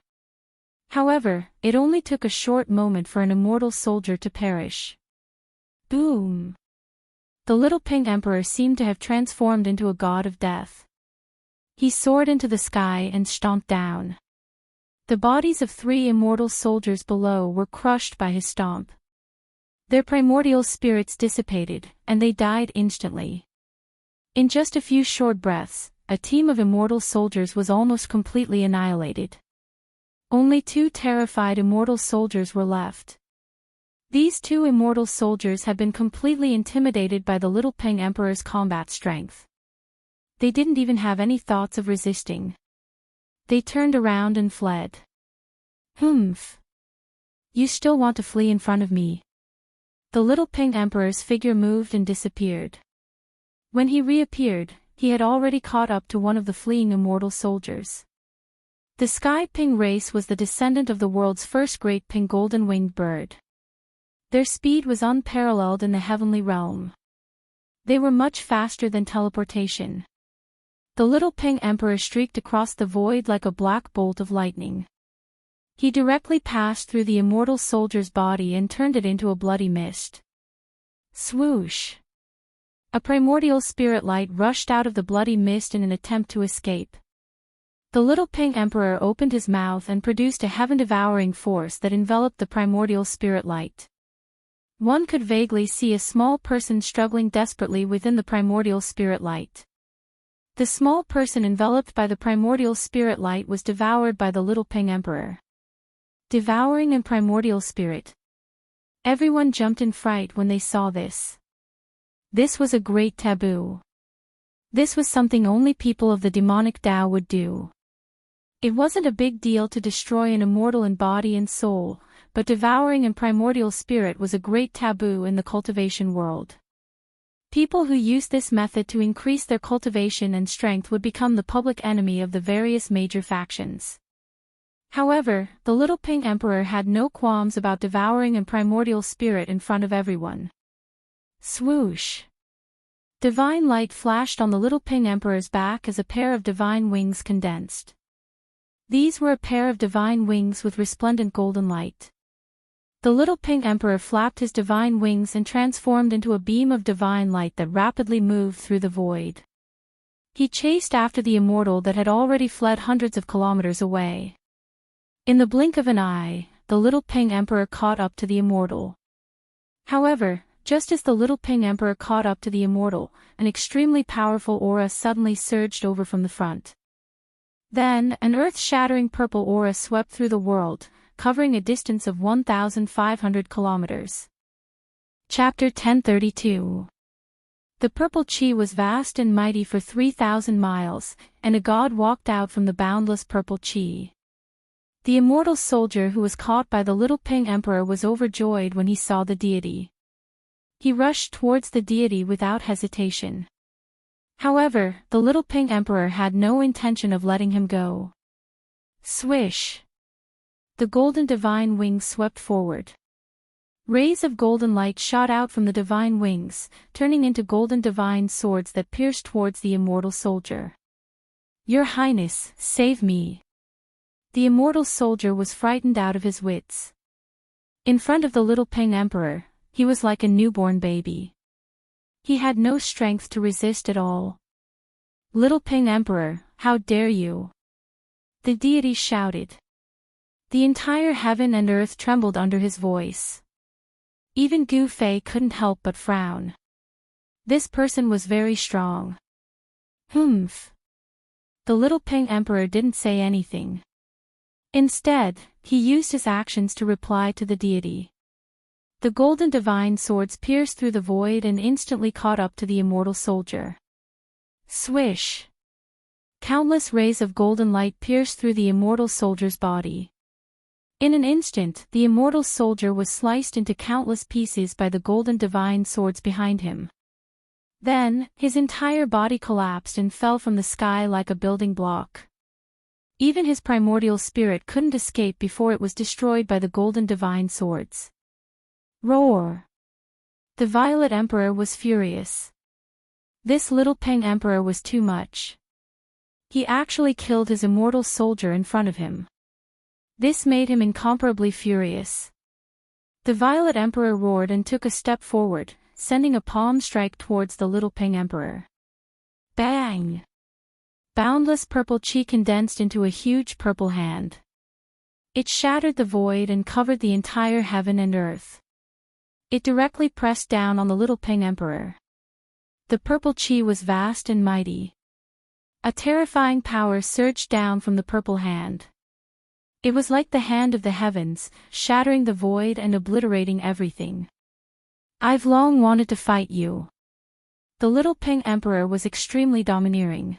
However, it only took a short moment for an immortal soldier to perish. Boom! The little pink emperor seemed to have transformed into a god of death. He soared into the sky and stomped down. The bodies of 3 immortal soldiers below were crushed by his stomp. Their primordial spirits dissipated, and they died instantly. In just a few short breaths, a team of immortal soldiers was almost completely annihilated. Only 2 terrified immortal soldiers were left. These 2 immortal soldiers had been completely intimidated by the little pink emperor's combat strength. They didn't even have any thoughts of resisting. They turned around and fled. Humph! You still want to flee in front of me? The little pink emperor's figure moved and disappeared. When he reappeared, he had already caught up to one of the fleeing immortal soldiers. The sky pink race was the descendant of the world's first great pink golden-winged bird. Their speed was unparalleled in the heavenly realm. They were much faster than teleportation. The little pink emperor streaked across the void like a black bolt of lightning. He directly passed through the immortal soldier's body and turned it into a bloody mist. Swoosh! A primordial spirit light rushed out of the bloody mist in an attempt to escape. The little pink emperor opened his mouth and produced a heaven-devouring force that enveloped the primordial spirit light. One could vaguely see a small person struggling desperately within the primordial spirit light. The small person enveloped by the primordial spirit light was devoured by the little pink emperor. Devouring a primordial spirit. Everyone jumped in fright when they saw this. This was a great taboo. This was something only people of the demonic Tao would do. It wasn't a big deal to destroy an immortal in body and soul, but devouring a primordial spirit was a great taboo in the cultivation world. People who used this method to increase their cultivation and strength would become the public enemy of the various major factions. However, the little pink emperor had no qualms about devouring a primordial spirit in front of everyone. Swoosh! Divine light flashed on the little pink emperor's back as a pair of divine wings condensed. These were a pair of divine wings with resplendent golden light. The little pink emperor flapped his divine wings and transformed into a beam of divine light that rapidly moved through the void. He chased after the immortal that had already fled hundreds of kilometers away. In the blink of an eye, the little pink emperor caught up to the immortal. However, just as the little pink emperor caught up to the immortal, an extremely powerful aura suddenly surged over from the front. Then, an earth-shattering purple aura swept through the world, covering a distance of 1,500 kilometers. Chapter 1032. The purple chi was vast and mighty for 3,000 miles, and a god walked out from the boundless purple chi. The immortal soldier who was caught by the little pink emperor was overjoyed when he saw the deity. He rushed towards the deity without hesitation. However, the little pink emperor had no intention of letting him go. Swish! The golden divine wings swept forward. Rays of golden light shot out from the divine wings, turning into golden divine swords that pierced towards the immortal soldier. Your Highness, save me! The immortal soldier was frightened out of his wits. In front of the little pink emperor, he was like a newborn baby. He had no strength to resist at all. Little pink emperor, how dare you! The deity shouted. The entire heaven and earth trembled under his voice. Even Gu Fei couldn't help but frown. This person was very strong. Humph! The little pink emperor didn't say anything. Instead, he used his actions to reply to the deity. The golden divine swords pierced through the void and instantly caught up to the immortal soldier. Swish! Countless rays of golden light pierced through the immortal soldier's body. In an instant, the immortal soldier was sliced into countless pieces by the golden divine swords behind him. Then, his entire body collapsed and fell from the sky like a building block. Even his primordial spirit couldn't escape before it was destroyed by the golden divine swords. Roar! The Violet Emperor was furious. This little pink emperor was too much. He actually killed his immortal soldier in front of him. This made him incomparably furious. The Violet Emperor roared and took a step forward, sending a palm strike towards the little Pink Emperor. Bang! Boundless purple chi condensed into a huge purple hand. It shattered the void and covered the entire heaven and earth. It directly pressed down on the little Pink Emperor. The purple chi was vast and mighty. A terrifying power surged down from the purple hand. It was like the hand of the heavens, shattering the void and obliterating everything. I've long wanted to fight you. The little Pink Emperor was extremely domineering.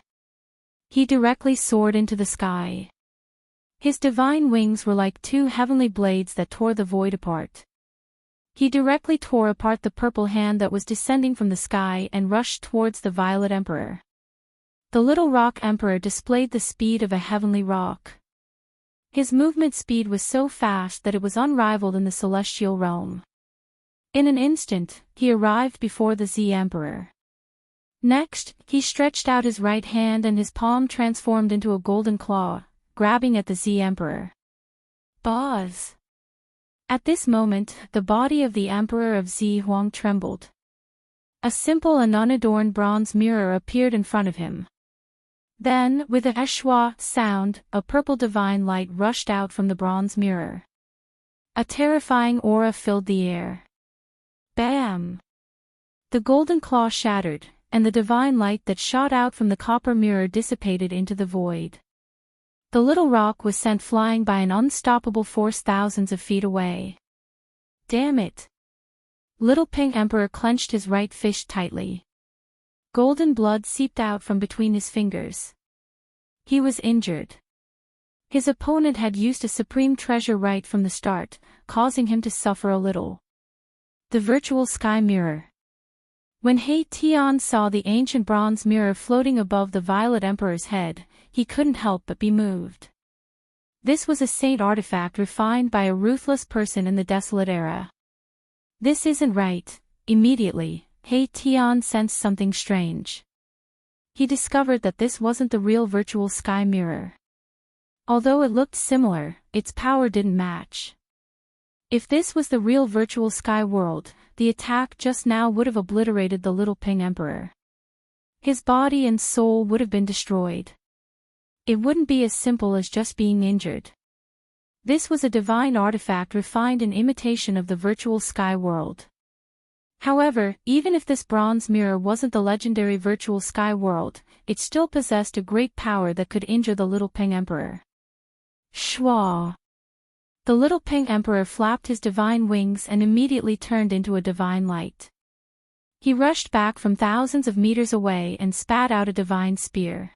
He directly soared into the sky. His divine wings were like two heavenly blades that tore the void apart. He directly tore apart the purple hand that was descending from the sky and rushed towards the Violet Emperor. The little Rock Emperor displayed the speed of a heavenly rock. His movement speed was so fast that it was unrivaled in the celestial realm. In an instant, he arrived before the Z Emperor. Next, he stretched out his right hand and his palm transformed into a golden claw, grabbing at the Z Emperor. Buzz! At this moment, the body of the Emperor of Z Huang trembled. A simple and unadorned bronze mirror appeared in front of him. Then, with a eshwa sound, a purple divine light rushed out from the bronze mirror. A terrifying aura filled the air. Bam! The golden claw shattered, and the divine light that shot out from the copper mirror dissipated into the void. The little rock was sent flying by an unstoppable force thousands of feet away. Damn it! Little Pink Emperor clenched his right fist tightly. Golden blood seeped out from between his fingers. He was injured. His opponent had used a supreme treasure right from the start, causing him to suffer a little. The virtual sky mirror. When He Tian saw the ancient bronze mirror floating above the Violet Emperor's head, he couldn't help but be moved. This was a saint artifact refined by a ruthless person in the desolate era. This isn't right. Immediately, He Tian sensed something strange. He discovered that this wasn't the real virtual sky mirror. Although it looked similar, its power didn't match. If this was the real virtual sky world, the attack just now would have obliterated the little Pink Emperor. His body and soul would have been destroyed. It wouldn't be as simple as just being injured. This was a divine artifact refined in imitation of the virtual sky world. However, even if this bronze mirror wasn't the legendary virtual sky world, it still possessed a great power that could injure the little Pink Emperor. Shwa! The little Pink Emperor flapped his divine wings and immediately turned into a divine light. He rushed back from thousands of meters away and spat out a divine spear.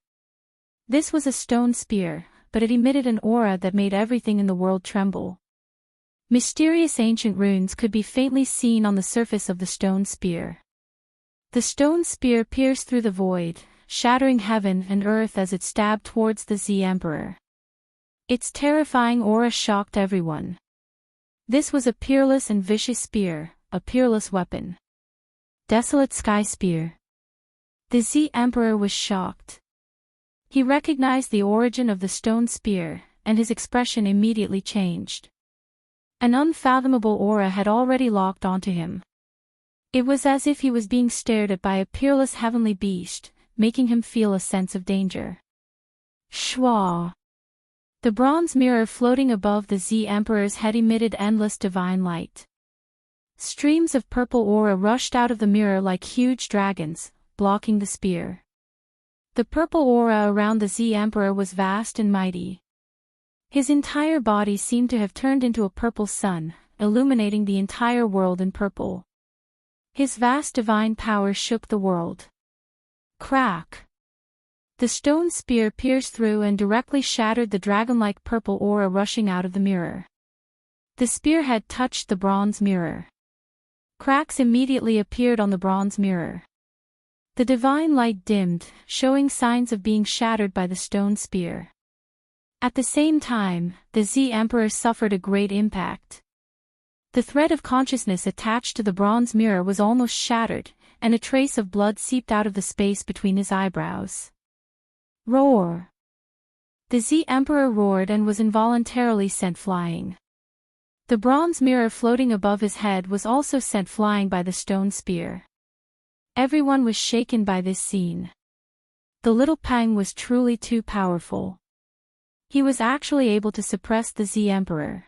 This was a stone spear, but it emitted an aura that made everything in the world tremble. Mysterious ancient runes could be faintly seen on the surface of the stone spear. The stone spear pierced through the void, shattering heaven and earth as it stabbed towards the Z Emperor. Its terrifying aura shocked everyone. This was a peerless and vicious spear, a peerless weapon. Desolate Sky Spear. The Z Emperor was shocked. He recognized the origin of the stone spear, and his expression immediately changed. An unfathomable aura had already locked onto him. It was as if he was being stared at by a peerless heavenly beast, making him feel a sense of danger. Shwa! The bronze mirror floating above the Z Emperor's head emitted endless divine light. Streams of purple aura rushed out of the mirror like huge dragons, blocking the spear. The purple aura around the Z Emperor was vast and mighty. His entire body seemed to have turned into a purple sun, illuminating the entire world in purple. His vast divine power shook the world. Crack! The stone spear pierced through and directly shattered the dragon-like purple aura rushing out of the mirror. The spearhead touched the bronze mirror. Cracks immediately appeared on the bronze mirror. The divine light dimmed, showing signs of being shattered by the stone spear. At the same time, the Z Emperor suffered a great impact. The thread of consciousness attached to the bronze mirror was almost shattered, and a trace of blood seeped out of the space between his eyebrows. Roar! The Z Emperor roared and was involuntarily sent flying. The bronze mirror floating above his head was also sent flying by the stone spear. Everyone was shaken by this scene. The little Peng was truly too powerful. He was actually able to suppress the Z Emperor.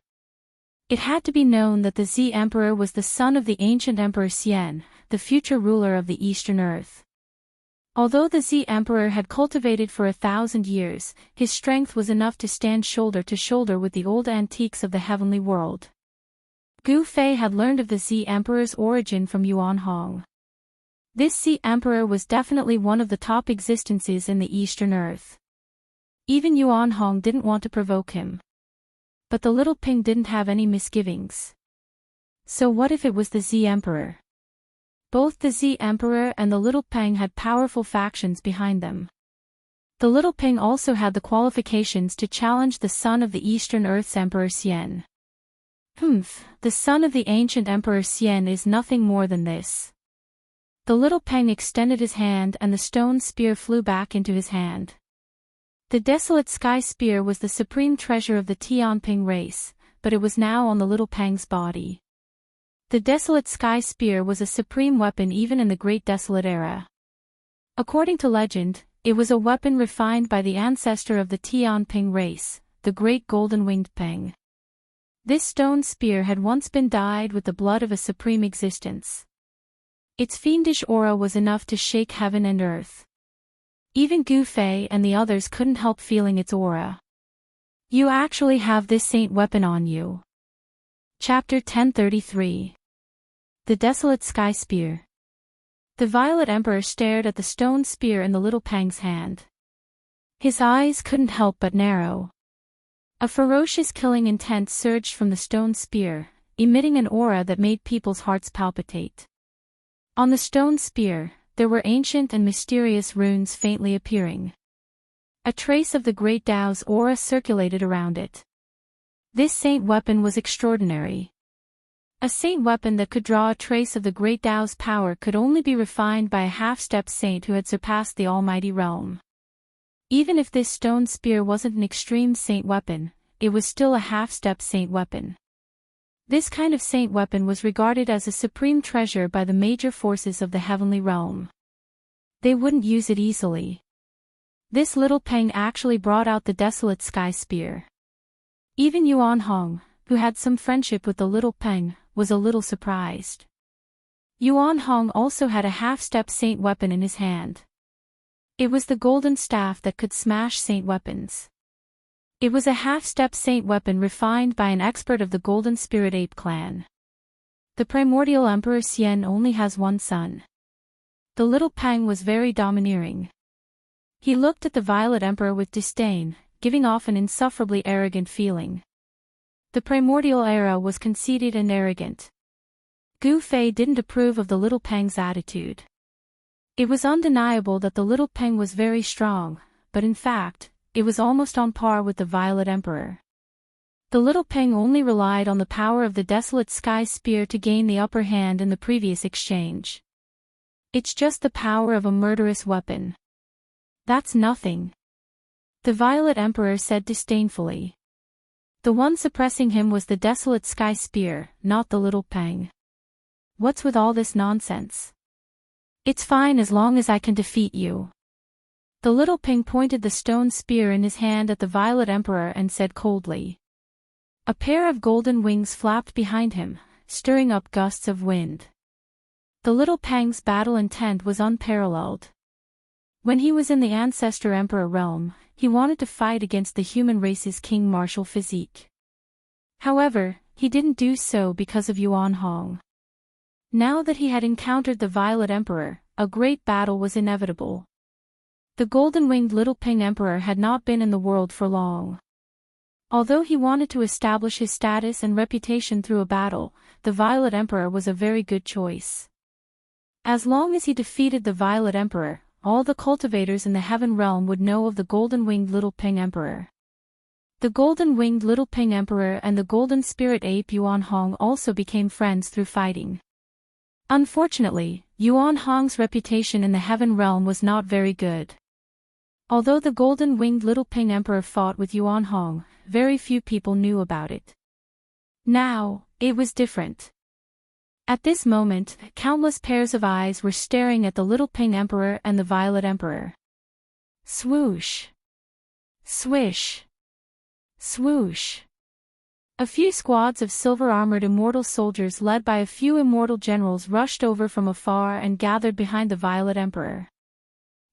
It had to be known that the Z Emperor was the son of the ancient Emperor Xian, the future ruler of the Eastern Earth. Although the Z Emperor had cultivated for 1,000 years, his strength was enough to stand shoulder to shoulder with the old antiques of the heavenly world. Gu Fei had learned of the Z Emperor's origin from Yuan Hong. This Z Emperor was definitely one of the top existences in the Eastern Earth. Even Yuan Hong didn't want to provoke him. But the little Ping didn't have any misgivings. So what if it was the Z Emperor? Both the Z Emperor and the little Peng had powerful factions behind them. The little Ping also had the qualifications to challenge the son of the Eastern Earth's Emperor Xian. The son of the ancient Emperor Xian is nothing more than this. The little Peng extended his hand and the stone spear flew back into his hand. The desolate sky spear was the supreme treasure of the Tianping race, but it was now on the little Peng's body. The desolate sky spear was a supreme weapon even in the Great Desolate Era. According to legend, it was a weapon refined by the ancestor of the Tianping race, the Great Golden-Winged Peng. This stone spear had once been dyed with the blood of a supreme existence. Its fiendish aura was enough to shake heaven and earth. Even Gu Fei and the others couldn't help feeling its aura. You actually have this saint weapon on you. Chapter 1033. The Desolate Sky Spear. The Violet Emperor stared at the stone spear in the little Peng's hand. His eyes couldn't help but narrow. A ferocious killing intent surged from the stone spear, emitting an aura that made people's hearts palpitate. On the stone spear, there were ancient and mysterious runes faintly appearing. A trace of the Great Tao's aura circulated around it. This saint weapon was extraordinary. A saint weapon that could draw a trace of the Great Tao's power could only be refined by a half-step saint who had surpassed the almighty realm. Even if this stone spear wasn't an extreme saint weapon, it was still a half-step saint weapon. This kind of saint weapon was regarded as a supreme treasure by the major forces of the heavenly realm. They wouldn't use it easily. This little Peng actually brought out the desolate sky spear. Even Yuan Hong, who had some friendship with the little Peng, was a little surprised. Yuan Hong also had a half-step saint weapon in his hand. It was the golden staff that could smash saint weapons. It was a half-step saint weapon refined by an expert of the Golden Spirit Ape clan. The primordial Emperor Xian only has one son. The little Peng was very domineering. He looked at the Violet Emperor with disdain, giving off an insufferably arrogant feeling. The primordial era was conceited and arrogant. Gu Fei didn't approve of the little Peng's attitude. It was undeniable that the little Peng was very strong, but in fact, it was almost on par with the Violet Emperor. The little Peng only relied on the power of the desolate sky spear to gain the upper hand in the previous exchange. It's just the power of a murderous weapon. That's nothing. The Violet Emperor said disdainfully. The one suppressing him was the desolate sky spear, not the little Peng. What's with all this nonsense? It's fine as long as I can defeat you. The little Peng pointed the stone spear in his hand at the Violet Emperor and said coldly. A pair of golden wings flapped behind him, stirring up gusts of wind. The little Peng's battle intent was unparalleled. When he was in the Ancestor Emperor realm, he wanted to fight against the human race's king martial physique. However, he didn't do so because of Yuan Hong. Now that he had encountered the Violet Emperor, a great battle was inevitable. The golden-winged little Peng Emperor had not been in the world for long. Although he wanted to establish his status and reputation through a battle, the Violet Emperor was a very good choice. As long as he defeated the Violet Emperor, all the cultivators in the Heaven Realm would know of the golden-winged little Peng Emperor. The golden-winged little Peng Emperor and the golden spirit ape Yuan Hong also became friends through fighting. Unfortunately, Yuan Hong's reputation in the Heaven Realm was not very good. Although the golden-winged little Ping Emperor fought with Yuan Hong, very few people knew about it. Now, it was different. At this moment, countless pairs of eyes were staring at the little Ping Emperor and the Violet Emperor. Swoosh! Swish! Swoosh! A few squads of silver-armored immortal soldiers led by a few immortal generals rushed over from afar and gathered behind the Violet Emperor.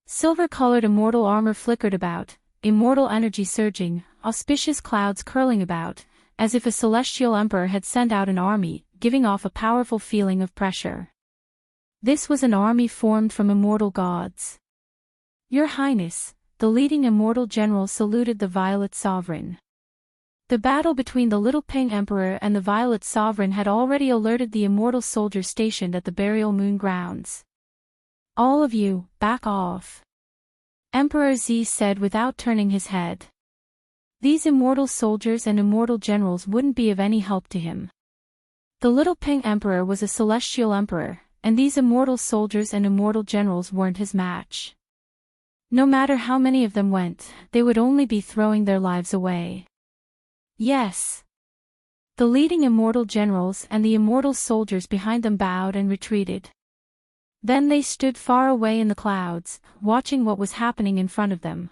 Silver-colored immortal armor flickered about, immortal energy surging, auspicious clouds curling about, as if a celestial emperor had sent out an army, giving off a powerful feeling of pressure. This was an army formed from immortal gods. Your Highness, the leading immortal general saluted the Violet Sovereign. The battle between the little Ping Emperor and the Violet Sovereign had already alerted the immortal soldiers stationed at the burial moon grounds. All of you, back off. Emperor Z said without turning his head. These immortal soldiers and immortal generals wouldn't be of any help to him. The little Ping Emperor was a celestial emperor, and these immortal soldiers and immortal generals weren't his match. No matter how many of them went, they would only be throwing their lives away. Yes. The leading immortal generals and the immortal soldiers behind them bowed and retreated. Then they stood far away in the clouds, watching what was happening in front of them.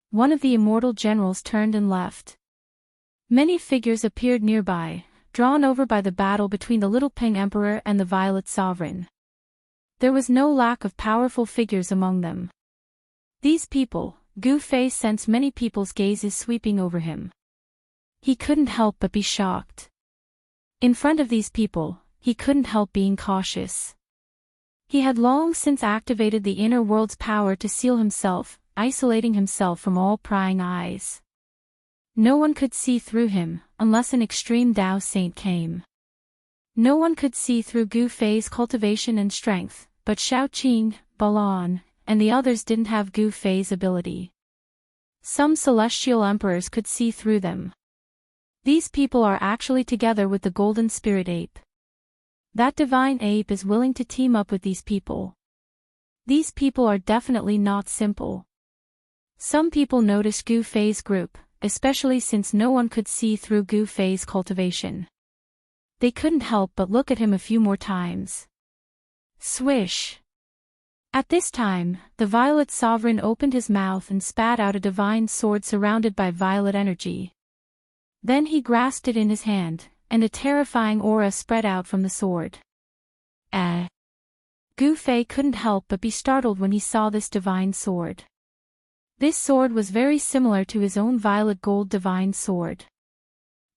One of the immortal generals turned and left. Many figures appeared nearby, drawn over by the battle between the little Ping Emperor and the Violet Sovereign. There was no lack of powerful figures among them. These people, Gu Fei sensed many people's gazes sweeping over him. He couldn't help but be shocked. In front of these people, he couldn't help being cautious. He had long since activated the inner world's power to seal himself, isolating himself from all prying eyes. No one could see through him, unless an extreme Tao saint came. No one could see through Gu Fei's cultivation and strength, but Shaoqing, Balan, and the others didn't have Gu Fei's ability. Some celestial emperors could see through them. These people are actually together with the golden spirit ape. That divine ape is willing to team up with these people. These people are definitely not simple. Some people noticed Gu Fei's group, especially since no one could see through Gu Fei's cultivation. They couldn't help but look at him a few more times. Swish! At this time, the Violet Sovereign opened his mouth and spat out a divine sword surrounded by violet energy. Then he grasped it in his hand, and a terrifying aura spread out from the sword. Gu Fei couldn't help but be startled when he saw this divine sword. This sword was very similar to his own violet gold divine sword.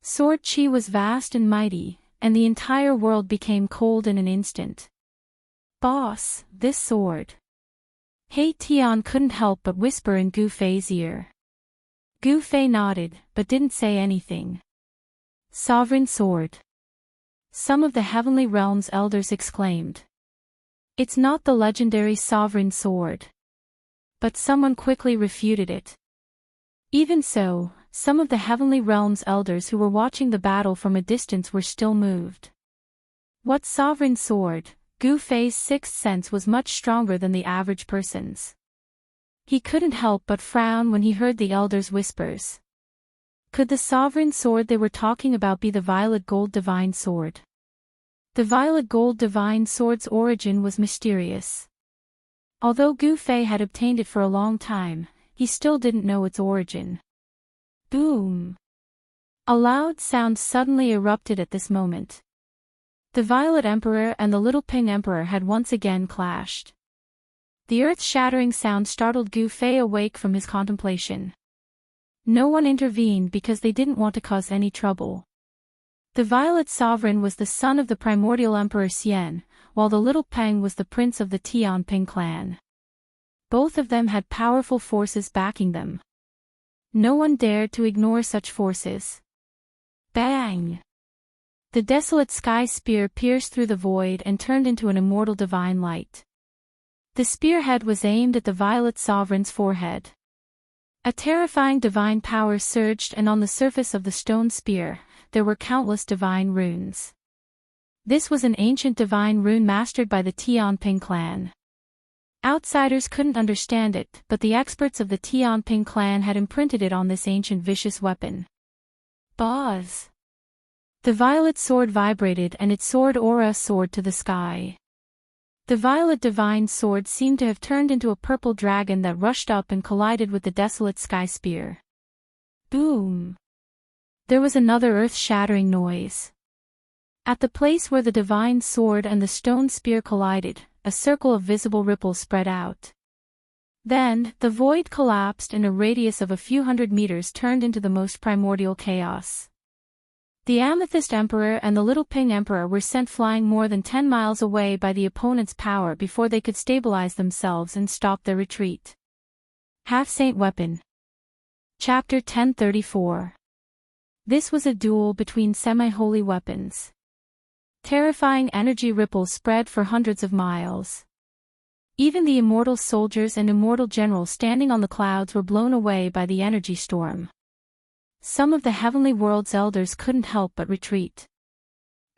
Sword Qi was vast and mighty, and the entire world became cold in an instant. Boss, this sword. He Tian couldn't help but whisper in Gu Fei's ear. Gu Fei nodded, but didn't say anything. Sovereign sword. Some of the heavenly realm's elders exclaimed. It's not the legendary sovereign sword. But someone quickly refuted it. Even so, some of the heavenly realm's elders who were watching the battle from a distance were still moved. What sovereign sword? Gu Fei's sixth sense was much stronger than the average person's. He couldn't help but frown when he heard the elders' whispers. Could the sovereign sword they were talking about be the violet gold divine sword? The violet gold divine sword's origin was mysterious. Although Gu Fei had obtained it for a long time, he still didn't know its origin. Boom! A loud sound suddenly erupted at this moment. The Violet Emperor and the Little Ping Emperor had once again clashed. The earth-shattering sound startled Gu Fei awake from his contemplation. No one intervened because they didn't want to cause any trouble. The Violet Sovereign was the son of the primordial Emperor Xian, while the Little Peng was the prince of the Tianping clan. Both of them had powerful forces backing them. No one dared to ignore such forces. Bang! The desolate sky spear pierced through the void and turned into an immortal divine light. The spearhead was aimed at the Violet Sovereign's forehead. A terrifying divine power surged, and on the surface of the stone spear, there were countless divine runes. This was an ancient divine rune mastered by the Tianping clan. Outsiders couldn't understand it, but the experts of the Tianping clan had imprinted it on this ancient vicious weapon. Buzz! The violet sword vibrated and its sword aura soared to the sky. The violet divine sword seemed to have turned into a purple dragon that rushed up and collided with the desolate sky spear. Boom! There was another earth-shattering noise. At the place where the divine sword and the stone spear collided, a circle of visible ripples spread out. Then, the void collapsed and a radius of a few hundred meters turned into the most primordial chaos. The Amethyst Emperor and the Little Ping Emperor were sent flying more than 10 miles away by the opponent's power before they could stabilize themselves and stop their retreat. Half-Saint Weapon. Chapter 1034. This was a duel between semi-holy weapons. Terrifying energy ripples spread for hundreds of miles. Even the immortal soldiers and immortal generals standing on the clouds were blown away by the energy storm. Some of the heavenly world's elders couldn't help but retreat.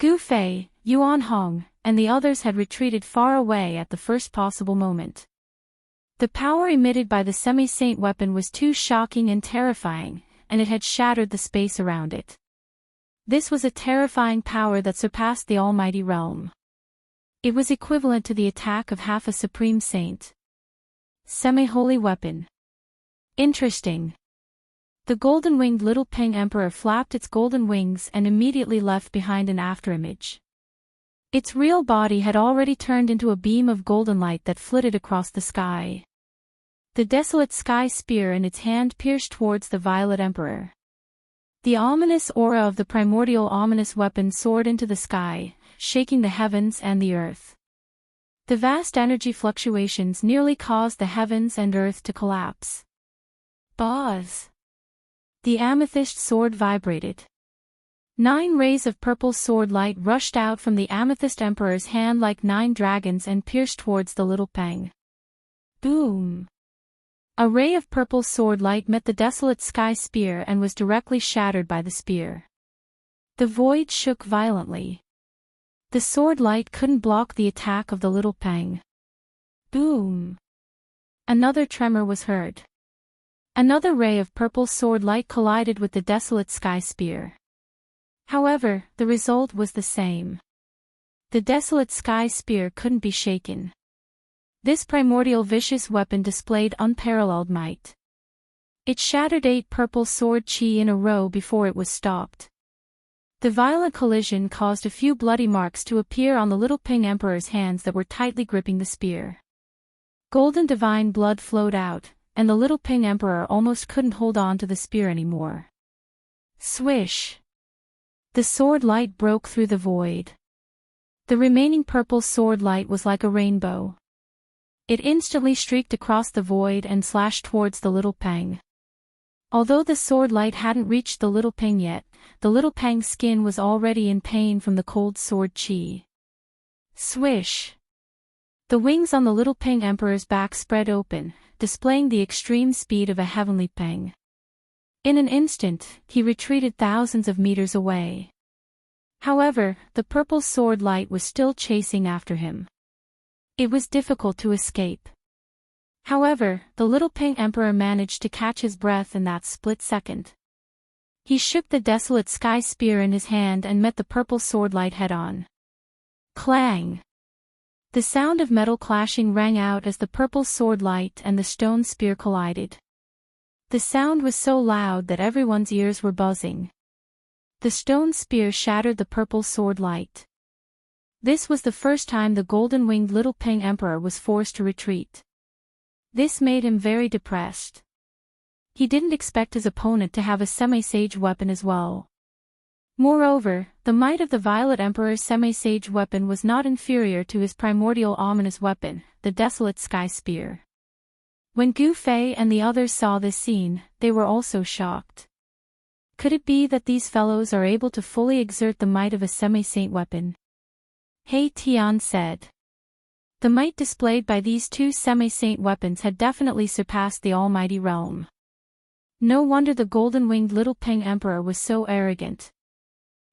Gu Fei, Yuan Hong, and the others had retreated far away at the first possible moment. The power emitted by the semi-saint weapon was too shocking and terrifying, and it had shattered the space around it. This was a terrifying power that surpassed the almighty realm. It was equivalent to the attack of half a supreme saint. Semi-holy weapon. Interesting. The golden-winged Little Ping Emperor flapped its golden wings and immediately left behind an afterimage. Its real body had already turned into a beam of golden light that flitted across the sky. The desolate sky spear in its hand pierced towards the Violet Emperor. The ominous aura of the primordial ominous weapon soared into the sky, shaking the heavens and the earth. The vast energy fluctuations nearly caused the heavens and earth to collapse. Buzz! The amethyst sword vibrated. 9 rays of purple sword light rushed out from the Amethyst Emperor's hand like 9 dragons and pierced towards the Little Peng. Boom! A ray of purple sword light met the desolate sky spear and was directly shattered by the spear. The void shook violently. The sword light couldn't block the attack of the Little Peng. Boom! Another tremor was heard. Another ray of purple sword light collided with the desolate sky spear. However, the result was the same. The desolate sky spear couldn't be shaken. This primordial vicious weapon displayed unparalleled might. It shattered 8 purple sword chi in a row before it was stopped. The violent collision caused a few bloody marks to appear on the Little Ping Emperor's hands that were tightly gripping the spear. Golden divine blood flowed out, and the Little Ping Emperor almost couldn't hold on to the spear anymore. Swish! The sword light broke through the void. The remaining purple sword light was like a rainbow. It instantly streaked across the void and slashed towards the Little Peng. Although the sword light hadn't reached the Little Peng yet, the Little Peng's skin was already in pain from the cold sword chi. Swish! The wings on the Little Ping Emperor's back spread open, displaying the extreme speed of a heavenly peng. In an instant, he retreated thousands of meters away. However, the purple sword light was still chasing after him. It was difficult to escape. However, the Little Ping Emperor managed to catch his breath in that split second. He shook the desolate sky spear in his hand and met the purple sword light head-on. Clang! The sound of metal clashing rang out as the purple sword light and the stone spear collided. The sound was so loud that everyone's ears were buzzing. The stone spear shattered the purple sword light. This was the first time the golden-winged Little Ping Emperor was forced to retreat. This made him very depressed. He didn't expect his opponent to have a semi-sage weapon as well. Moreover, the might of the Violet Emperor's semi-sage weapon was not inferior to his primordial ominous weapon, the desolate sky spear. When Gu Fei and the others saw this scene, they were also shocked. Could it be that these fellows are able to fully exert the might of a semi-saint weapon? He Tian said. The might displayed by these 2 semi-saint weapons had definitely surpassed the almighty realm. No wonder the golden-winged Little Ping Emperor was so arrogant.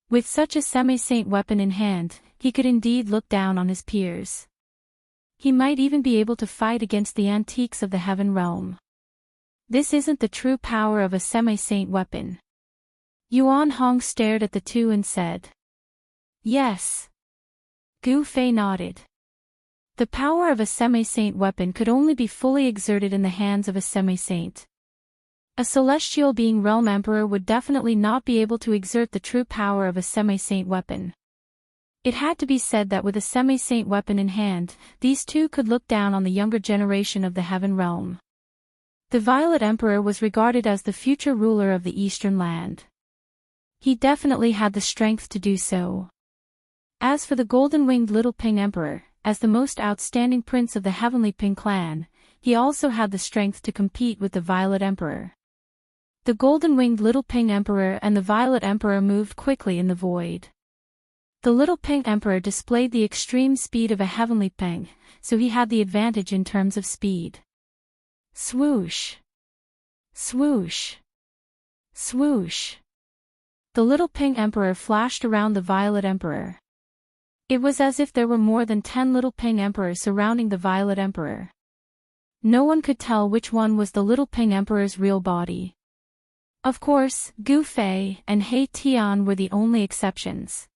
With such a semi-saint weapon in hand, he could indeed look down on his peers. He might even be able to fight against the antiques of the heaven realm. This isn't the true power of a semi-saint weapon. Yuan Hong stared at the two and said, "Yes." Gu Fei nodded. The power of a semi-saint weapon could only be fully exerted in the hands of a semi-saint. A celestial being realm emperor would definitely not be able to exert the true power of a semi-saint weapon. It had to be said that with a semi-saint weapon in hand, these two could look down on the younger generation of the heaven realm. The Violet Emperor was regarded as the future ruler of the Eastern Land. He definitely had the strength to do so. As for the golden-winged Little Ping Emperor, as the most outstanding prince of the Heavenly Ping clan, he also had the strength to compete with the Violet Emperor. The golden-winged Little Ping Emperor and the Violet Emperor moved quickly in the void. The Little Ping Emperor displayed the extreme speed of a heavenly ping, so he had the advantage in terms of speed. Swoosh! Swoosh! Swoosh! The Little Ping Emperor flashed around the Violet Emperor. It was as if there were more than 10 Little Ping Emperors surrounding the Violet Emperor. No one could tell which one was the Little Ping Emperor's real body. Of course, Gu Fei and He Tian were the only exceptions.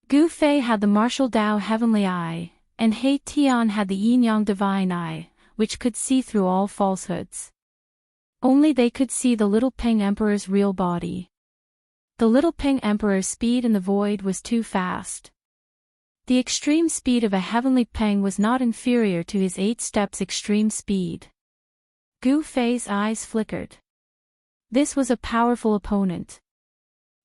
Gu Fei had the martial Dao Heavenly Eye, and He Tian had the Yin-Yang Divine Eye, which could see through all falsehoods. Only they could see the Little Ping Emperor's real body. The Little Ping Emperor's speed in the void was too fast. The extreme speed of a heavenly ping was not inferior to his 8 steps extreme speed. Gu Fei's eyes flickered. This was a powerful opponent.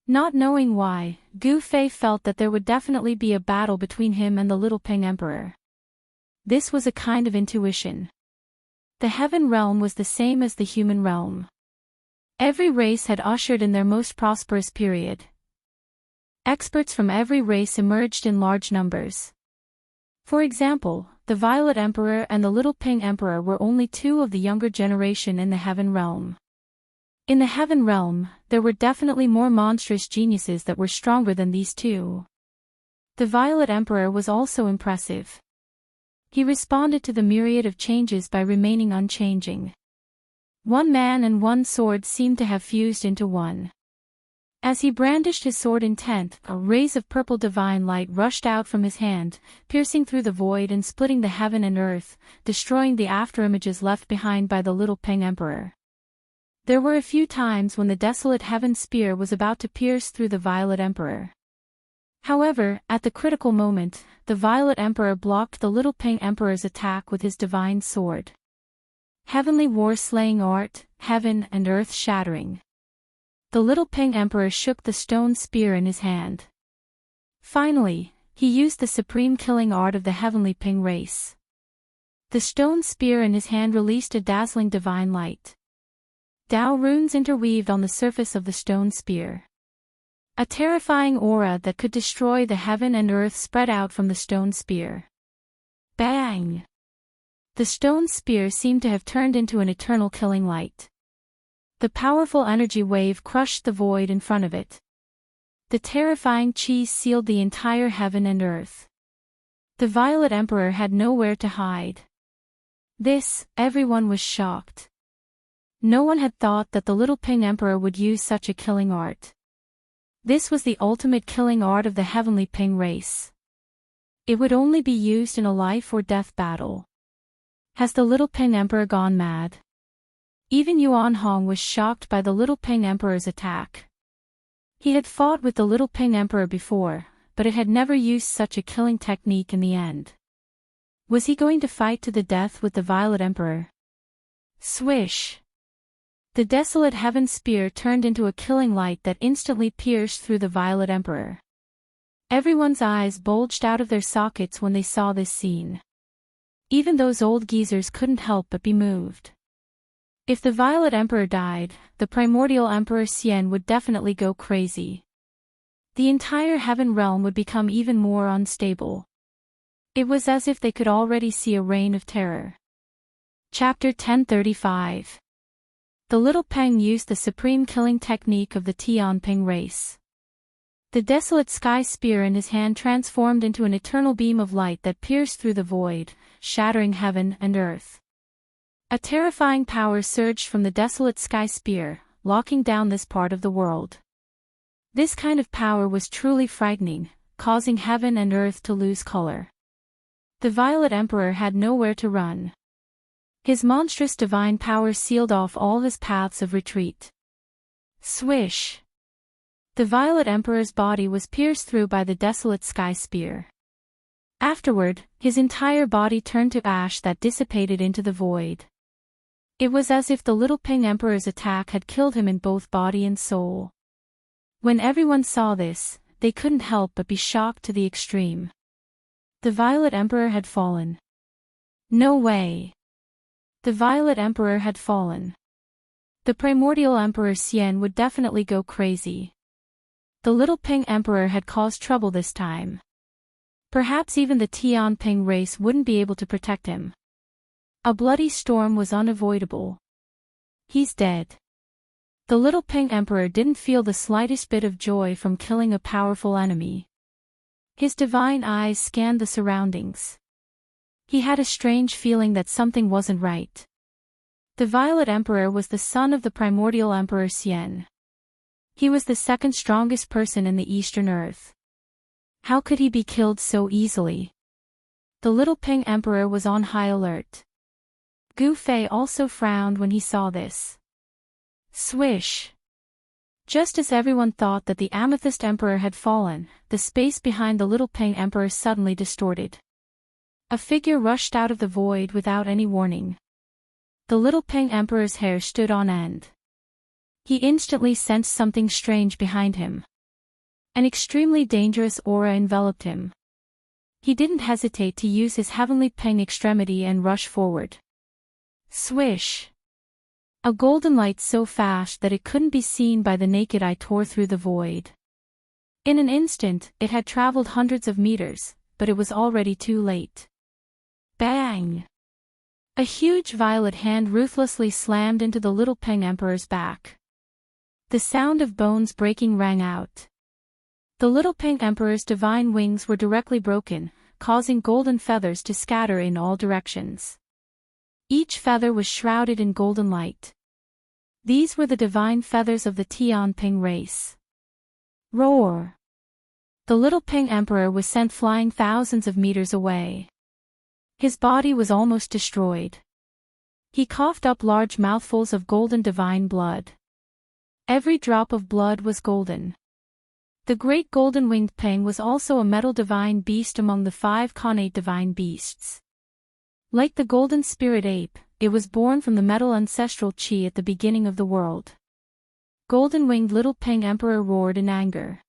Not knowing why, Gu Fei felt that there would definitely be a battle between him and the Little Ping Emperor. This was a kind of intuition. The heaven realm was the same as the human realm. Every race had ushered in their most prosperous period. Experts from every race emerged in large numbers. For example, the Violet Emperor and the Little Ping Emperor were only 2 of the younger generation in the heaven realm. In the heaven realm, there were definitely more monstrous geniuses that were stronger than these 2. The Violet Emperor was also impressive. He responded to the myriad of changes by remaining unchanging. One man and one sword seemed to have fused into one. As he brandished his sword intent, rays of purple divine light rushed out from his hand, piercing through the void and splitting the heaven and earth, destroying the afterimages left behind by the Little Ping Emperor. There were a few times when the desolate heaven spear was about to pierce through the Violet Emperor. However, at the critical moment, the Violet Emperor blocked the Little Ping Emperor's attack with his divine sword. Heavenly war-slaying art, heaven and earth shattering. The Little Ping Emperor shook the stone spear in his hand. Finally, he used the supreme killing art of the Heavenly Ping race. The stone spear in his hand released a dazzling divine light. Dao runes interweaved on the surface of the stone spear. A terrifying aura that could destroy the heaven and earth spread out from the stone spear. Bang! The stone spear seemed to have turned into an eternal killing light. The powerful energy wave crushed the void in front of it. The terrifying chi sealed the entire heaven and earth. The Violet Emperor had nowhere to hide. Everyone was shocked. No one had thought that the Little Ping Emperor would use such a killing art. This was the ultimate killing art of the Heavenly Ping race. It would only be used in a life or death battle. Has the Little Ping Emperor gone mad? Even Yuan Hong was shocked by the Little Ping Emperor's attack. He had fought with the Little Ping Emperor before, but it had never used such a killing technique in the end. Was he going to fight to the death with the Violet Emperor? Swish! The desolate heaven spear turned into a killing light that instantly pierced through the Violet Emperor. Everyone's eyes bulged out of their sockets when they saw this scene. Even those old geezers couldn't help but be moved. If the Violet Emperor died, the primordial Emperor Xian would definitely go crazy. The entire heaven realm would become even more unstable. It was as if they could already see a reign of terror. Chapter 1035. The Little Peng used the supreme killing technique of the Tianping race. The desolate sky spear in his hand transformed into an eternal beam of light that pierced through the void, shattering heaven and earth. A terrifying power surged from the desolate sky sphere, locking down this part of the world. This kind of power was truly frightening, causing heaven and earth to lose color. The Violet Emperor had nowhere to run. His monstrous divine power sealed off all his paths of retreat. Swish! The Violet Emperor's body was pierced through by the desolate sky spear. Afterward, his entire body turned to ash that dissipated into the void. It was as if the little Pink Emperor's attack had killed him in both body and soul. When everyone saw this, they couldn't help but be shocked to the extreme. The Violet Emperor had fallen. No way! The Violet Emperor had fallen. The Primordial Emperor Xian would definitely go crazy. The little Pink Emperor had caused trouble this time. Perhaps even the Tianping race wouldn't be able to protect him. A bloody storm was unavoidable. He's dead. The little Pink Emperor didn't feel the slightest bit of joy from killing a powerful enemy. His divine eyes scanned the surroundings. He had a strange feeling that something wasn't right. The Violet Emperor was the son of the Primordial Emperor Xian. He was the second strongest person in the Eastern Earth. How could he be killed so easily? The little Pink Emperor was on high alert. Gu Fei also frowned when he saw this. Swish! Just as everyone thought that the Amethyst Emperor had fallen, the space behind the little Pink Emperor suddenly distorted. A figure rushed out of the void without any warning. The little Pink Emperor's hair stood on end. He instantly sensed something strange behind him. An extremely dangerous aura enveloped him. He didn't hesitate to use his heavenly Pink extremity and rush forward. Swish! A golden light so fast that it couldn't be seen by the naked eye tore through the void. In an instant, it had traveled hundreds of meters, but it was already too late. Bang! A huge violet hand ruthlessly slammed into the little Pink Emperor's back. The sound of bones breaking rang out. The little Pink Emperor's divine wings were directly broken, causing golden feathers to scatter in all directions. Each feather was shrouded in golden light. These were the divine feathers of the Tianping race. Roar! The little Pink Emperor was sent flying thousands of meters away. His body was almost destroyed. He coughed up large mouthfuls of golden divine blood. Every drop of blood was golden. The great golden-winged Peng was also a metal divine beast among the 5 connate divine beasts. Like the golden spirit ape, it was born from the metal ancestral chi at the beginning of the world. Golden-winged little Peng Emperor roared in anger.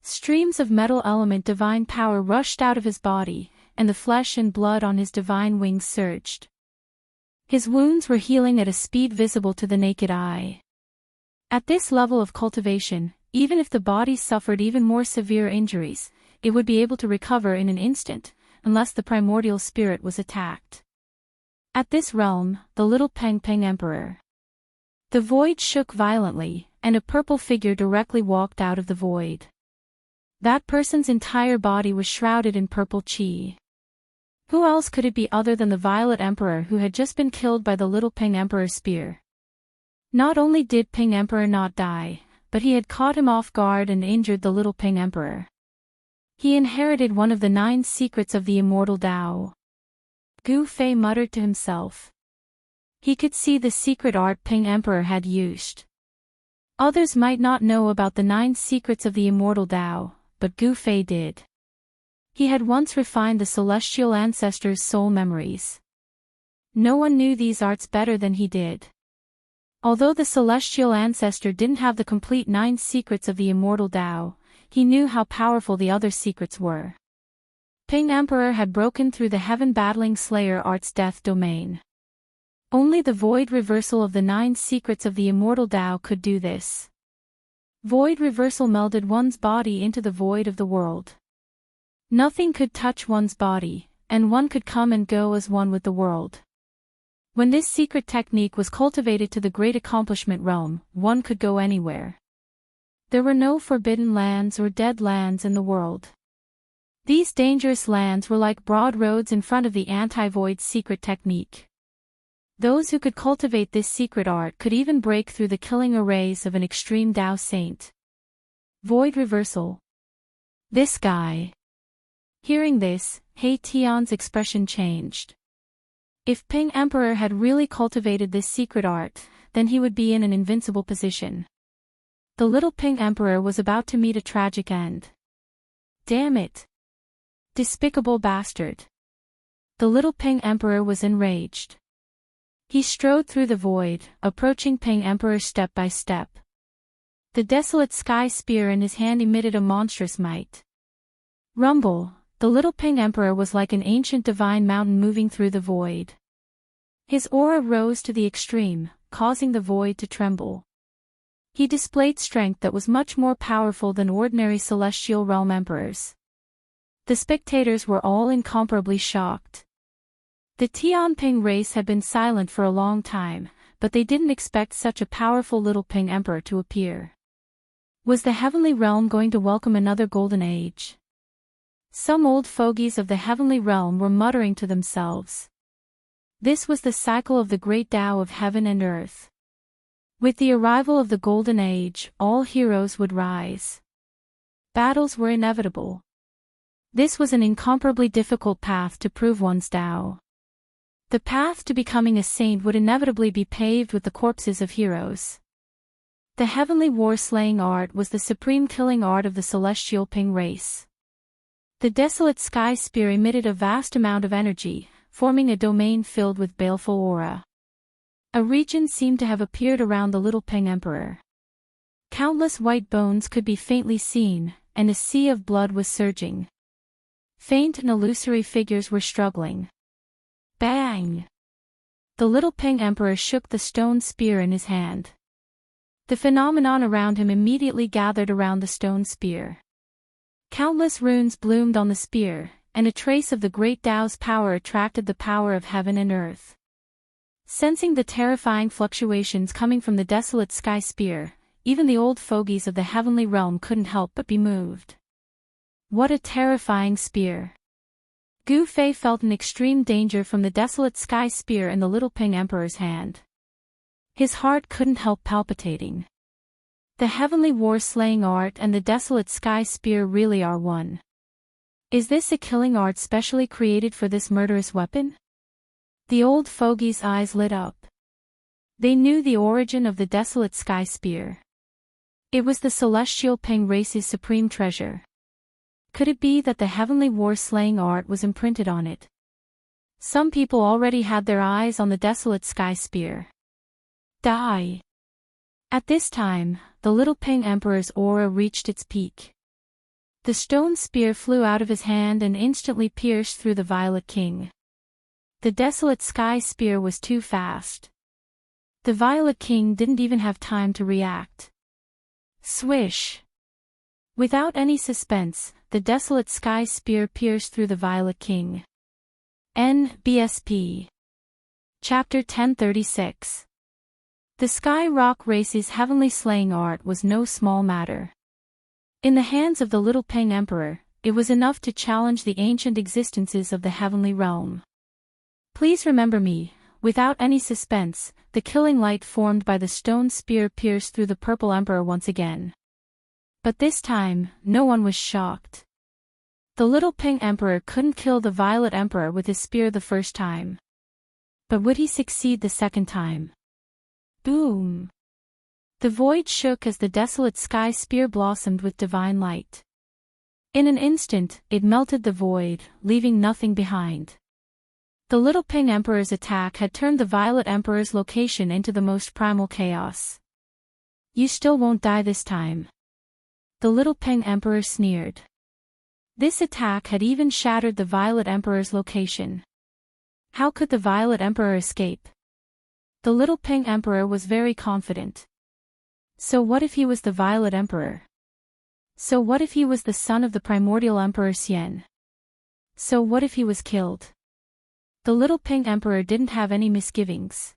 Streams of metal element divine power rushed out of his body, and the flesh and blood on his divine wings surged. His wounds were healing at a speed visible to the naked eye. At this level of cultivation, even if the body suffered even more severe injuries, it would be able to recover in an instant, unless the primordial spirit was attacked. At this realm, the little Peng Emperor. The void shook violently, and a purple figure directly walked out of the void. That person's entire body was shrouded in purple chi. Who else could it be other than the Violet Emperor who had just been killed by the little Peng Emperor's spear? Not only did Peng Emperor not die, but he had caught him off guard and injured the little Peng Emperor. He inherited one of the 9 secrets of the Immortal Tao. Gu Fei muttered to himself. He could see the secret art Peng Emperor had used. Others might not know about the 9 secrets of the Immortal Tao, but Gu Fei did. He had once refined the celestial ancestors' soul memories. No one knew these arts better than he did. Although the celestial ancestor didn't have the complete 9 secrets of the Immortal Tao, he knew how powerful the other secrets were. Peng Emperor had broken through the heaven-battling Slayer art's death domain. Only the void reversal of the 9 secrets of the Immortal Tao could do this. Void reversal melded one's body into the void of the world. Nothing could touch one's body, and one could come and go as one with the world. When this secret technique was cultivated to the great accomplishment realm, one could go anywhere. There were no forbidden lands or dead lands in the world. These dangerous lands were like broad roads in front of the anti-void's secret technique. Those who could cultivate this secret art could even break through the killing arrays of an extreme Tao saint. Void reversal. This guy. Hearing this, He Tian's expression changed. If Ping Emperor had really cultivated this secret art, then he would be in an invincible position. The little Ping Emperor was about to meet a tragic end. Damn it! Despicable bastard! The little Ping Emperor was enraged. He strode through the void, approaching Ping Emperor step by step. The desolate sky spear in his hand emitted a monstrous might. Rumble, the little Ping Emperor was like an ancient divine mountain moving through the void. His aura rose to the extreme, causing the void to tremble. He displayed strength that was much more powerful than ordinary celestial realm emperors. The spectators were all incomparably shocked. The Tianping race had been silent for a long time, but they didn't expect such a powerful little Ping Emperor to appear. Was the heavenly realm going to welcome another golden age? Some old fogies of the heavenly realm were muttering to themselves. This was the cycle of the great Tao of heaven and earth. With the arrival of the golden age, all heroes would rise. Battles were inevitable. This was an incomparably difficult path to prove one's Tao. The path to becoming a saint would inevitably be paved with the corpses of heroes. The heavenly war-slaying art was the supreme killing art of the celestial Ping race. The desolate sky spear emitted a vast amount of energy, forming a domain filled with baleful aura. A region seemed to have appeared around the little Ping Emperor. Countless white bones could be faintly seen, and a sea of blood was surging. Faint and illusory figures were struggling. Bang! The little Ping Emperor shook the stone spear in his hand. The phenomenon around him immediately gathered around the stone spear. Countless runes bloomed on the spear, and a trace of the great Tao's power attracted the power of heaven and earth. Sensing the terrifying fluctuations coming from the desolate sky spear, even the old fogies of the heavenly realm couldn't help but be moved. What a terrifying spear! Gu Fei felt an extreme danger from the desolate sky spear in the little Ping Emperor's hand. His heart couldn't help palpitating. The heavenly war-slaying art and the desolate sky spear really are one. Is this a killing art specially created for this murderous weapon? The old fogie's eyes lit up. They knew the origin of the desolate sky spear. It was the celestial Ping race's supreme treasure. Could it be that the heavenly war-slaying art was imprinted on it? Some people already had their eyes on the desolate sky spear. Die! At this time, the little Ping Emperor's aura reached its peak. The stone spear flew out of his hand and instantly pierced through the Violet King. The desolate sky spear was too fast. The Violet King didn't even have time to react. Swish! Without any suspense, the desolate sky spear pierced through the Violet King. NBSP. Chapter 1036. The Sky Rock race's heavenly slaying art was no small matter. In the hands of the little Ping Emperor, it was enough to challenge the ancient existences of the heavenly realm. Please remember me. Without any suspense, the killing light formed by the stone spear pierced through the purple emperor once again. But this time, no one was shocked. The little Ping Emperor couldn't kill the Violet Emperor with his spear the first time. But would he succeed the second time? Boom! The void shook as the desolate sky spear blossomed with divine light. In an instant, it melted the void, leaving nothing behind. The little Ping Emperor's attack had turned the Violet Emperor's location into the most primal chaos. You still won't die this time. The little Ping Emperor sneered. This attack had even shattered the Violet Emperor's location. How could the Violet Emperor escape? The little Ping Emperor was very confident. So what if he was the Violet Emperor? So what if he was the son of the primordial Emperor Xian? So what if he was killed? The little Ping Emperor didn't have any misgivings.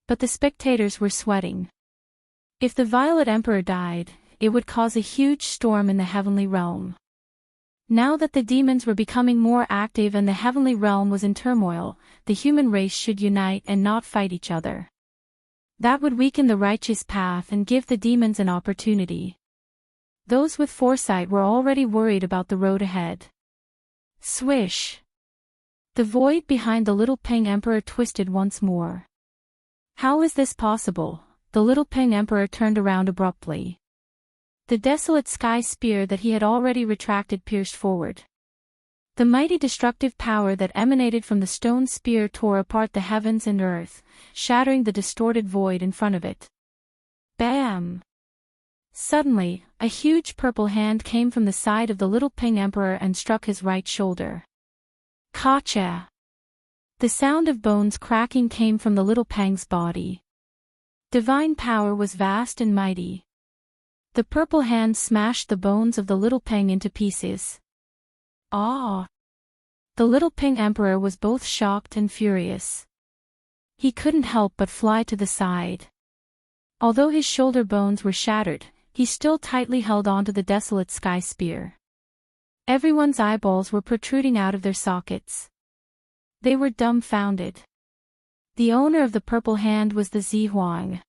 But the spectators were sweating. If the Violet Emperor died, it would cause a huge storm in the heavenly realm. Now that the demons were becoming more active and the heavenly realm was in turmoil, the human race should unite and not fight each other. That would weaken the righteous path and give the demons an opportunity. Those with foresight were already worried about the road ahead. Swish! The void behind the little Peng Emperor twisted once more. How is this possible? The little Peng Emperor turned around abruptly. The desolate sky spear that he had already retracted pierced forward. The mighty destructive power that emanated from the stone spear tore apart the heavens and earth, shattering the distorted void in front of it. Bam! Suddenly, a huge purple hand came from the side of the little Peng Emperor and struck his right shoulder. Gotcha! The sound of bones cracking came from the little Peng's body. Divine power was vast and mighty. The purple hand smashed the bones of the little Peng into pieces. Ah! The little Peng Emperor was both shocked and furious. He couldn't help but fly to the side. Although his shoulder bones were shattered, he still tightly held onto the desolate sky spear. Everyone's eyeballs were protruding out of their sockets. They were dumbfounded. The owner of the purple hand was the Zihuang.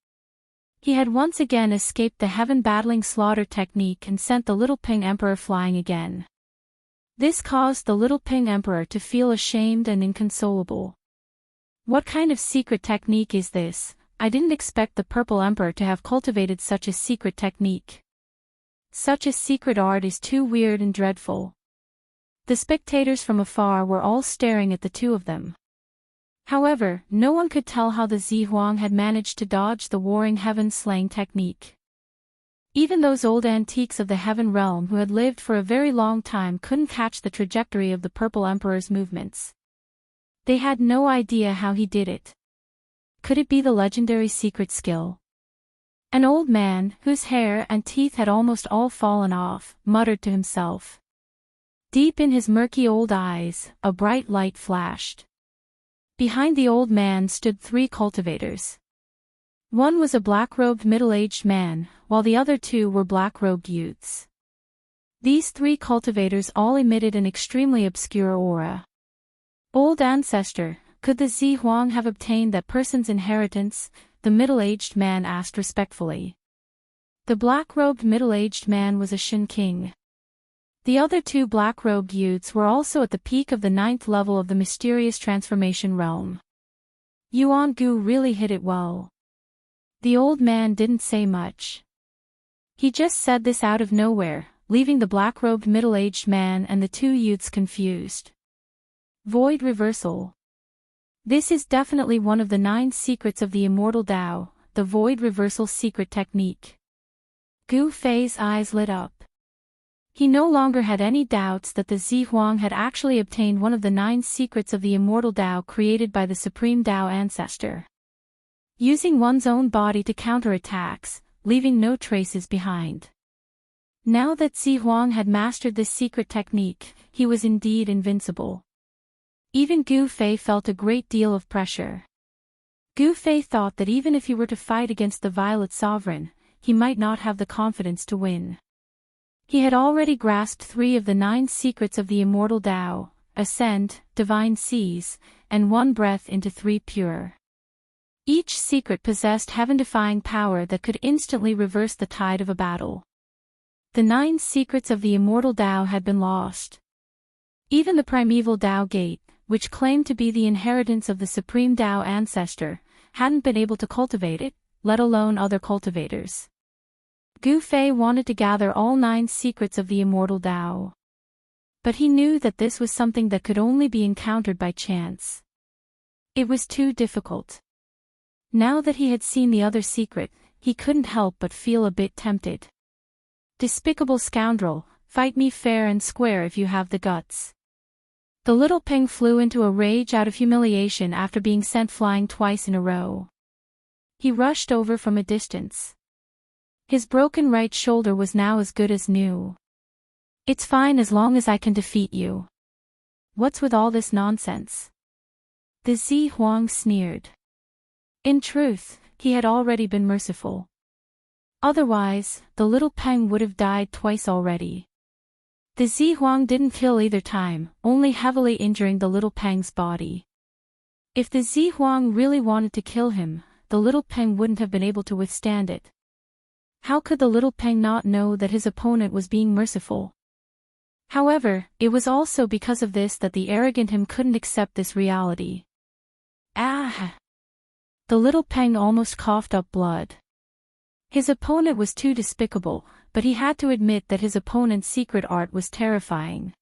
He had once again escaped the heaven-battling slaughter technique and sent the little Peng Emperor flying again. This caused the little Peng Emperor to feel ashamed and inconsolable. What kind of secret technique is this? I didn't expect the purple Emperor to have cultivated such a secret technique. Such a secret art is too weird and dreadful. The spectators from afar were all staring at the two of them. However, no one could tell how the Zihuang had managed to dodge the warring heaven-slaying technique. Even those old antiques of the heaven realm who had lived for a very long time couldn't catch the trajectory of the purple emperor's movements. They had no idea how he did it. Could it be the legendary secret skill? An old man, whose hair and teeth had almost all fallen off, muttered to himself. Deep in his murky old eyes, a bright light flashed. Behind the old man stood 3 cultivators. One was a black-robed middle-aged man, while the other 2 were black-robed youths. These 3 cultivators all emitted an extremely obscure aura. Old ancestor, could the Zihuang have obtained that person's inheritance? The middle-aged man asked respectfully. The black-robed middle-aged man was a Shen King. The other 2 black-robed youths were also at the peak of the 9th level of the mysterious transformation realm. Yuan Gu really hit it well. The old man didn't say much. He just said this out of nowhere, leaving the black-robed middle-aged man and the 2 youths confused. Void reversal. This is definitely one of the 9 secrets of the Immortal Tao, the void reversal secret technique. Gu Fei's eyes lit up. He no longer had any doubts that the Zihuang had actually obtained one of the 9 secrets of the Immortal Tao created by the Supreme Tao ancestor. Using one's own body to counter attacks, leaving no traces behind. Now that Zihuang had mastered this secret technique, he was indeed invincible. Even Gu Fei felt a great deal of pressure. Gu Fei thought that even if he were to fight against the Violet Sovereign, he might not have the confidence to win. He had already grasped 3 of the 9 secrets of the Immortal Tao, Ascend, Divine Seize, and One Breath into 3 Pure. Each secret possessed heaven-defying power that could instantly reverse the tide of a battle. The 9 secrets of the Immortal Tao had been lost. Even the primeval Tao Gate, which claimed to be the inheritance of the Supreme Tao ancestor, hadn't been able to cultivate it, let alone other cultivators. Gu Fei wanted to gather all 9 secrets of the Immortal Tao. But he knew that this was something that could only be encountered by chance. It was too difficult. Now that he had seen the other secret, he couldn't help but feel a bit tempted. Despicable scoundrel, fight me fair and square if you have the guts. The little Peng flew into a rage out of humiliation after being sent flying twice in a row. He rushed over from a distance. His broken right shoulder was now as good as new. It's fine as long as I can defeat you. What's with all this nonsense? The Zihuang sneered. In truth, he had already been merciful. Otherwise, the little Peng would have died twice already. The Zihuang didn't kill either time, only heavily injuring the little Peng's body. If the Zihuang really wanted to kill him, the little Peng wouldn't have been able to withstand it. How could the little Peng not know that his opponent was being merciful? However, it was also because of this that the arrogant him couldn't accept this reality. Ah! The little Peng almost coughed up blood. His opponent was too despicable, but he had to admit that his opponent's secret art was terrifying.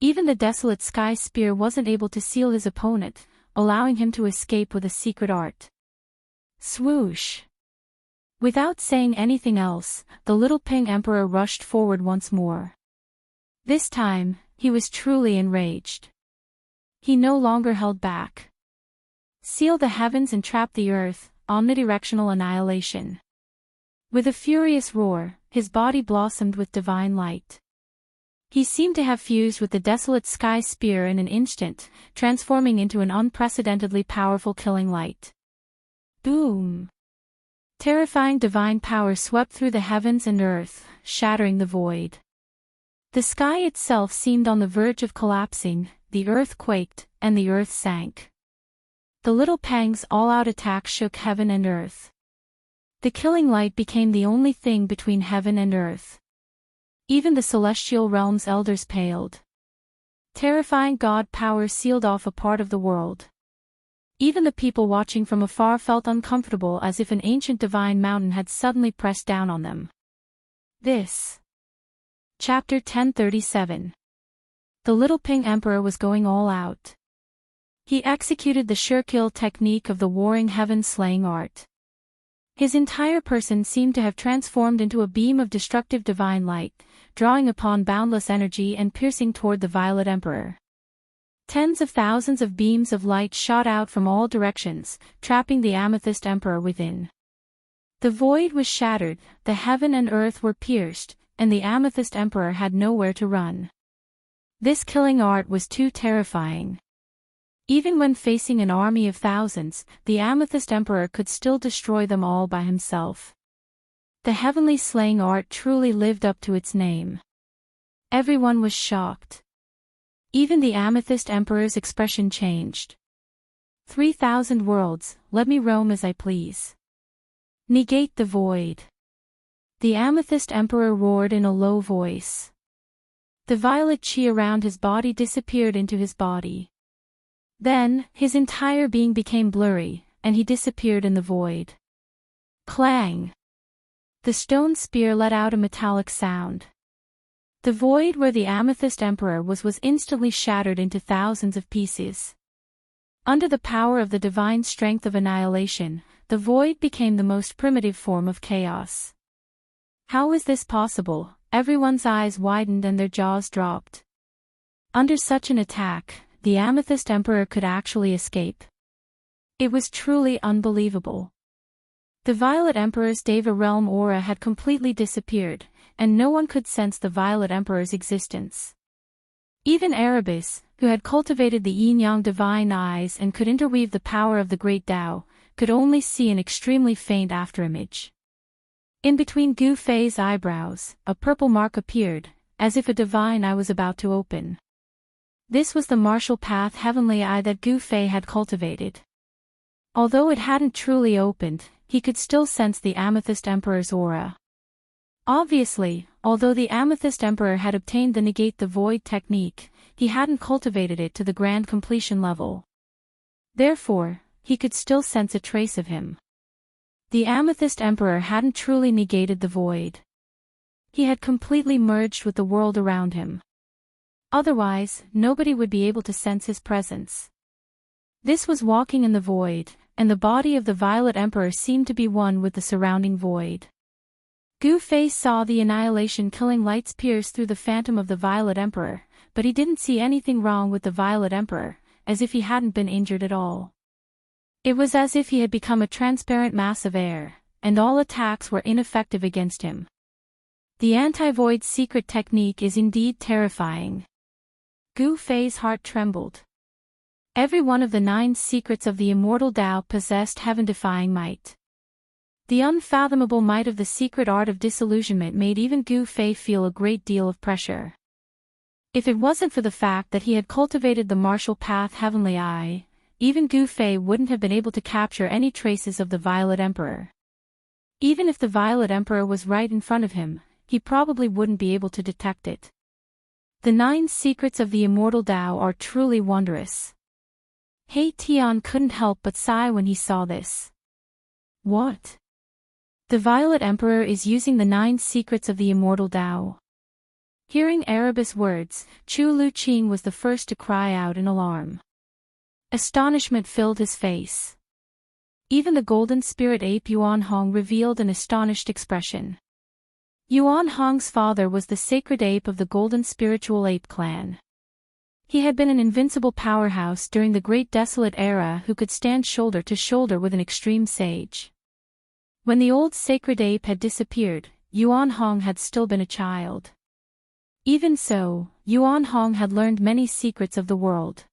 Even the desolate sky spear wasn't able to seal his opponent, allowing him to escape with a secret art. Swoosh! Without saying anything else, the little Peng Emperor rushed forward once more. This time, he was truly enraged. He no longer held back. Seal the heavens and trap the earth, omnidirectional annihilation. With a furious roar, his body blossomed with divine light. He seemed to have fused with the desolate sky spear in an instant, transforming into an unprecedentedly powerful killing light. Boom! Terrifying divine power swept through the heavens and earth, shattering the void. The sky itself seemed on the verge of collapsing, the earth quaked, and the earth sank. The little Peng's all-out attack shook heaven and earth. The killing light became the only thing between heaven and earth. Even the celestial realm's elders paled. Terrifying god power sealed off a part of the world. Even the people watching from afar felt uncomfortable, as if an ancient divine mountain had suddenly pressed down on them. This. Chapter 1037. The little Peng Emperor was going all out. He executed the sure kill technique of the warring heaven slaying art. His entire person seemed to have transformed into a beam of destructive divine light, drawing upon boundless energy and piercing toward the Violet Emperor. Tens of thousands of beams of light shot out from all directions, trapping the Amethyst Emperor within. The void was shattered, the heaven and earth were pierced, and the Amethyst Emperor had nowhere to run. This killing art was too terrifying. Even when facing an army of thousands, the Amethyst Emperor could still destroy them all by himself. The heavenly slaying art truly lived up to its name. Everyone was shocked. Even the Amethyst Emperor's expression changed. 3,000 worlds, let me roam as I please. Negate the void. The Amethyst Emperor roared in a low voice. The violet chi around his body disappeared into his body. Then, his entire being became blurry, and he disappeared in the void. Clang! The stone spear let out a metallic sound. The void where the Amethyst Emperor was instantly shattered into thousands of pieces. Under the power of the divine strength of annihilation, the void became the most primitive form of chaos. How is this possible? Everyone's eyes widened and their jaws dropped. Under such an attack, the Amethyst Emperor could actually escape. It was truly unbelievable. The Violet Emperor's Deva Realm aura had completely disappeared, and no one could sense the Violet Emperor's existence. Even Erebus, who had cultivated the yin-yang divine eyes and could interweave the power of the Great Tao, could only see an extremely faint afterimage. In between Gu Fei's eyebrows, a purple mark appeared, as if a divine eye was about to open. This was the martial path heavenly eye that Gu Fei had cultivated. Although it hadn't truly opened, he could still sense the Amethyst Emperor's aura. Obviously, although the Amethyst Emperor had obtained the Negate the Void technique, he hadn't cultivated it to the grand completion level. Therefore, he could still sense a trace of him. The Amethyst Emperor hadn't truly negated the void. He had completely merged with the world around him. Otherwise, nobody would be able to sense his presence. This was walking in the void, and the body of the Violet Emperor seemed to be one with the surrounding void. Gu Fei saw the annihilation killing lights pierce through the phantom of the Violet Emperor, but he didn't see anything wrong with the Violet Emperor, as if he hadn't been injured at all. It was as if he had become a transparent mass of air, and all attacks were ineffective against him. The anti-void secret technique is indeed terrifying. Gu Fei's heart trembled. Every one of the 9 secrets of the Immortal Tao possessed heaven-defying might. The unfathomable might of the secret art of disillusionment made even Gu Fei feel a great deal of pressure. If it wasn't for the fact that he had cultivated the martial path Heavenly Eye, even Gu Fei wouldn't have been able to capture any traces of the Violet Emperor. Even if the Violet Emperor was right in front of him, he probably wouldn't be able to detect it. The 9 secrets of the Immortal Tao are truly wondrous. He Tian couldn't help but sigh when he saw this. What? The Violet Emperor is using the 9 secrets of the Immortal Tao. Hearing Erebus' words, Chu Luqing was the first to cry out in alarm. Astonishment filled his face. Even the golden spirit ape Yuan Hong revealed an astonished expression. Yuan Hong's father was the sacred ape of the golden spiritual ape clan. He had been an invincible powerhouse during the Great Desolate Era who could stand shoulder to shoulder with an extreme sage. When the old sacred ape had disappeared, Yuan Hong had still been a child. Even so, Yuan Hong had learned many secrets of the world.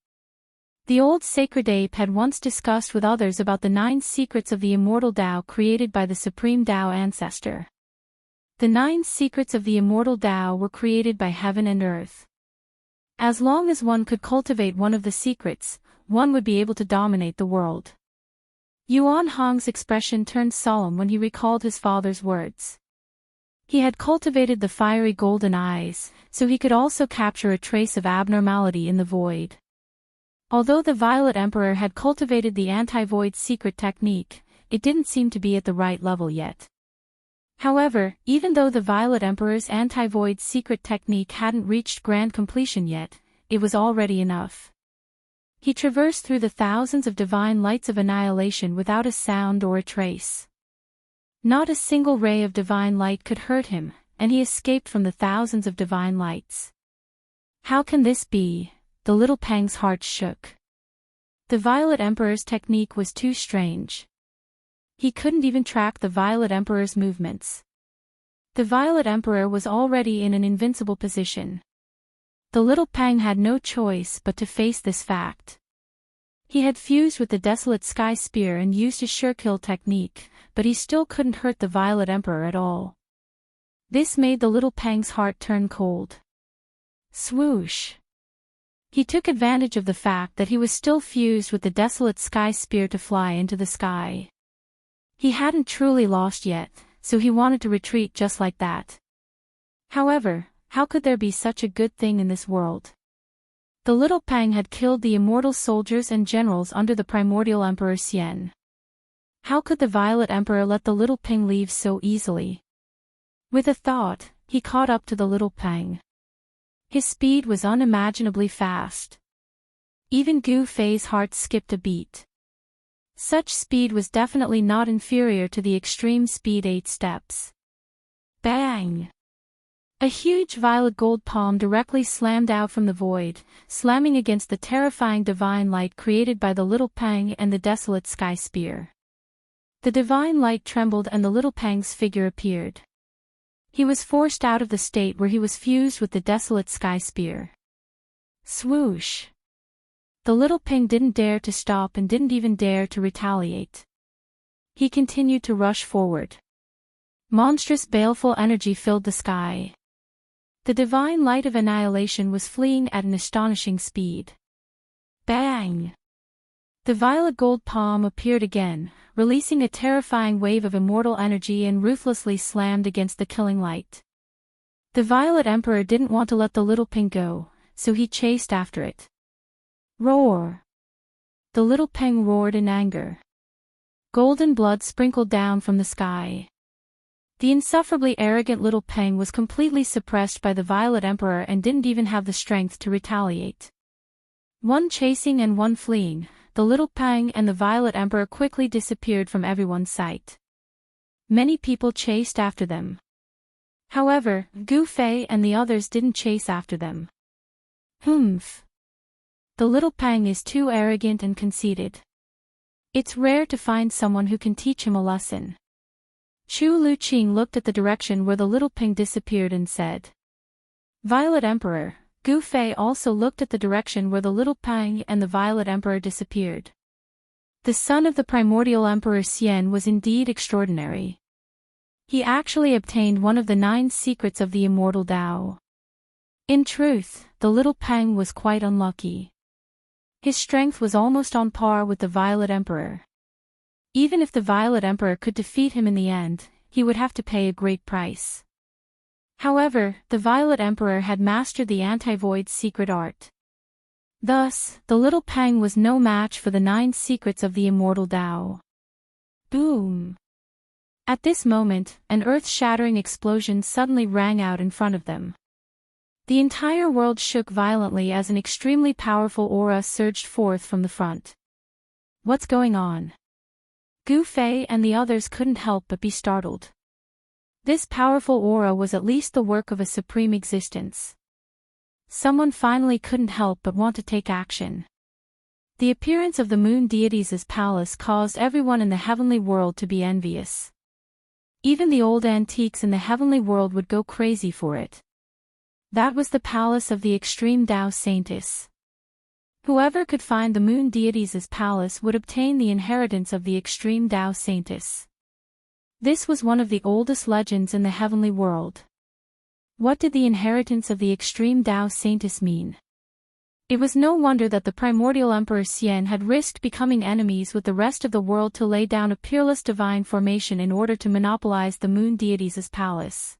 The old sacred ape had once discussed with others about the 9 secrets of the Immortal Tao created by the Supreme Tao ancestor. The 9 secrets of the Immortal Tao were created by heaven and earth. As long as one could cultivate one of the secrets, one would be able to dominate the world. Yuan Hong's expression turned solemn when he recalled his father's words. He had cultivated the fiery golden eyes, so he could also capture a trace of abnormality in the void. Although the Violet Emperor had cultivated the anti-void secret technique, it didn't seem to be at the right level yet. However, even though the Violet Emperor's anti-void secret technique hadn't reached grand completion yet, it was already enough. He traversed through the thousands of divine lights of annihilation without a sound or a trace. Not a single ray of divine light could hurt him, and he escaped from the thousands of divine lights. How can this be? The little Pang's heart shook. The Violet Emperor's technique was too strange. He couldn't even track the Violet Emperor's movements. The Violet Emperor was already in an invincible position. The little Pang had no choice but to face this fact. He had fused with the Desolate Sky Spear and used his sure-kill technique, but he still couldn't hurt the Violet Emperor at all. This made the little Pang's heart turn cold. Swoosh! He took advantage of the fact that he was still fused with the Desolate Sky Spear to fly into the sky. He hadn't truly lost yet, so he wanted to retreat just like that. However, how could there be such a good thing in this world? The little Pang had killed the immortal soldiers and generals under the primordial Emperor Xian. How could the Violet Emperor let the little Pang leave so easily? With a thought, he caught up to the little Pang. His speed was unimaginably fast. Even Gu Fei's heart skipped a beat. Such speed was definitely not inferior to the extreme speed 8 steps. Bang! A huge violet gold palm directly slammed out from the void, slamming against the terrifying divine light created by the little Pang and the Desolate Sky Spear. The divine light trembled and the little Pang's figure appeared. He was forced out of the state where he was fused with the Desolate Sky Spear. Swoosh! The little Pang didn't dare to stop and didn't even dare to retaliate. He continued to rush forward. Monstrous baleful energy filled the sky. The divine light of annihilation was fleeing at an astonishing speed. Bang! The violet gold palm appeared again, releasing a terrifying wave of immortal energy and ruthlessly slammed against the killing light. The Violet Emperor didn't want to let the little Pang go, so he chased after it. Roar! The little Pang roared in anger. Golden blood sprinkled down from the sky. The insufferably arrogant little Pang was completely suppressed by the Violet Emperor and didn't even have the strength to retaliate. One chasing and one fleeing, the little Pang and the Violet Emperor quickly disappeared from everyone's sight. Many people chased after them. However, Gu Fei and the others didn't chase after them. Humph! The little Pang is too arrogant and conceited. It's rare to find someone who can teach him a lesson. Chu Luqing looked at the direction where the little Pang disappeared and said. Violet Emperor. Gu Fei also looked at the direction where the little Pang and the Violet Emperor disappeared. The son of the primordial Emperor Xian was indeed extraordinary. He actually obtained one of the 9 secrets of the Immortal Tao. In truth, the little Peng was quite unlucky. His strength was almost on par with the Violet Emperor. Even if the Violet Emperor could defeat him in the end, he would have to pay a great price. However, the Violet Emperor had mastered the anti-void's secret art. Thus, the little Peng was no match for the 9 secrets of the Immortal Tao. Boom! At this moment, an earth-shattering explosion suddenly rang out in front of them. The entire world shook violently as an extremely powerful aura surged forth from the front. What's going on? Gu Fei and the others couldn't help but be startled. This powerful aura was at least the work of a supreme existence. Someone finally couldn't help but want to take action. The appearance of the moon deities' palace caused everyone in the heavenly world to be envious. Even the old antiques in the heavenly world would go crazy for it. That was the palace of the extreme Tao Saintess. Whoever could find the moon deities' palace would obtain the inheritance of the extreme Tao Saintess. This was one of the oldest legends in the heavenly world. What did the inheritance of the extreme Tao Saintess mean? It was no wonder that the primordial Emperor Xian had risked becoming enemies with the rest of the world to lay down a peerless divine formation in order to monopolize the moon deities' palace.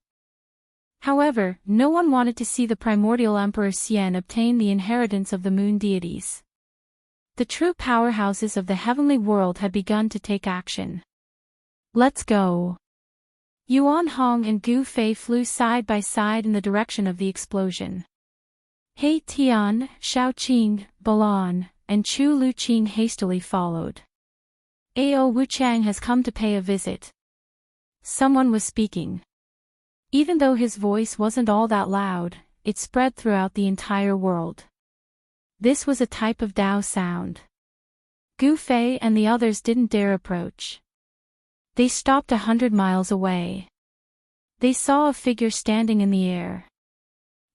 However, no one wanted to see the primordial Emperor Xian obtain the inheritance of the moon deities. The true powerhouses of the heavenly world had begun to take action. Let's go! Yuan Hong and Gu Fei flew side by side in the direction of the explosion. He Tian, Xiao Qing, Balan, and Chu Luqing hastily followed. Ao Wuchang has come to pay a visit. Someone was speaking. Even though his voice wasn't all that loud, it spread throughout the entire world. This was a type of Tao sound. Gu Fei and the others didn't dare approach. They stopped 100 miles away. They saw a figure standing in the air.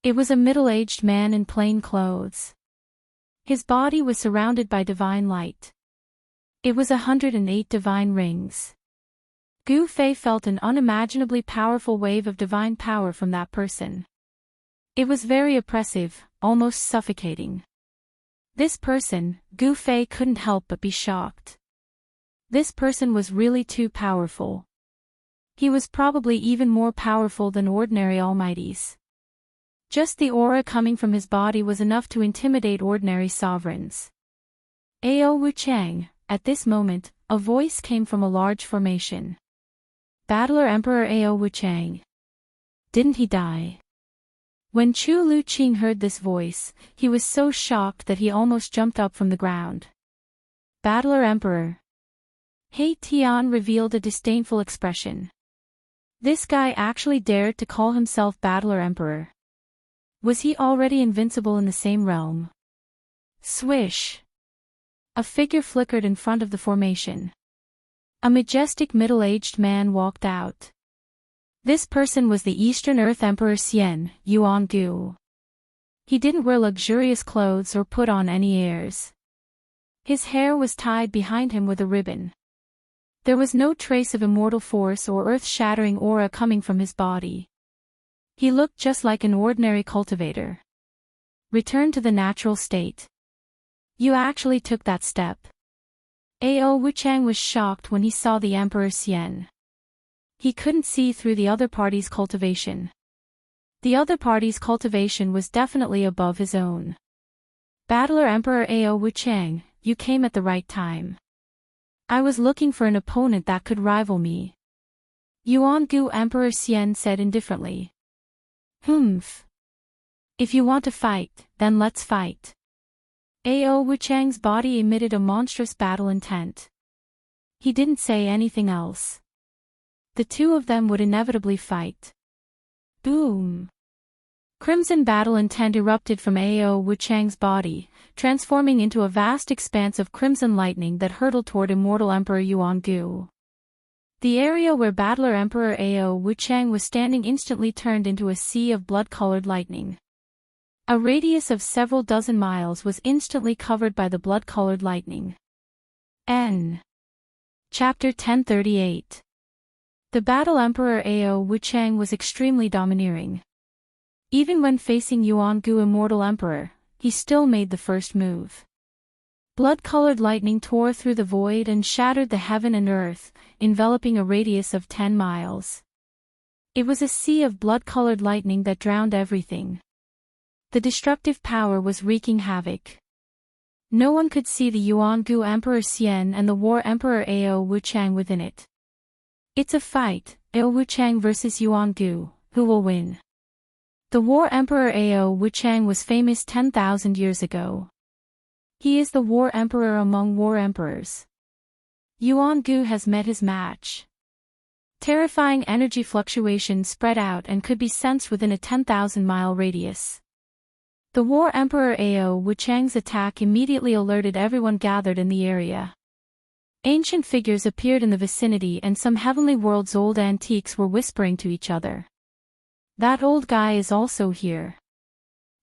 It was a middle-aged man in plain clothes. His body was surrounded by divine light. It was 108 divine rings. Gu Fei felt an unimaginably powerful wave of divine power from that person. It was very oppressive, almost suffocating. This person, Gu Fei couldn't help but be shocked. This person was really too powerful. He was probably even more powerful than ordinary almighties. Just the aura coming from his body was enough to intimidate ordinary sovereigns. Ao Wuchang, at this moment, a voice came from a large formation. Battler Emperor Ao Wuchang. Didn't he die? When Chu Luqing heard this voice, he was so shocked that he almost jumped up from the ground. Battler Emperor. He Tian revealed a disdainful expression. This guy actually dared to call himself Battler Emperor. Was he already invincible in the same realm? Swish! A figure flickered in front of the formation. A majestic middle-aged man walked out. This person was the Eastern Earth Emperor Xian, Yuan Gu. He didn't wear luxurious clothes or put on any airs. His hair was tied behind him with a ribbon. There was no trace of immortal force or earth-shattering aura coming from his body. He looked just like an ordinary cultivator. Return to the natural state. You actually took that step. Ao Wuchang was shocked when he saw the Emperor Xian. He couldn't see through the other party's cultivation. The other party's cultivation was definitely above his own. Battler Emperor Ao Wuchang, you came at the right time. I was looking for an opponent that could rival me. Yuan Gu Emperor Xian said indifferently. Humph. If you want to fight, then let's fight. Ao Wuchang's body emitted a monstrous battle intent. He didn't say anything else. The two of them would inevitably fight. Boom! Crimson battle intent erupted from Ao Wuchang's body, transforming into a vast expanse of crimson lightning that hurtled toward Immortal Emperor Yuan Gu. The area where Battler Emperor Ao Wuchang was standing instantly turned into a sea of blood-colored lightning. A radius of several dozen miles was instantly covered by the blood-colored lightning. N. Chapter 1038. The Battle Emperor Ao Wuchang was extremely domineering. Even when facing Yuan-gu Immortal Emperor, he still made the first move. Blood-colored lightning tore through the void and shattered the heaven and earth, enveloping a radius of 10 miles. It was a sea of blood-colored lightning that drowned everything. The destructive power was wreaking havoc. No one could see the Yuan-gu Emperor Xian and the War Emperor Ao Wuchang within it. It's a fight, Ao Wuchang versus Yuan-gu, who will win? The War Emperor Ao Wuchang was famous 10,000 years ago. He is the War Emperor among War Emperors. Yuan-gu has met his match. Terrifying energy fluctuations spread out and could be sensed within a 10,000-mile radius. The War Emperor Ao Wuchang's attack immediately alerted everyone gathered in the area. Ancient figures appeared in the vicinity and some heavenly world's old antiques were whispering to each other. That old guy is also here.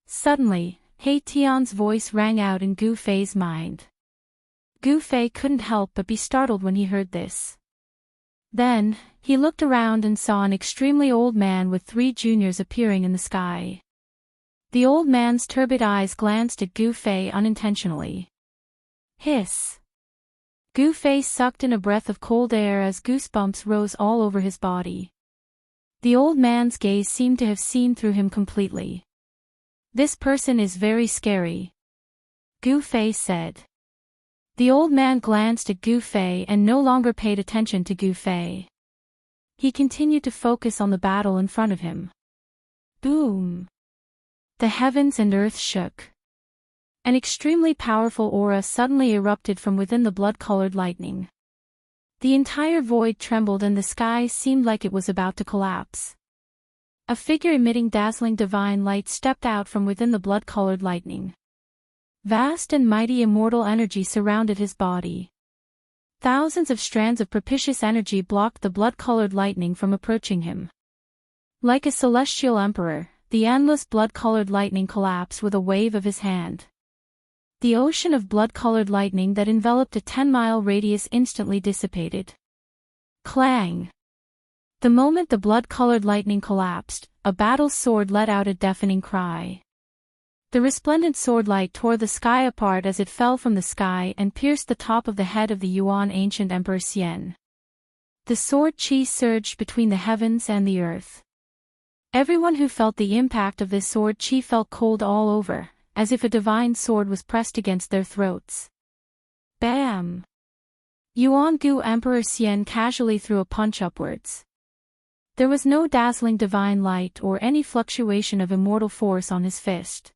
Suddenly, He Tian's voice rang out in Gu Fei's mind. Gu Fei couldn't help but be startled when he heard this. Then, he looked around and saw an extremely old man with 3 juniors appearing in the sky. The old man's turbid eyes glanced at Gu Fei unintentionally. Hiss! Gu Fei sucked in a breath of cold air as goosebumps rose all over his body. The old man's gaze seemed to have seen through him completely. This person is very scary, Gu Fei said. The old man glanced at Gu Fei and no longer paid attention to Gu Fei. He continued to focus on the battle in front of him. Boom! The heavens and earth shook. An extremely powerful aura suddenly erupted from within the blood-colored lightning. The entire void trembled and the sky seemed like it was about to collapse. A figure emitting dazzling divine light stepped out from within the blood-colored lightning. Vast and mighty immortal energy surrounded his body. Thousands of strands of propitious energy blocked the blood-colored lightning from approaching him. Like a celestial emperor, the endless blood-colored lightning collapsed with a wave of his hand. The ocean of blood-colored lightning that enveloped a 10-mile radius instantly dissipated. Clang! The moment the blood-colored lightning collapsed, a battle sword let out a deafening cry. The resplendent sword light tore the sky apart as it fell from the sky and pierced the top of the head of the Yuan ancient Emperor Xian. The sword chi surged between the heavens and the earth. Everyone who felt the impact of this sword chi felt cold all over, as if a divine sword was pressed against their throats. Bam! Yuan-gu Emperor Xian casually threw a punch upwards. There was no dazzling divine light or any fluctuation of immortal force on his fist.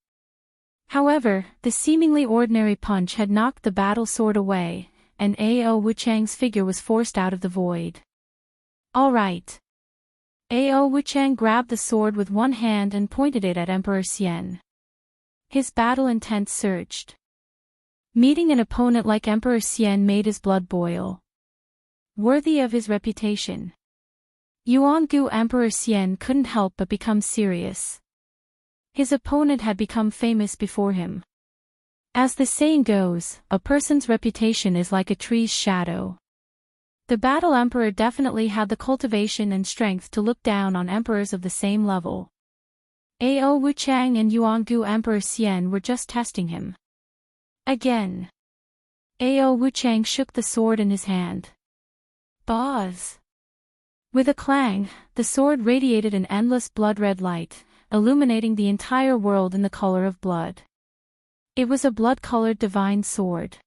However, the seemingly ordinary punch had knocked the battle sword away, and Ao Wuchang's figure was forced out of the void. All right. Ao Wuchang grabbed the sword with one hand and pointed it at Emperor Xian. His battle intent surged. Meeting an opponent like Emperor Xian made his blood boil. Worthy of his reputation, Yuan-gu Emperor Xian couldn't help but become serious. His opponent had become famous before him. As the saying goes, a person's reputation is like a tree's shadow. The battle emperor definitely had the cultivation and strength to look down on emperors of the same level. Ao Wuchang and Yuan-gu Emperor Xian were just testing him. Again. Ao Wuchang shook the sword in his hand. Buzz! With a clang, the sword radiated an endless blood-red light, illuminating the entire world in the color of blood. It was a blood-colored divine sword.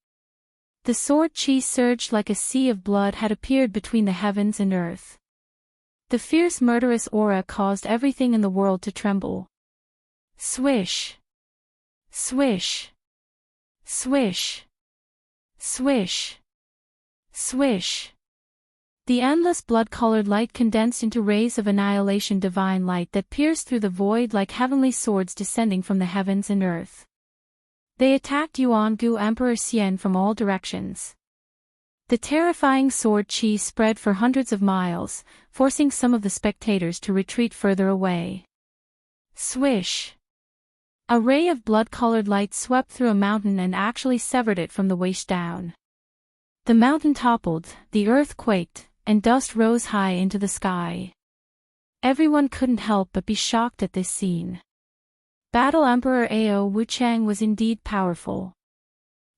The sword chi surged like a sea of blood had appeared between the heavens and earth. The fierce murderous aura caused everything in the world to tremble. Swish! Swish! Swish! Swish! Swish! The endless blood-colored light condensed into rays of annihilation divine light that pierced through the void like heavenly swords descending from the heavens and earth. They attacked Yuan-gu Emperor Xian from all directions. The terrifying sword chi spread for hundreds of miles, forcing some of the spectators to retreat further away. Swish! A ray of blood-colored light swept through a mountain and actually severed it from the waist down. The mountain toppled, the earth quaked, and dust rose high into the sky. Everyone couldn't help but be shocked at this scene. Battle Emperor Ao Wuchang was indeed powerful.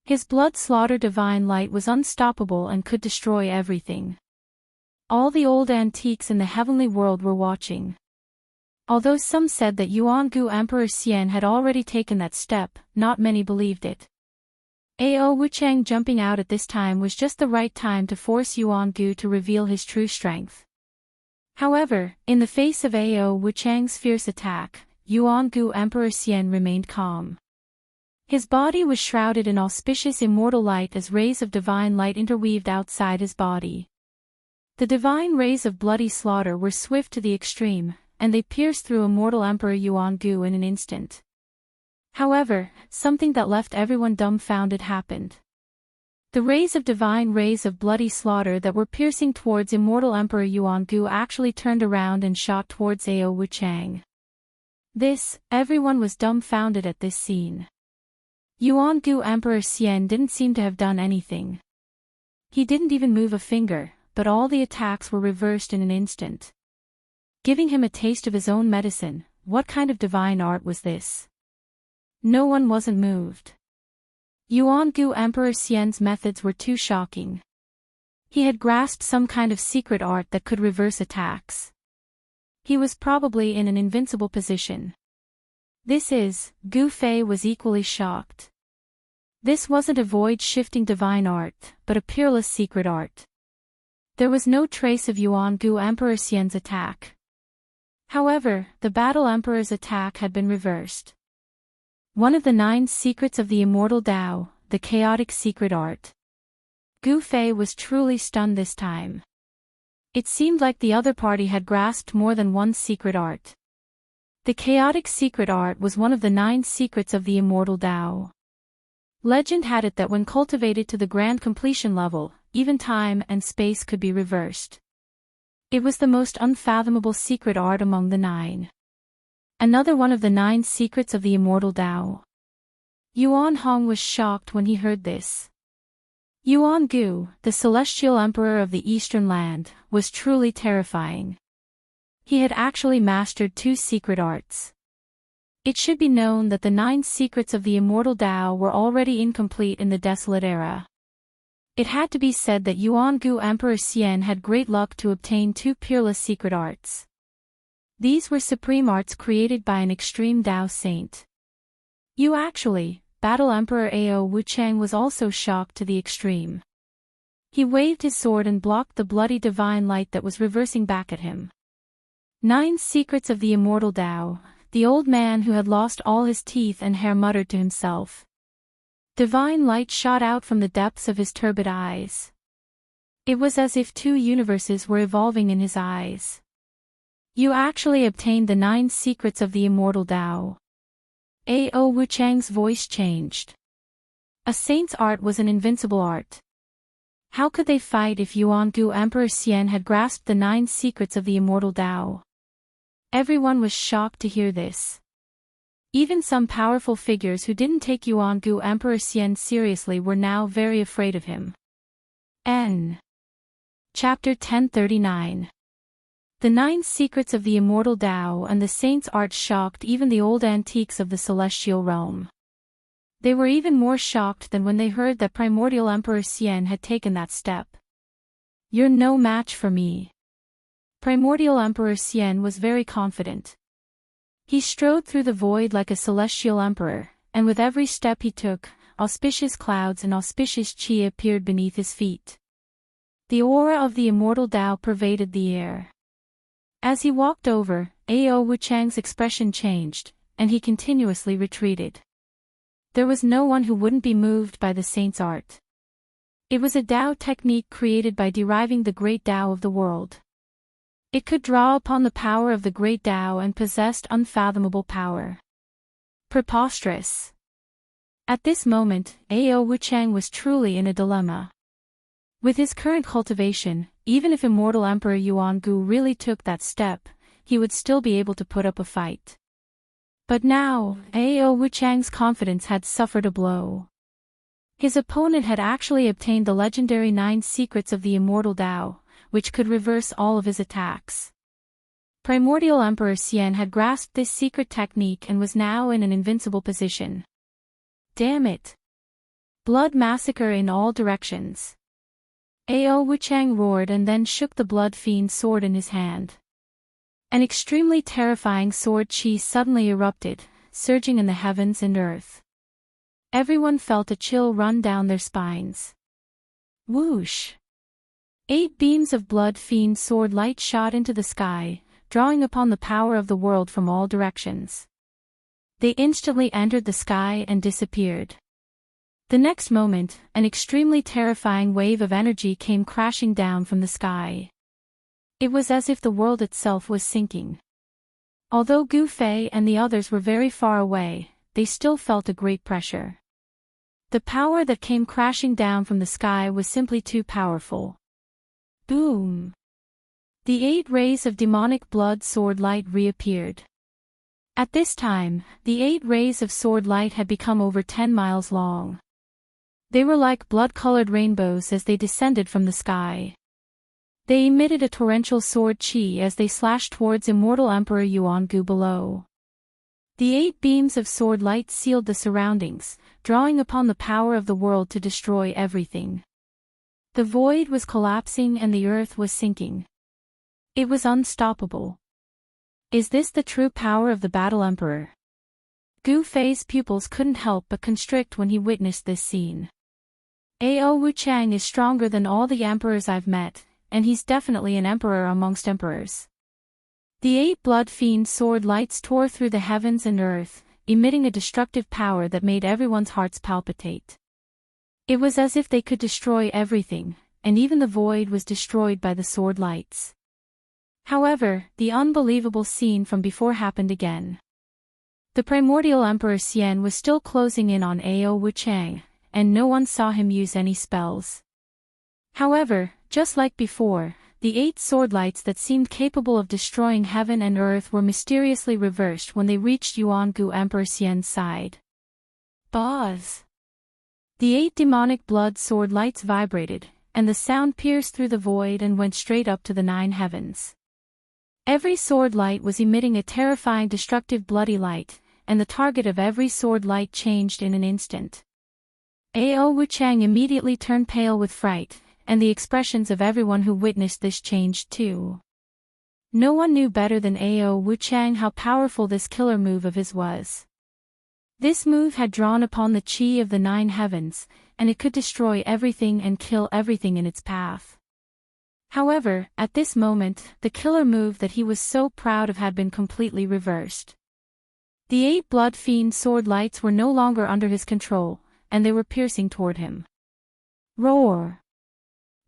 His blood-slaughter divine light was unstoppable and could destroy everything. All the old antiques in the heavenly world were watching. Although some said that Yuangu Emperor Xian had already taken that step, not many believed it. Ao Wuchang jumping out at this time was just the right time to force Yuangu to reveal his true strength. However, in the face of Ao Wuchang's fierce attack, Yuangu Emperor Xian remained calm. His body was shrouded in auspicious immortal light as rays of divine light interweaved outside his body. The divine rays of bloody slaughter were swift to the extreme, and they pierced through immortal Emperor Yuangu in an instant. However, something that left everyone dumbfounded happened. The rays of bloody slaughter that were piercing towards immortal Emperor Yuangu actually turned around and shot towards Ao Wuchang. Everyone was dumbfounded at this scene. Yuangu Emperor Xian didn't seem to have done anything. He didn't even move a finger, but all the attacks were reversed in an instant. Giving him a taste of his own medicine, what kind of divine art was this? No one wasn't moved. Yuangu Emperor Xian's methods were too shocking. He had grasped some kind of secret art that could reverse attacks. He was probably in an invincible position. Gu Fei was equally shocked. This wasn't a void-shifting divine art, but a peerless secret art. There was no trace of Yuangu Emperor Xian's attack. However, the Battle Emperor's attack had been reversed. One of the 9 secrets of the Immortal Tao, the chaotic secret art. Gu Fei was truly stunned this time. It seemed like the other party had grasped more than one secret art. The chaotic secret art was one of the 9 secrets of the Immortal Tao. Legend had it that when cultivated to the grand completion level, even time and space could be reversed. It was the most unfathomable secret art among the 9. Another one of the 9 secrets of the Immortal Tao. Yuan Hong was shocked when he heard this. Yuangu, the celestial emperor of the Eastern Land, was truly terrifying. He had actually mastered 2 secret arts. It should be known that the 9 secrets of the Immortal Tao were already incomplete in the Desolate Era. It had to be said that Yuangu Emperor Xian had great luck to obtain 2 peerless secret arts. These were supreme arts created by an extreme Tao saint. Battle Emperor Ao Wuchang was also shocked to the extreme. He waved his sword and blocked the bloody divine light that was reversing back at him. 9 secrets of the Immortal Tao, the old man who had lost all his teeth and hair muttered to himself. Divine light shot out from the depths of his turbid eyes. It was as if 2 universes were evolving in his eyes. You actually obtained the 9 secrets of the Immortal Tao. Ao Wuchang's voice changed. A saint's art was an invincible art. How could they fight if Yuangu Emperor Xian had grasped the 9 secrets of the Immortal Tao? Everyone was shocked to hear this. Even some powerful figures who didn't take Yuangu Emperor Xian seriously were now very afraid of him. Chapter 1039. The 9 secrets of the Immortal Tao and the saint's art shocked even the old antiques of the celestial realm. They were even more shocked than when they heard that primordial Emperor Xian had taken that step. You're no match for me. Primordial Emperor Xian was very confident. He strode through the void like a celestial emperor, and with every step he took, auspicious clouds and auspicious qi appeared beneath his feet. The aura of the Immortal Tao pervaded the air. As he walked over, Ao Wuchang's expression changed, and he continuously retreated. There was no one who wouldn't be moved by the saint's art. It was a Tao technique created by deriving the great Tao of the world. It could draw upon the power of the great Tao and possessed unfathomable power. Preposterous. At this moment, Ao Wuchang was truly in a dilemma. With his current cultivation, even if Immortal Emperor Yuangu really took that step, he would still be able to put up a fight. But now, Ao Wuchang's confidence had suffered a blow. His opponent had actually obtained the legendary 9 secrets of the Immortal Tao, which could reverse all of his attacks. Primordial Emperor Xian had grasped this secret technique and was now in an invincible position. Damn it! Blood massacre in all directions. Ao Wuchang roared and then shook the blood fiend's sword in his hand. An extremely terrifying sword chi suddenly erupted, surging in the heavens and earth. Everyone felt a chill run down their spines. Whoosh! 8 beams of blood fiend sword light shot into the sky, drawing upon the power of the world from all directions. They instantly entered the sky and disappeared. The next moment, an extremely terrifying wave of energy came crashing down from the sky. It was as if the world itself was sinking. Although Gu Fei and the others were very far away, they still felt a great pressure. The power that came crashing down from the sky was simply too powerful. Boom! The 8 rays of demonic blood sword light reappeared. At this time, the 8 rays of sword light had become over 10 miles long. They were like blood-colored rainbows as they descended from the sky. They emitted a torrential sword chi as they slashed towards Immortal Emperor Yuangu below. The 8 beams of sword light sealed the surroundings, drawing upon the power of the world to destroy everything. The void was collapsing and the earth was sinking. It was unstoppable. Is this the true power of the Battle Emperor? Gu Fei's pupils couldn't help but constrict when he witnessed this scene. Ao Wuchang is stronger than all the emperors I've met, and he's definitely an emperor amongst emperors. The 8 blood fiend sword lights tore through the heavens and earth, emitting a destructive power that made everyone's hearts palpitate. It was as if they could destroy everything, and even the void was destroyed by the sword lights. However, the unbelievable scene from before happened again. The primordial Emperor Xian was still closing in on Ao Wuchang, and no one saw him use any spells. However, just like before, the 8 sword lights that seemed capable of destroying heaven and earth were mysteriously reversed when they reached Yuangu Emperor Xian's side. Buzz! The 8 demonic blood sword lights vibrated, and the sound pierced through the void and went straight up to the 9 heavens. Every sword light was emitting a terrifying destructive bloody light, and the target of every sword light changed in an instant. Ao Wuchang immediately turned pale with fright, and the expressions of everyone who witnessed this changed too. No one knew better than Ao Wuchang how powerful this killer move of his was. This move had drawn upon the chi of the 9 heavens, and it could destroy everything and kill everything in its path. However, at this moment, the killer move that he was so proud of had been completely reversed. The 8 blood fiend sword lights were no longer under his control, and they were piercing toward him. Roar!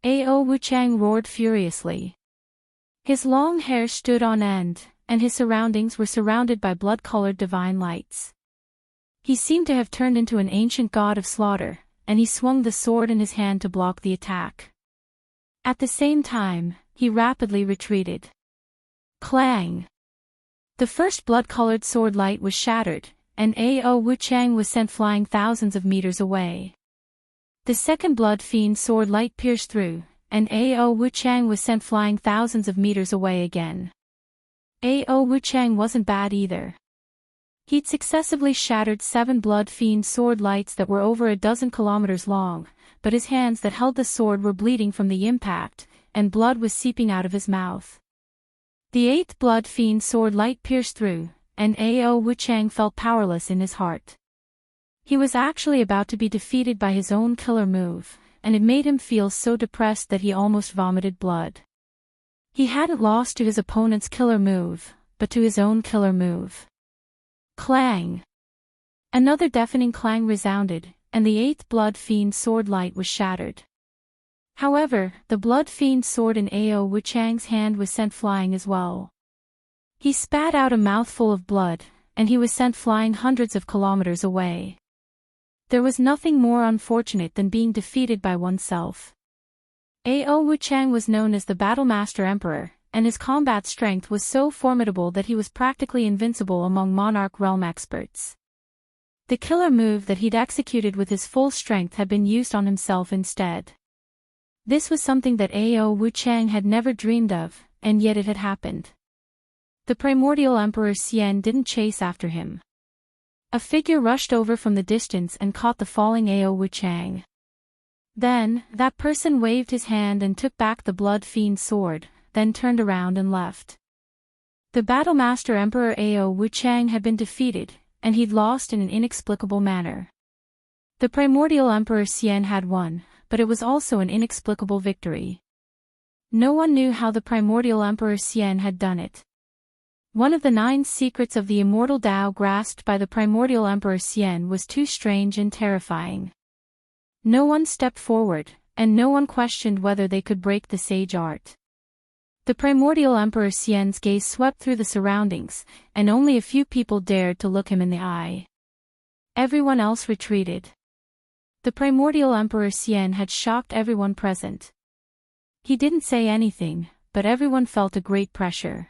Ao Wuchang roared furiously. His long hair stood on end, and his surroundings were surrounded by blood-colored divine lights. He seemed to have turned into an ancient god of slaughter, and he swung the sword in his hand to block the attack. At the same time, he rapidly retreated. Clang! The first blood-colored sword light was shattered, and Ao Wuchang was sent flying thousands of meters away. The second blood fiend sword light pierced through, and Ao Wuchang was sent flying thousands of meters away again. Ao Wuchang wasn't bad either. He'd successively shattered 7 blood fiend sword lights that were over a dozen kilometers long, but his hands that held the sword were bleeding from the impact, and blood was seeping out of his mouth. The 8th blood fiend sword light pierced through, and Ao Wuchang felt powerless in his heart. He was actually about to be defeated by his own killer move, and it made him feel so depressed that he almost vomited blood. He hadn't lost to his opponent's killer move, but to his own killer move. Clang! Another deafening clang resounded, and the 8th blood fiend sword light was shattered. However, the blood fiend sword in Ao Wuchang's hand was sent flying as well. He spat out a mouthful of blood, and he was sent flying hundreds of kilometers away. There was nothing more unfortunate than being defeated by oneself. Ao Wuchang was known as the Battlemaster Emperor, and his combat strength was so formidable that he was practically invincible among Monarch Realm experts. The killer move that he'd executed with his full strength had been used on himself instead. This was something that Ao Wuchang had never dreamed of, and yet it had happened. The primordial Emperor Xian didn't chase after him. A figure rushed over from the distance and caught the falling Ao Wuchang. Then, that person waved his hand and took back the blood fiend sword, then turned around and left. The battlemaster Emperor Ao Wuchang had been defeated, and he'd lost in an inexplicable manner. The primordial Emperor Xian had won, but it was also an inexplicable victory. No one knew how the primordial Emperor Xian had done it. One of the 9 secrets of the immortal Tao grasped by the primordial Emperor Xian was too strange and terrifying. No one stepped forward, and no one questioned whether they could break the sage art. The primordial Emperor Xian's gaze swept through the surroundings, and only a few people dared to look him in the eye. Everyone else retreated. The primordial Emperor Xian had shocked everyone present. He didn't say anything, but everyone felt a great pressure.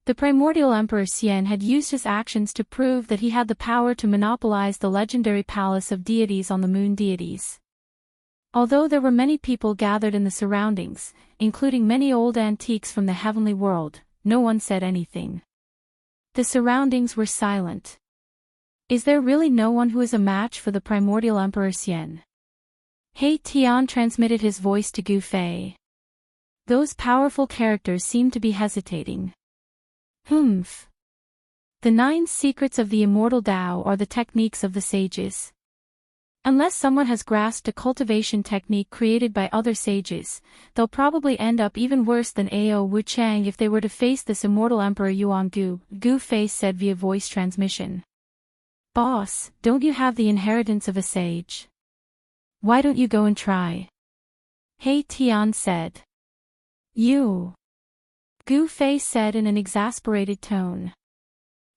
The primordial Emperor Xian had used his actions to prove that he had the power to monopolize the legendary palace of deities on the moon deities. Although there were many people gathered in the surroundings, including many old antiques from the heavenly world, no one said anything. The surroundings were silent. Is there really no one who is a match for the primordial Emperor Xian? He Tian transmitted his voice to Gu Fei. Those powerful characters seemed to be hesitating. Humph. The 9 secrets of the immortal Tao are the techniques of the sages. Unless someone has grasped a cultivation technique created by other sages, they'll probably end up even worse than Ao Wuchang if they were to face this immortal Emperor Yuan Gu, Gu Fei said via voice transmission. Boss, don't you have the inheritance of a sage? Why don't you go and try? He Tian said. You. Gu Fei said in an exasperated tone.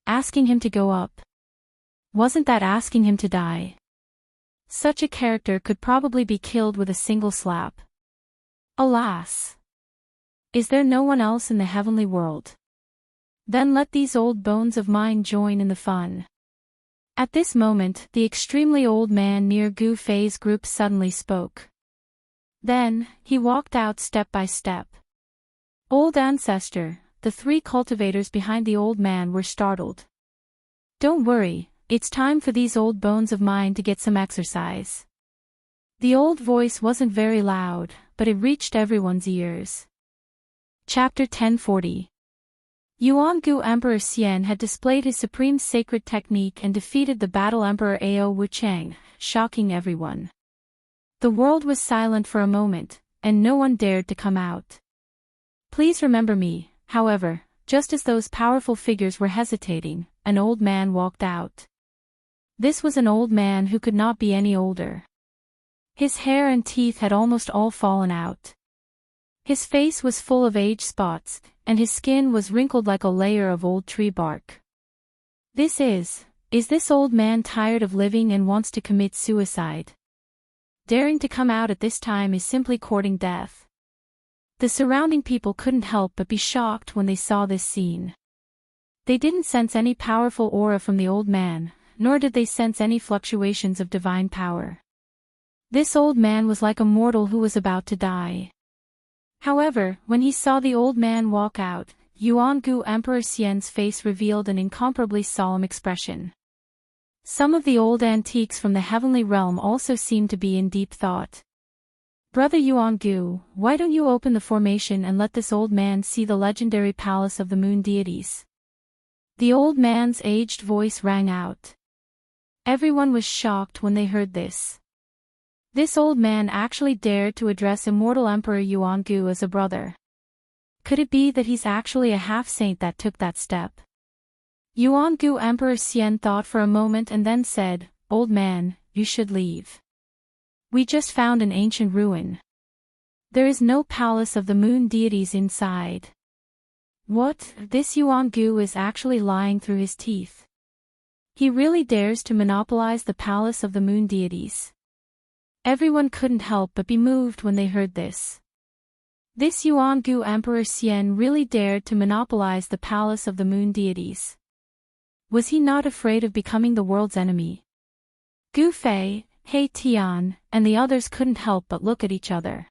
Asking him to go up. Wasn't that asking him to die? Such a character could probably be killed with a single slap. Alas! Is there no one else in the heavenly world? Then let these old bones of mine join in the fun. At this moment, the extremely old man near Gu Fei's group suddenly spoke. Then, he walked out step by step. Old ancestor, the 3 cultivators behind the old man were startled. Don't worry, it's time for these old bones of mine to get some exercise. The old voice wasn't very loud, but it reached everyone's ears. Chapter 1040. Yuangu Emperor Xian had displayed his supreme sacred technique and defeated the battle Emperor Ao Wuchang, shocking everyone. The world was silent for a moment, and no one dared to come out. Please remember me, however, just as those powerful figures were hesitating, an old man walked out. This was an old man who could not be any older. His hair and teeth had almost all fallen out. His face was full of age spots, and his skin was wrinkled like a layer of old tree bark. Is this old man tired of living and wants to commit suicide? Daring to come out at this time is simply courting death. The surrounding people couldn't help but be shocked when they saw this scene. They didn't sense any powerful aura from the old man, nor did they sense any fluctuations of divine power. This old man was like a mortal who was about to die. However, when he saw the old man walk out, Yuangu Emperor Xian's face revealed an incomparably solemn expression. Some of the old antiques from the heavenly realm also seemed to be in deep thought. Brother Yuangu, why don't you open the formation and let this old man see the legendary palace of the moon deities? The old man's aged voice rang out. Everyone was shocked when they heard this. This old man actually dared to address immortal Emperor Yuangu as a brother. Could it be that he's actually a half-saint that took that step? Yuangu Emperor Xian thought for a moment and then said, "Old man, you should leave. We just found an ancient ruin. There is no palace of the moon deities inside." What? This Yuangu is actually lying through his teeth. He really dares to monopolize the palace of the moon deities. Everyone couldn't help but be moved when they heard this. This Yuangu Emperor Xian really dared to monopolize the palace of the moon deities. Was he not afraid of becoming the world's enemy? Gu Fei, He Tian, and the others couldn't help but look at each other.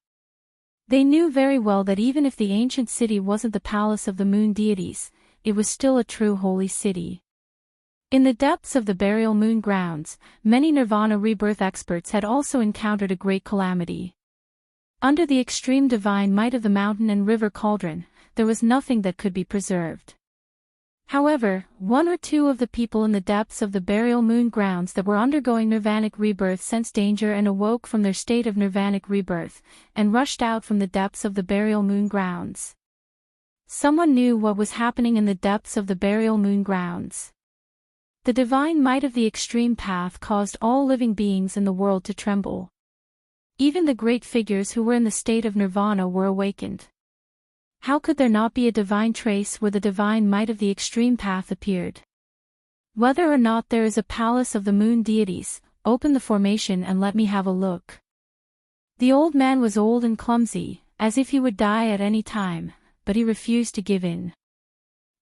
They knew very well that even if the ancient city wasn't the palace of the moon deities, it was still a true holy city. In the depths of the burial moon grounds, many Nirvana rebirth experts had also encountered a great calamity. Under the extreme divine might of the mountain and river cauldron, there was nothing that could be preserved. However, one or two of the people in the depths of the burial moon grounds that were undergoing nirvanic rebirth sensed danger and awoke from their state of nirvanic rebirth, and rushed out from the depths of the burial moon grounds. Someone knew what was happening in the depths of the burial moon grounds. The divine might of the extreme path caused all living beings in the world to tremble. Even the great figures who were in the state of nirvana were awakened. How could there not be a divine trace where the divine might of the extreme path appeared? Whether or not there is a palace of the moon deities, open the formation and let me have a look. The old man was old and clumsy, as if he would die at any time, but he refused to give in.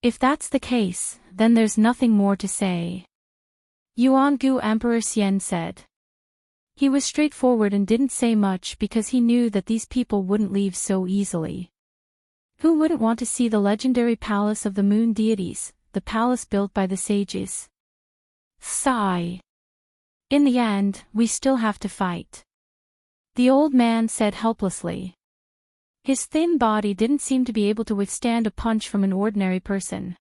If that's the case, then there's nothing more to say. Yuan-gu Emperor Xian said. He was straightforward and didn't say much because he knew that these people wouldn't leave so easily. Who wouldn't want to see the legendary palace of the moon deities, the palace built by the sages? Sigh. In the end, we still have to fight. The old man said helplessly. His thin body didn't seem to be able to withstand a punch from an ordinary person.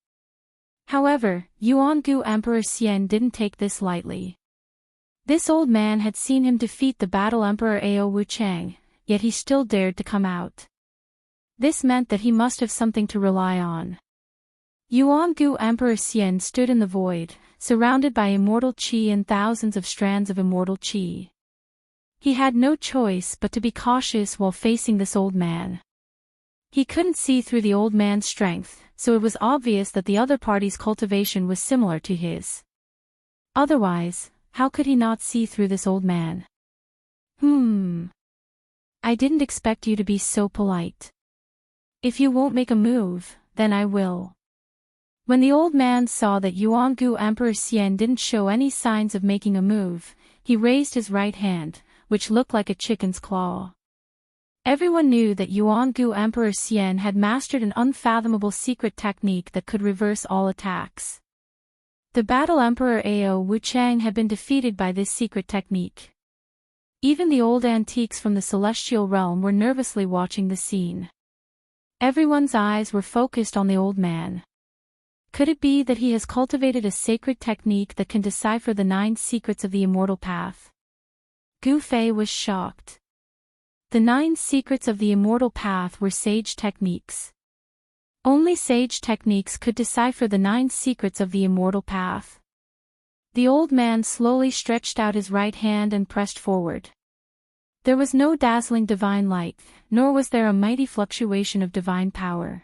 However, Yuan-gu Emperor Xian didn't take this lightly. This old man had seen him defeat the battle Emperor Ao Wuchang, yet he still dared to come out. This meant that he must have something to rely on. Yuan-gu Emperor Xian stood in the void, surrounded by immortal qi and thousands of strands of immortal qi. He had no choice but to be cautious while facing this old man. He couldn't see through the old man's strength, so it was obvious that the other party's cultivation was similar to his. Otherwise, how could he not see through this old man? I didn't expect you to be so polite. If you won't make a move, then I will. When the old man saw that Yuan-gu Emperor Xian didn't show any signs of making a move, he raised his right hand, which looked like a chicken's claw. Everyone knew that Yuan-gu Emperor Xian had mastered an unfathomable secret technique that could reverse all attacks. The battle Emperor Ao Wuchang had been defeated by this secret technique. Even the old antiques from the celestial realm were nervously watching the scene. Everyone's eyes were focused on the old man. Could it be that he has cultivated a sacred technique that can decipher the 9 secrets of the immortal path? Gu Fei was shocked. The 9 secrets of the immortal path were sage techniques. Only sage techniques could decipher the 9 secrets of the immortal path. The old man slowly stretched out his right hand and pressed forward. There was no dazzling divine light, nor was there a mighty fluctuation of divine power.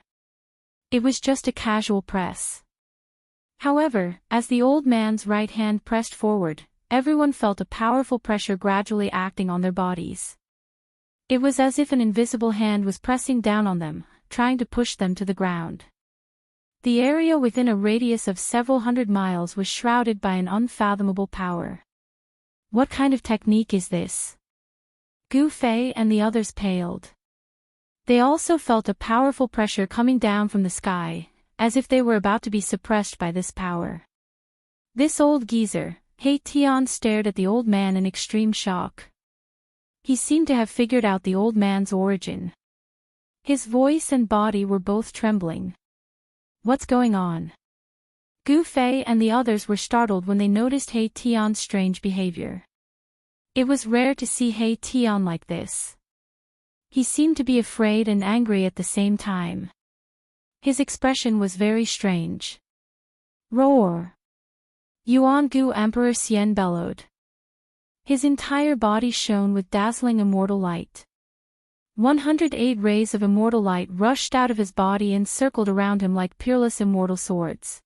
It was just a casual press. However, as the old man's right hand pressed forward, everyone felt a powerful pressure gradually acting on their bodies. It was as if an invisible hand was pressing down on them, trying to push them to the ground. The area within a radius of several hundred miles was shrouded by an unfathomable power. What kind of technique is this? Gu Fei and the others paled. They also felt a powerful pressure coming down from the sky, as if they were about to be suppressed by this power. This old geezer, He Tian, stared at the old man in extreme shock. He seemed to have figured out the old man's origin. His voice and body were both trembling. What's going on? Gu Fei and the others were startled when they noticed He Tian's strange behavior. It was rare to see He Tian like this. He seemed to be afraid and angry at the same time. His expression was very strange. Roar! Yuan-gu Emperor Xian bellowed. His entire body shone with dazzling immortal light. 108 rays of immortal light rushed out of his body and circled around him like peerless immortal swords.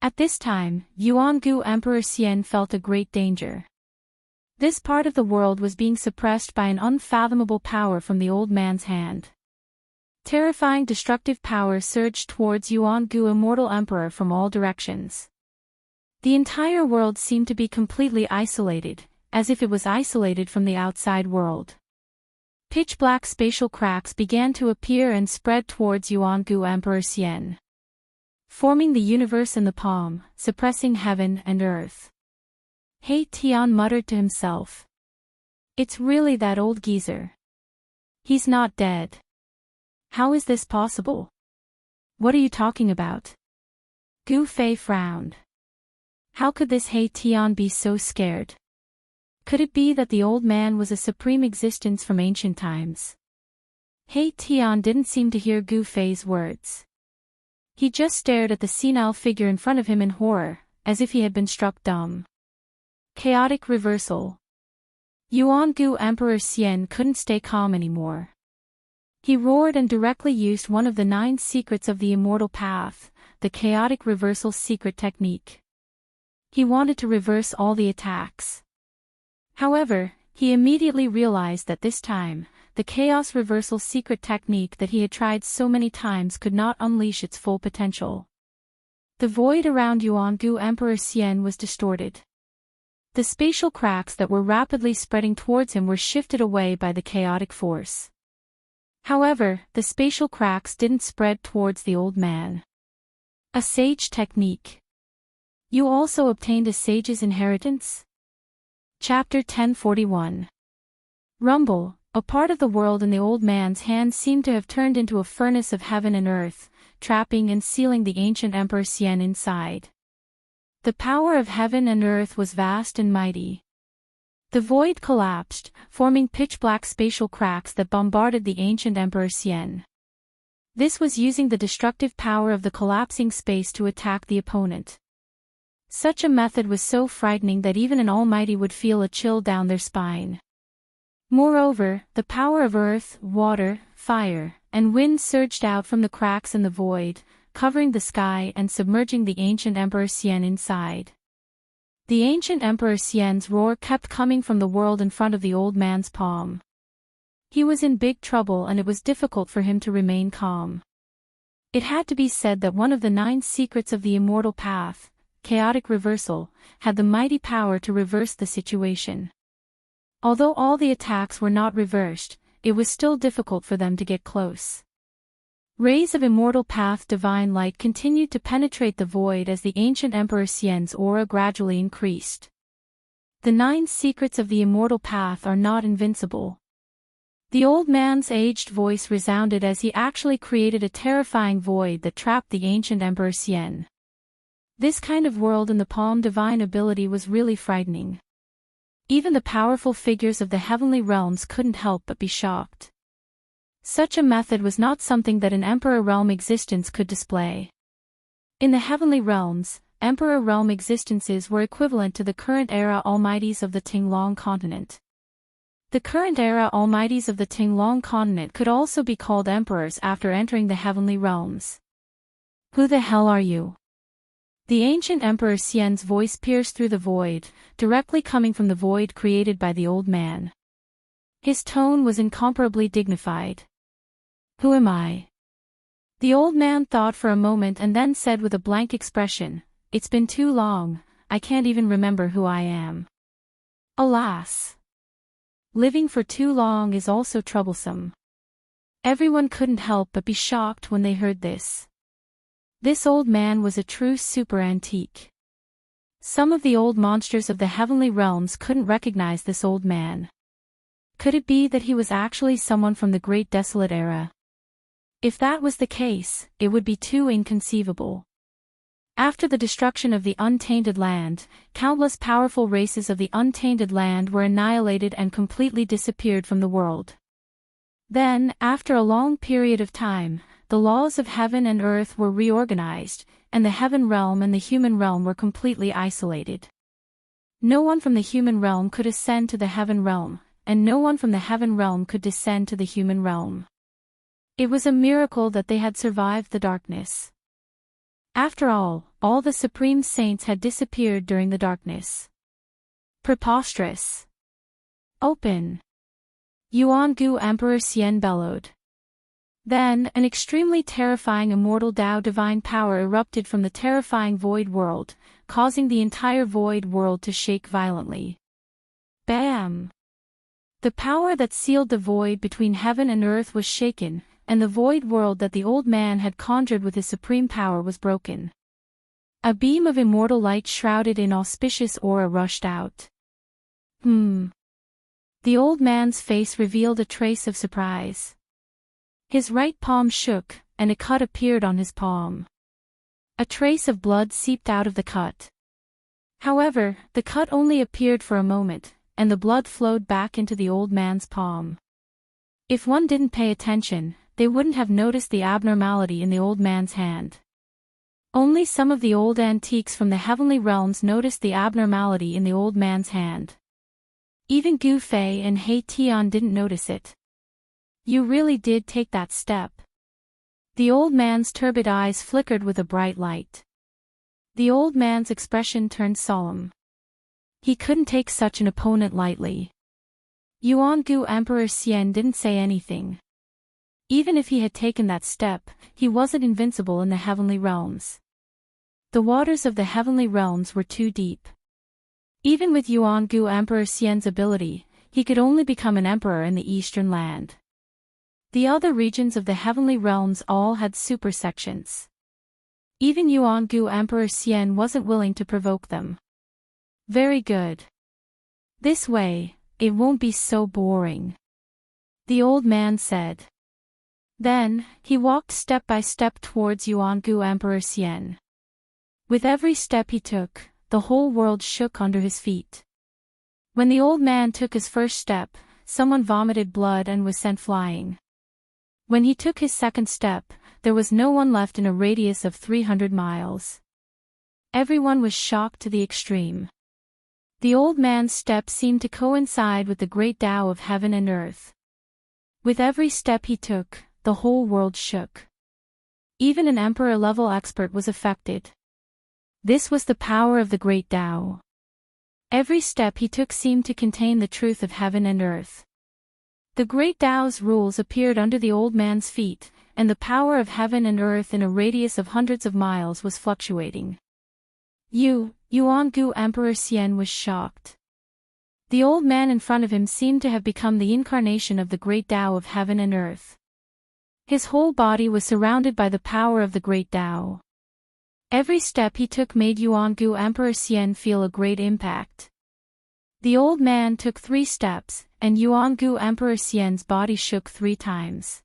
At this time, Yuan-gu Emperor Xian felt a great danger. This part of the world was being suppressed by an unfathomable power from the old man's hand. Terrifying destructive power surged towards Yuan-gu Immortal Emperor from all directions. The entire world seemed to be completely isolated, as if it was isolated from the outside world. Pitch-black spatial cracks began to appear and spread towards Yuan-gu Emperor Xian. forming the universe in the palm, suppressing heaven and earth. He Tian muttered to himself. It's really that old geezer. He's not dead. How is this possible? What are you talking about? Gu Fei frowned. How could this He Tian be so scared? Could it be that the old man was a supreme existence from ancient times? He Tian didn't seem to hear Gu Fei's words. He just stared at the senile figure in front of him in horror, as if he had been struck dumb. Chaotic reversal. Yuan Gu Emperor Xian couldn't stay calm anymore. He roared and directly used one of the 9 secrets of the Immortal Path, the chaotic reversal secret technique. He wanted to reverse all the attacks. However, he immediately realized that this time, the chaos reversal secret technique that he had tried so many times could not unleash its full potential. The void around Yuan Gu Emperor Xian was distorted. The spatial cracks that were rapidly spreading towards him were shifted away by the chaotic force. However, the spatial cracks didn't spread towards the old man. A sage technique. You also obtained a sage's inheritance? Chapter 1041. Rumble. A part of the world in the old man's hand seemed to have turned into a furnace of heaven and earth, trapping and sealing the ancient Emperor Xian inside. The power of heaven and earth was vast and mighty. The void collapsed, forming pitch-black spatial cracks that bombarded the ancient Emperor Xian. This was using the destructive power of the collapsing space to attack the opponent. Such a method was so frightening that even an almighty would feel a chill down their spine. Moreover, the power of earth, water, fire, and wind surged out from the cracks in the void, covering the sky and submerging the ancient Emperor Xian inside. The ancient Emperor Xian's roar kept coming from the world in front of the old man's palm. He was in big trouble and it was difficult for him to remain calm. It had to be said that one of the 9 secrets of the Immortal Path, chaotic reversal, had the mighty power to reverse the situation. Although all the attacks were not reversed, it was still difficult for them to get close. Rays of Immortal Path divine light continued to penetrate the void as the ancient Emperor Xian's aura gradually increased. The 9 secrets of the Immortal Path are not invincible. The old man's aged voice resounded as he actually created a terrifying void that trapped the ancient Emperor Xian. This kind of world in the palm divine ability was really frightening. Even the powerful figures of the heavenly realms couldn't help but be shocked. Such a method was not something that an Emperor realm existence could display. In the heavenly realms, Emperor realm existences were equivalent to the current era almighties of the Tinglong continent. The current era almighties of the Tinglong continent could also be called emperors after entering the heavenly realms. Who the hell are you? The ancient Emperor Xian's voice pierced through the void, directly coming from the void created by the old man. His tone was incomparably dignified. Who am I? The old man thought for a moment and then said with a blank expression, It's been too long, I can't even remember who I am. Alas! Living for too long is also troublesome. Everyone couldn't help but be shocked when they heard this. This old man was a true super antique. Some of the old monsters of the heavenly realms couldn't recognize this old man. Could it be that he was actually someone from the Great Desolate Era? If that was the case, it would be too inconceivable. After the destruction of the untainted land, countless powerful races of the untainted land were annihilated and completely disappeared from the world. Then, after a long period of time, the laws of heaven and earth were reorganized, and the heaven realm and the human realm were completely isolated. No one from the human realm could ascend to the heaven realm, and no one from the heaven realm could descend to the human realm. It was a miracle that they had survived the darkness. After all the supreme saints had disappeared during the darkness. Preposterous. Open! Yuan Gu Emperor Xian bellowed. Then, an extremely terrifying immortal Tao divine power erupted from the terrifying void world, causing the entire void world to shake violently. Bam! The power that sealed the void between heaven and earth was shaken, and the void world that the old man had conjured with his supreme power was broken. A beam of immortal light shrouded in auspicious aura rushed out. The old man's face revealed a trace of surprise. His right palm shook, and a cut appeared on his palm. A trace of blood seeped out of the cut. However, the cut only appeared for a moment, and the blood flowed back into the old man's palm. If one didn't pay attention, they wouldn't have noticed the abnormality in the old man's hand. Only some of the old antiques from the heavenly realms noticed the abnormality in the old man's hand. Even Gu Fei and He Tian didn't notice it. You really did take that step. The old man's turbid eyes flickered with a bright light. The old man's expression turned solemn. He couldn't take such an opponent lightly. Yuangu Emperor Xian didn't say anything. Even if he had taken that step, he wasn't invincible in the heavenly realms. The waters of the heavenly realms were too deep. Even with Yuangu Emperor Xian's ability, he could only become an emperor in the eastern land. The other regions of the heavenly realms all had super sections. Even Yuangu Emperor Xian wasn't willing to provoke them. Very good. This way, it won't be so boring, the old man said. Then, he walked step by step towards Yuangu Emperor Xian. With every step he took, the whole world shook under his feet. When the old man took his first step, someone vomited blood and was sent flying. When he took his second step, there was no one left in a radius of 300 miles. Everyone was shocked to the extreme. The old man's step seemed to coincide with the great Tao of heaven and earth. With every step he took, the whole world shook. Even an emperor-level expert was affected. This was the power of the great Tao. Every step he took seemed to contain the truth of heaven and earth. The great Tao's rules appeared under the old man's feet, and the power of heaven and earth in a radius of hundreds of miles was fluctuating. Yuangu Emperor Xian was shocked. The old man in front of him seemed to have become the incarnation of the great Tao of heaven and earth. His whole body was surrounded by the power of the great Tao. Every step he took made Yuangu Emperor Xian feel a great impact. The old man took 3 steps, and Yuangu Emperor Xian's body shook 3 times.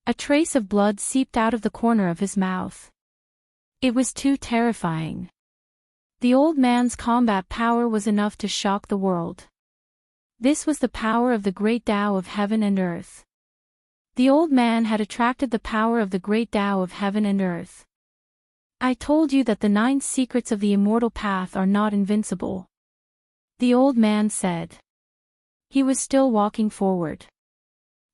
A trace of blood seeped out of the corner of his mouth. It was too terrifying. The old man's combat power was enough to shock the world. This was the power of the great Tao of heaven and earth. The old man had attracted the power of the great Tao of heaven and earth. I told you that the 9 secrets of the immortal path are not invincible, the old man said. He was still walking forward.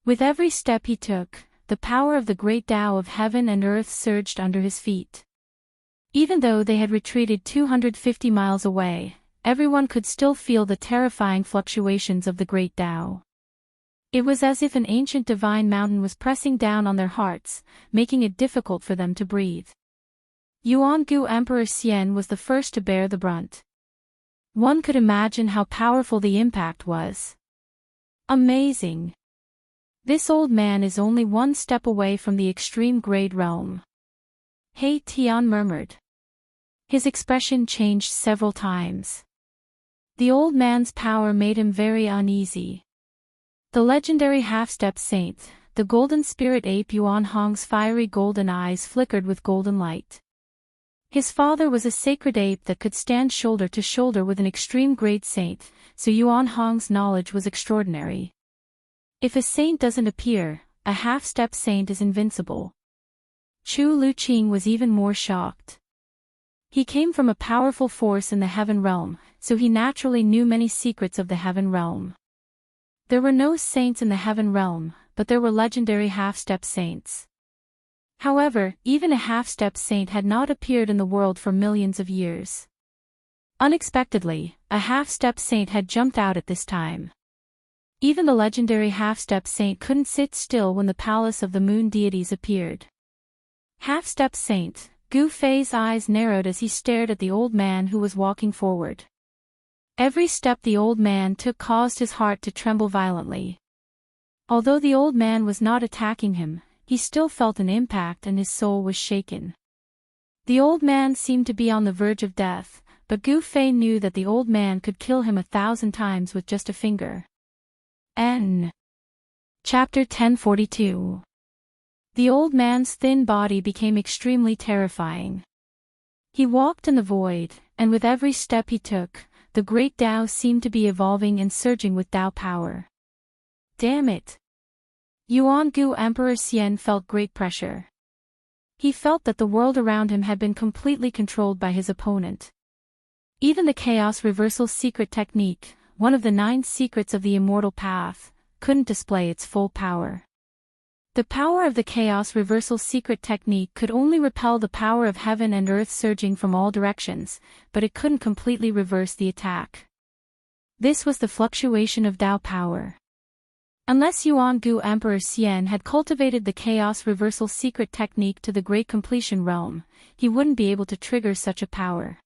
With every step he took, the power of the great Tao of heaven and earth surged under his feet. Even though they had retreated 250 miles away, everyone could still feel the terrifying fluctuations of the great Tao. It was as if an ancient divine mountain was pressing down on their hearts, making it difficult for them to breathe. Yuangu Emperor Xian was the first to bear the brunt. One could imagine how powerful the impact was. Amazing. This old man is only 1 step away from the extreme grade realm, He Tian murmured. His expression changed several times. The old man's power made him very uneasy. The legendary half-step saint, the golden spirit ape Yuan Hong's fiery golden eyes flickered with golden light. His father was a sacred ape that could stand shoulder to shoulder with an extreme grade saint, so Yuan Hong's knowledge was extraordinary. If a saint doesn't appear, a half-step saint is invincible. Chu Luqing was even more shocked. He came from a powerful force in the heaven realm, so he naturally knew many secrets of the heaven realm. There were no saints in the heaven realm, but there were legendary half-step saints. However, even a half-step saint had not appeared in the world for millions of years. Unexpectedly, a half-step saint had jumped out at this time. Even the legendary half-step saint couldn't sit still when the palace of the moon deities appeared. Half-step saint, Gu Fei's eyes narrowed as he stared at the old man who was walking forward. Every step the old man took caused his heart to tremble violently. Although the old man was not attacking him, he still felt an impact and his soul was shaken. The old man seemed to be on the verge of death, but Gu Fei knew that the old man could kill him 1,000 times with just a finger. Chapter 1042. The old man's thin body became extremely terrifying. He walked in the void, and with every step he took, the great Tao seemed to be evolving and surging with Tao power. Damn it! Yuan-gu Emperor Xian felt great pressure. He felt that the world around him had been completely controlled by his opponent. Even the Chaos Reversal secret technique, one of the 9 secrets of the Immortal Path, couldn't display its full power. The power of the Chaos Reversal secret technique could only repel the power of heaven and earth surging from all directions, but it couldn't completely reverse the attack. This was the fluctuation of Tao power. Unless Yuan-gu Emperor Xian had cultivated the Chaos Reversal secret technique to the Great Completion realm, he wouldn't be able to trigger such a power.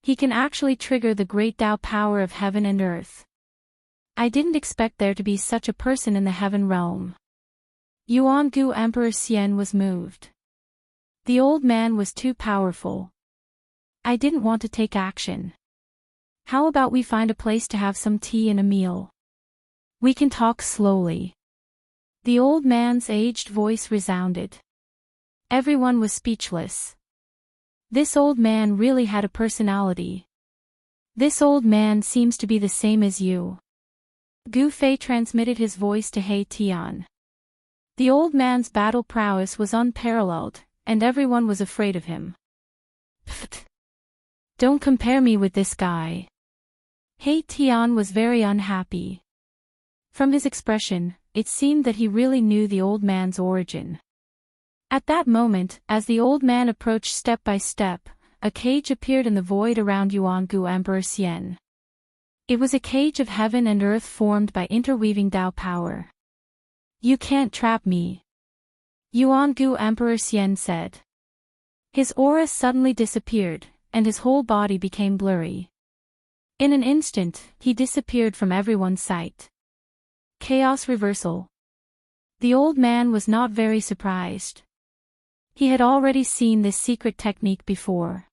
He can actually trigger the great Tao power of heaven and earth. I didn't expect there to be such a person in the heaven realm. Yuan-gu Emperor Xian was moved. The old man was too powerful. I didn't want to take action. How about we find a place to have some tea and a meal? We can talk slowly. The old man's aged voice resounded. Everyone was speechless. This old man really had a personality. This old man seems to be the same as you. Gu Fei transmitted his voice to He Tian. The old man's battle prowess was unparalleled, and everyone was afraid of him. Pfft! Don't compare me with this guy. He Tian was very unhappy. From his expression, it seemed that he really knew the old man's origin. At that moment, as the old man approached step by step, a cage appeared in the void around Yuan-gu Emperor Xian. It was a cage of heaven and earth formed by interweaving Tao power. You can't trap me. Yuan-gu Emperor Xian said. His aura suddenly disappeared, and his whole body became blurry. In an instant, he disappeared from everyone's sight. Chaos Reversal. The old man was not very surprised. He had already seen this secret technique before.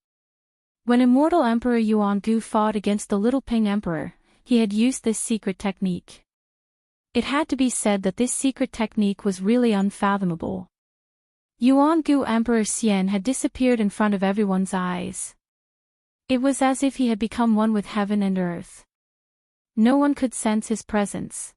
When Immortal Emperor Yuan-gu fought against the Little Ping Emperor, he had used this secret technique. It had to be said that this secret technique was really unfathomable. Yuan-gu Emperor Xian had disappeared in front of everyone's eyes. It was as if he had become one with heaven and earth. No one could sense his presence.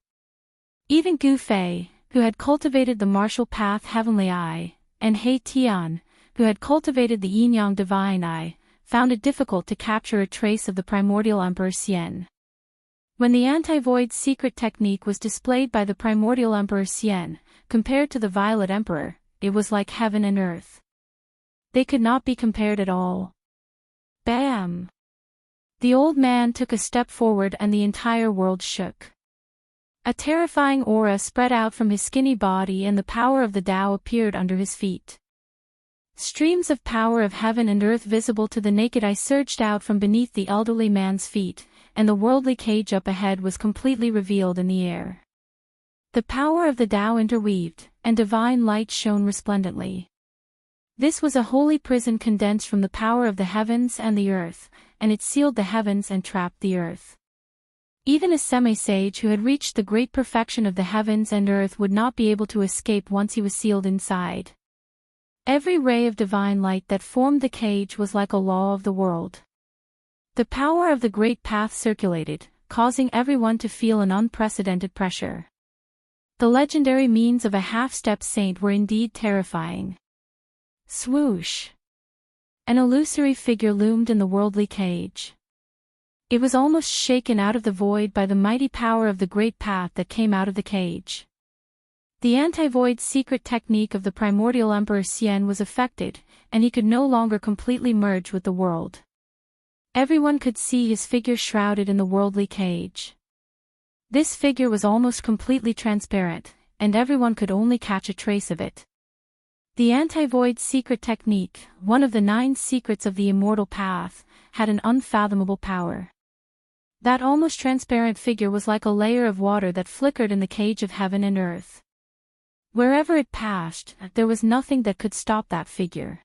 Even Gu Fei, who had cultivated the martial path Heavenly Eye, and He Tian, who had cultivated the Yin-Yang Divine Eye, found it difficult to capture a trace of the primordial Emperor Xian. When the anti-void secret technique was displayed by the primordial Emperor Xian, compared to the Violet Emperor, it was like heaven and earth. They could not be compared at all. Bam! The old man took a step forward and the entire world shook. A terrifying aura spread out from his skinny body and the power of the Tao appeared under his feet. Streams of power of heaven and earth visible to the naked eye surged out from beneath the elderly man's feet, and the worldly cage up ahead was completely revealed in the air. The power of the Tao interweaved, and divine light shone resplendently. This was a holy prison condensed from the power of the heavens and the earth, and it sealed the heavens and trapped the earth. Even a semi-sage who had reached the great perfection of the heavens and earth would not be able to escape once he was sealed inside. Every ray of divine light that formed the cage was like a law of the world. The power of the great path circulated, causing everyone to feel an unprecedented pressure. The legendary means of a half-step saint were indeed terrifying. Swoosh! An illusory figure loomed in the worldly cage. It was almost shaken out of the void by the mighty power of the great path that came out of the cage. The anti-void secret technique of the primordial Emperor Xian was affected, and he could no longer completely merge with the world. Everyone could see his figure shrouded in the worldly cage. This figure was almost completely transparent, and everyone could only catch a trace of it. The anti-void secret technique, one of the 9 secrets of the Immortal Path, had an unfathomable power. That almost transparent figure was like a layer of water that flickered in the cage of heaven and earth. Wherever it passed, there was nothing that could stop that figure.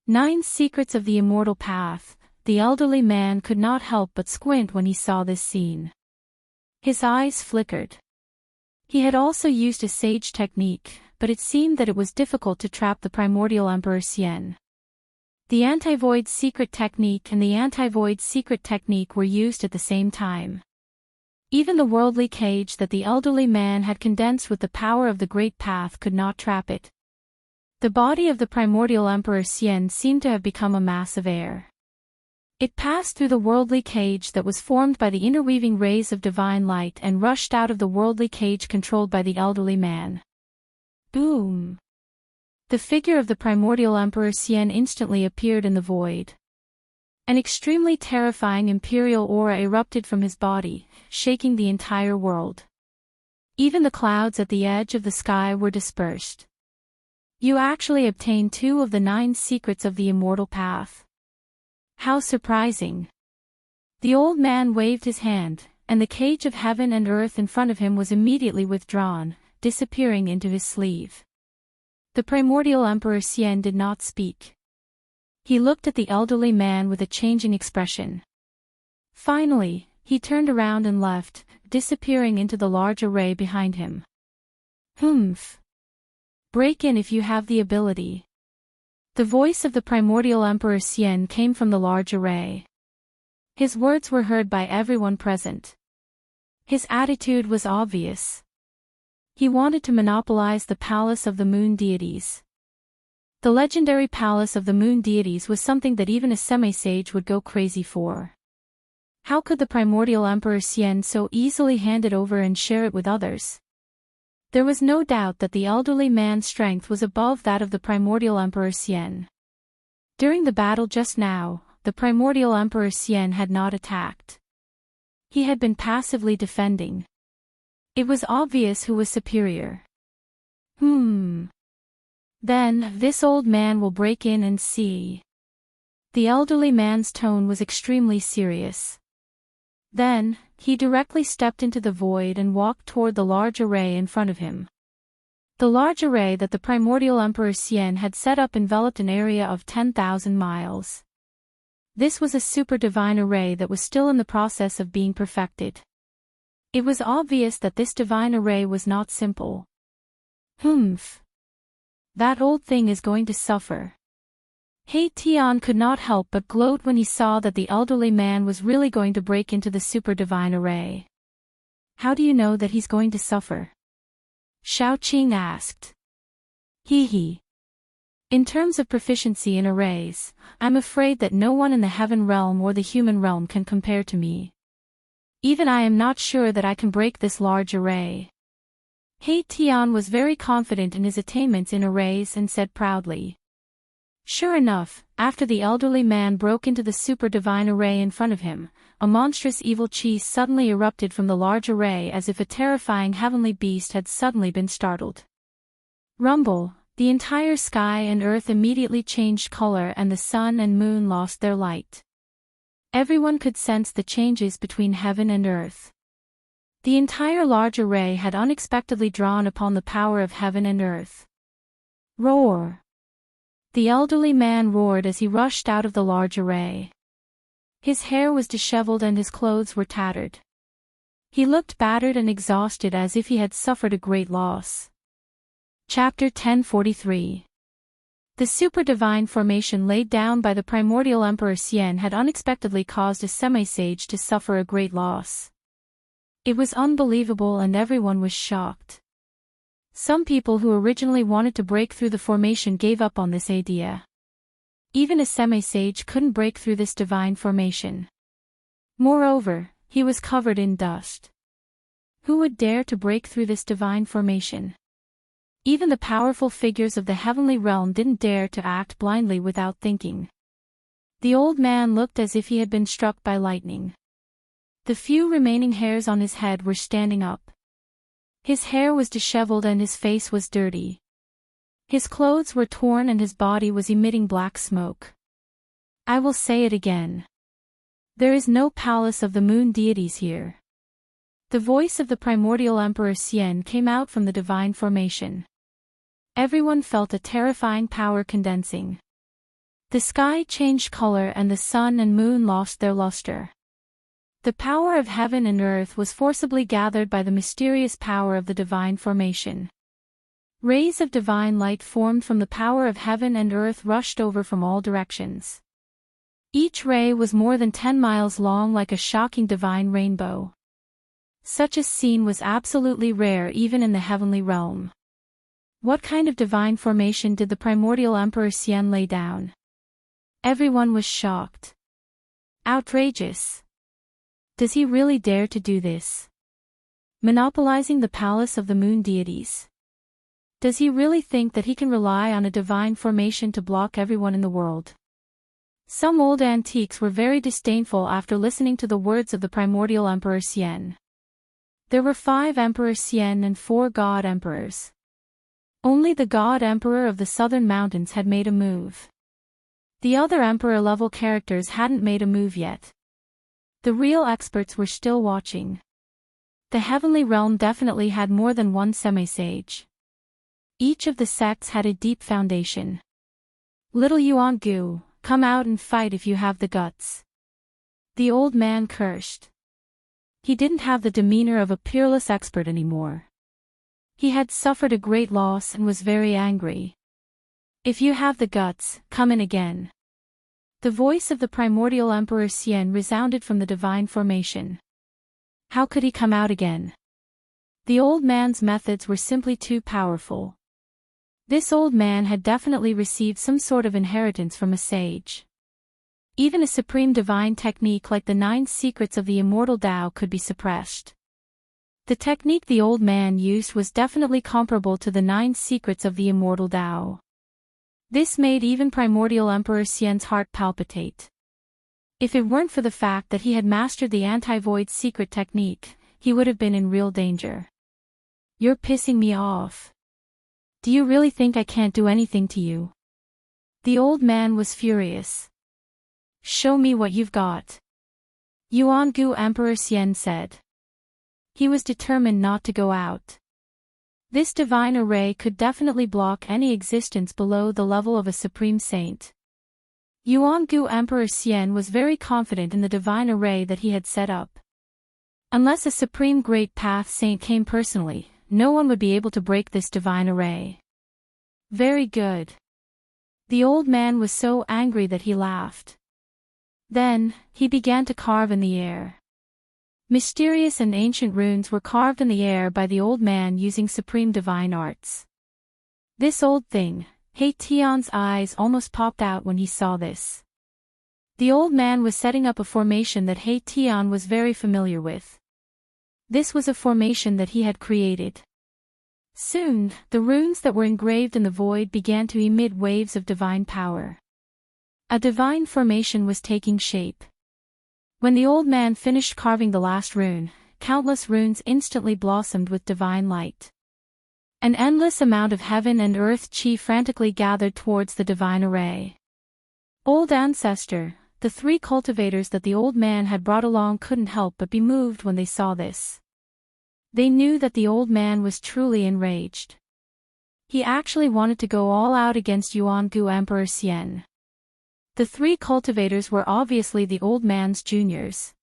9 Secrets of the Immortal Path. The elderly man could not help but squint when he saw this scene. His eyes flickered. He had also used a sage technique, but it seemed that it was difficult to trap the primordial Emperor Xian. The anti-void secret technique and the anti-void secret technique were used at the same time. Even the worldly cage that the elderly man had condensed with the power of the great path could not trap it. The body of the primordial Emperor Xian seemed to have become a mass of air. It passed through the worldly cage that was formed by the interweaving rays of divine light and rushed out of the worldly cage controlled by the elderly man. Boom! The figure of the primordial Emperor Xian instantly appeared in the void. An extremely terrifying imperial aura erupted from his body, shaking the entire world. Even the clouds at the edge of the sky were dispersed. You actually obtained 2 of the 9 secrets of the immortal path. How surprising! The old man waved his hand, and the cage of heaven and earth in front of him was immediately withdrawn, disappearing into his sleeve. The primordial Emperor Xian did not speak. He looked at the elderly man with a changing expression. Finally, he turned around and left, disappearing into the large array behind him. Humph! Break in if you have the ability. The voice of the primordial Emperor Xian came from the large array. His words were heard by everyone present. His attitude was obvious. He wanted to monopolize the palace of the moon deities. The legendary palace of the moon deities was something that even a semi-sage would go crazy for. How could the primordial Emperor Xian so easily hand it over and share it with others? There was no doubt that the elderly man's strength was above that of the primordial Emperor Xian. During the battle just now, the primordial Emperor Xian had not attacked. He had been passively defending. It was obvious who was superior. Then, this old man will break in and see. The elderly man's tone was extremely serious. Then, he directly stepped into the void and walked toward the large array in front of him. The large array that the primordial Emperor Xian had set up enveloped an area of 10,000 miles. This was a super divine array that was still in the process of being perfected. It was obvious that this divine array was not simple. That old thing is going to suffer. He Tian could not help but gloat when he saw that the elderly man was really going to break into the super divine array. How do you know that he's going to suffer? Shao Qing asked. He. In terms of proficiency in arrays, I'm afraid that no one in the heaven realm or the human realm can compare to me. Even I am not sure that I can break this large array. He Tian was very confident in his attainments in arrays and said proudly. Sure enough, after the elderly man broke into the super divine array in front of him, a monstrous evil chi suddenly erupted from the large array as if a terrifying heavenly beast had suddenly been startled. Rumble, the entire sky and earth immediately changed color and the sun and moon lost their light. Everyone could sense the changes between heaven and earth. The entire large array had unexpectedly drawn upon the power of heaven and earth. Roar! The elderly man roared as he rushed out of the large array. His hair was disheveled and his clothes were tattered. He looked battered and exhausted as if he had suffered a great loss. Chapter 1043. The super divine formation laid down by the primordial Emperor Xian had unexpectedly caused a semi-sage to suffer a great loss. It was unbelievable and everyone was shocked. Some people who originally wanted to break through the formation gave up on this idea. Even a semi-sage couldn't break through this divine formation. Moreover, he was covered in dust. Who would dare to break through this divine formation? Even the powerful figures of the heavenly realm didn't dare to act blindly without thinking. The old man looked as if he had been struck by lightning. The few remaining hairs on his head were standing up. His hair was disheveled and his face was dirty. His clothes were torn and his body was emitting black smoke. I will say it again. There is no palace of the moon deities here. The voice of the primordial Emperor Xian came out from the divine formation. Everyone felt a terrifying power condensing. The sky changed color and the sun and moon lost their luster. The power of heaven and earth was forcibly gathered by the mysterious power of the divine formation. Rays of divine light formed from the power of heaven and earth rushed over from all directions. Each ray was more than 10 miles long, like a shocking divine rainbow. Such a scene was absolutely rare even in the heavenly realm. What kind of divine formation did the primordial Emperor Xian lay down? Everyone was shocked. Outrageous. Does he really dare to do this? Monopolizing the palace of the moon deities. Does he really think that he can rely on a divine formation to block everyone in the world? Some old antiques were very disdainful after listening to the words of the primordial Emperor Xian. There were 5 Emperor Xian and 4 God Emperors. Only the God Emperor of the southern mountains had made a move. The other Emperor-level characters hadn't made a move yet. The real experts were still watching. The heavenly realm definitely had more than one semi-sage. Each of the sects had a deep foundation. Little Yuan Gu, come out and fight if you have the guts. The old man cursed. He didn't have the demeanor of a peerless expert anymore. He had suffered a great loss and was very angry. If you have the guts, come in again. The voice of the primordial Emperor Xian resounded from the divine formation. How could he come out again? The old man's methods were simply too powerful. This old man had definitely received some sort of inheritance from a sage. Even a supreme divine technique like the 9 secrets of the Immortal Tao could be suppressed. The technique the old man used was definitely comparable to the 9 secrets of the Immortal Tao. This made even primordial Emperor Xian's heart palpitate. If it weren't for the fact that he had mastered the anti-void secret technique, he would have been in real danger. You're pissing me off. Do you really think I can't do anything to you? The old man was furious. Show me what you've got. Yuan Gu, Emperor Xian said. He was determined not to go out. This divine array could definitely block any existence below the level of a supreme saint. Yuan Gu, Emperor Xian was very confident in the divine array that he had set up. Unless a supreme great path saint came personally, no one would be able to break this divine array. Very good. The old man was so angry that he laughed. Then, he began to carve in the air. Mysterious and ancient runes were carved in the air by the old man using supreme divine arts. This old thing, He Tian's eyes almost popped out when he saw this. The old man was setting up a formation that He Tian was very familiar with. This was a formation that he had created. Soon, the runes that were engraved in the void began to emit waves of divine power. A divine formation was taking shape. When the old man finished carving the last rune, countless runes instantly blossomed with divine light. An endless amount of heaven and earth chi frantically gathered towards the divine array. Old ancestor, the 3 cultivators that the old man had brought along couldn't help but be moved when they saw this. They knew that the old man was truly enraged. He actually wanted to go all out against Yuan Gu, Emperor Xian. The 3 cultivators were obviously the old man's juniors.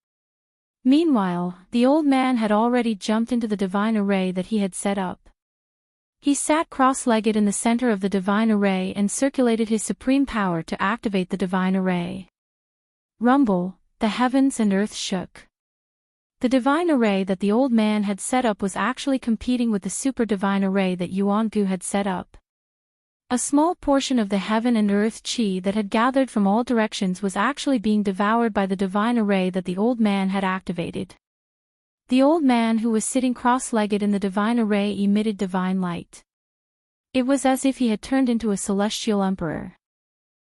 Meanwhile, the old man had already jumped into the divine array that he had set up. He sat cross-legged in the center of the divine array and circulated his supreme power to activate the divine array. Rumble, the heavens and earth shook. The divine array that the old man had set up was actually competing with the super divine array that Yuan Gu had set up. A small portion of the heaven and earth chi that had gathered from all directions was actually being devoured by the divine array that the old man had activated. The old man who was sitting cross-legged in the divine array emitted divine light. It was as if he had turned into a celestial emperor.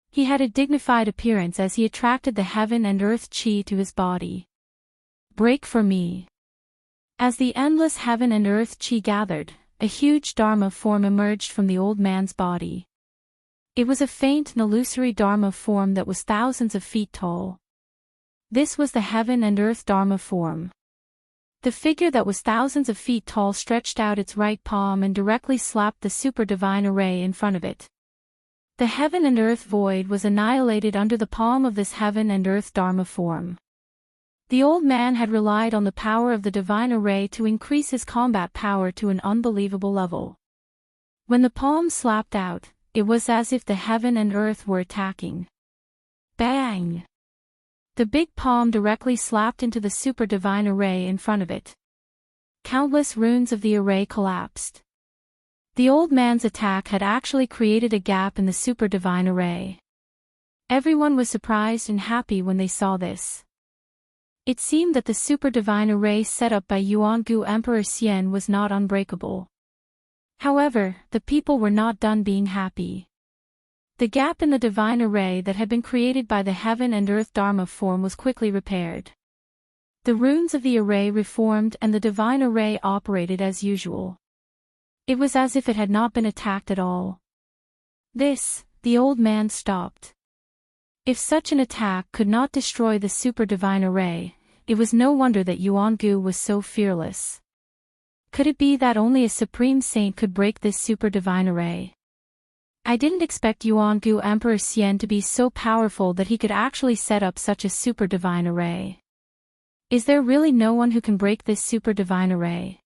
He had a dignified appearance as he attracted the heaven and earth chi to his body. Break for me. As the endless heaven and earth chi gathered, a huge Dharma form emerged from the old man's body. It was a faint and illusory Dharma form that was thousands of feet tall. This was the heaven and earth Dharma form. The figure that was thousands of feet tall stretched out its right palm and directly slapped the super divine array in front of it. The heaven and earth void was annihilated under the palm of this heaven and earth Dharma form. The old man had relied on the power of the divine array to increase his combat power to an unbelievable level. When the palm slapped out, it was as if the heaven and earth were attacking. Bang! The big palm directly slapped into the super divine array in front of it. Countless runes of the array collapsed. The old man's attack had actually created a gap in the super divine array. Everyone was surprised and happy when they saw this. It seemed that the super divine array set up by Yuangu Emperor Xian was not unbreakable. However, the people were not done being happy. The gap in the divine array that had been created by the heaven and earth Dharma form was quickly repaired. The runes of the array reformed and the divine array operated as usual. It was as if it had not been attacked at all. This, the old man stopped. If such an attack could not destroy the super divine array, it was no wonder that Yuangu was so fearless. Could it be that only a supreme saint could break this super divine array? I didn't expect Yuangu Emperor Xian to be so powerful that he could actually set up such a super divine array. Is there really no one who can break this super divine array?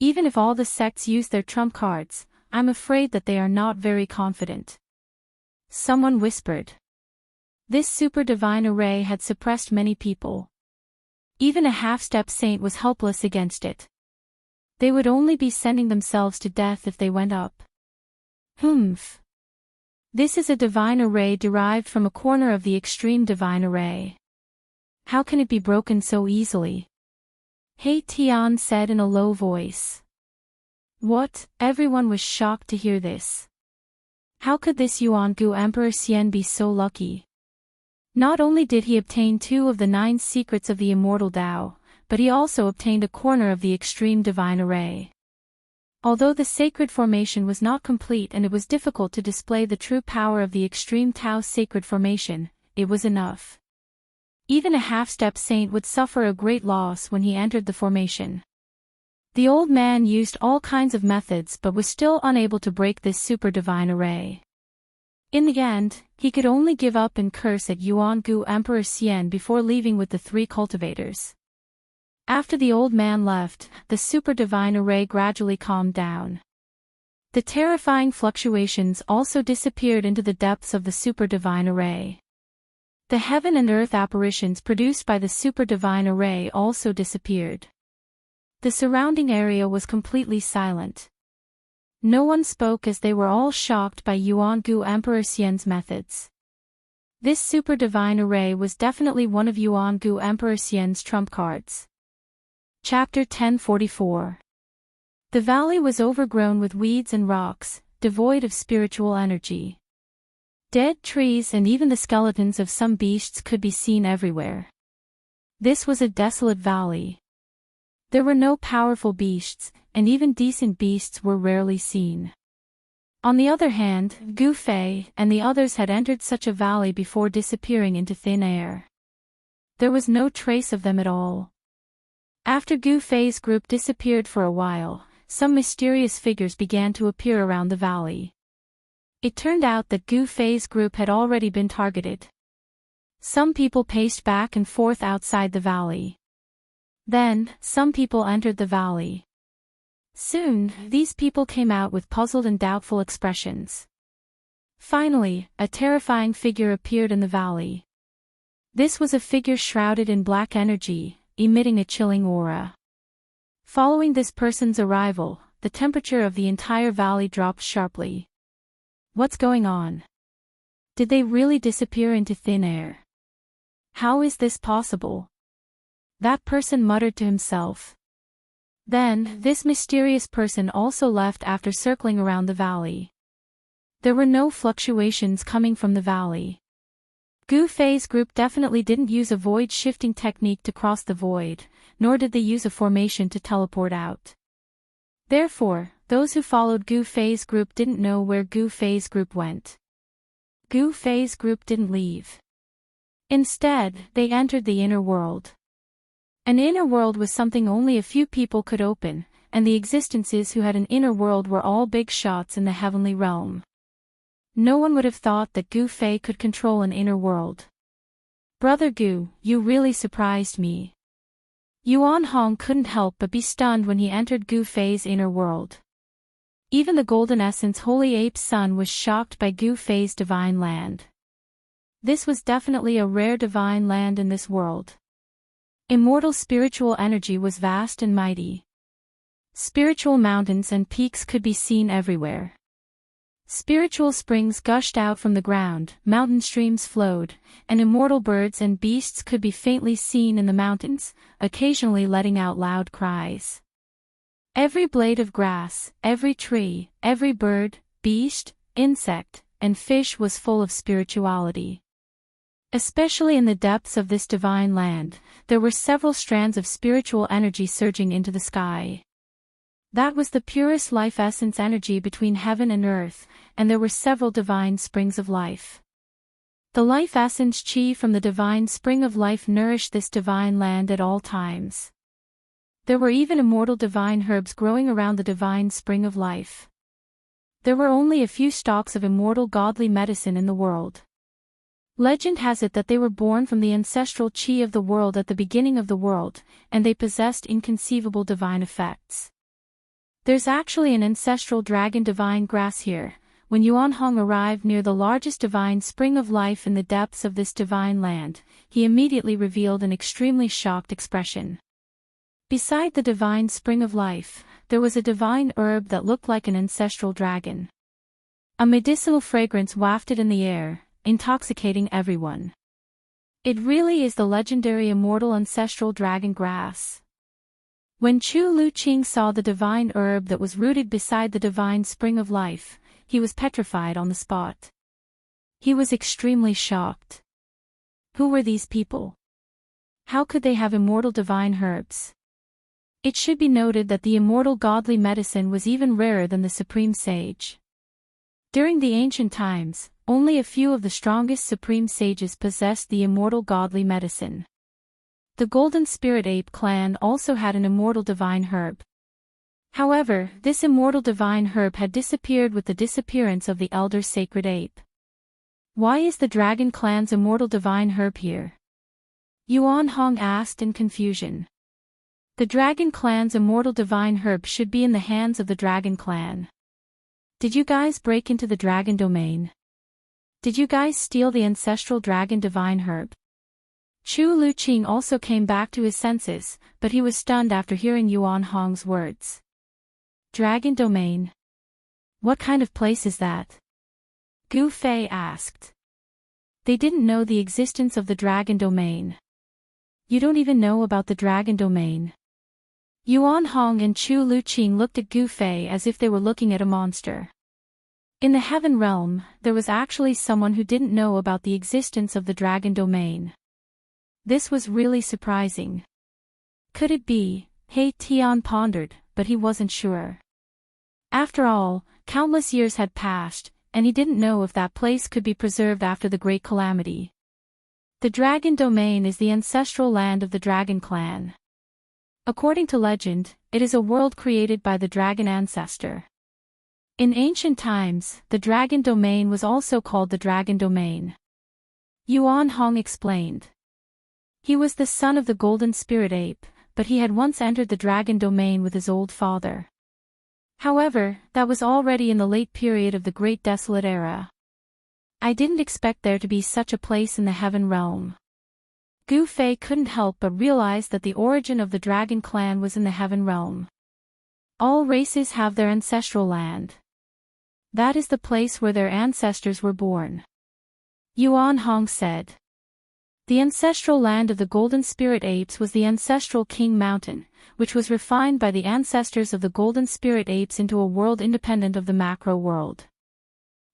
Even if all the sects use their trump cards, I'm afraid that they are not very confident. Someone whispered. This super divine array had suppressed many people. Even a half-step saint was helpless against it. They would only be sending themselves to death if they went up. Humph. This is a divine array derived from a corner of the extreme divine array. How can it be broken so easily? He Tian said in a low voice. What? Everyone was shocked to hear this. How could this Yuangu Emperor Xian be so lucky? Not only did he obtain 2 of the 9 secrets of the Immortal Tao, but he also obtained a corner of the extreme divine array. Although the sacred formation was not complete and it was difficult to display the true power of the extreme Tao sacred formation, it was enough. Even a half-step saint would suffer a great loss when he entered the formation. The old man used all kinds of methods but was still unable to break this super divine array. In the end, he could only give up and curse at Yuangu Emperor Xian before leaving with the 3 cultivators. After the old man left, the super divine array gradually calmed down. The terrifying fluctuations also disappeared into the depths of the super divine array. The heaven and earth apparitions produced by the super divine array also disappeared. The surrounding area was completely silent. No one spoke as they were all shocked by Yuangu Emperor Xian's methods. This super divine array was definitely one of Yuangu Emperor Xian's trump cards. Chapter 1044. The valley was overgrown with weeds and rocks, devoid of spiritual energy. Dead trees and even the skeletons of some beasts could be seen everywhere. This was a desolate valley. There were no powerful beasts, and even decent beasts were rarely seen. On the other hand, Gu Fei and the others had entered such a valley before disappearing into thin air. There was no trace of them at all. After Gu Fei's group disappeared for a while, some mysterious figures began to appear around the valley. It turned out that Gu Fei's group had already been targeted. Some people paced back and forth outside the valley. Then, some people entered the valley. Soon, these people came out with puzzled and doubtful expressions. Finally, a terrifying figure appeared in the valley. This was a figure shrouded in black energy, emitting a chilling aura. Following this person's arrival, the temperature of the entire valley dropped sharply. What's going on? Did they really disappear into thin air? How is this possible? That person muttered to himself. Then, this mysterious person also left after circling around the valley. There were no fluctuations coming from the valley. Gu Fei's group definitely didn't use a void shifting technique to cross the void, nor did they use a formation to teleport out. Therefore, those who followed Gu Fei's group didn't know where Gu Fei's group went. Gu Fei's group didn't leave. Instead, they entered the inner world. An inner world was something only a few people could open, and the existences who had an inner world were all big shots in the heavenly realm. No one would have thought that Gu Fei could control an inner world. Brother Gu, you really surprised me. Yuan Hong couldn't help but be stunned when he entered Gu Fei's inner world. Even the Golden Essence Holy Ape's son was shocked by Gu Fei's divine land. This was definitely a rare divine land in this world. Immortal spiritual energy was vast and mighty. Spiritual mountains and peaks could be seen everywhere. Spiritual springs gushed out from the ground, mountain streams flowed, and immortal birds and beasts could be faintly seen in the mountains, occasionally letting out loud cries. Every blade of grass, every tree, every bird, beast, insect, and fish was full of spirituality. Especially in the depths of this divine land, there were several strands of spiritual energy surging into the sky. That was the purest life essence energy between heaven and earth, and there were several divine springs of life. The life essence chi from the divine spring of life nourished this divine land at all times. There were even immortal divine herbs growing around the divine spring of life. There were only a few stalks of immortal godly medicine in the world. Legend has it that they were born from the ancestral chi of the world at the beginning of the world, and they possessed inconceivable divine effects. There's actually an ancestral dragon divine grass here. When Yuan Hong arrived near the largest divine spring of life in the depths of this divine land, he immediately revealed an extremely shocked expression. Beside the divine spring of life, there was a divine herb that looked like an ancestral dragon. A medicinal fragrance wafted in the air, intoxicating everyone. It really is the legendary immortal ancestral dragon grass. When Chu Luqing saw the divine herb that was rooted beside the divine spring of life, he was petrified on the spot. He was extremely shocked. Who were these people? How could they have immortal divine herbs? It should be noted that the immortal godly medicine was even rarer than the supreme sage. During the ancient times, only a few of the strongest supreme sages possessed the immortal godly medicine. The Golden Spirit Ape clan also had an immortal divine herb. However, this immortal divine herb had disappeared with the disappearance of the elder sacred ape. Why is the Dragon clan's immortal divine herb here? Yuan Hong asked in confusion. The Dragon clan's immortal divine herb should be in the hands of the Dragon clan. Did you guys break into the Dragon domain? Did you guys steal the ancestral Dragon divine herb? Chu Luqing also came back to his senses, but he was stunned after hearing Yuan Hong's words. Dragon domain? What kind of place is that? Gu Fei asked. They didn't know the existence of the Dragon domain. You don't even know about the Dragon domain. Yuan Hong and Chu Luqing looked at Gu Fei as if they were looking at a monster. In the heaven realm, there was actually someone who didn't know about the existence of the Dragon domain. This was really surprising. Could it be? He Tian pondered, but he wasn't sure. After all, countless years had passed, and he didn't know if that place could be preserved after the great calamity. The Dragon domain is the ancestral land of the Dragon clan. According to legend, it is a world created by the Dragon ancestor. In ancient times, the Dragon domain was also called the Dragon domain. Yuan Hong explained. He was the son of the Golden Spirit Ape, but he had once entered the Dragon domain with his old father. However, that was already in the late period of the Great Desolate Era. I didn't expect there to be such a place in the heaven realm. Gu Fei couldn't help but realize that the origin of the Dragon clan was in the heaven realm. All races have their ancestral land. That is the place where their ancestors were born. Yuan Hong said. The ancestral land of the Golden Spirit Apes was the ancestral King Mountain, which was refined by the ancestors of the Golden Spirit Apes into a world independent of the macro world.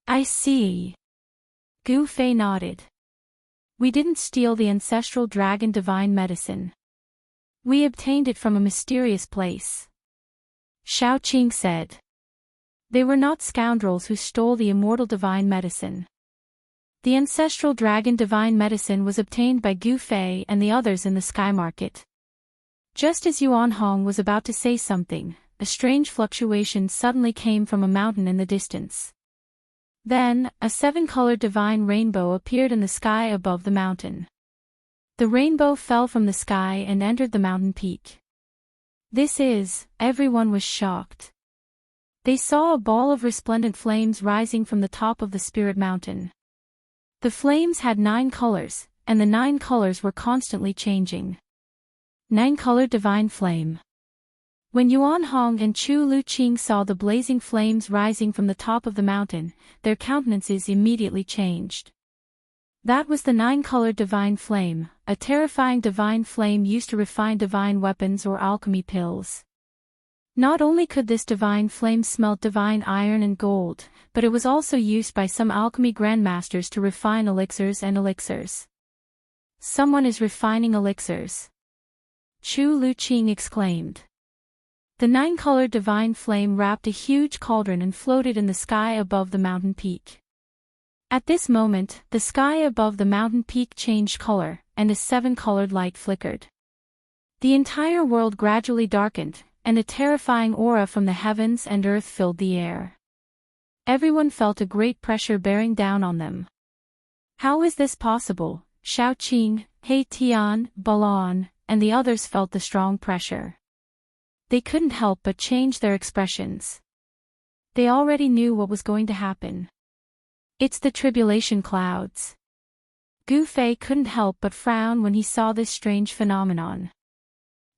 I see. Gu Fei nodded. We didn't steal the ancestral Dragon divine medicine. We obtained it from a mysterious place. Shao Qing said. They were not scoundrels who stole the immortal divine medicine. The ancestral Dragon divine medicine was obtained by Gu Fei and the others in the sky market. Just as Yuan Hong was about to say something, a strange fluctuation suddenly came from a mountain in the distance. Then, a seven-colored divine rainbow appeared in the sky above the mountain. The rainbow fell from the sky and entered the mountain peak. Everyone was shocked. They saw a ball of resplendent flames rising from the top of the spirit mountain. The flames had 9 colors, and the 9 colors were constantly changing. 9-colored divine flame. When Yuan Hong and Chu Luqing saw the blazing flames rising from the top of the mountain, their countenances immediately changed. That was the 9-colored divine flame, a terrifying divine flame used to refine divine weapons or alchemy pills. Not only could this divine flame smelt divine iron and gold, but it was also used by some alchemy grandmasters to refine elixirs and elixirs. Someone is refining elixirs. Chu Luqing exclaimed. The 9-colored divine flame wrapped a huge cauldron and floated in the sky above the mountain peak. At this moment, the sky above the mountain peak changed color, and a 7-colored light flickered. The entire world gradually darkened, and a terrifying aura from the heavens and earth filled the air. Everyone felt a great pressure bearing down on them. How is this possible? Shaoqing, He Tian, Balan, and the others felt the strong pressure. They couldn't help but change their expressions. They already knew what was going to happen. It's the tribulation clouds. Gu Fei couldn't help but frown when he saw this strange phenomenon.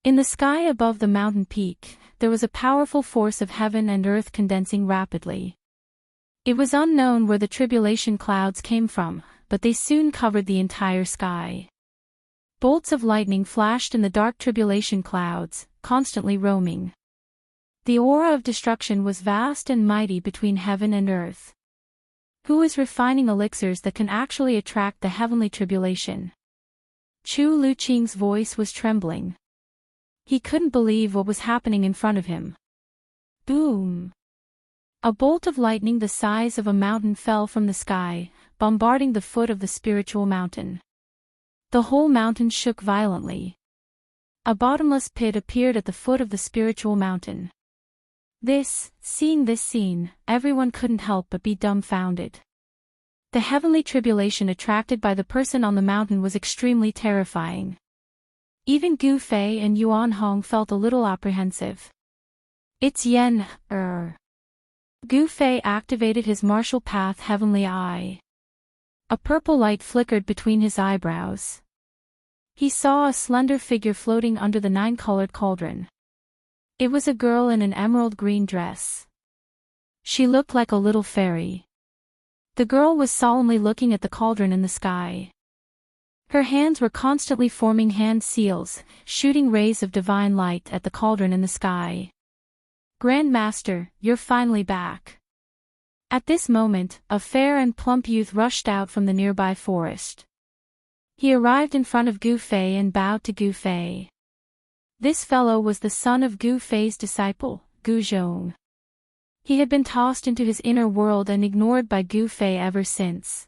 In the sky above the mountain peak, there was a powerful force of heaven and earth condensing rapidly. It was unknown where the tribulation clouds came from, but they soon covered the entire sky. Bolts of lightning flashed in the dark tribulation clouds, constantly roaming. The aura of destruction was vast and mighty between heaven and earth. Who is refining elixirs that can actually attract the heavenly tribulation? Chu Luqing's voice was trembling. He couldn't believe what was happening in front of him. Boom! A bolt of lightning the size of a mountain fell from the sky, bombarding the foot of the spiritual mountain. The whole mountain shook violently. A bottomless pit appeared at the foot of the spiritual mountain. Seeing this scene, everyone couldn't help but be dumbfounded. The heavenly tribulation attracted by the person on the mountain was extremely terrifying. Even Gu Fei and Yuan Hong felt a little apprehensive. It's Yen. Gu Fei activated his martial path heavenly eye. A purple light flickered between his eyebrows. He saw a slender figure floating under the 9-colored cauldron. It was a girl in an emerald green dress. She looked like a little fairy. The girl was solemnly looking at the cauldron in the sky. Her hands were constantly forming hand seals, shooting rays of divine light at the cauldron in the sky. Grand Master, you're finally back. At this moment, a fair and plump youth rushed out from the nearby forest. He arrived in front of Gu Fei and bowed to Gu Fei. This fellow was the son of Gu Fei's disciple, Gu Zhong. He had been tossed into his inner world and ignored by Gu Fei ever since.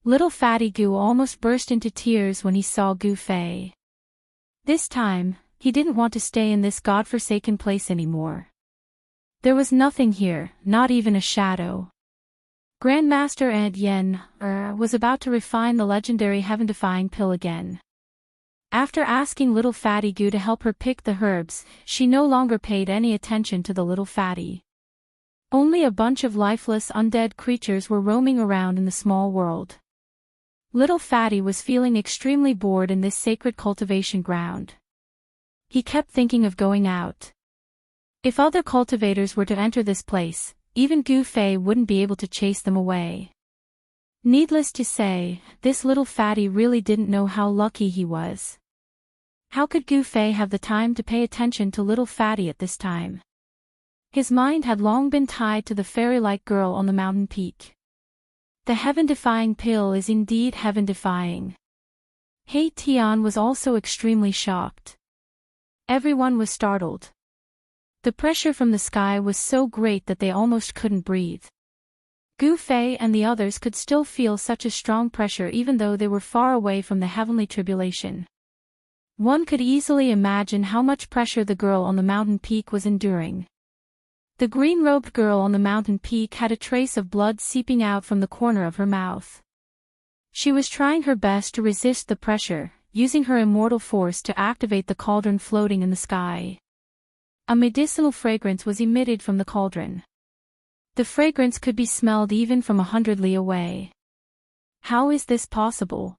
Little fatty Gu almost burst into tears when he saw Gu Fei. This time, he didn't want to stay in this godforsaken place anymore. There was nothing here, not even a shadow. Grandmaster Aunt Yen was about to refine the legendary heaven-defying pill again. After asking little fatty Gu to help her pick the herbs, she no longer paid any attention to the little fatty. Only a bunch of lifeless undead creatures were roaming around in the small world. Little fatty was feeling extremely bored in this sacred cultivation ground. He kept thinking of going out. If other cultivators were to enter this place, even Gu Fei wouldn't be able to chase them away. Needless to say, this little fatty really didn't know how lucky he was. How could Gu Fei have the time to pay attention to little fatty at this time? His mind had long been tied to the fairy-like girl on the mountain peak. The heaven-defying pill is indeed heaven-defying. He Tian was also extremely shocked. Everyone was startled. The pressure from the sky was so great that they almost couldn't breathe. Gu Fei and the others could still feel such a strong pressure even though they were far away from the heavenly tribulation. One could easily imagine how much pressure the girl on the mountain peak was enduring. The green-robed girl on the mountain peak had a trace of blood seeping out from the corner of her mouth. She was trying her best to resist the pressure, using her immortal force to activate the cauldron floating in the sky. A medicinal fragrance was emitted from the cauldron. The fragrance could be smelled even from 100 li away. How is this possible?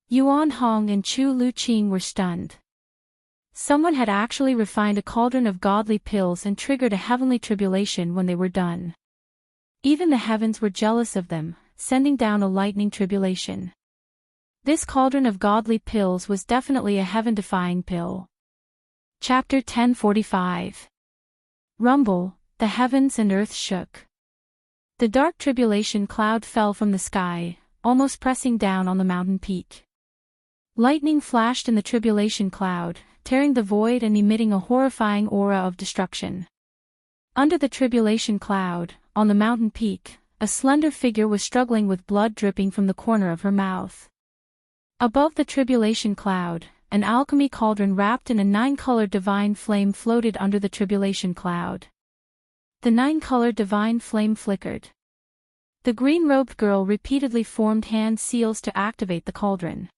Yuan Hong and Chu Luqing were stunned. Someone had actually refined a cauldron of godly pills and triggered a heavenly tribulation when they were done. Even the heavens were jealous of them, sending down a lightning tribulation. This cauldron of godly pills was definitely a heaven-defying pill. Chapter 1045. Rumble, the heavens and earth shook. The dark tribulation cloud fell from the sky, almost pressing down on the mountain peak. Lightning flashed in the tribulation cloud, tearing the void and emitting a horrifying aura of destruction. Under the tribulation cloud, on the mountain peak, a slender figure was struggling with blood dripping from the corner of her mouth. Above the tribulation cloud, an alchemy cauldron wrapped in a 9-colored divine flame floated under the tribulation cloud. The 9-colored divine flame flickered. The green-robed girl repeatedly formed hand seals to activate the cauldron.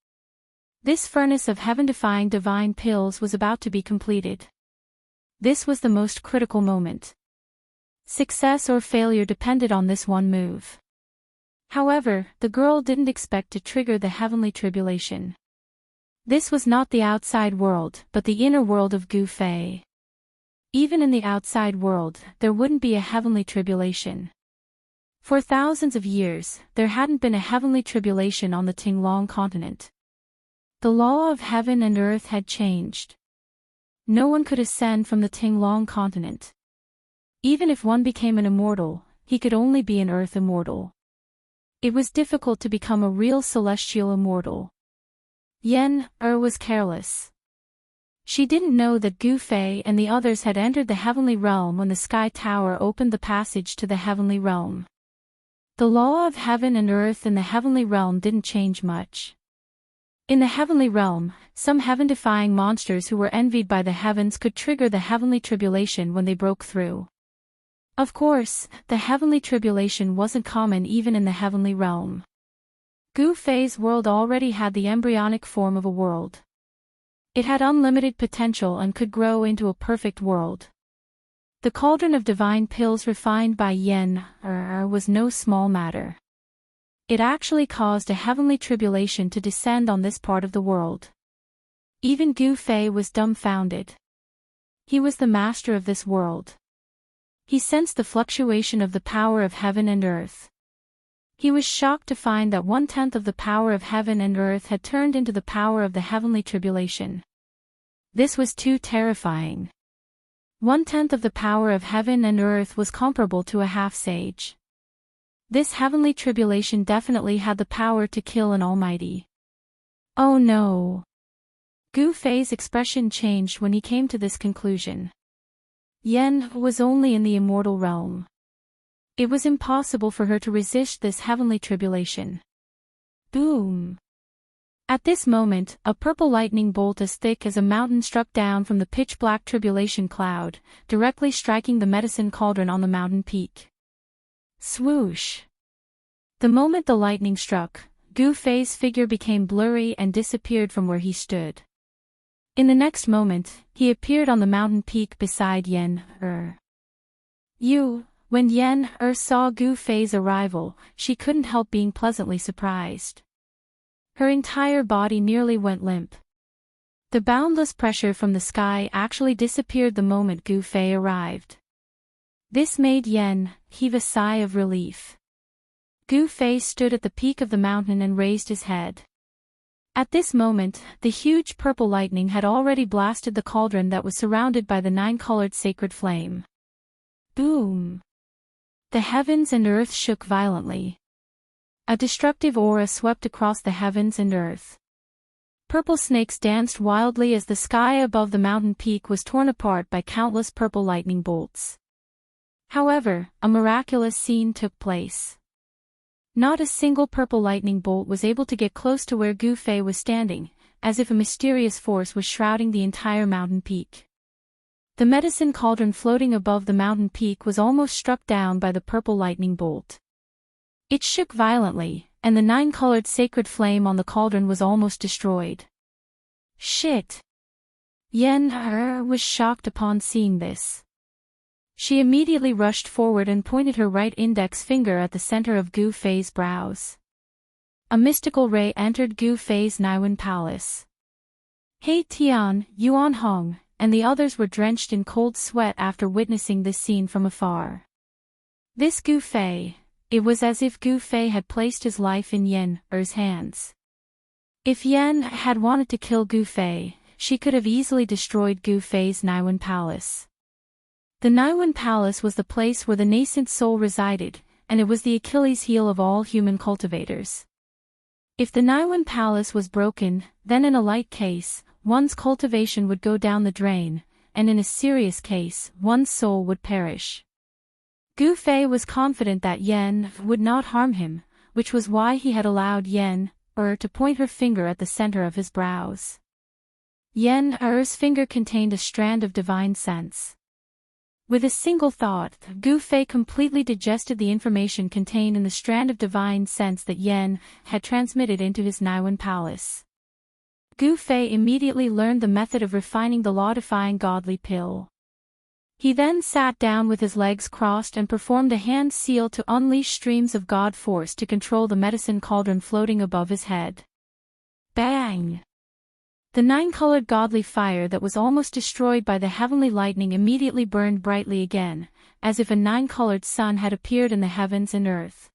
This furnace of heaven-defying divine pills was about to be completed. This was the most critical moment. Success or failure depended on this one move. However, the girl didn't expect to trigger the heavenly tribulation. This was not the outside world, but the inner world of Gu Fei. Even in the outside world, there wouldn't be a heavenly tribulation. For thousands of years, there hadn't been a heavenly tribulation on the Tinglong continent. The law of heaven and earth had changed. No one could ascend from the Tinglong continent. Even if one became an immortal, he could only be an earth immortal. It was difficult to become a real celestial immortal. Yen was careless. She didn't know that Gu Fei and the others had entered the heavenly realm when the Sky Tower opened the passage to the heavenly realm. The law of heaven and earth in the heavenly realm didn't change much. In the heavenly realm, some heaven-defying monsters who were envied by the heavens could trigger the heavenly tribulation when they broke through. Of course, the heavenly tribulation wasn't common even in the heavenly realm. Gu Fei's world already had the embryonic form of a world. It had unlimited potential and could grow into a perfect world. The cauldron of divine pills refined by Yen was no small matter. It actually caused a heavenly tribulation to descend on this part of the world. Even Gu Fei was dumbfounded. He was the master of this world. He sensed the fluctuation of the power of heaven and earth. He was shocked to find that 1/10 of the power of heaven and earth had turned into the power of the heavenly tribulation. This was too terrifying. 1/10 of the power of heaven and earth was comparable to a half-sage. This heavenly tribulation definitely had the power to kill an almighty. Oh no! Gu Fei's expression changed when he came to this conclusion. Yen was only in the immortal realm. It was impossible for her to resist this heavenly tribulation. Boom! At this moment, a purple lightning bolt as thick as a mountain struck down from the pitch-black tribulation cloud, directly striking the medicine cauldron on the mountain peak. Swoosh! The moment the lightning struck, Gu Fei's figure became blurry and disappeared from where he stood. In the next moment, he appeared on the mountain peak beside Yen. When Yen saw Gu Fei's arrival, she couldn't help being pleasantly surprised. Her entire body nearly went limp. The boundless pressure from the sky actually disappeared the moment Gu Fei arrived. This made Yen heave a sigh of relief. Gu Fei stood at the peak of the mountain and raised his head. At this moment, the huge purple lightning had already blasted the cauldron that was surrounded by the 9-colored sacred flame. Boom! The heavens and earth shook violently. A destructive aura swept across the heavens and earth. Purple snakes danced wildly as the sky above the mountain peak was torn apart by countless purple lightning bolts. However, a miraculous scene took place. Not a single purple lightning bolt was able to get close to where Gu Fei was standing, as if a mysterious force was shrouding the entire mountain peak. The medicine cauldron floating above the mountain peak was almost struck down by the purple lightning bolt. It shook violently, and the 9-colored sacred flame on the cauldron was almost destroyed. Shit! Yen was shocked upon seeing this. She immediately rushed forward and pointed her right index finger at the center of Gu Fei's brows. A mystical ray entered Gu Fei's Niwen palace. He Tian, Yuan Hong, and the others were drenched in cold sweat after witnessing this scene from afar. This Gu Fei, it was as if Gu Fei had placed his life in Yen Er's hands. If Yen had wanted to kill Gu Fei, she could have easily destroyed Gu Fei's Niwen palace. The Niwen palace was the place where the nascent soul resided, and it was the Achilles heel of all human cultivators. If the Niwen palace was broken, then in a light case, one's cultivation would go down the drain, and in a serious case, one's soul would perish. Gu Fei was confident that Yen would not harm him, which was why he had allowed Yen to point her finger at the center of his brows. Yen Er's finger contained a strand of divine sense. With a single thought, Gu Fei completely digested the information contained in the strand of divine sense that Yen had transmitted into his Niwen palace. Gu Fei immediately learned the method of refining the law-defying godly pill. He then sat down with his legs crossed and performed a hand seal to unleash streams of God force to control the medicine cauldron floating above his head. Bang! The 9-colored godly fire that was almost destroyed by the heavenly lightning immediately burned brightly again, as if a 9-colored sun had appeared in the heavens and earth.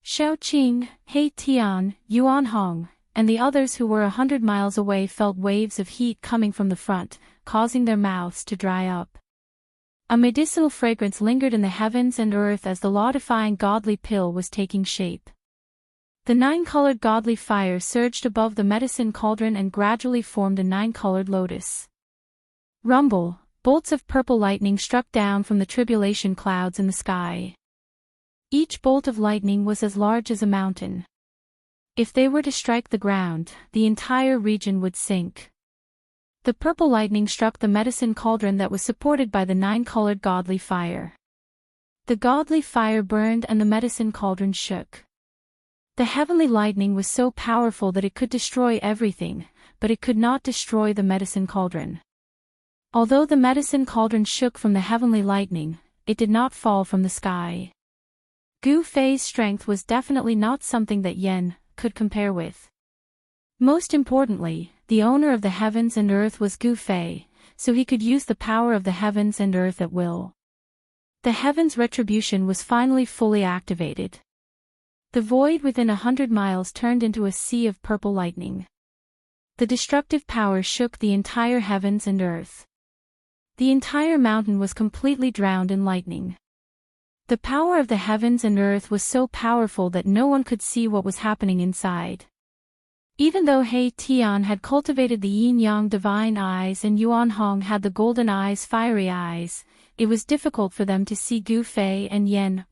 Xiao Qing, He Tian, Yuan Hong, and the others who were 100 miles away felt waves of heat coming from the front, causing their mouths to dry up. A medicinal fragrance lingered in the heavens and earth as the law-defying godly pill was taking shape. The 9-colored godly fire surged above the medicine cauldron and gradually formed a 9-colored lotus. Rumble, bolts of purple lightning struck down from the tribulation clouds in the sky. Each bolt of lightning was as large as a mountain. If they were to strike the ground, the entire region would sink. The purple lightning struck the medicine cauldron that was supported by the 9-colored godly fire. The godly fire burned and the medicine cauldron shook. The heavenly lightning was so powerful that it could destroy everything, but it could not destroy the medicine cauldron. Although the medicine cauldron shook from the heavenly lightning, it did not fall from the sky. Gu Fei's strength was definitely not something that Yen could compare with. Most importantly, the owner of the heavens and earth was Gu Fei, so he could use the power of the heavens and earth at will. The heavens' retribution was finally fully activated. The void within 100 miles turned into a sea of purple lightning. The destructive power shook the entire heavens and earth. The entire mountain was completely drowned in lightning. The power of the heavens and earth was so powerful that no one could see what was happening inside. Even though He Tian had cultivated the yin-yang divine eyes and Yuan Hong had the golden eyes fiery eyes, it was difficult for them to see Gu Fei and Yen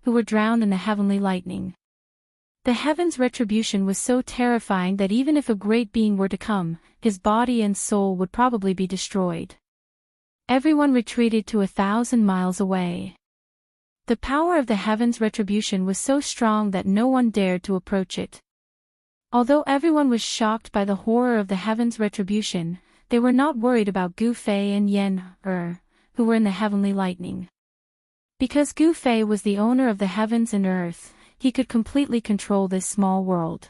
who were drowned in the heavenly lightning. The heavens' retribution was so terrifying that even if a great being were to come, his body and soul would probably be destroyed. Everyone retreated to 1,000 miles away. The power of the heavens' retribution was so strong that no one dared to approach it. Although everyone was shocked by the horror of the heavens' retribution, they were not worried about Gu Fei and Yen who were in the heavenly lightning. Because Gu Fei was the owner of the heavens and earth, he could completely control this small world.